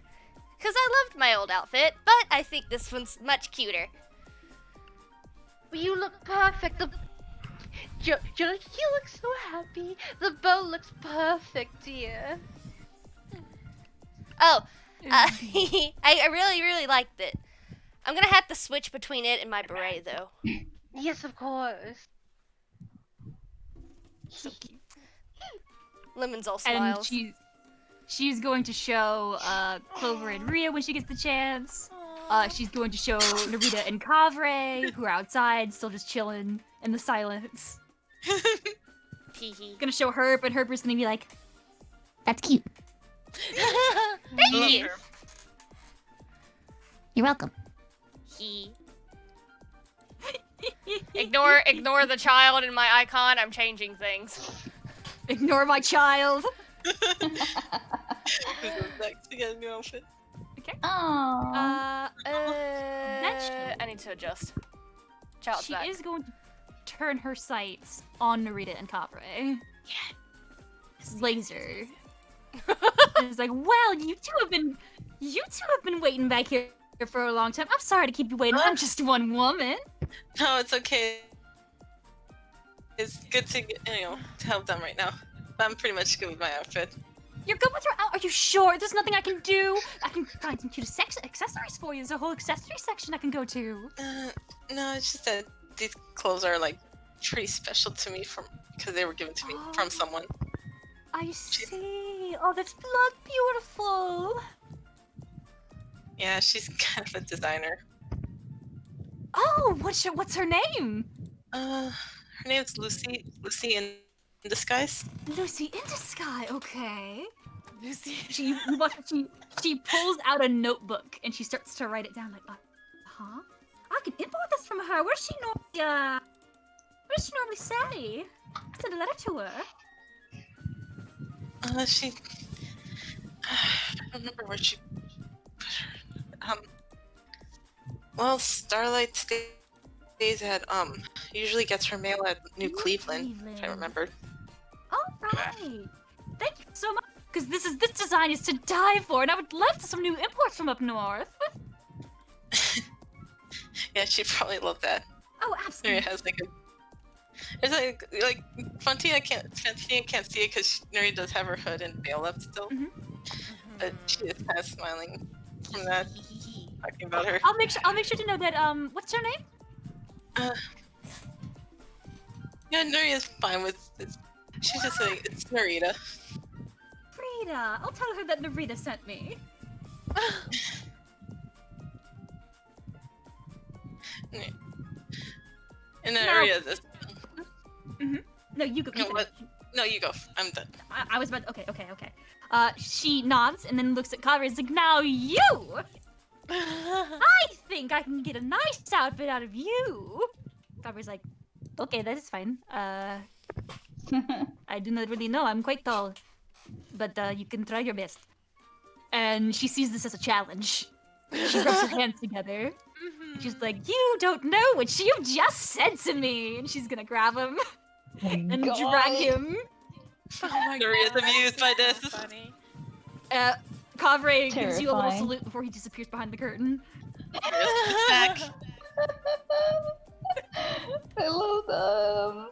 because I loved my old outfit, but I think this one's much cuter. Well, you look perfect. Jonah, you look so happy. The bow looks perfect, dear. Oh, I really, really liked it. I'm gonna have to switch between it and my beret, though. Yes, of course. So cute. Lemon's all And smiles. she's going to show Clover and Rhea when she gets the chance. She's going to show Narita and Kavre, who are outside, still just chilling in the silence. Teehee. Gonna show Herb, and Herber's gonna be like, "That's cute. Thank you. her. You're welcome." He. Ignore the child in my icon. I'm changing things. Ignore my child. Who's next to get a new outfit? Okay. Aww. I need to adjust. Child's She back. is going to turn her sights on Narita and Kavre. Laser. It's like, well, you two have been waiting back here for a long time. I'm sorry to keep you waiting. I'm just one woman. No, it's okay. It's good to to help them right now. I'm pretty much good with my outfit. You're good with your out? Are you sure? There's nothing I can do. I can find some cute accessories for you. There's a whole accessory section I can go to. No, it's just that these clothes are like pretty special to me because they were given to me from someone. I see. Oh, that's blood beautiful. Yeah, she's kind of a designer. Oh, what's her name? Her name's Lucy. Lucy in disguise. Lucy in Disguise. Okay. Lucy. She pulls out a notebook and she starts to write it down. Like, huh? I can import this from her. What does she normally say? Send a letter to her. She. I don't remember where she. Well, Starlight stays at usually gets her mail at New Cleveland, if I remember. All right. Thank you so much. Because this design is to die for, and I would love some new imports from up north. Yeah, she'd probably love that. Oh, absolutely. It has like a. It's like Fantina can't see it because Nuri does have her hood and veil up still, but she is kind of smiling from that. Talking about her. I'll make sure to know that. What's her name? Yeah, Nuri is fine with it. She's just like, it's Narita. Narita. I'll tell her that Narita sent me. And then Narita is. No, you go. No, what? No, you go. I'm done. I was about. Okay. She nods and then looks at Kavri and is like, "Now you. I think I can get a nice outfit out of you." Kavri's like, "Okay, that is fine. I do not really know. I'm quite tall, but you can try your best." And she sees this as a challenge. She rubs her hands together. She's like, "You don't know what you've just said to me," and she's gonna grab him and drag him. Oh my god. Narita's amused by this. Funny. Kavre gives you a little salute before he disappears behind the curtain. Back. I love them.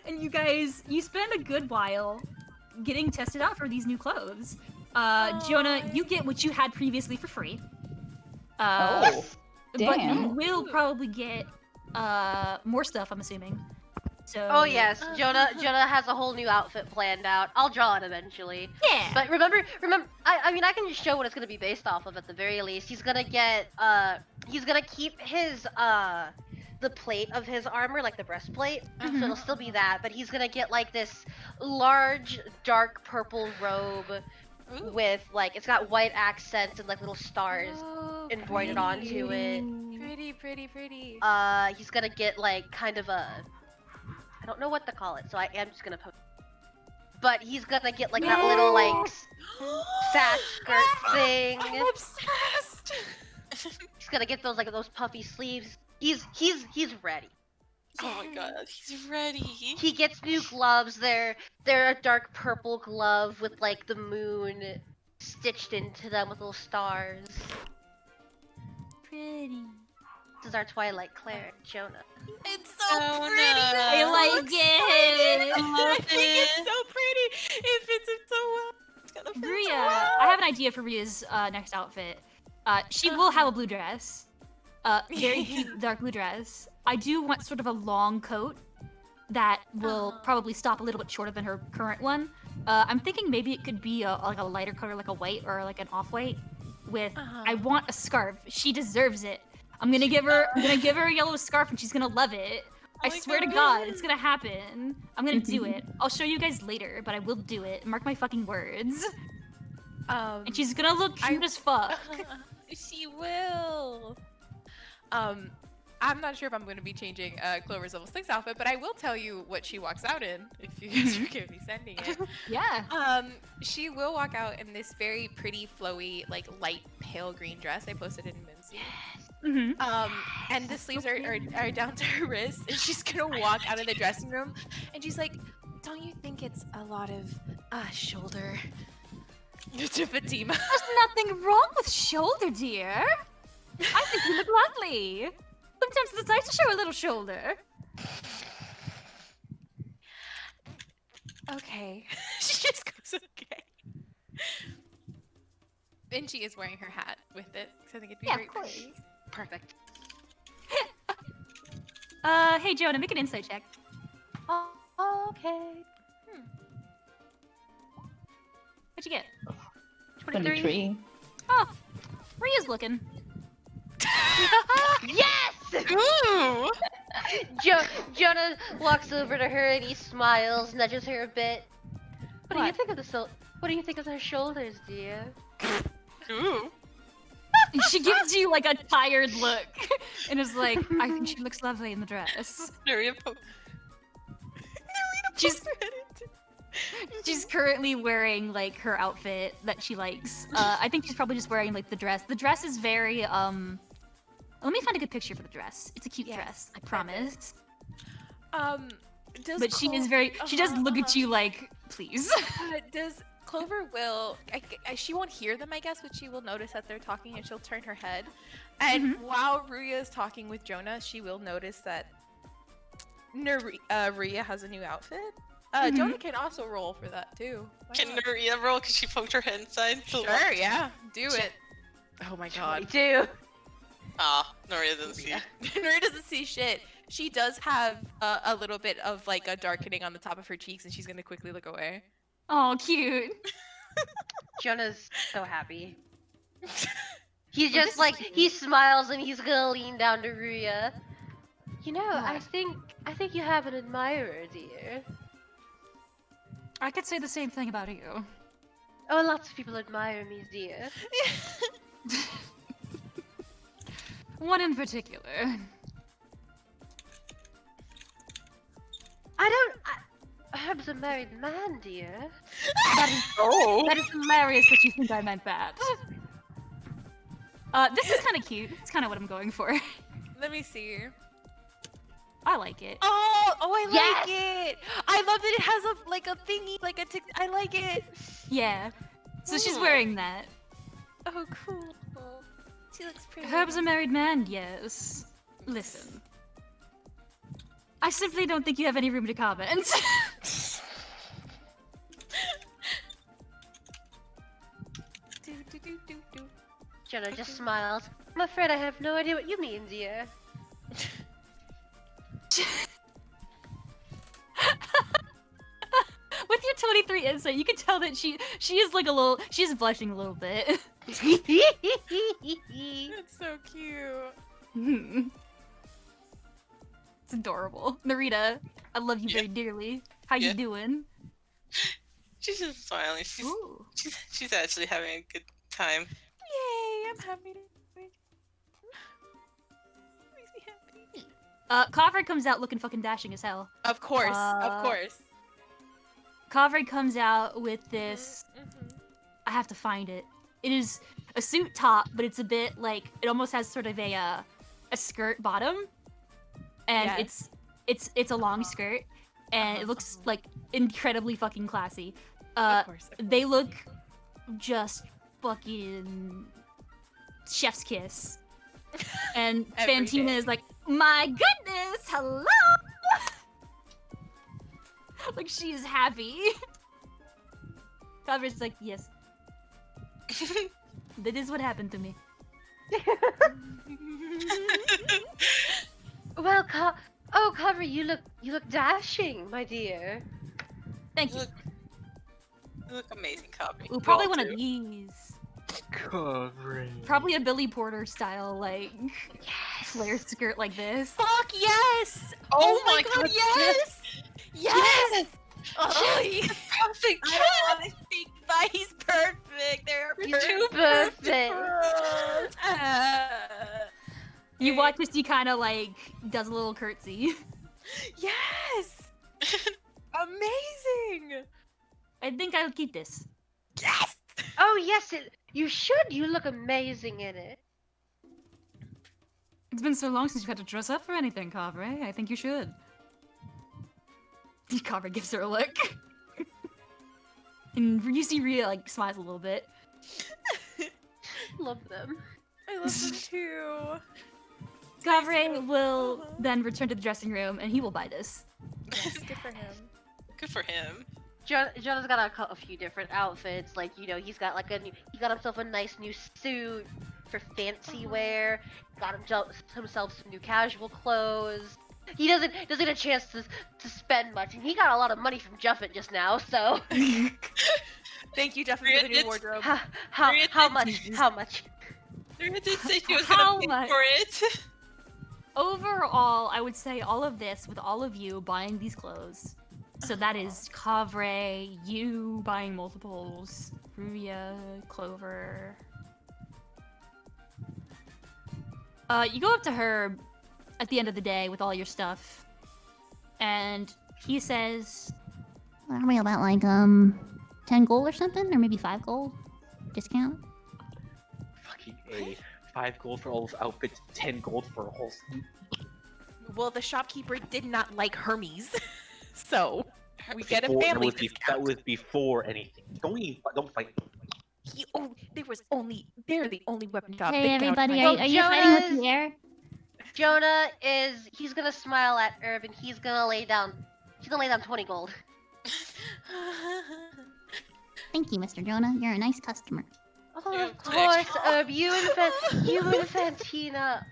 And you guys, you spend a good while getting tested out for these new clothes. Jonah, you get what you had previously for free. Oh, But you damn. will probably get more stuff, I'm assuming. So. Oh yes, Jonah has a whole new outfit planned out. I'll draw it eventually. Yeah. But remember, I mean, I can just show what it's gonna be based off of at the very least. He's gonna keep his the plate of his armor, like the breastplate, so it'll still be that, but he's gonna get like this large dark purple robe with like, it's got white accents and like little stars embroidered onto it. Pretty. He's gonna get like kind of a, I don't know what to call it, so I am just gonna post. But he's gonna get like that little like sash skirt thing. I'm obsessed. He's gonna get those puffy sleeves. He's ready. Oh my god, he's ready. He gets new gloves. They're a dark purple glove with like the moon stitched into them with little stars. Pretty. This is our Twilight Claire, Jonah. It's so pretty. I like it. I think it's so pretty. It fits it so well. It's gonna fit so Bria, well. I have an idea for Ria's next outfit. She will have a blue dress. Very cute dark blue dress. I do want sort of a long coat that will probably stop a little bit shorter than her current one. I'm thinking maybe it could be like a lighter color, like a white or like an off-white. With I want a scarf. She deserves it. I'm gonna give her a yellow scarf and she's gonna love it. I swear to God, it's gonna happen. I'm gonna do it. I'll show you guys later, but I will do it. Mark my fucking words. And she's gonna look cute as fuck. She will. I'm not sure if I'm going to be changing Clover's level 6 outfit, but I will tell you what she walks out in, if you guys forgive me sending it. Yeah. She will walk out in this very pretty, flowy, like light pale green dress. I posted it in Moonsea. And the sleeves are down to her wrists, and she's gonna walk out of the dressing room, and she's like, "Don't you think it's a lot of shoulder to Fatima?" There's nothing wrong with shoulder, dear. I think you look lovely. Sometimes it's nice to show a little shoulder. Okay. She just goes, okay. And she is wearing her hat with it, so I think it'd be great for you. Perfect. Hey Jonah, make an insight check. Oh, okay. What'd you get? 23. Oh, Ria's looking. Yes! Ooh! Jonah walks over to her and he smiles, nudges her a bit. What do you think of What do you think of her shoulders, dear? Ooh. She gives you like a tired look and is like, I think she looks lovely in the dress. She's currently wearing like her outfit that she likes. I think she's probably just wearing like the dress. The dress is very let me find a good picture for the dress. It's a cute dress, I promise. But she is very. She does look at you like, please. Does Clover will? She won't hear them, I guess, but she will notice that they're talking, and she'll turn her head. And while Ruya is talking with Jonah, she will notice that Ruya has a new outfit. Jonah can also roll for that too. Can Nuria roll because she poked her head inside? Sure, yeah, do it. Oh my god. Do. Ah, Nuria doesn't see. Nuria doesn't see shit. She does have a little bit of like a darkening on the top of her cheeks, and she's gonna quickly look away. Oh, cute. Jonah's so happy. He's just like, he smiles and he's gonna lean down to Ruya. You know, I think you have an admirer, dear. I could say the same thing about you. Oh, lots of people admire me, dear. One in particular. Herb's a married man, dear. That is hilarious that you think I meant that. This is kind of cute. It's kind of what I'm going for. Let me see. I like it. Oh, I like it. I love that it has a thingy, like a tick. I like it. Yeah. So she's wearing that. Oh, cool. She looks pretty. Herb's a married man, yes. Listen. I simply don't think you have any room to comment. Jonah just smiles. I'm afraid I have no idea what you mean, dear. With your 23 insight, you can tell that she is like she's blushing a little bit. It's so cute. It's adorable. Narita, I love you very dearly. How you doing? She's just smiling. She's actually having a good time. Yay, I'm happy to makes me happy. Kavri comes out looking fucking dashing as hell. Of course, of course. Kavri comes out with this. I have to find it. It is a suit top, but it's a bit like it almost has sort of a skirt bottom, and it's a long skirt, and it looks like incredibly fucking classy. Of course. They look just fucking chef's kiss, and Fantina is like, my goodness, hello. Like she is happy. Kavri's like, yes. That is what happened to me. Well, Cover, you look dashing, my dear. Thank you. You look amazing, Copy. Ooh, probably one of these. Covering. Probably a Billy Porter style, like, flare skirt like this. Fuck yes! Oh my god, yes! Yes! Oh, perfect. I don't want to speak, but he's perfect. They're Too perfect. You watch as he kind of like does a little curtsy. Yes! Amazing! I think I'll keep this. Yes! Oh yes, you should. You look amazing in it. It's been so long since you've had to dress up for anything, Kavre. I think you should. Kavre gives her a look. And you see Rhea like smiles a little bit. Love them. I love them too. Kavre will then return to the dressing room and he will buy this. Yes, good for him. Good for him. Jonah's got a few different outfits. Like, you know, he's got like he got himself a nice new suit for fancy wear. Got himself some new casual clothes. He doesn't get a chance to spend much, and he got a lot of money from Juffet just now. So Thank you, Jeff, for the new wardrobe. How much? How much? Rhea did say she was How gonna pay much? for it. Overall, I would say all of this with all of you buying these clothes. So that is Kavre, you buying multiples, Rhea, Clover. You go up to Herb at the end of the day with all your stuff, and he says, What are we about, like, 10 gold or something? Or maybe 5 gold? Discount? Fucking A. 5 gold for all those outfits, 10 gold for a whole suit. Well, the shopkeeper did not like Hermes, so we get a Before- family that discount. was before anything. Don't fight. They're the only weapon shop. Hey, They count everybody, my- are you fighting with the air? Jonah he's gonna smile at Herb and he's gonna lay down 20 gold. Thank you, Mr. Jonah. You're a nice customer. Oh, of course, Herb. You and Fantina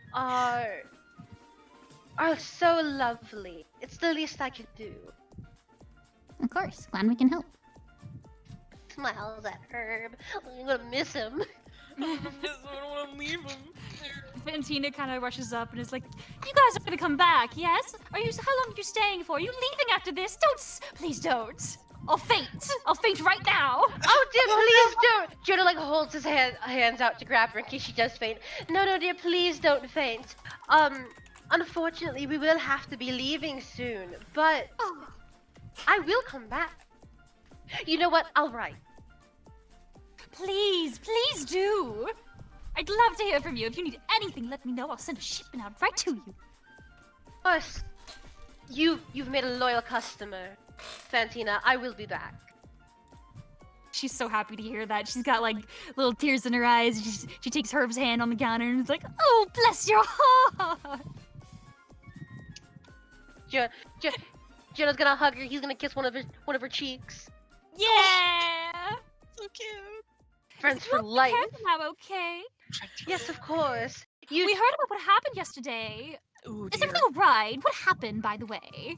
are so lovely. It's the least I could do. Of course. Glad we can help. Smiles at Herb. I'm gonna miss him. I don't want to leave him. Fantina kind of rushes up and is like, "You guys are gonna come back, yes? How long are you staying for? Are you leaving after this? Please don't. I'll faint. I'll faint right now." Oh dear, please don't. Jonah like holds his hands out to grab her in case she does faint. No, dear, please don't faint. Unfortunately, we will have to be leaving soon, but I will come back. You know what? I'll write. Please do. I'd love to hear from you. If you need anything, let me know. I'll send a shipment out right to you. Of course, you've made a loyal customer, Fantina. I will be back. She's so happy to hear that. She's got like little tears in her eyes. She takes Herb's hand on the counter and is like, "Oh, bless your heart." Jonah's gonna hug her. He's gonna kiss one of her cheeks. Yeah. So cute. Friends for life. Now, okay. Yes, of course. We heard about what happened yesterday. Ooh, Is dear. everything alright? What happened, by the way?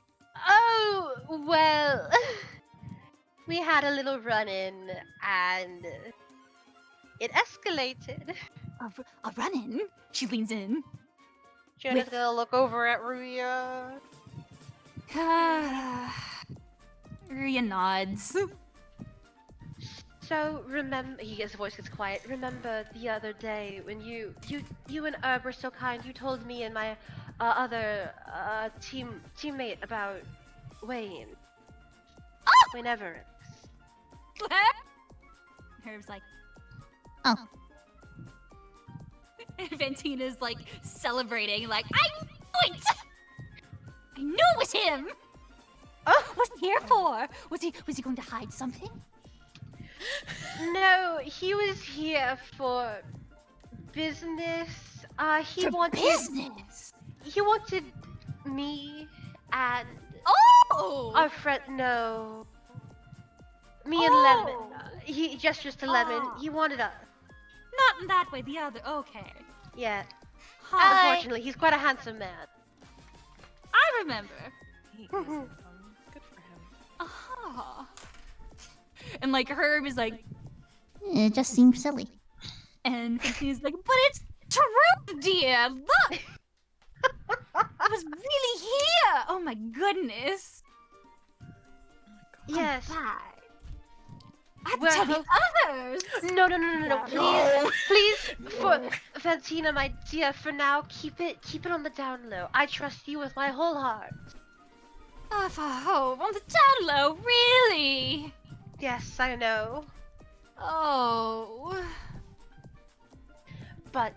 Oh, well, we had a little run-in, and it escalated. A run-in? She leans in. Jonah's gonna look over at Ruya. Rhea nods. So, his voice gets quiet. Remember the other day when you and Herb were so kind, you told me and my other teammate about Wayne. Wayne Everett. Herb's like, Oh. and Vantina's like celebrating, like, I knew it! I knew it was him! Oh, What's he here for? Was he going to hide something? no, he was here for business. He wanted business. He wanted me and Oh! our friend. No, me and Lemon. He gestures to Lemon. He wanted us. Not in that way, the other. Okay. Yeah. Hi. Unfortunately, he's quite a handsome man. I remember. He is handsome. Good for him. Aha. And like Herb is like, It just seems silly. and he's like, but it's true, dear. Look, I was really here. Oh my goodness. Yes. Bye. I have to Well, tell the others. No. Please, for Fantina, my dear, for now, keep it on the down low. I trust you with my whole heart. Oh, for hope on the down low, really? Yes, I know. Oh. But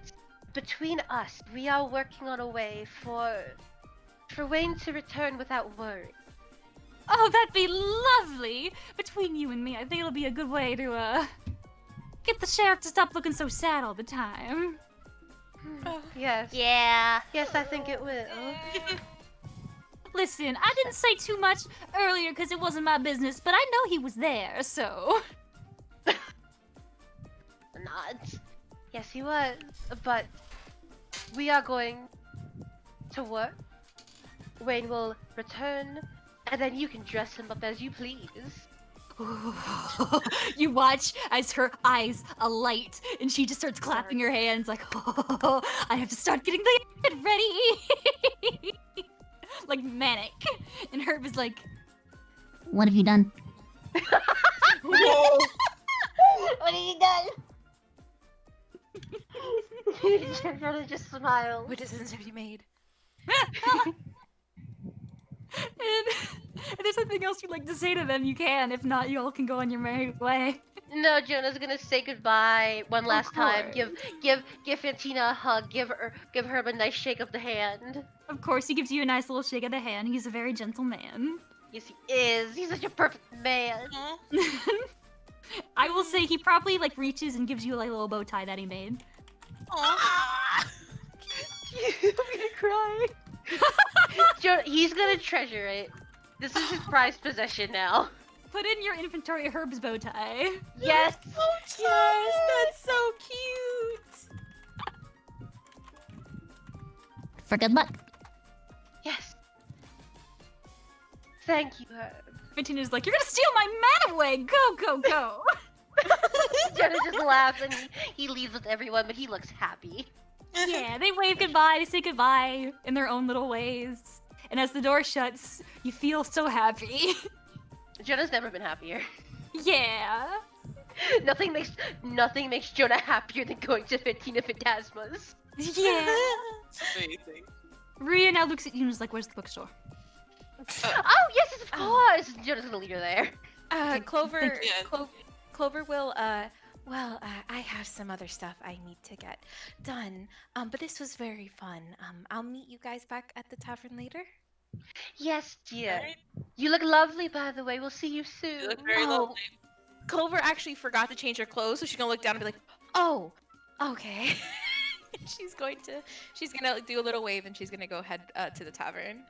between us, we are working on a way for Wayne to return without worry. Oh, that'd be lovely. Between you and me, I think it'll be a good way to, get the sheriff to stop looking so sad all the time. Yes. Yeah. Yes, I think it will. Listen, I didn't say too much earlier because it wasn't my business, but I know he was there, so... Not. Yes, he was. But we are going to work. Wayne will return, and then you can dress him up as you please. You watch as her eyes alight, and she just starts clapping her hands like, oh, I have to start getting the outfit ready. Like manic. And Herb is like, What have you done? What have you done? Really just smile. What decisions have you made? and if there's something else you'd like to say to them, you can. If not, you all can go on your merry way. No, Jonah's gonna say goodbye one last time. Give Fantina a hug. Give Herb a nice shake of the hand. Of course, he gives you a nice little shake of the hand. He's a very gentle man. Yes, he is. He's such a perfect man. I will say he probably like reaches and gives you like a little bow tie that he made. I'm gonna cry. He's gonna treasure it. This is his prized possession now. Put in your inventory Herb's bow tie. Yes. Yes, that's so cute. For good luck. Yes. Thank you, Herb. Fantina's like, you're gonna steal my man away! Go, go, go! Jenna just laughs and he leaves with everyone, but he looks happy. Yeah, they wave goodbye, they say goodbye in their own little ways. And as the door shuts, you feel so happy. Jonah's never been happier. Yeah. Nothing makes Jonah happier than going to Fantina Phantasmas. Yeah. Amazing. Rhea now looks at you and is like, where's the bookstore? Oh, yes, of course! Jonah's gonna lead her there. Clover, Yeah. Clover will, I have some other stuff I need to get done. But this was very fun. I'll meet you guys back at the tavern later. Yes, dear. Alright. You look lovely, by the way. We'll see you soon. You look very Oh. lovely. Clover actually forgot to change her clothes, so she's gonna look down and be like, "Oh, okay." she's gonna do a little wave and she's gonna go head to the tavern.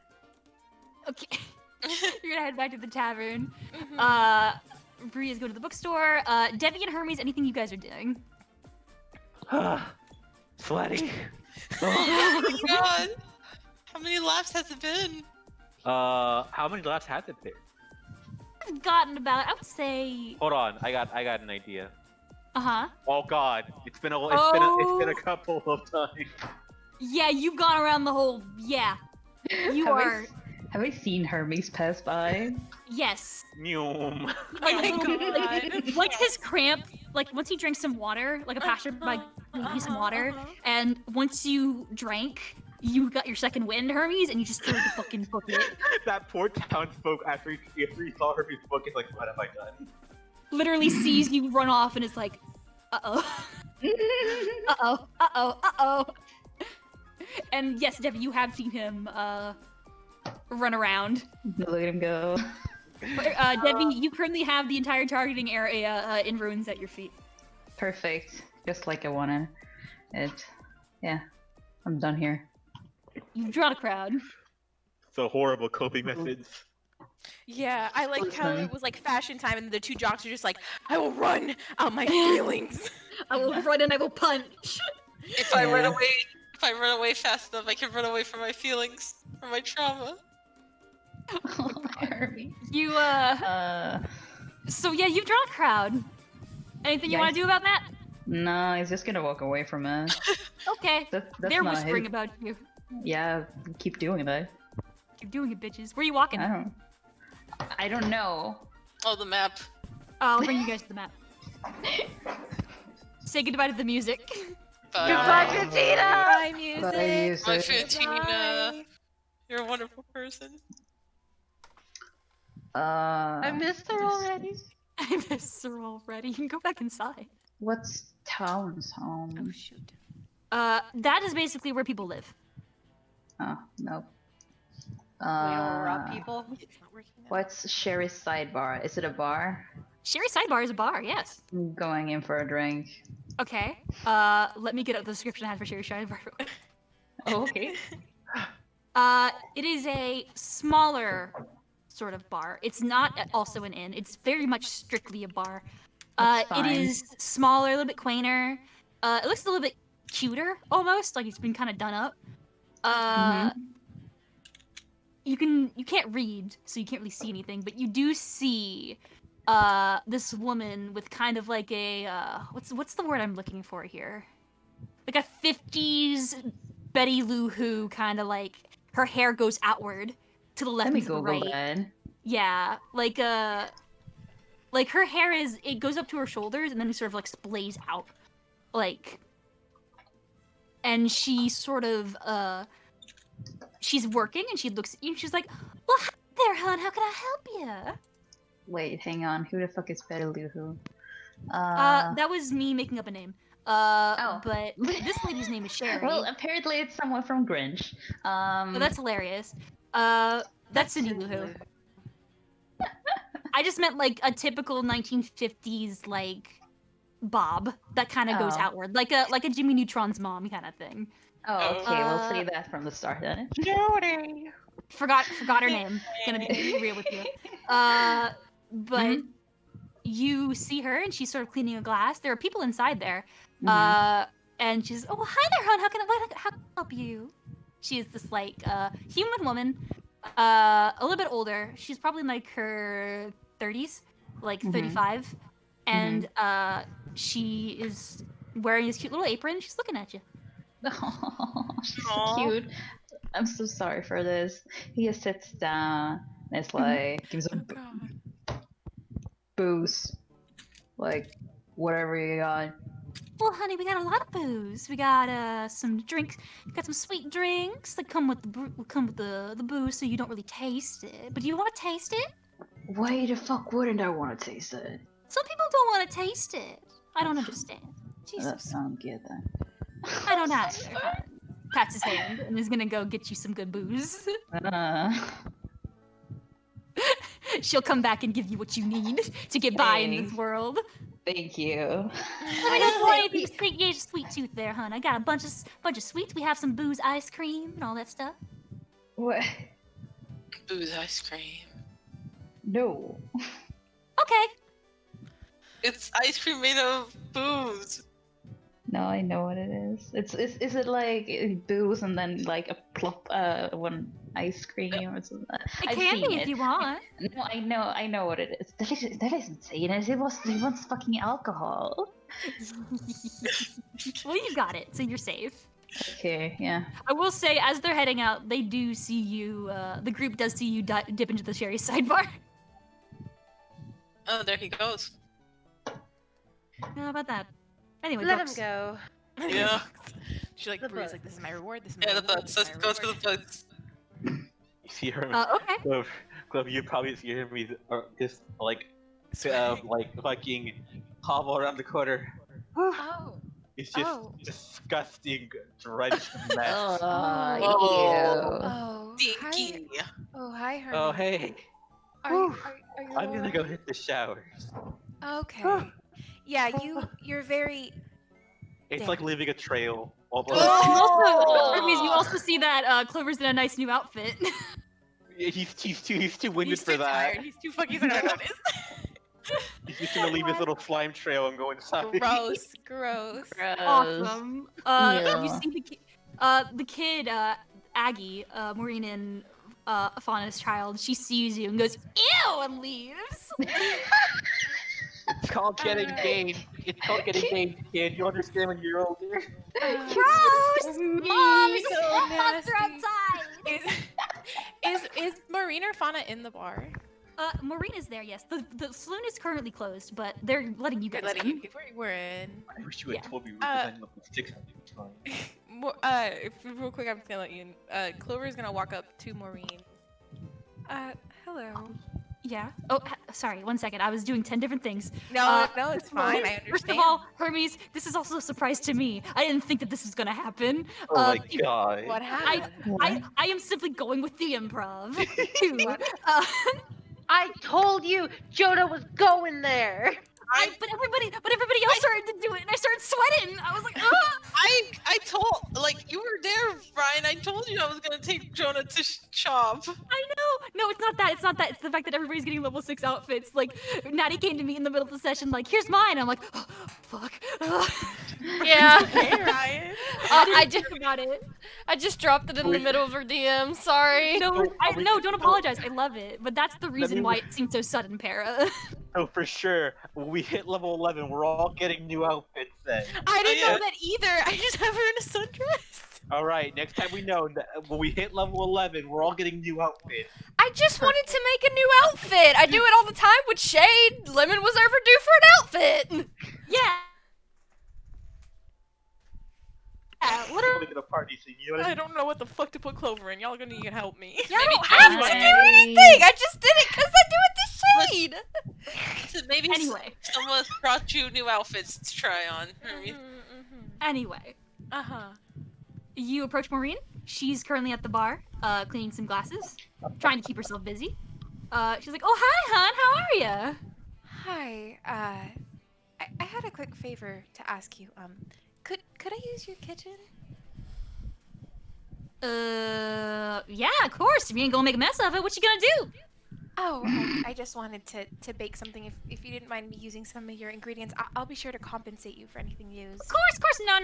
Okay. You're gonna head back to the tavern. Mm-hmm. Bria's going to the bookstore. Debbie and Hermes, anything you guys are doing? Sweaty. Oh my god! How many laps has it been? How many laps has it been? I've gotten about, I would say, Hold on, I got an idea. uh-huh. Oh god, it's been a couple of times. Yeah, you've gone around the whole, yeah. You are, Have I seen Hermes pass by? yes. Noom. Like his cramp, like once he drank some water, like a passerby gave you some water, and once you drank, you got your second wind, Hermes, and you just threw the fucking bucket. That poor townsfolk after he saw Hermes book is like, what have I done? Literally sees you run off and is like, uh-oh. Uh-oh, uh-oh, uh-oh. And yes, Debbie, you have seen him, run around. Look at him go. Debbie, you currently have the entire targeting area in ruins at your feet. Perfect. Just like I wanted it. Yeah. I'm done here. You've drawn a crowd. So horrible coping methods. Yeah, I liked how Listen. it was like fashion time, and the two jocks are just like, I will run out my feelings. I will run and I will punch. If I run away fast enough, I can run away from my feelings, from my trauma. Harvey. You So yeah, you've drawn a crowd. Anything you want to do about that? No, he's just gonna walk away from it. Okay. That's They're not whispering his- about you. Yeah, keep doing that. Keep doing it, bitches. Where are you walking? I don't know. Oh, the map. I'll bring you guys to the map. Say goodbye to the music. Bye. Goodbye, Fatina! Bye, music. Bye, Fatina. Bye. You're a wonderful person. I missed her already. I miss her already. You can go back inside. What's town's home? Oh shoot. That is basically where people live. Oh, nope. We don't rob people. It's not working now. What's Sherry's sidebar? Is it a bar? Sherry's Sidebar is a bar, yes. I'm going in for a drink. Okay. Let me get up the description I had for Sherry's Sidebar. Oh, okay. It is a smaller sort of bar. It's not also an inn. It's very much strictly a bar. That's It fine. is smaller, a little bit quainter. It looks a little bit cuter, almost like it's been kind of done up. You can't read, so you can't really see anything, but you do see this woman with kind of like a what's the word I'm looking for here? Like a 50s Betty Lou Who kind of like her hair goes outward to the left Let me and to the Google right. that. Yeah, like her hair it goes up to her shoulders and then it sort of like splays out, like, and she sort of she's working and she looks at you and she's like, well, hi there, hon, how can I help you? Wait, hang on. Who the fuck is Betty Lou Who? That was me making up a name. Oh. But this lady's name is Sherry. Well, apparently it's someone from Grinch. Oh, that's hilarious. That's Cindy Lou Who. I just meant like a typical 1950s like bob that kind of goes Oh. outward, like a Jimmy Neutron's mom kind of thing. Oh, okay. We'll say that from the start then. Jody. Forgot her name. Gonna be real with you. But you see her and she's sort of cleaning a glass. There are people inside there. And she's, oh, well, hi there, hon. How can I help you? She is this like human woman, a little bit older. She's probably in like her 30s, like 35, and she is wearing this cute little apron. She's looking at you. Oh, she's Aw. so cute. I'm so sorry for this. He just sits down and it's like gives Oh him god. booze, like whatever you got. Well, honey, we got a lot of booze. We got some drinks. We got some sweet drinks that come with the booze, so you don't really taste it. But do you want to taste it? Why the fuck wouldn't I want to taste it? Some people don't want to taste it. I don't understand. Jesus, I don't get that. I don't either. Pats his hand and is gonna go get you some good booze. She'll come back and give you what you need to get by in this Thanks. world. Thank you. I don't want you to get a sweet tooth there, hon. I got a bunch of sweets. We have some booze, ice cream, and all that stuff. What? Booze ice cream. No. Okay. It's ice cream made of booze. No, I know what it is. Is it like booze and then like a plop one ice cream or something? It I've can seen be it. if you want. No, I know what it is. That isn't saying it. He wants fucking alcohol. Well, you got it, so you're safe. Okay, yeah. I will say, as they're heading out, they do see you. The group does see you dip into the Sherry sidebar. Oh, there he goes. How about that? Anyway, Let him books. go. Yeah. She like The breathes book. like, this is my reward. This is my Yeah, the reward. bugs. This Let's is my go to reward. the bugs. You see her. Okay. Glove, you probably see her just like fucking hobble around the corner. Oh. It's just Oh. disgusting, drenched mess. Oh, Whoa. Oh. Hi. Stinky. Oh, hi, Hermie. Oh hey, Are you I'm gonna alright? go hit the showers. Okay. Yeah, you're very. It's Damn. like leaving a trail. Almost. And also, Oh. Hermes, you also see that Clover's in a nice new outfit. He's too winded He's for too that. tired. He's too fucking tired. He's just gonna leave his little slime trail and go inside. Gross, gross. Awesome. Yeah. You see the kid, Aggie, Maureen and Fauna's child. She sees you and goes, "Ew," and leaves. It's called getting gained. It's called getting gained, kid. You understand when you're older. Gross! Mom, there's a So small monster nasty. outside. Is Marina or Fauna in the bar? Maureen is there, yes. The saloon is currently closed, but they're letting you guys Letting in. you. We're in. I wish you had told me we were Uh, designing level 6 at the time. Real quick, I'm just gonna let you in. Clover is gonna walk up to Maureen. Hello. Yeah. Oh, sorry. 1 second. I was doing 10 different things. No, no, it's fine. I understand. First of all, Hermes, this is also a surprise to me. I didn't think that this was gonna happen. Oh my god. What happened? I am simply going with the improv. Too. I told you Jonah was going there. But everybody else started to do it, and I started sweating. I was like, ugh! I told, like, you were there, Brian. I told you I was gonna take Jonah to shop. I know. No, it's not that. It's not that. It's the fact that everybody's getting level 6 outfits. Like, Natty came to me in the middle of the session, like, "Here's mine." I'm like, oh, fuck. Yeah. Hey, Ryan. I just Think about it. I just dropped it in the middle of her DM. Sorry. No, don't apologize. I love it, but that's the reason why it seemed so sudden, Para. Oh, for sure. When we hit level 11, we're all getting new outfits then. I didn't know that either. I just have her in a sundress. Alright, next time we know that when we hit level 11, we're all getting new outfits. I just wanted to make a new outfit. I do it all the time with Shade. Lemon was overdue for an outfit. Yeah. What are we gonna party scene? You know what I I mean? don't know what the fuck to put Clover in. Y'all gonna need to help me. Y'all don't have to do anything. I just did it because I do it to Shade. So maybe Anyway. someone brought you new outfits to try on. Anyway, Uh-huh. you approach Maureen. She's currently at the bar, cleaning some glasses, trying to keep herself busy. She's like, "Oh, hi, hon. How are you?" Hi. I had a quick favor to ask you. Could I use your kitchen? Yeah, of course. If you ain't gonna make a mess of it, what you gonna do? Oh, I just wanted to bake something. If you didn't mind me using some of your ingredients, I'll be sure to compensate you for anything used. Of course. No.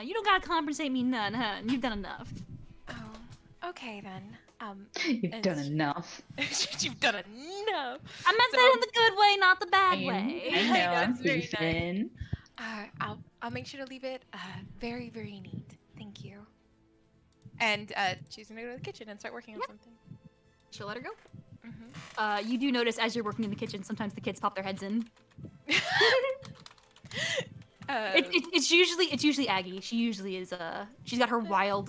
You don't gotta compensate me none, huh? You've done enough. Oh, okay then. You've done enough. You've done enough. I meant that in the good way, not the bad I way. know, I'm That's very patient. I'll make sure to leave it very, very neat. Thank you. And she's gonna go to the kitchen and start working on something. She'll let her go. Mm-hmm. You do notice as you're working in the kitchen, sometimes the kids pop their heads in. It's usually Aggie. She usually is she's got her wild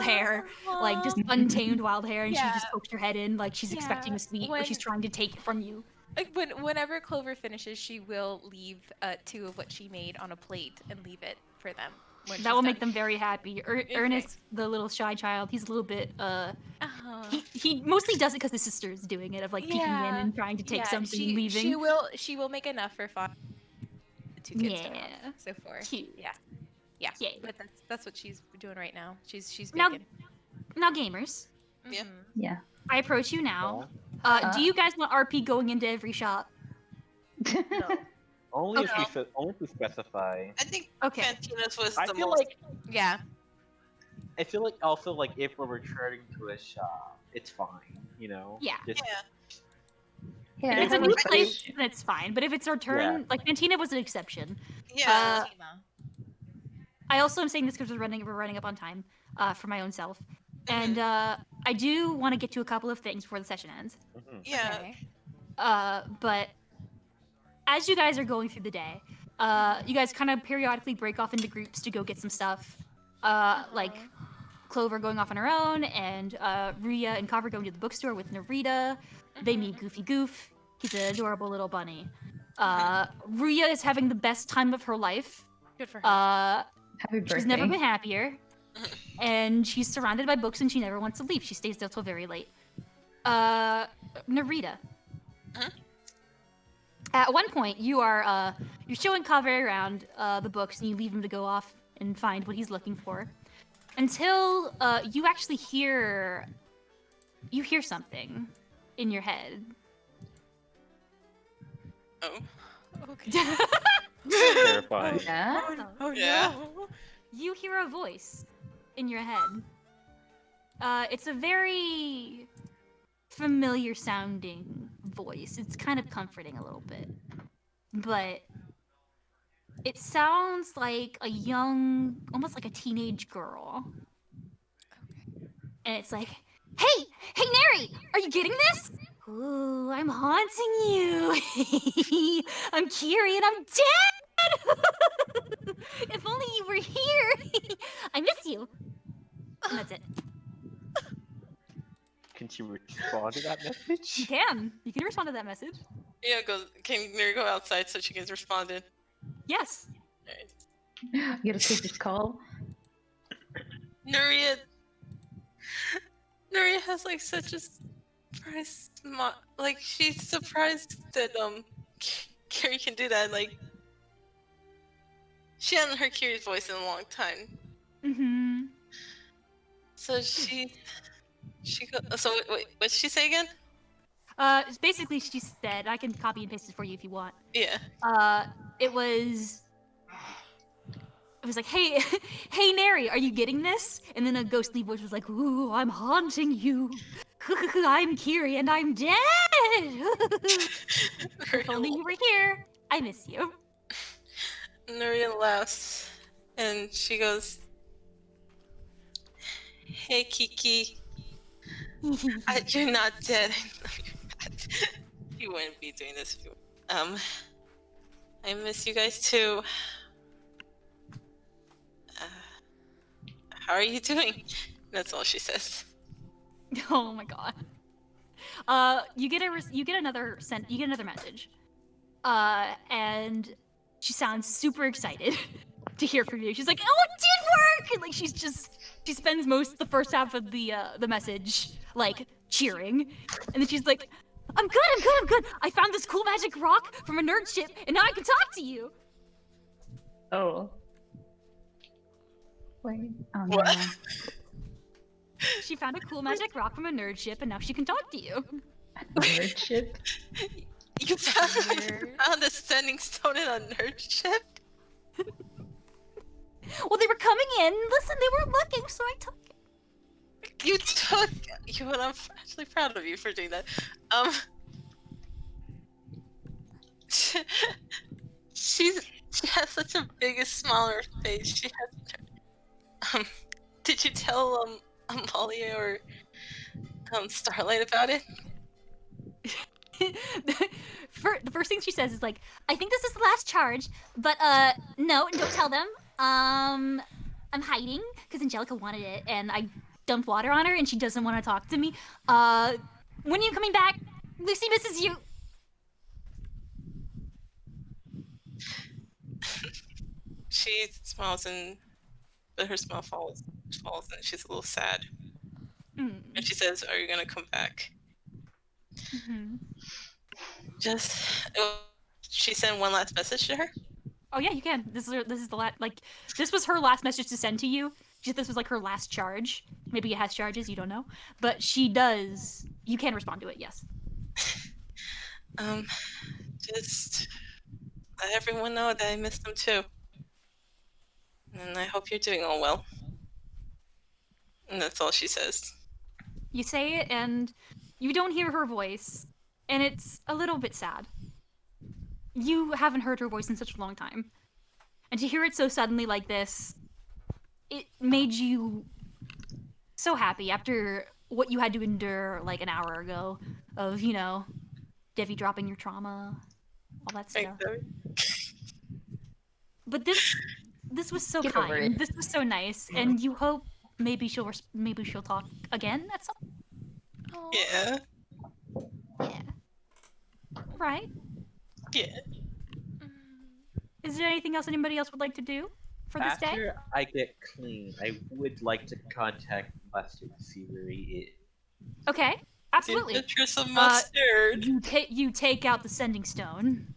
hair, like just untamed wild hair, and she Yeah. just pokes her head in like she's expecting a sweet, but she's when- trying to take it from you. Like whenever Clover finishes, she will leave 2 of what she made on a plate and leave it for them. When That will she's make done. them very happy. Ernest, the little shy child, he's a little bit Uh-huh. he mostly does it because his sister is doing it, of like peeking in and trying to take something and leaving. She will make enough for fun. The 2 kids to Yeah. have. So 4. Cute. Yeah. Yay. But that's what she's doing right now. She's Now- baking. Now, gamers, Yeah. Mhm. Yeah. I approach you now. Do you guys want RP going into every shop? Only Okay. if we specify. I think Okay. Fantina's was I the feel most. like Yeah. I feel like also like if we're returning to a shop, it's fine, you know. Yeah. Just, Yeah. Yeah, If I it's a have new a place, question. then it's fine. But if it's our turn, Yeah. like Mantina was an exception. Yeah. I also am saying this because we're running up on time for my own self, and I do want to get to a couple of things before the session ends. yeah. Okay. But as you guys are going through the day, you guys kind of periodically break off into groups to go get some stuff. Like Clover going off on her own, and Ruya and Kavra going to the bookstore with Narita. They meet Goofy Goof. He's an adorable little bunny. Ruya is having the best time of her life. Good for her. Happy birthday. She's never been happier. And she's surrounded by books and she never wants to leave. She stays there till very late. Narita. Huh? At one point, you're showing Kaveri around the books and you leave him to go off and find what he's looking for. Until you actually hear you hear something in your head. Oh. Okay. Terrifying. Yeah? Oh Yeah. no. You hear a voice in your head. It's a very familiar sounding voice. It's kind of comforting a little bit. But it sounds like a young, almost like a teenage girl. And it's like, hey, Neri, are you getting this? Ooh, I'm haunting you. I'm Kiri and I'm dead. If only you were here. I miss you. And that's it. Can she respond to that You message? can. You can respond to that message. Yeah, can Mary go outside so she can respond in? Yes. Alright. You gotta take this call. Nuria has like such a surprise like she's surprised that Carrie can do that. Like she hasn't heard Carrie's voice in a long time. Mm-hmm. So so wait, what did she say again? Basically she said, I can copy and paste it for you if you want. Yeah. It was like, hey, Neri, are you getting this? And then a ghostly voice was like, ooh, I'm haunting you. I'm Kiri and I'm dead. If only you were here. I miss you. Nuria laughs and she goes, "Hey Kiki, you're not dead. I know you're not. You wouldn't be doing this if you. I miss you guys too. How are you doing?" That's all she says. Oh my god. You get another message. And she sounds super excited to hear from you. She's like, "Oh, it did work!" And like she spends most of the first half of the message like cheering, and then she's like, I'm good. I found this cool magic rock from a nerd ship, and now I can talk to you." Oh. Wait. Oh, no. What? She found a cool magic rock from a nerd ship, and now she can talk to you. Nerd ship? You found a standing stone in a nerd ship? Well, they were coming in. Listen, they were looking, so I took it. You took you, and I'm actually proud of you for doing that. She has such a big smile on her face. She has. Did you tell Amalia or Starlight about it? The first thing she says is like, I think this is the last charge, but no, don't tell them. I'm hiding because Angelica wanted it, and I dumped water on her, and she doesn't want to talk to me. When are you coming back? Lucy misses you. She smiles but her smile falls and she's a little sad. And she says, "Are you gonna come back?" Mm-hmm. She sent one last message to her. Oh yeah, you can. This is the last. Like, this was her last message to send to you. This was like her last charge. Maybe it has charges, you don't know, but she does. You can respond to it. Yes. Just let everyone know that I miss them too. And I hope you're doing all well. And that's all she says. You say it, and you don't hear her voice, and it's a little bit sad. You haven't heard her voice in such a long time. And to hear it so suddenly like this, it made you so happy after what you had to endure like an hour ago of, you know, Devi dropping your trauma, all that stuff. But this was so kind. This was so nice, and you hope maybe she'll talk again at some. Yeah. Yeah. Right. Yeah. Is there anything else anybody else would like to do for this day? After I get clean, I would like to contact Mustard to see where he is. Okay, absolutely. Pictures of Mustard. You take out the sending stone.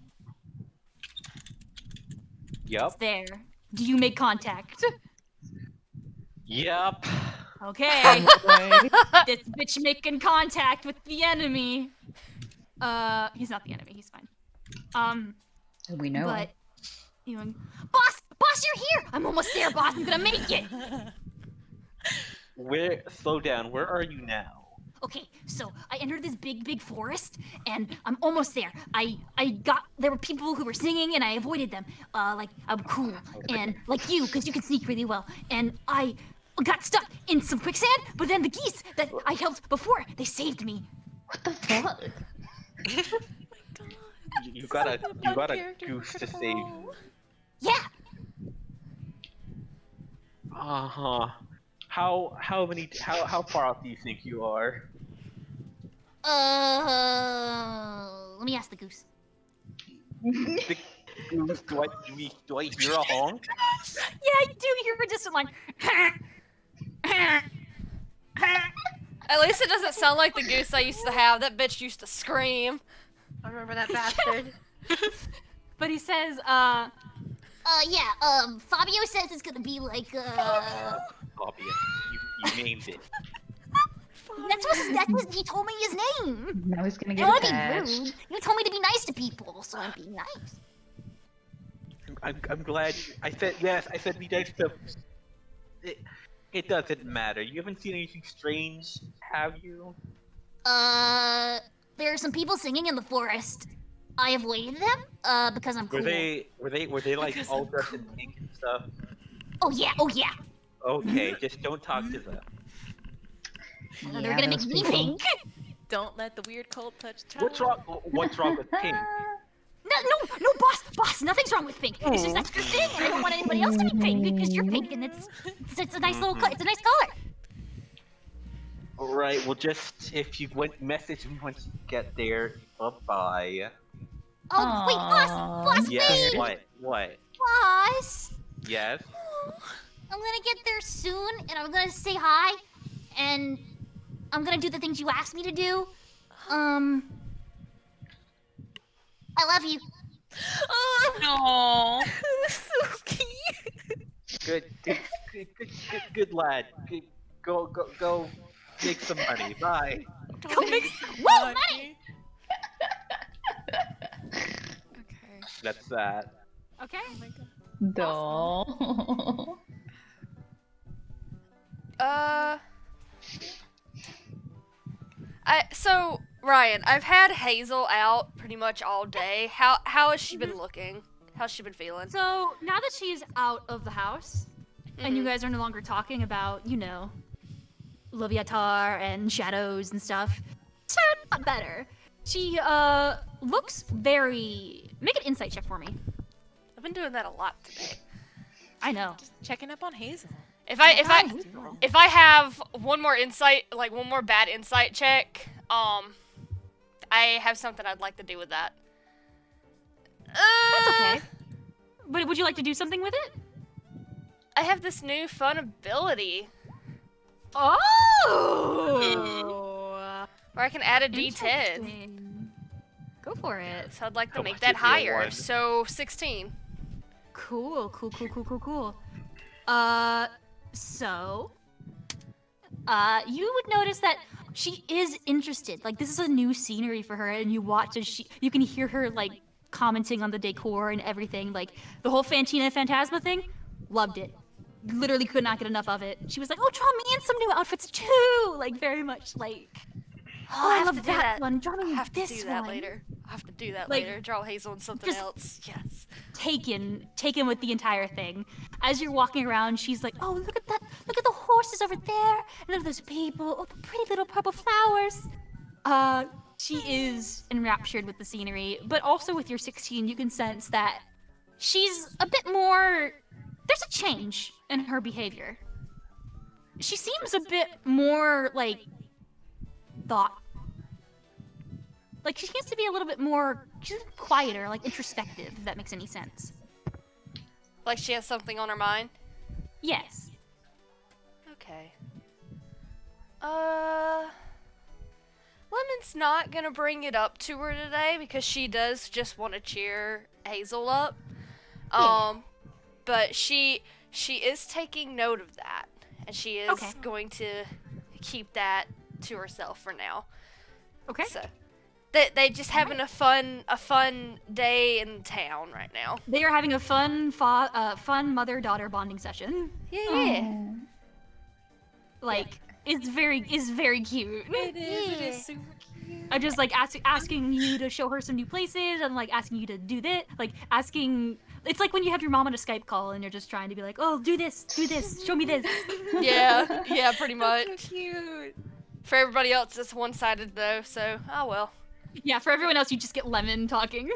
Yep. It's there. Do you make contact? Yep. Okay. This bitch making contact with the enemy. He's not the enemy. He's fine. We know. But boss, you're here. I'm almost there, boss. I'm gonna make it. Slow down. Where are you now? Okay, so I entered this big forest, and I'm almost there. There were people who were singing, and I avoided them. Like, I'm cool, and like you, because you can sneak really well. And I got stuck in some quicksand, but then the geese that I helped before, they saved me. What the fuck? You got a goose to save you. Yeah. Uh-huh. How far out do you think you are? Let me ask the goose. The goose, do I hear a honk? Yeah, I do hear a distant line. At least it doesn't sound like the goose I used to have. That bitch used to scream. I remember that bastard. But he says, Fabio says it's gonna be like, Fabio, you named it. He told me his name. Now he's gonna I get don't wanna be attached. rude. You told me to be nice to people, so I'm being nice. I'm glad I said yes. I said be nice to. It doesn't matter. You haven't seen anything strange, have you? There are some people singing in the forest. I avoided them, because I'm cool. Were they like all dressed in pink and stuff? Oh yeah. Okay, just don't talk to them. Yeah, they're gonna make me pink. Don't let the weird cold touch. What's wrong with pink? No, boss, nothing's wrong with pink. It's just that's your thing, and I don't want anybody else to be pink because you're pink, and it's a nice little it's a nice color. All right, well, just if you message me once you get there. Bye. Oh wait, boss, Yes. wait. What? Boss, Yes. I'm gonna get there soon, and I'm gonna say hi, and I'm gonna do the things you asked me to do. I love you. No. So cute. Good lad. Go make some money. Bye. Go make money. Okay. That's that. Okay. Oh my god. Doll. So Ryan, I've had Hazel out pretty much all day. How has she been looking? How's she been feeling? So now that she's out of the house, and you guys are no longer talking about, Loviatar and shadows and stuff, it's a lot better. She looks very. Make an insight check for me. I've been doing that a lot today. I know. Just checking up on Hazel. If I have one more bad insight check, I have something I'd like to do with that. That's okay. But would you like to do something with it? I have this new fun ability Oh! where I can add a D10. Interesting. Go for it. So I'd like to How make much that is your higher. one? So 16. Cool. So, you would notice that she is interested. Like, this is a new scenery for her, and you watch as you can hear her, like, commenting on the decor and everything. Like, the whole Fantina Phantasma thing, loved it. Literally could not get enough of it. She was like, oh, draw me in some new outfits, too! Like, very much, like, oh, I love that one. Draw me in this do that one. later. I'll have to do that Like, later. Draw Hazel in something just- else. Yes. Taken with the entire thing. As you're walking around, she's like, oh, look at that. Look at the horses over there. And look at those people. Oh, the pretty little purple flowers. She is enraptured with the scenery, but also with your 16, you can sense that she's a bit more. There's a change in her behavior. She seems a bit more, like, thought. Like, she seems to be a little bit more, she's quieter, like, introspective, if that makes any sense. Like she has something on her mind? Yes. Okay. Lemon's not gonna bring it up to her today because she does just want to cheer Hazel up. But she is taking note of that, and she is going to keep that to herself for now. Okay. So they just having a fun day in town right now. They are having a fun mother-daughter bonding session. Yeah. Like it's very cute. It is super cute. I just like asking you to show her some new places and like asking you to do this, like asking. It's like when you have your mom on a Skype call and you're just trying to be like, oh, do this, show me this. Yeah, pretty much. So cute. For everybody else, it's one-sided though, so oh well. Yeah, for everyone else, you just get Lemon talking.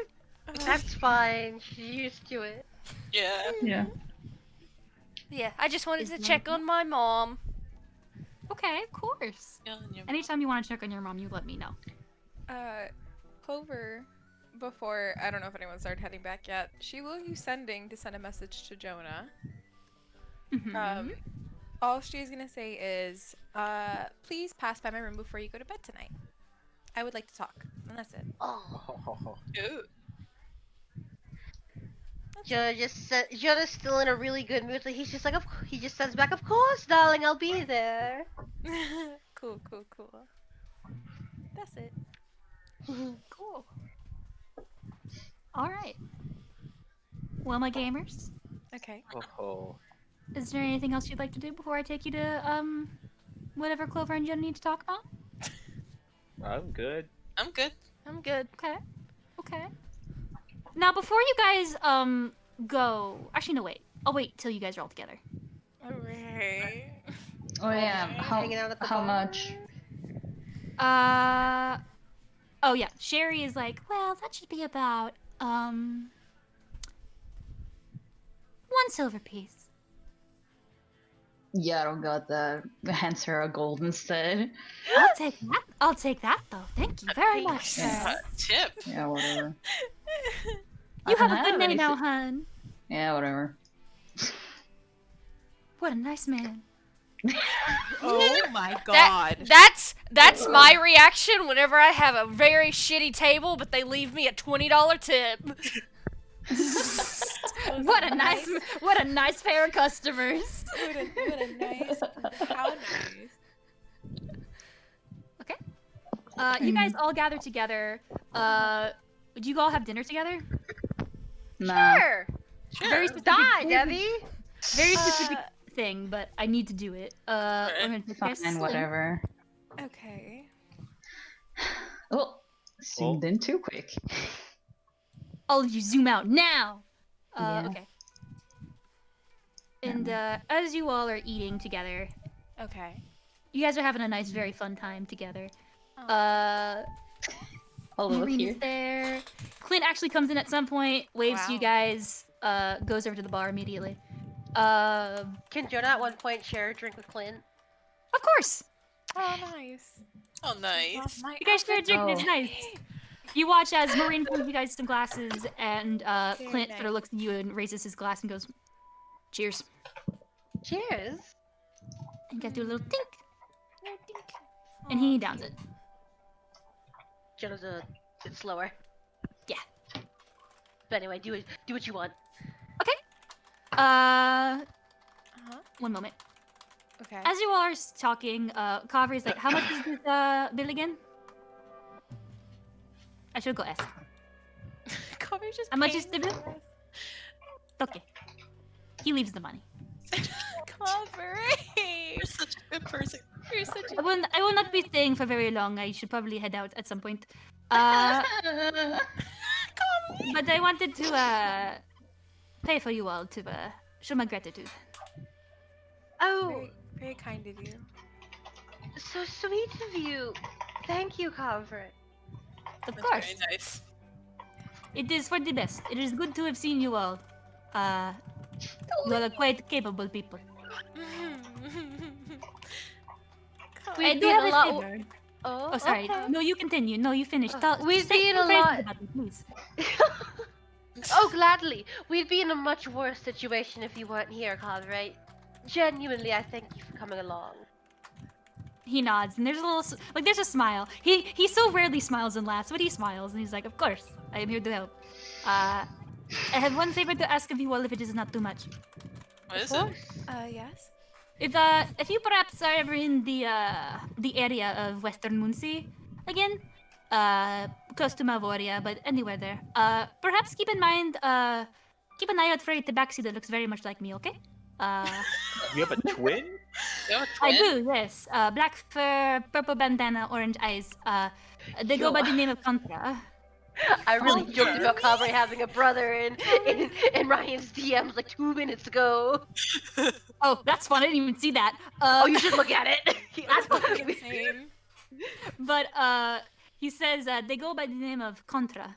That's fine. She's used to it. Yeah. Yeah. Yeah, I just wanted to check on my mom. Okay, of course. Anytime you want to check on your mom, you let me know. Clover, before, I don't know if anyone started heading back yet, she will use sending to send a message to Jonah. All she's gonna say is, please pass by my room before you go to bed tonight. I would like to talk, and that's it. Ooh. Jonah's still in a really good mood. Like he's just like, he just says back, "Of course, darling, I'll be there." Cool. That's it. Cool. All right. Well, my gamers, Okay. is there anything else you'd like to do before I take you to whatever Clover and Jenna need to talk about? I'm good. I'm good. I'm good. Okay. Now, before you guys go, actually no, wait. I'll wait till you guys are all together. Okay. Oh yeah. Hanging out at the How bar. much? Oh yeah. Sherry is like, well, that should be about 1 silver piece. Yeah, I don't got that. Hands her a gold instead. I'll take that though. Thank you very much. Tip. Yeah, whatever. You have a I good don't night have now, anything- hun. Yeah, whatever. What a nice man. Oh my god. That's my reaction whenever I have a very shitty table, but they leave me a $20 tip. What a nice pair of customers. What a nice. How nice. Okay. You guys all gather together. Would you all have dinner together? Nah. Sure. Very specific, Die, Debbie. very specific thing, but I need to do it. I'm gonna take you guys to Fine, sleep. whatever. Okay. Oh, zoomed in too quick. All of you zoom out now. Yeah. Okay. And as you all are eating together, Okay. you guys are having a nice, very fun time together. Although Maureen here. is there. Clint actually comes in at some point, waves to you Wow. guys, goes over to the bar immediately. Can Jonah at one point share a drink with Clint? Of course. Oh, nice. Oh, nice. You guys share a drink. It's nice. You watch as Maureen gives you guys some glasses, and Clint sort of looks at you and raises his glass and goes, "Cheers." Cheers. And you guys do a little tink, and he downs it. Jonah's a bit slower. Yeah. But anyway, do what you want. One moment. Okay. As you all are talking, Kavri's like, "How much is this bill again?" I should go ask. Cover's just How much is paying the bill? for us. Okay. He leaves the money. Cover. You're such a good person. You're such I will not be staying for very long. I should probably head out at some point. But I wanted to pay for you all to show my gratitude. Oh, very, very kind of you. so sweet of you. Thank you, Calvert. Of That's course. very nice. It is for the best. It is good to have seen you all. You all are quite capable people. I do have a favor. Oh, Oh, sorry. okay. No, you continue. No, you finish. We'd Say be in some a praises lot. about me, please. Oh, gladly. We'd be in a much worse situation if you weren't here, Calvert. Genuinely, I thank you for coming along. He nods, and there's a little, there's a smile. He so rarely smiles and laughs, but he smiles, and he's like, "Of course, I am here to help." I have one favor to ask of you all, if it is not too much. What is it? Yes. If you perhaps are ever in the area of Western Moonsea again, close to Malvoria, but anywhere there, perhaps keep in mind, keep an eye out for a tabaxi that looks very much like me. Okay. You have a twin? You have a I twin? do, yes. Black fur, purple bandana, orange eyes. They go Yo. by the name of Contra. I really Oh, joked yeah. about Cabre having a brother in Ryan's DMs like 2 minutes ago. Oh, that's fun. I didn't even see that. Oh, you should look at it. That's Fucking insane. But he says they go by the name of Contra.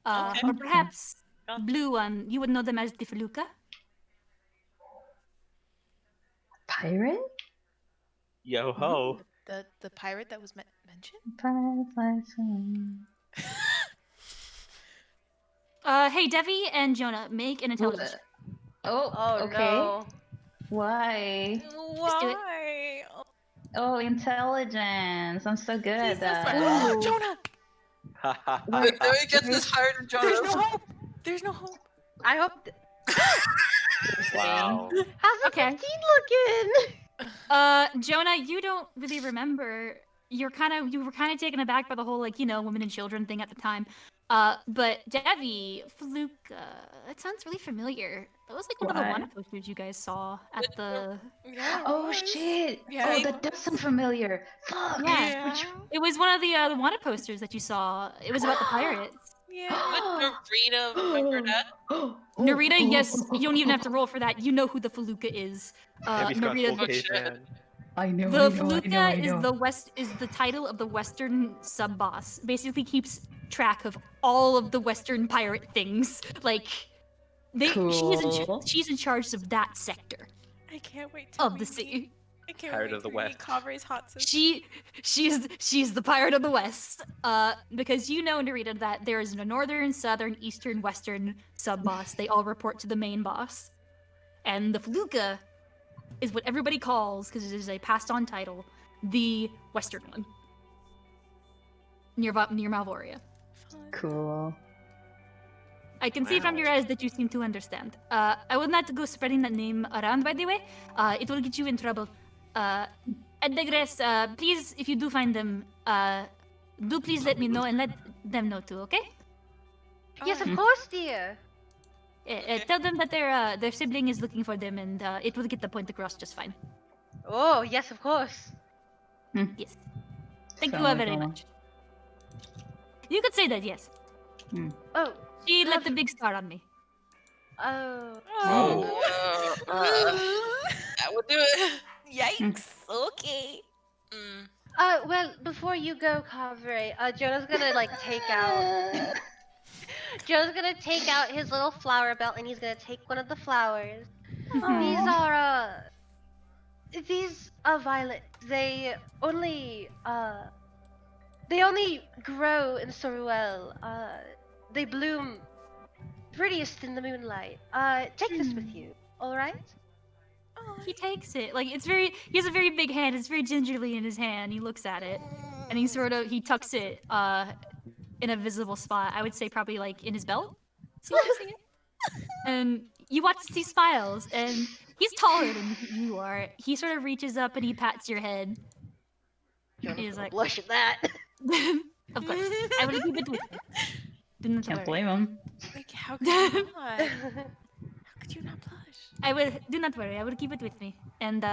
Okay. Or perhaps blue one. You would know them as the Feluca. Pirate? Yo ho. The pirate that was mentioned? Hey, Devi and Jonah, make an intelligence. check. Oh okay. no. Why? Why? Oh, intelligence. I'm so good at Jesus, that. oh, Jonah! Wait, do we get this higher than There's no Jonah? hope! There's no hope. I hope. Wow. How's the Okay. 15 looking? Jonah, you don't really remember. You were kind of taken aback by the whole women and children thing at the time. But Devi, Feluca, that sounds really familiar. That was like one of the What? Wanda posters you guys saw at the. Yeah. Oh shit! Yeah, Oh, it that does sound familiar. Fuck! Yeah. Yeah. It was one of the Wanda posters that you saw. It was about the pirates. Yeah. Would Narita remember that? Narita, yes, you don't even have to roll for that. You know who the Feluca is. Debbie's got full Narita, caveman. I know. the I know, Feluca I is know. is the title of the Western sub boss. Basically, keeps track of all of the Western pirate things. Like, Cool. she's in charge of that sector I can't wait to of the meet- sea. I can't Pirate wait of the to meet West. Cabre's hot sis. She's the pirate of the West. Because you know, Narita, that there is a northern, southern, eastern, western sub boss. They all report to the main boss, and the Feluca is what everybody calls, because it is a passed on title, the western one near Malvoria. Cool. I can see from your eyes that you seem to understand. I will not go spreading that name around, by the way. It will get you in trouble. I digress. Please, if you do find them, do please let me know and let them know too, okay? Yes, of course, dear. Tell them that their sibling is looking for them, and it will get the point across just fine. Oh, yes, of course. Yes. Thank you Sounds very like much. You could say that, yes. Oh, She let the big star on me. oh. Oh. That would do it. Yikes. Okay. Well, before you go, Cabre, Jonah's gonna take out. Jonah's gonna take out his little flower belt and he's gonna take one of the flowers. These are violets. They only grow in Soruel. They bloom prettiest in the moonlight. Take this with you, alright? He takes it. He has a very big hand. It's very gingerly in his hand. He looks at it, and he tucks it in a visible spot. I would say probably in his belt. So you can see it. And you watch as he smiles, and he's taller than you are. He sort of reaches up and he pats your head. He's like, Blush at that. of course, I will keep it with me. Do not Can't worry. blame him. How could you not? How could you not blush? I will. Do not worry. I will keep it with me. And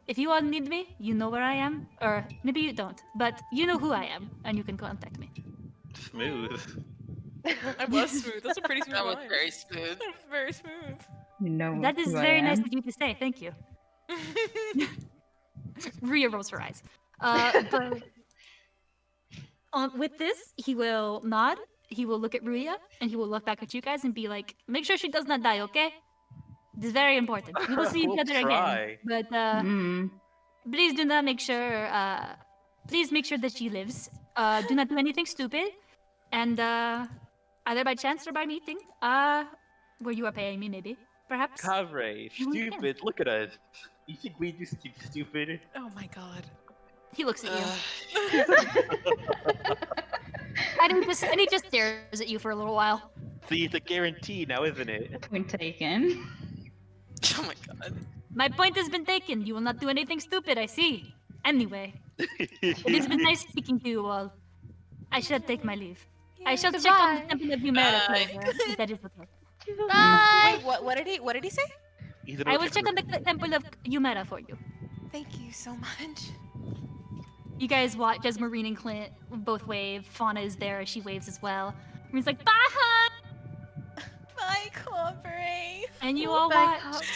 if you all need me, you know where I am. Or maybe you don't, but you know who I am, and you can contact me. Smooth. I was smooth. That's a pretty smooth That was line. very smooth. Very smooth. You know That is who I very nice am. of you to say. Thank you. Ria rolls her eyes. But with this, he will nod. He will look at Ruya, and he will look back at you guys and be like, "Make sure she does not die, okay? This is very important. We will see each We'll other try. again, but Mm. please do not make sure. Please make sure that she lives. Do not do anything stupid, and either by chance or by meeting, where you are paying me, maybe, perhaps." Cabre, stupid. Look at us. You think we do stupid? Oh my god. He looks at you. And he just stares at you for a little while. See, it's a guarantee now, isn't it? Point taken. Oh my god. My point has been taken. You will not do anything stupid, I see. Anyway, it has been nice speaking to you all. I shall take my leave. I shall check on the Goodbye. Temple of Numera, Clover, if that is okay. Bye. Wait, what did he say? I will check on the Temple of Numera for you. Thank you so much. You guys watch as Marine and Clint both wave. Fauna is there as she waves as well. Marine's like, bye, hun! Bye, Clover. And you all Bye, watch.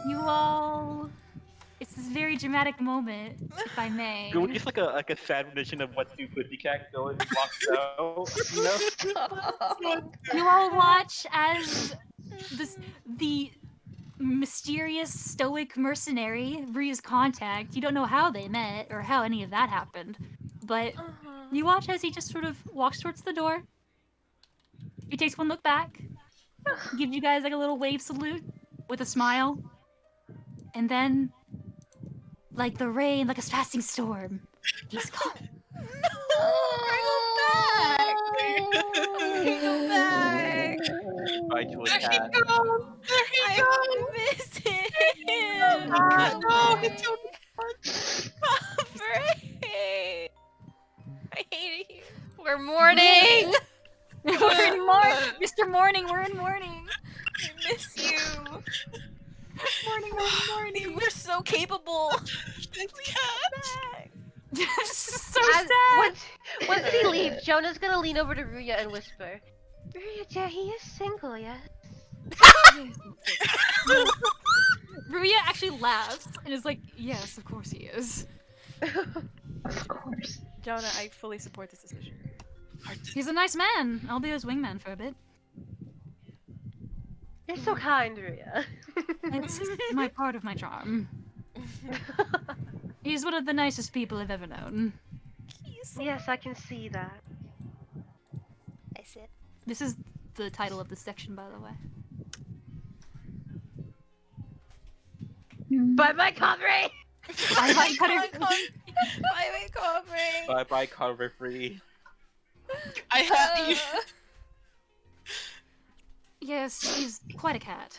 You all. It's this very dramatic moment, if I may. Go just like a sad rendition of what Two Pussycat go and walks out. You know? You all watch as the mysterious stoic mercenary, Ruya's contact. You don't know how they met or how any of that happened, but you watch as he just sort of walks towards the door. He takes one look back, gives you guys like a little wave salute with a smile, and then, like the rain, like a passing storm, he's gone. Bring him back. Bye to a cat. I miss him. No, it's so Clover. I hate you. We're mourning. We're in Mr. Morning, we're in mourning. I miss you. Morning. You were so capable. Please come back. So As- sad. Once he leaves, Jonah's gonna lean over to Ruya and whisper, Ruya, dear, he is single, yes? Ruya actually laughs and is like, yes, of course he is. Of course. Jonah, I fully support this decision. He's a nice man. I'll be his wingman for a bit. You're so kind, Ruya. It's my part of my charm. He's one of the nicest people I've ever known. Yes, I can see that. I said. This is the title of this section, by the way. Bye-bye, Conray! Bye-bye, Bye-bye, Clover. Bye bye, Carver Free. I have you. Yes, he's quite a cat.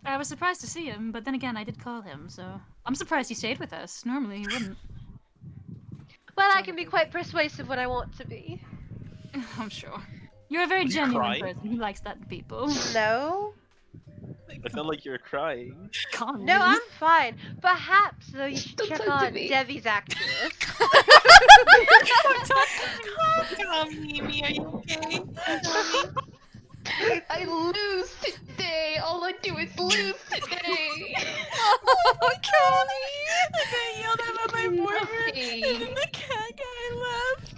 I was surprised to see him, but then again, I did call him, so... I'm surprised he stayed with us. Normally, he wouldn't. Well, I can be quite persuasive when I want to be. I'm sure. You're a very you genuine crying? person who likes that in people. No? It's not like you're crying. Calm No, me. I'm fine. Perhaps, though, you should Don't check talk to on me. Devi's actress. Come, Mimi, are you okay? I lose today. All I do is lose today. Oh, Connie! I got yelled at by my boyfriend, and then Nothing. the cat guy left.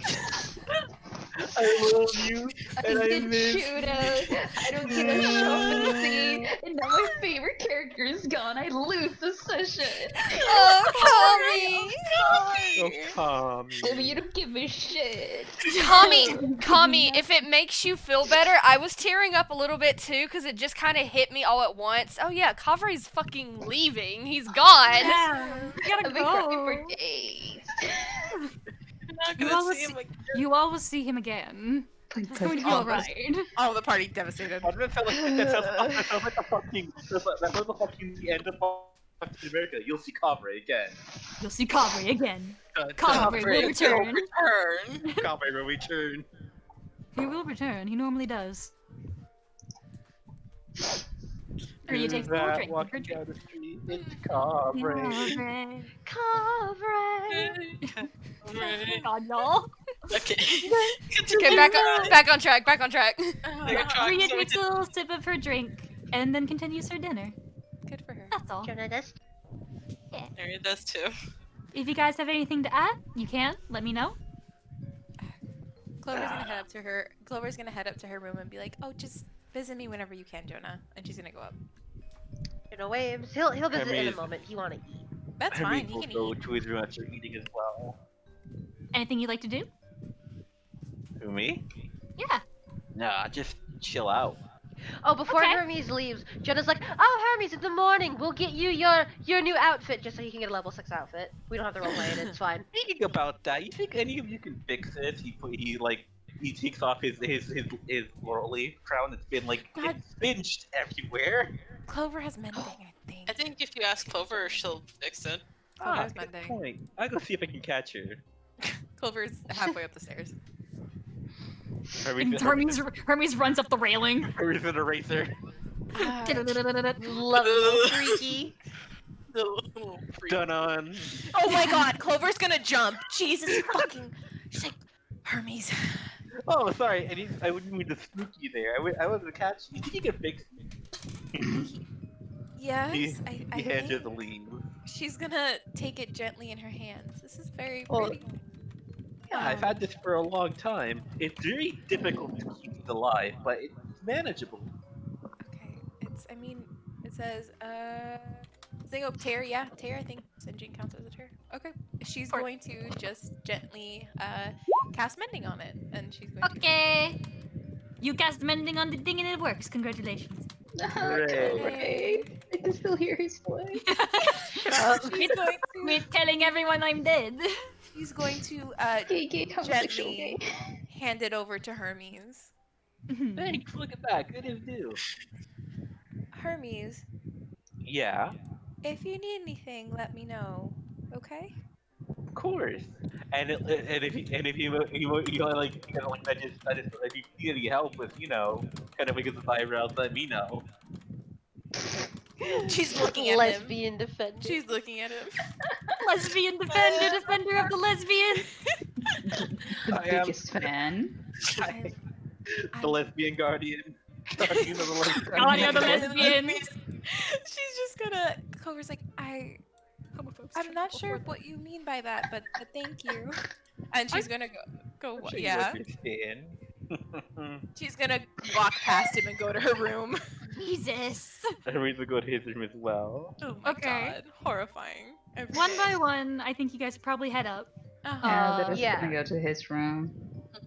I love you, I and I get miss chewed out. I don't get a show for the scene, and now my favorite character is gone. I lose the session. Oh, Oh, Tommy. Debbie, you don't give a shit. Kami, if it makes you feel better, I was tearing up a little bit too because it just kind of hit me all at once. Oh yeah, Kavri's fucking leaving. He's gone. Yeah, you gotta I've been crying go. for days. I'm not You gonna always see him again. You all will see him again. It's going to be alright. Oh, the party devastated. That sounds like the fucking. That sounds like the fucking end of Captain America. You'll see Carver again. You'll see Kavri again. Kavri Kavri will will return. return. Carver will return. He will return. He normally does. Or you take the drink. Walking down the street, it's Carver. Conray! God, y'all. Okay. Okay, back on track. Rhea takes a little sip of her drink and then continues her dinner. Good for her. That's all. Jonah does. Mary does too. If you guys have anything to add, you can. Let me know. Clover's gonna head up to her. Clover's gonna head up to her room and be like, "Oh, just visit me whenever you can, Jonah." And she's gonna go up. Jonah waves. He'll visit in a Hermes. moment. He wanna eat. That's fine. Hermes He will can go eat. to his room after eating as well. Anything you'd like to do? Who, me? Yeah. Nah, just chill out. Oh, before Okay. Hermes leaves, Jonah's like, "Oh, Hermes, it's the morning. We'll get you your new outfit, just so you can get a level 6 outfit. We don't have to roleplay it. It's fine." Thinking about that, you think any of you can fix this? He takes off his laurel leaf crown that's been like God. it's singed everywhere. Clover has mending, I think. think if you ask Clover, she'll fix it. Clover's good mending. point. I'll go see if I can catch her. Clover's halfway up the stairs. Hermes runs up the railing. Hermes an eraser. Love it, little freaky. Done on. Oh my god, Clover's gonna jump. Jesus fucking. She's like, Hermes. Oh, sorry. I wouldn't mean to spook you there. I wasn't catching you. You can fix me. Yes, I hands her think the lead. she's gonna take it gently in her hands. This is very Well, pretty. Yeah, I've had this for a long time. It's very difficult to keep it alive, but it's manageable. Okay, it says, tear, yeah, tear, I think singeing counts as a tear. Okay, she's going to just gently, cast mending on it, and she's going to... Okay. You cast mending on the thing and it works. Congratulations. Hooray. I can still hear his voice. We're telling everyone I'm dead. She's going to, gently hand it over to Hermes. Thanks, look at that. Good as new. Hermes, Yeah, if you need anything, let me know, okay? of course. And if you need any help with, kind of because of eyebrows, let me know. She's looking at Lesbian him. defender. She's looking at him. Lesbian defender of the lesbian. The biggest fan. The lesbian guardian. Guardian of the lesbian. Guardian of the lesbian. She's just gonna. Clover's like, I'm not sure what you mean by that, but thank you. And she's gonna go. Sure you Yeah. understand. She's gonna walk past him and go to her room. Jesus. Hermes will go to his room as well. Oh my Okay. god, horrifying. One by one, I think you guys probably head up. They're Yeah. gonna go to his room.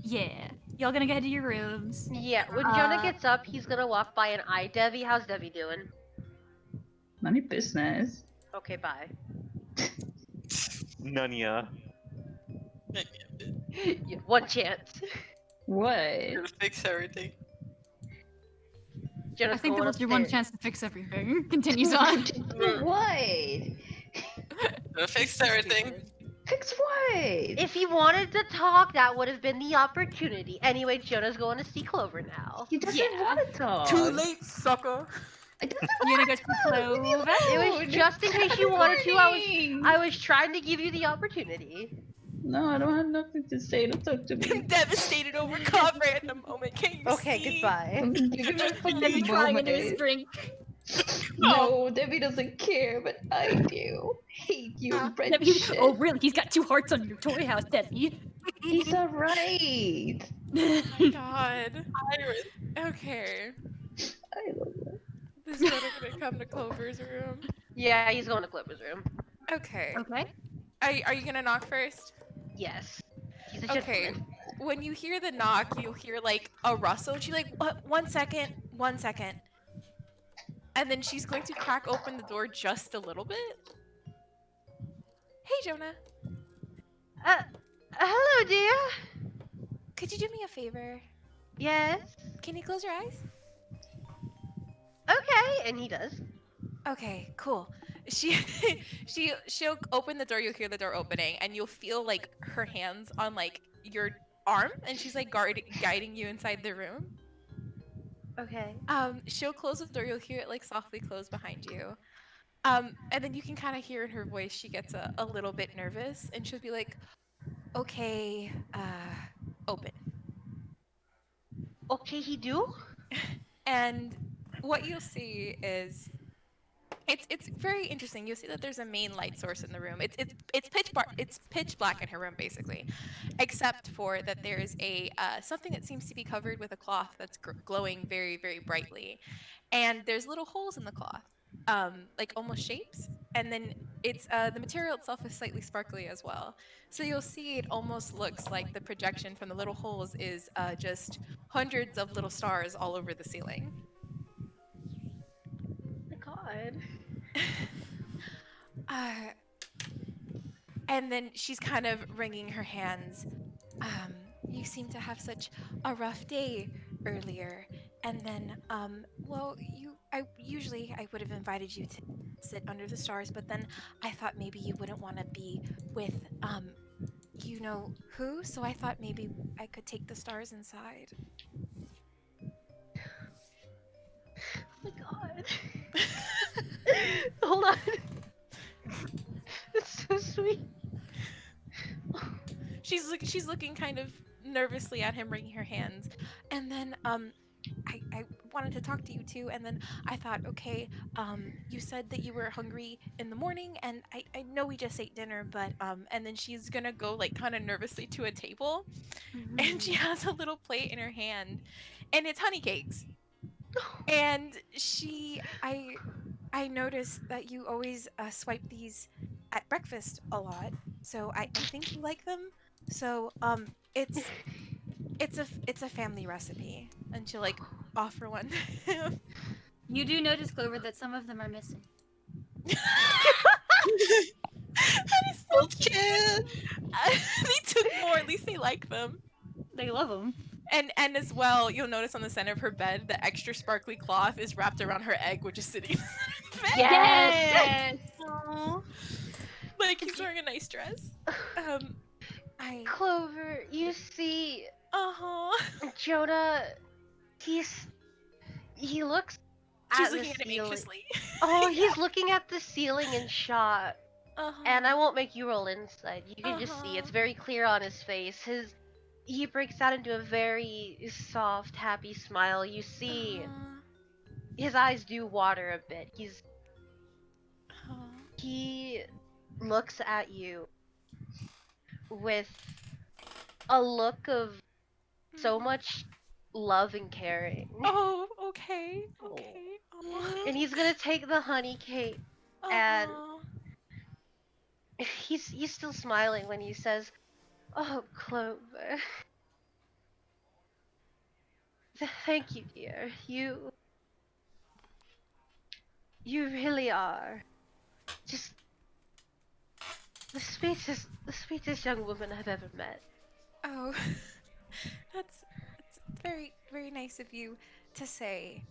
Yeah. Y'all gonna get to your rooms. Yeah, when Jonah gets up, he's gonna walk by and eye Devi. How's Devi doing? None of business. Okay, bye. Nunya. Yeah, one chance. What? Gonna fix everything. I think that was your one chance to fix everything. Continues on. What? Gonna fix everything. Fix what? If he wanted to talk, that would have been the opportunity. Anyway, Jonah's going to see Clover now. He doesn't want to talk. Too late, sucker. It doesn't You wanna go to Clover? It was just in case you wanted to. I was trying to give you the opportunity. No, I don't have nothing to say. Don't talk to me. I'm devastated over Clover at the moment. Can you Okay, see? goodbye. Give me a fucking Trying into his moment. drink. No, Debbie doesn't care, but I do. Hate you, friendship. Oh, really? He's got 2 hearts on your toy house, Debbie. He's alright. Oh my god. Okay. I love that. This Jonah gonna come to Clover's room. Yeah, he's going to Clover's room. Okay. Okay. Are you gonna knock first? Yes. He's a Okay. gentleman. When you hear the knock, you'll hear like a rustle. And she's like, what? 1 second. 1 second. And then she's going to crack open the door just a little bit. Hey, Jonah. Hello, dear. Could you do me a favor? Yes. Can you close your eyes? Okay, and he does. Okay, cool. She'll open the door. You'll hear the door opening, and you'll feel like her hands on like your arm, and she's like guiding you inside the room. Okay. She'll close the door. You'll hear it like softly close behind you. And then you can kind of hear in her voice she gets a little bit nervous, and she'll be like, "Okay, open." Okay, he do? And what you'll see is it's very interesting. You'll see that there's a main light source in the room. It's pitch black in her room basically, except for that there is a something that seems to be covered with a cloth that's glowing very, very brightly, and there's little holes in the cloth, like almost shapes. And then it's the material itself is slightly sparkly as well. So you'll see it almost looks like the projection from the little holes is just hundreds of little stars all over the ceiling. Oh my god. And then she's kind of wringing her hands. You seem to have such a rough day earlier, and then well, I would have invited you sit under the stars, but then I thought maybe you wouldn't want to be with, you know who? So I thought maybe I could take the stars inside. Oh my god. Hold on. It's so sweet. She's looking kind of nervously at him, wringing her hands, and then I wanted to talk to you too, and then I thought, okay, you said that you were hungry in the morning, and I know we just ate dinner, but and then she's gonna go like kind of nervously to a table, and she has a little plate in her hand, and it's honey cakes, and I noticed that you always swipe these at breakfast a lot, so I think you like them. So it's a family recipe, and she'll like offer one. You do notice, Clover, that some of them are missing. That is so cute. They took more. At least they like them. They love them. And as well, you'll notice on the center of her bed, the extra sparkly cloth is wrapped around her egg, which is sitting. Yes. Like he's wearing a nice dress. Clover, you see. Jonah. He looks. She's looking at him anxiously. Oh, he's looking at the ceiling in shock. And I won't make you roll insight. You can just see it's very clear on his face. He breaks out into a very soft, happy smile. You see, his eyes do water a bit. He looks at you with a look of so much love and caring. Oh, okay. And he's gonna take the honey cake, and he's still smiling when he says, "Oh, Clover. Thank you, dear. You really are just the sweetest young woman I've ever met." Oh, that's very, very nice of you to say.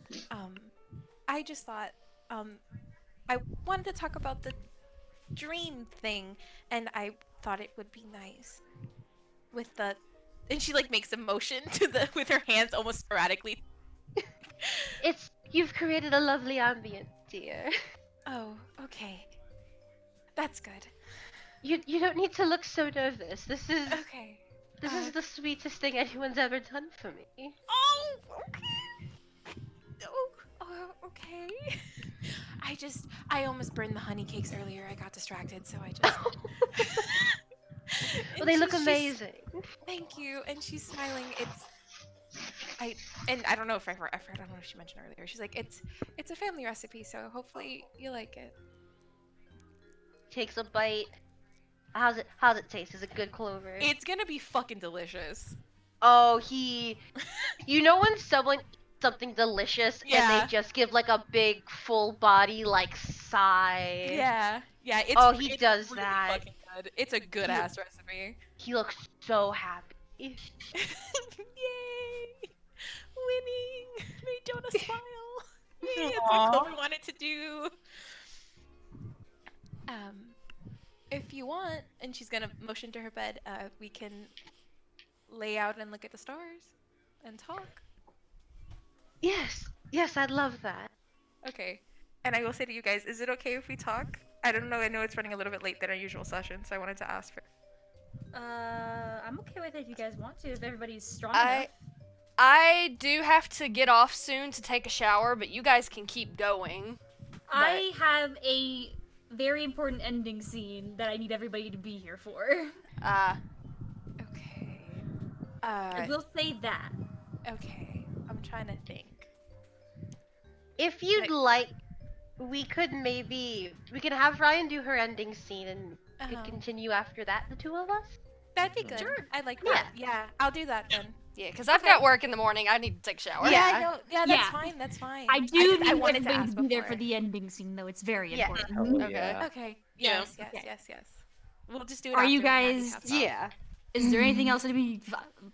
I just thought, I wanted to talk about the dream thing, and I thought it would be nice with the, and she like makes a motion to the with her hands almost sporadically. You've created a lovely ambient, dear. Oh, okay. That's good. You don't need to look so nervous. This is okay. This is the sweetest thing anyone's ever done for me. Oh, okay. Okay. I almost burned the honey cakes earlier. I got distracted, so I just. Well, they look amazing. Thank you. And she's smiling. I don't know if I don't know if she mentioned earlier. She's like, it's a family recipe, so hopefully you like it. Takes a bite. How's it taste? Is it good, Clover? It's gonna be fucking delicious. Oh, you know when someone eats something delicious and they just give like a big full body like sigh. Yeah. He does really that. Fucking good. It's a good ass recipe. He looks so happy. Yay! Winning made Jonah smile. Yay! That's what Clover wanted to do. If you want, and she's gonna motion to her bed, we can lay out and look at the stars and talk. Yes, I'd love that. Okay. And I will say to you guys, is it okay if we talk? I don't know, I know it's running a little bit late than our usual session, so I wanted to ask for... I'm okay with it if you guys want to, if everybody's strong enough. I do have to get off soon to take a shower, but you guys can keep going. I have a very important ending scene that I need everybody to be here for. Okay. I will say that. Okay. I'm trying to think. If you'd like, we can have Ryan do her ending scene and we could continue after that, the two of us. That'd be good. Sure. I'd like that. Yeah, I'll do that then. Yeah, because I've got work in the morning. I need to take a shower. Yeah, that's fine. I do need everybody to be there for the ending scene, though. It's very important. Oh, yeah. Okay. Yes. We'll just do it. Are you guys? Yeah. Is there anything else to be?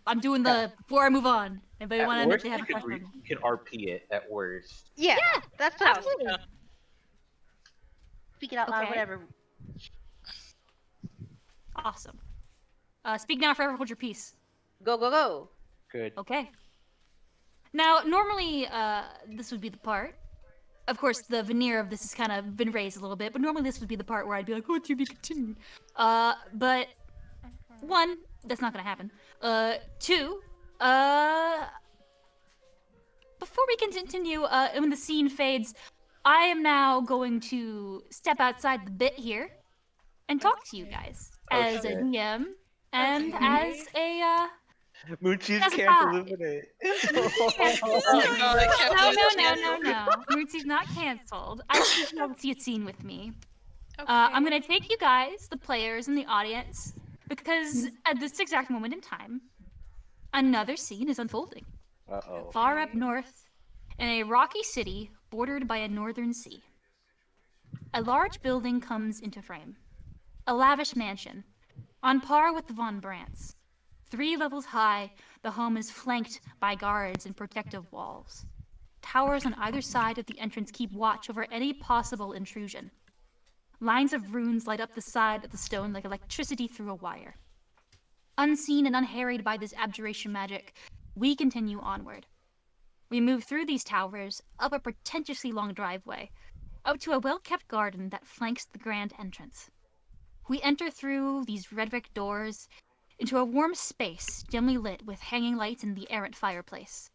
I'm doing before I move on. Anybody want to have a question? You can RP it at worst. Yeah, that's what I was thinking. Speak it out loud, Okay. whatever. Awesome. Speak now, forever hold your peace. Go, go, go. Good. Okay. Now, normally, this would be the part. Of course, the veneer of this has kind of been raised a little bit, but normally this would be the part where I'd be like, oh, to be continued. But one, that's not gonna happen. Two, before we can continue, when the scene fades, I am now going to step outside the bit here and talk to you guys as a DM and as a Moonsea's as a can't vibe. illuminate. Oh god, I can't believe it's canceled. No. Moonsie's not canceled. I think you'll see a scene with me. I'm gonna take you guys, the players and the audience, because at this exact moment in time, another scene is unfolding. Uh-oh. Far up north, in a rocky city bordered by a northern sea. A large building comes into frame. A lavish mansion, on par with the Von Brandts. 3 levels high, the home is flanked by guards and protective walls. Towers on either side of the entrance keep watch over any possible intrusion. Lines of runes light up the side of the stone like electricity through a wire. Unseen and unharried by this abjuration magic, we continue onward. We move through these towers, up a pretentiously long driveway, up to a well-kept garden that flanks the grand entrance. We enter through these red brick doors into a warm space dimly lit with hanging lights and the errant fireplace.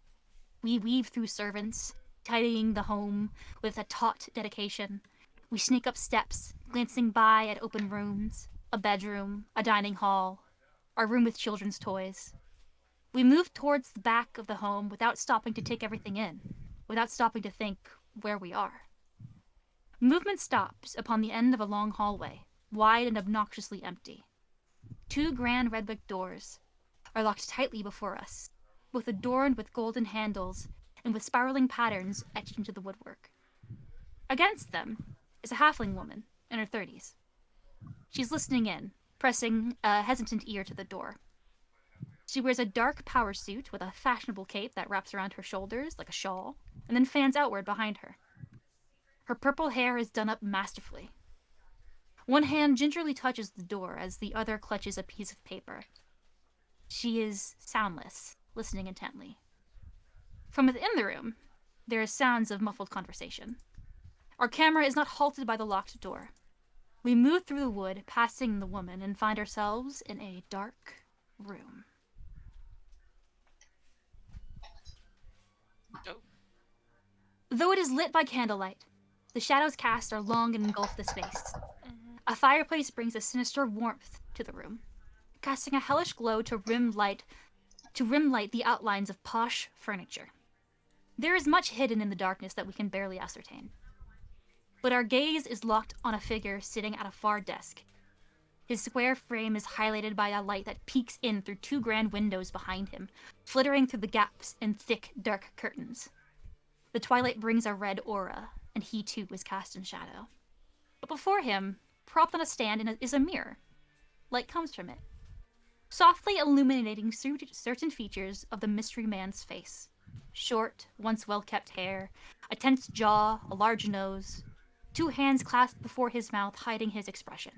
We weave through servants, tidying the home with a taut dedication. We sneak up steps, glancing by at open rooms, a bedroom, a dining hall, our room with children's toys. We move towards the back of the home without stopping to take everything in, without stopping to think where we are. Movement stops upon the end of a long hallway, wide and obnoxiously empty. 2 grand red brick doors are locked tightly before us, both adorned with golden handles and with spiraling patterns etched into the woodwork. Against them is a halfling woman in her 30s. She's listening in, pressing a hesitant ear to the door. She wears a dark power suit with a fashionable cape that wraps around her shoulders like a shawl, and then fans outward behind her. Her purple hair is done up masterfully. One hand gingerly touches the door as the other clutches a piece of paper. She is soundless, listening intently. From within the room, there are sounds of muffled conversation. Our camera is not halted by the locked door. We move through the wood, passing the woman, and find ourselves in a dark room. Though it is lit by candlelight, the shadows cast are long and engulf the space. A fireplace brings a sinister warmth to the room, casting a hellish glow to rim light the outlines of posh furniture. There is much hidden in the darkness that we can barely ascertain. But our gaze is locked on a figure sitting at a far desk. His square frame is highlighted by a light that peeks in through 2 grand windows behind him, flittering through the gaps in thick, dark curtains. The twilight brings a red aura, and he too is cast in shadow. But before him, propped on a stand, is a mirror. Light comes from it, softly illuminating certain features of the mystery man's face. Short, once well-kept hair, a tense jaw, a large nose, 2 hands clasped before his mouth hiding his expression.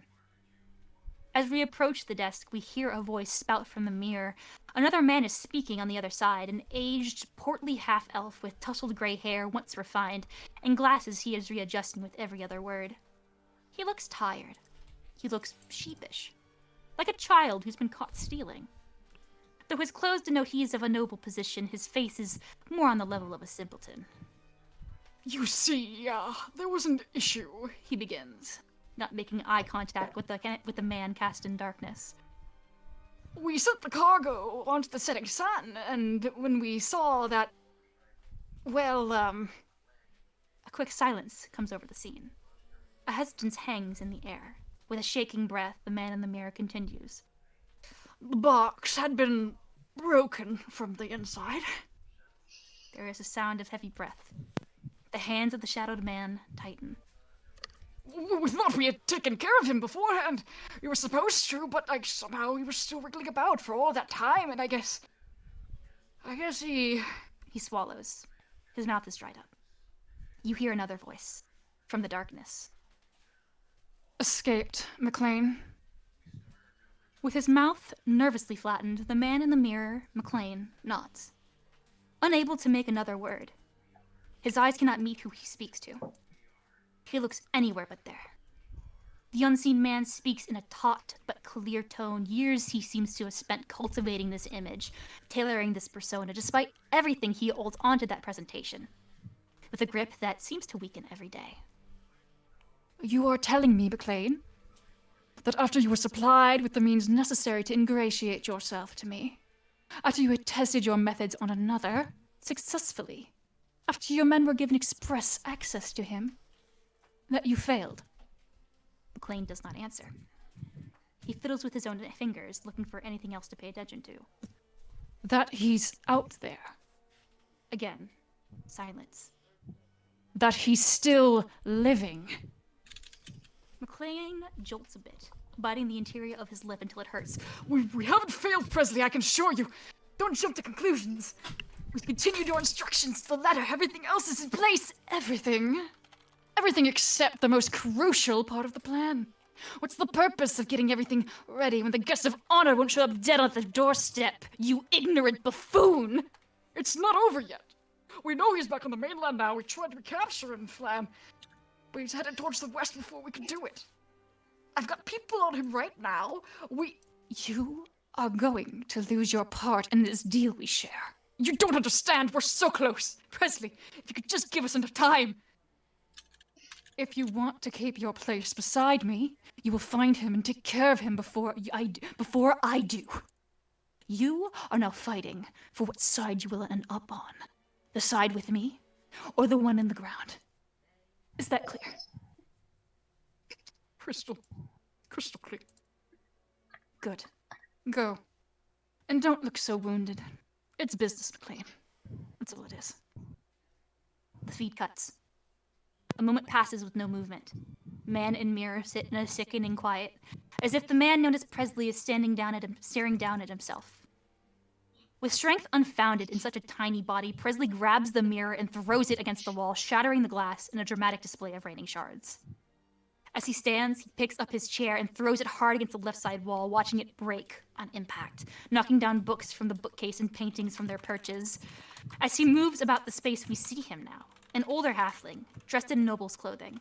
As we approach the desk, we hear a voice spout from the mirror. Another man is speaking on the other side, an aged, portly half-elf with tousled gray hair once refined, and glasses he is readjusting with every other word. He looks tired. He looks sheepish, like a child who's been caught stealing. Though his clothes denote he is of a noble position, his face is more on the level of a simpleton. You see, there was an issue, he begins, not making eye contact with the man cast in darkness. We sent the cargo onto the setting sun, and when we saw that... well, A quick silence comes over the scene. A hesitance hangs in the air. With a shaking breath, the man in the mirror continues. The box had been broken from the inside. There is a sound of heavy breath. The hands of the shadowed man tighten. We thought we had taken care of him beforehand. We were supposed to, but somehow he was still wriggling about for all that time, and I guess he... He swallows. His mouth is dried up. You hear another voice from the darkness. escaped, McLean. With his mouth nervously flattened, the man in the mirror, McLean, nods. Unable to make another word. His eyes cannot meet who he speaks to. He looks anywhere but there. The unseen man speaks in a taut but clear tone. Years he seems to have spent cultivating this image, tailoring this persona, despite everything he holds onto that presentation, with a grip that seems to weaken every day. You are telling me, McLean, that after you were supplied with the means necessary to ingratiate yourself to me, after you had tested your methods on another, successfully, after your men were given express access to him, that you failed? McLean does not answer. He fiddles with his own fingers, looking for anything else to pay attention to. That he's out there. Again, silence. That he's still living. McLean jolts a bit, biting the interior of his lip until it hurts. We haven't failed, Presley, I can assure you. Don't jump to conclusions. We've continued your instructions to the letter. Everything else is in place. Everything. Everything except the most crucial part of the plan. What's the purpose of getting everything ready when the guest of honor won't show up dead on the doorstep, you ignorant buffoon? It's not over yet. We know he's back on the mainland now. We tried to recapture him, Flam. But he's headed towards the west before we can do it. I've got people on him right now. You are going to lose your part in this deal we share. You don't understand. We're so close. Presley, if you could just give us enough time. If you want to keep your place beside me, you will find him and take care of him before I do. You are now fighting for what side you will end up on. The side with me, or the one in the ground. Is that clear? Crystal clear. Good. Go. And don't look so wounded. It's business, McLean. That's all it is. The feed cuts. A moment passes with no movement. Man and mirror sit in a sickening quiet, as if the man known as Presley is staring down at himself. With strength unfounded in such a tiny body, Presley grabs the mirror and throws it against the wall, shattering the glass in a dramatic display of raining shards. As he stands, he picks up his chair and throws it hard against the left side wall, watching it break on impact, knocking down books from the bookcase and paintings from their perches. As he moves about the space, we see him now, an older halfling, dressed in noble's clothing.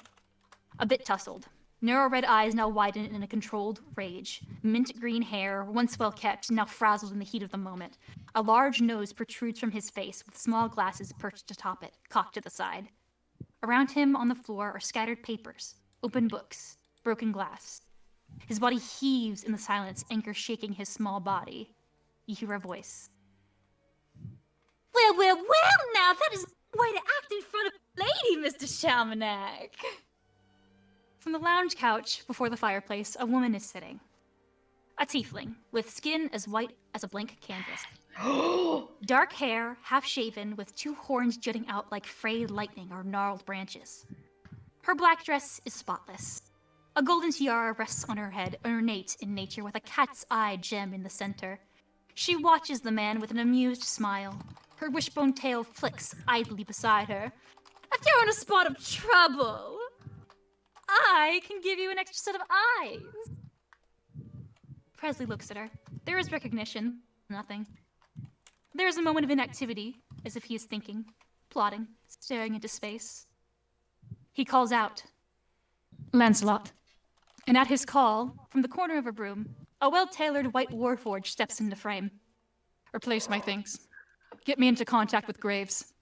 A bit tousled, narrow red eyes now widen in a controlled rage, mint green hair, once well kept, now frazzled in the heat of the moment. A large nose protrudes from his face, with small glasses perched atop it, cocked to the side. Around him on the floor are scattered papers, open books, broken glass. His body heaves in the silence, anchor shaking his small body. You hear a voice. Well, now, that is way to act in front of a lady, Mr. Shalmanek. From the lounge couch before the fireplace, a woman is sitting. A tiefling, with skin as white as a blank canvas. Dark hair, half-shaven, with two horns jutting out like frayed lightning or gnarled branches. Her black dress is spotless. A golden tiara rests on her head, ornate in nature, with a cat's eye gem in the center. She watches the man with an amused smile. Her wishbone tail flicks idly beside her. If you're in a spot of trouble, I can give you an extra set of eyes. Presley looks at her. There is recognition. Nothing. There is a moment of inactivity, as if he is thinking, plotting, staring into space. He calls out, Lancelot. And at his call, from the corner of a room, a well-tailored white warforged steps into frame. Replace my things. Get me into contact with Graves.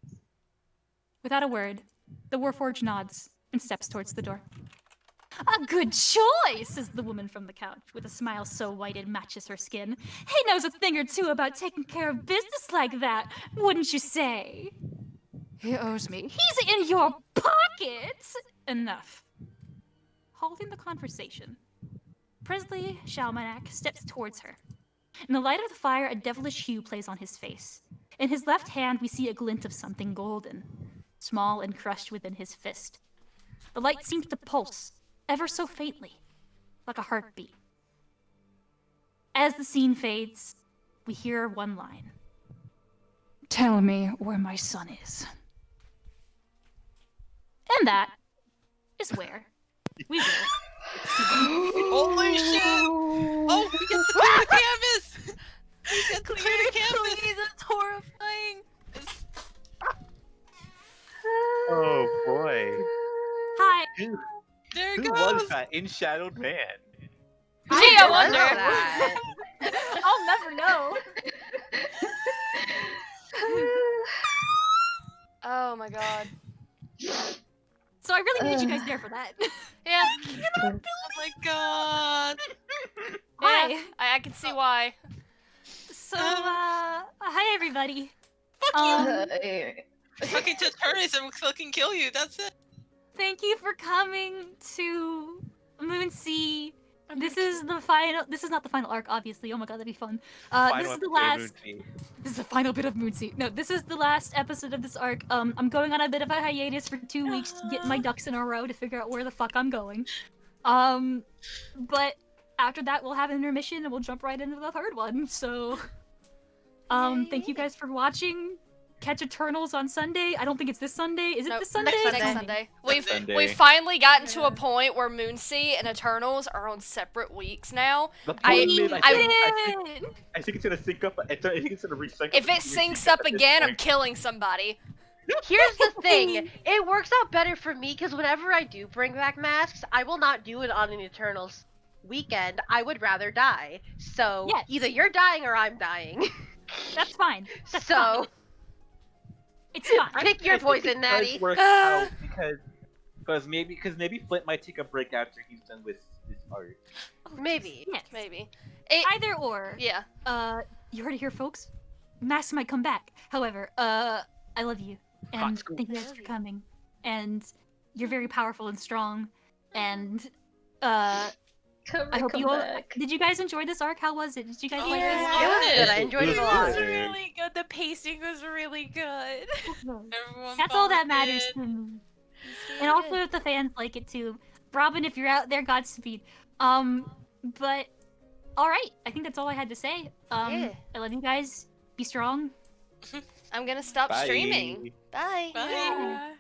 Without a word, the warforged nods and steps towards the door. A good choice, Says the woman from the couch, with a smile so white it matches her skin. He knows a thing or two about taking care of business like that, wouldn't you say? He owes me. He's in your pocket! Enough. Halting the conversation, Presley Shalmanek steps towards her. In the light of the fire, a devilish hue plays on his face. In his left hand, we see a glint of something golden, small and crushed within his fist. The light seems to pulse, ever so faintly, like a heartbeat. As the scene fades, we hear one line. Tell me where my son is. And that is where we will Holy shit! Oh, we get to clear the canvas! We get to clear the canvas! Please, it's horrifying. Oh boy. Hi. There it Who goes! was that in-shadowed man? Gee, I was wonder. that? I'll never know. Oh my god. So I really needed you guys there for that. Yeah. Oh my god! Hi. Yeah, I can see why. So, hi everybody. Fucking just hurt us and we'll fucking kill you, that's it. Thank you for coming to Moonsea. This is the final. This is not the final arc, obviously. Oh my god, that'd be fun. This is the last. This is the final bit of Moonsea. No, this is the last episode of this arc. I'm going on a bit of a hiatus for 2 weeks to get my ducks in a row to figure out where the fuck I'm going. But after that, we'll have an intermission and we'll jump right into the third one. So, thank you guys for watching. Catch Eternals on Sunday. I don't think it's this Sunday. Is it Nope, this Sunday? Next Sunday. We've Sunday. finally gotten to a point where Moonsea and Eternals are on separate weeks now. The problem is, I I think it's gonna sync up. I think it's gonna resync. If it syncs up again, I'm killing somebody. Here's the thing. It works out better for me because whenever I do bring back masks, I will not do it on an Eternals weekend. I would rather die. So Yes. either you're dying or I'm dying. That's fine. That's so fine. It's fine. pick your poison, Natty. Work out because maybe Flint might take a break after he's done with his art. Maybe. Yes. Maybe. Either or. Yeah. You heard it here, folks. Masks might come back. However, I love you, and thank you guys for coming. And you're very powerful and strong. And I hope you all. Did you guys enjoy this arc? How was it? Did you guys like this? It was good. I enjoyed it a lot. It was really good. The pacing was really good. Everyone That's all that followed matters it. to me. And also if the fans like it too. Robin, if you're out there, Godspeed. But alright, I think that's all I had to say. Yeah. I love you guys. Be strong. I'm gonna stop Bye. streaming. Bye. Bye. Yeah.